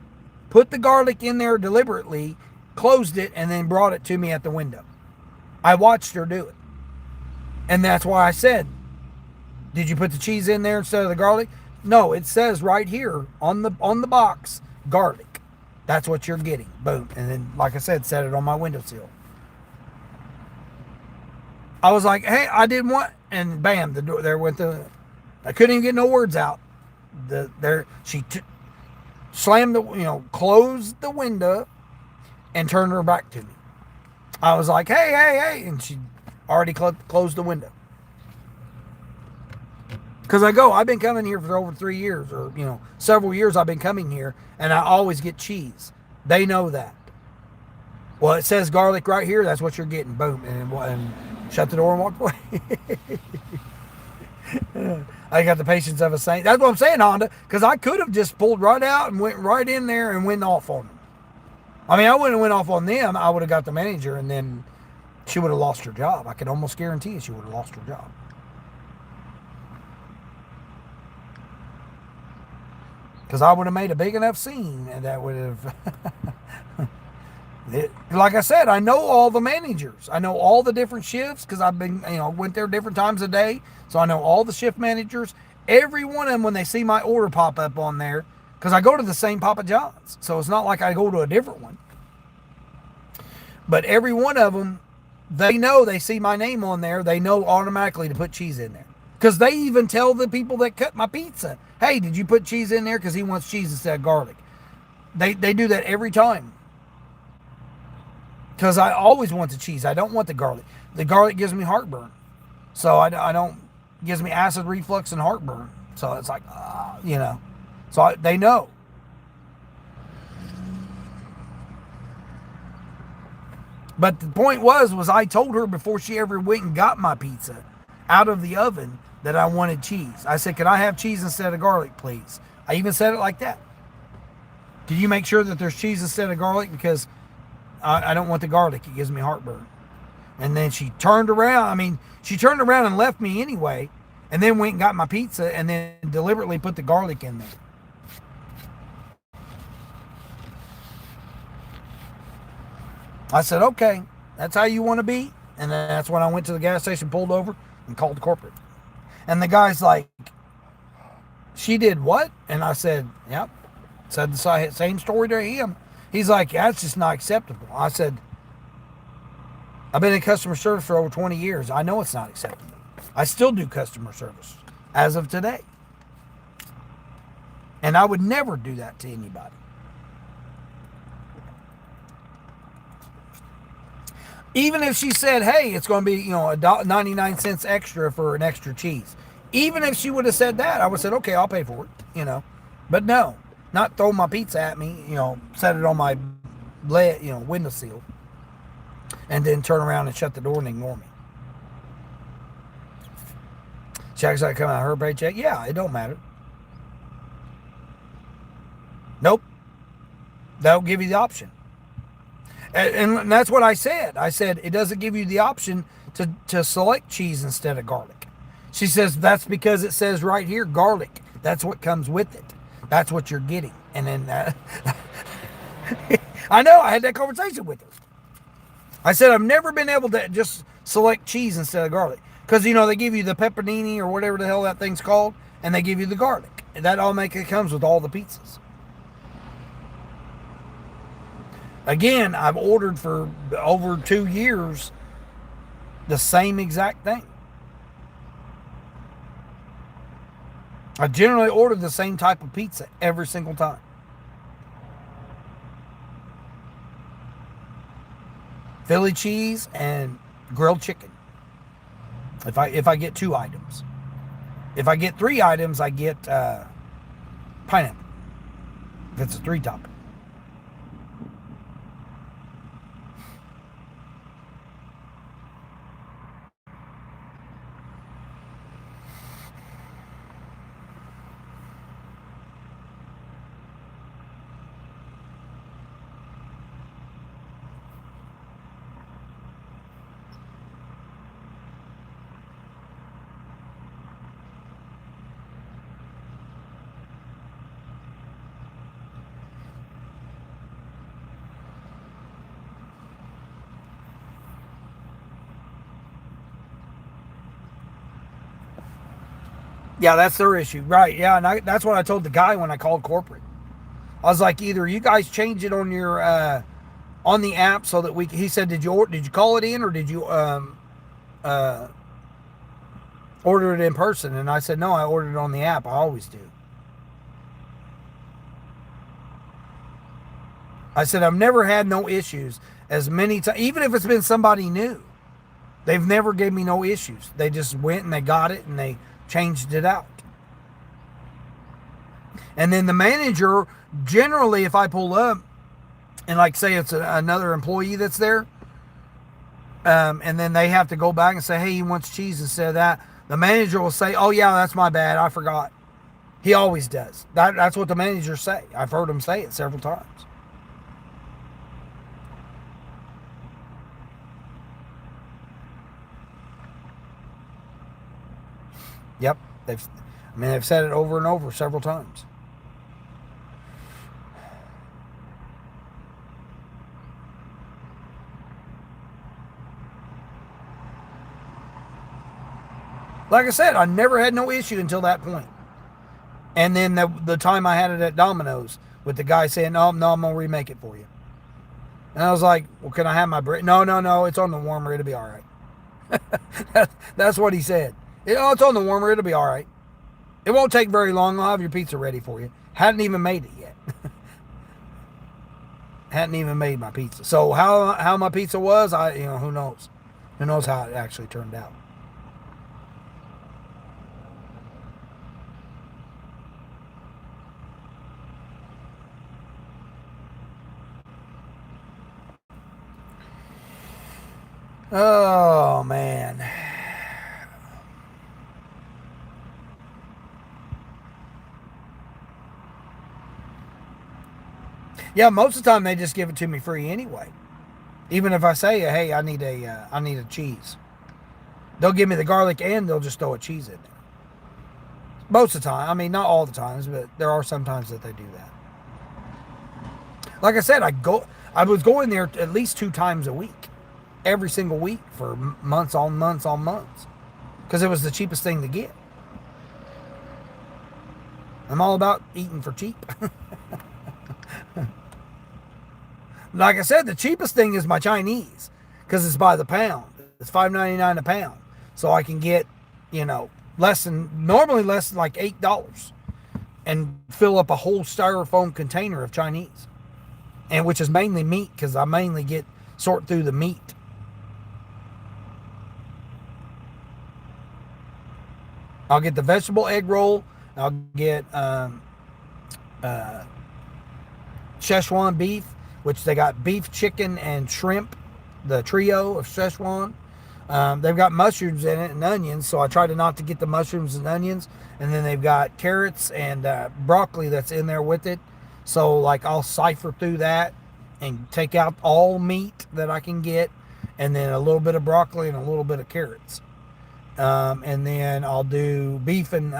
put the garlic in there deliberately, closed it, and then brought it to me at the window. I watched her do it. And that's why I said, did you put the cheese in there instead of the garlic? No, it says right here on the box, garlic. That's what you're getting. Boom. And then, like I said, set it on my windowsill. I was like, hey, I didn't want, and bam, the door there went I couldn't even get no words out. Slammed closed the window and turned her back to me. I was like, hey, and she already closed the window. Because I've been coming here for over 3 years, or, several years I've been coming here, and I always get cheese. They know that. Well, it says garlic right here, that's what you're getting. Boom, and shut the door and walk away. I got the patience of a saint. That's what I'm saying, Honda, because I could have just pulled right out and went right in there and went off on them. I mean, I wouldn't have went off on them. I would have got the manager, and then she would have lost her job. I could almost guarantee you she would have lost her job. Because I would have made a big enough scene, and that would have... like I said, I know all the managers. I know all the different shifts because I've been, went there different times a day. So I know all the shift managers. Every one of them, when they see my order pop up on there, because I go to the same Papa John's. So it's not like I go to a different one. But every one of them, they see my name on there. They know automatically to put cheese in there. Because they even tell the people that cut my pizza, hey, did you put cheese in there? Because he wants cheese instead of garlic. They do that every time. Because I always want the cheese. I don't want the garlic. The garlic gives me heartburn. So I don't, gives me acid reflux and heartburn. So it's like, So they know. But the point was I told her before she ever went and got my pizza out of the oven that I wanted cheese. I said, can I have cheese instead of garlic, please? I even said it like that. Can you make sure that there's cheese instead of garlic? Because I don't want the garlic. It gives me heartburn. And then she turned around. She turned around and left me anyway, and then went and got my pizza and then deliberately put the garlic in there. I said, okay, that's how you want to be. And then that's when I went to the gas station, pulled over, and called corporate. And the guy's like, she did what? And I said, yep. Said the same story to him. He's like, that's just not acceptable. I said, I've been in customer service for over 20 years. I know it's not acceptable. I still do customer service as of today. And I would never do that to anybody. Even if she said, hey, it's going to be, 99 cents extra for an extra cheese. Even if she would have said that, I would have said, okay, I'll pay for it, But no, not throw my pizza at me, set it on my windowsill, and then turn around and shut the door and ignore me. She actually come out of her paycheck. Yeah, it don't matter. Nope. They'll give you the option. And that's what I said. I said, it doesn't give you the option to select cheese instead of garlic. She says, that's because it says right here, garlic. That's what comes with it. That's what you're getting. And then I know, I had that conversation with her. I said, I've never been able to just select cheese instead of garlic. Because, they give you the pepperoni or whatever the hell that thing's called, and they give you the garlic. And that it comes with all the pizzas. Again, I've ordered for over 2 years the same exact thing. I generally order the same type of pizza every single time. Philly cheese and grilled chicken. If I get 2 items. If I get 3 items, I get pineapple. If it's a 3-topping. Yeah, that's their issue. Right, yeah, and that's what I told the guy when I called corporate. I was like, either you guys change it on your on the app so that he said, did you call it in or did you order it in person? And I said, no, I ordered it on the app. I always do. I said, I've never had no issues as many times, even if it's been somebody new. They've never gave me no issues. They just went and they got it and they changed it out. And then the manager, generally, if I pull up and like say it's another employee that's there, and then they have to go back and say, hey, he wants cheese instead of that. the manager will say, "Oh yeah, that's my bad. I forgot." He always does. That's what the managers say. I've heard him say it several times. Yep, they've said it over and over several times. Like I said, I never had no issue until that point. And then the time I had it at Domino's with the guy saying, "Oh no, I'm gonna remake it for you." And I was like, "Well, can I have my bread?" No, no, no. It's on the warmer. It'll be all right. That's what he said. Oh, it's on the warmer. It'll be all right. It won't take very long. I'll have your pizza ready for you. Hadn't even made it yet. Hadn't even made my pizza. So how my pizza was, who knows? Who knows how it actually turned out? Oh man. Yeah, most of the time they just give it to me free anyway. Even if I say, "Hey, I need a cheese," they'll give me the garlic and they'll just throw a cheese in there. Most of the time, I mean, not all the times, but there are some times that they do that. Like I said, I was going there at least 2 times a week, every single week for months on months on months, because it was the cheapest thing to get. I'm all about eating for cheap. Like I said, the cheapest thing is my Chinese because it's by the pound. It's $5.99 a pound, so I can get, you know, normally less than like $8, and fill up a whole styrofoam container of Chinese, and which is mainly meat because I mainly sort through the meat. I'll get the vegetable egg roll. I'll get Szechuan beef, which they got beef, chicken, and shrimp, the trio of Szechuan. They've got mushrooms in it and onions, so I try to not to get the mushrooms and onions. And then they've got carrots and broccoli that's in there with it. So like I'll cipher through that and take out all meat that I can get, and then a little bit of broccoli and a little bit of carrots. And then I'll do beef and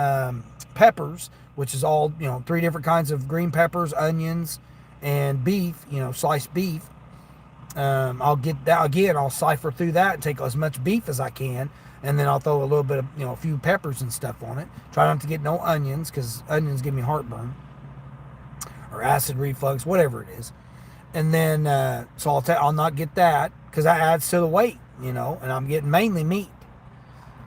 peppers, which is all, 3 different kinds of green peppers, onions, and beef, sliced beef. I'll get that again. I'll cipher through that and take as much beef as I can, and then I'll throw a little bit of, a few peppers and stuff on it. Try not to get no onions because onions give me heartburn or acid reflux, whatever it is. And then so I'll not get that because that adds to the weight, and I'm getting mainly meat.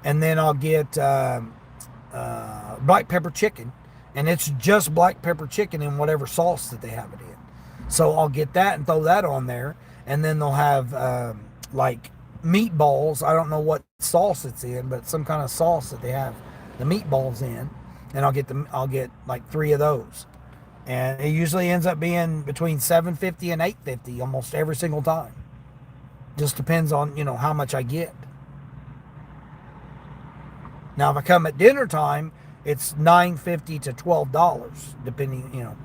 And then I'll get black pepper chicken, and it's just black pepper chicken in whatever sauce that they have it in. So I'll get that and throw that on there, and then they'll have like meatballs. I don't know what sauce it's in, but some kind of sauce that they have the meatballs in, and I'll get like 3 of those, and it usually ends up being between $7.50 and $8.50 almost every single time. Just depends on how much I get. Now, if I come at dinner time, it's $9.50 to $12, depending.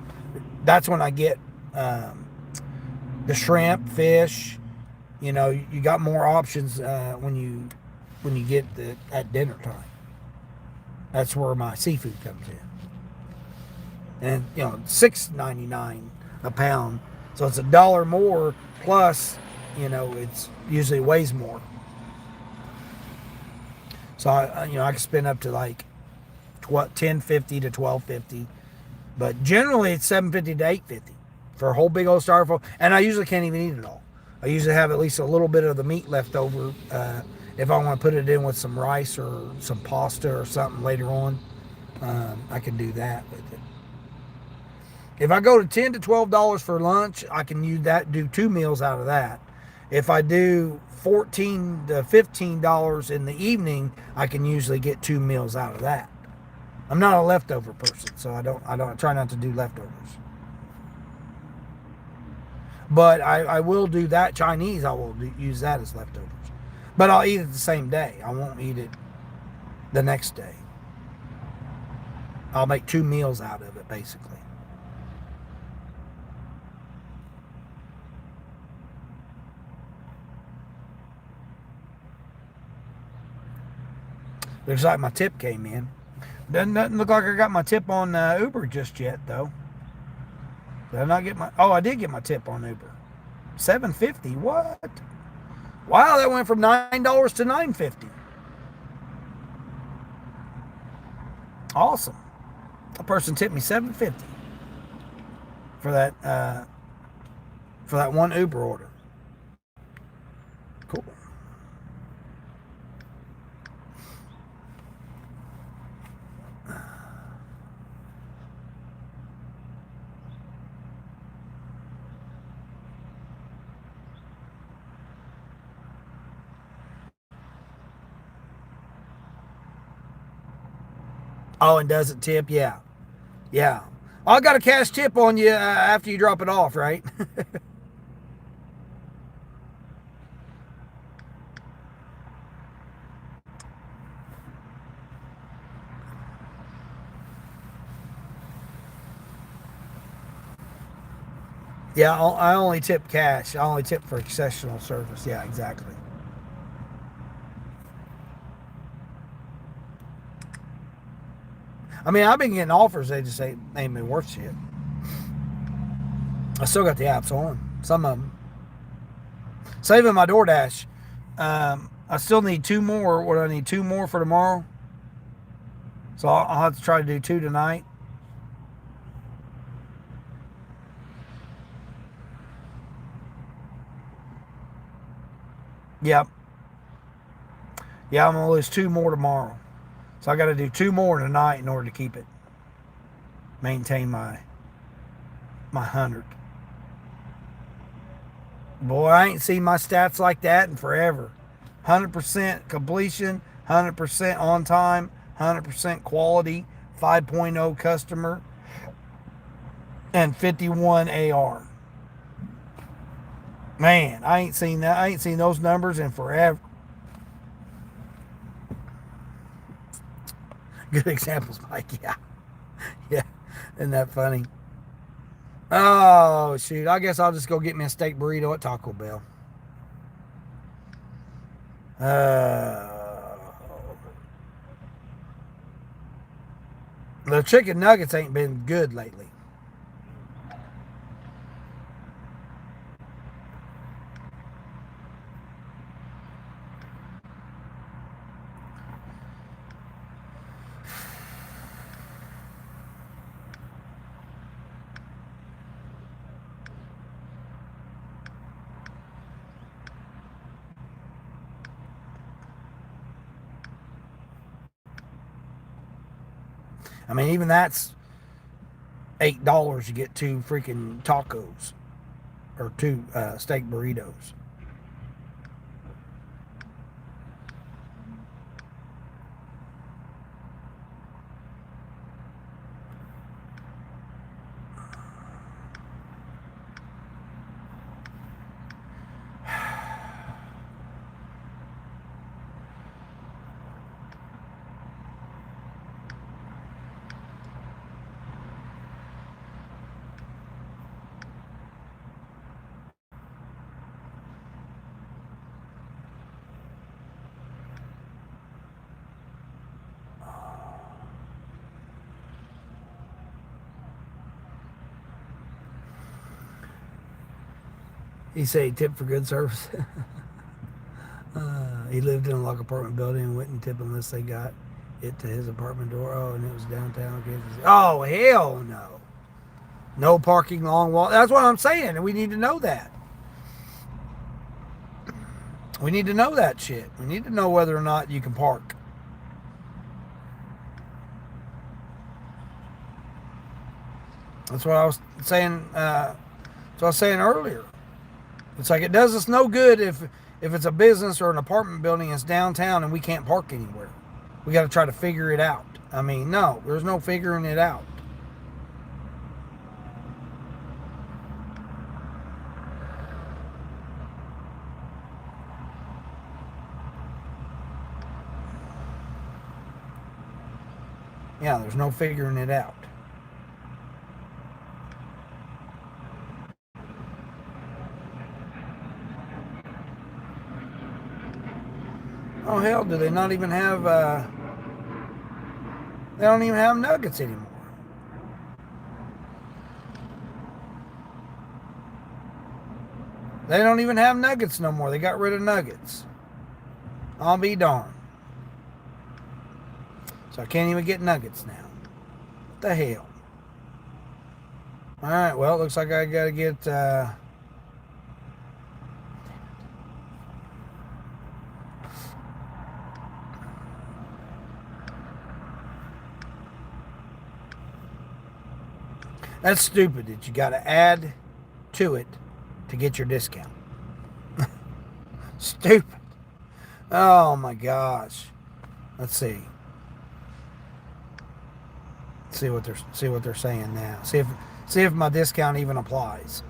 That's when I get the shrimp, fish. You got more options when you get at dinner time. That's where my seafood comes in, and $6.99 a pound, so it's $1 more plus. It's usually weighs more. So I can spend up to like $10.50 to $12.50, but generally it's $7.50 to $8.50 for a whole big old styrofoam. And I usually can't even eat it all. I usually have at least a little bit of the meat left over if I want to put it in with some rice or some pasta or something later on. I can do that with it. If I go to $10 to $12 for lunch, I can do 2 meals out of that. If I do $14 to $15 in the evening, I can usually get 2 meals out of that. I'm not a leftover person, so I try not to do leftovers. But I will do that Chinese. I will use that as leftovers, but I'll eat it the same day. I won't eat it the next day. I'll make 2 meals out of it, basically. Looks like my tip came in. Doesn't look like I got my tip on Uber just yet, though. Did I not get my... Oh, I did get my tip on Uber. $7.50. What? Wow, that went from $9 to $9.50. Awesome. A person tipped me $7.50 for that one Uber order. Cool. Oh, and does it tip? Yeah. Yeah. I got a cash tip on you after you drop it off, right? Yeah, I only tip cash. I only tip for exceptional service. Yeah, exactly. I mean, I've been getting offers. They just ain't been worth shit. I still got the apps on. Some of them. Saving my DoorDash. I still need 2 more. What do I need? 2 more for tomorrow. So I'll have to try to do 2 tonight. Yep. Yeah, I'm gonna lose 2 more tomorrow. So I got to do 2 more tonight in order to keep it. Maintain my 100. Boy, I ain't seen my stats like that in forever. 100% completion, 100% on time, 100% quality, 5.0 customer, and 51 AR. Man, I ain't seen that. I ain't seen those numbers in forever. Good examples, Mike. Yeah. Yeah. Isn't that funny? Oh, shoot. I guess I'll just go get me a steak burrito at Taco Bell. The chicken nuggets ain't been good lately. I mean, even that's $8 to get 2 freaking tacos or 2 steak burritos. He said he tipped for good service. He lived in a log apartment building and wouldn't tip unless they got it to his apartment door. Oh, and it was downtown Kansas City. Oh, hell no. No parking, long walk. That's what I'm saying. And we need to know that. We need to know that shit. We need to know whether or not you can park. That's what I was saying. That's what I was saying earlier. It's like it does us no good if it's a business or an apartment building that's downtown and we can't park anywhere. We got to try to figure it out. I mean, no, there's no figuring it out. Yeah, there's no figuring it out. Oh hell, do they not even have they don't even have nuggets anymore. They don't even have nuggets no more. They got rid of nuggets. I'll be darned. So I can't even get nuggets now. What the hell? Alright, well, it looks like I gotta get that's stupid that you gotta add to it to get your discount. Stupid. Oh my gosh. Let's see. See what they're saying now. See if my discount even applies.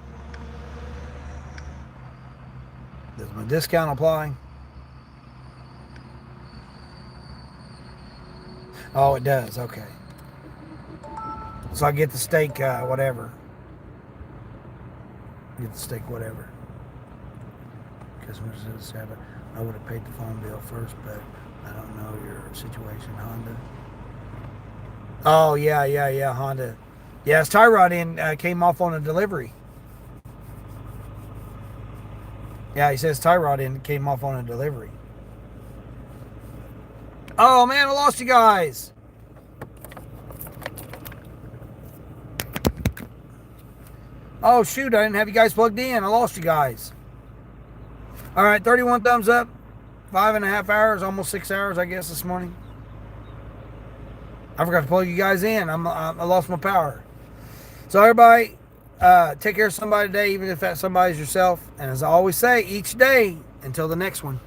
Does my discount apply? Oh, it does. Okay. So I get the steak, whatever. Get the steak, whatever. Customers said I would have paid the phone bill first, but I don't know your situation, Honda. Oh yeah, Honda. Yes, tie rod came off on a delivery. Yeah, he says tie rod came off on a delivery. Oh man, I lost you guys. Oh shoot, I didn't have you guys plugged in. I lost you guys. All right, 31 thumbs up. 5.5 hours, almost 6 hours, I guess, this morning. I forgot to plug you guys in. I lost my power. So everybody, take care of somebody today, even if that somebody's yourself. And as I always say, each day until the next one.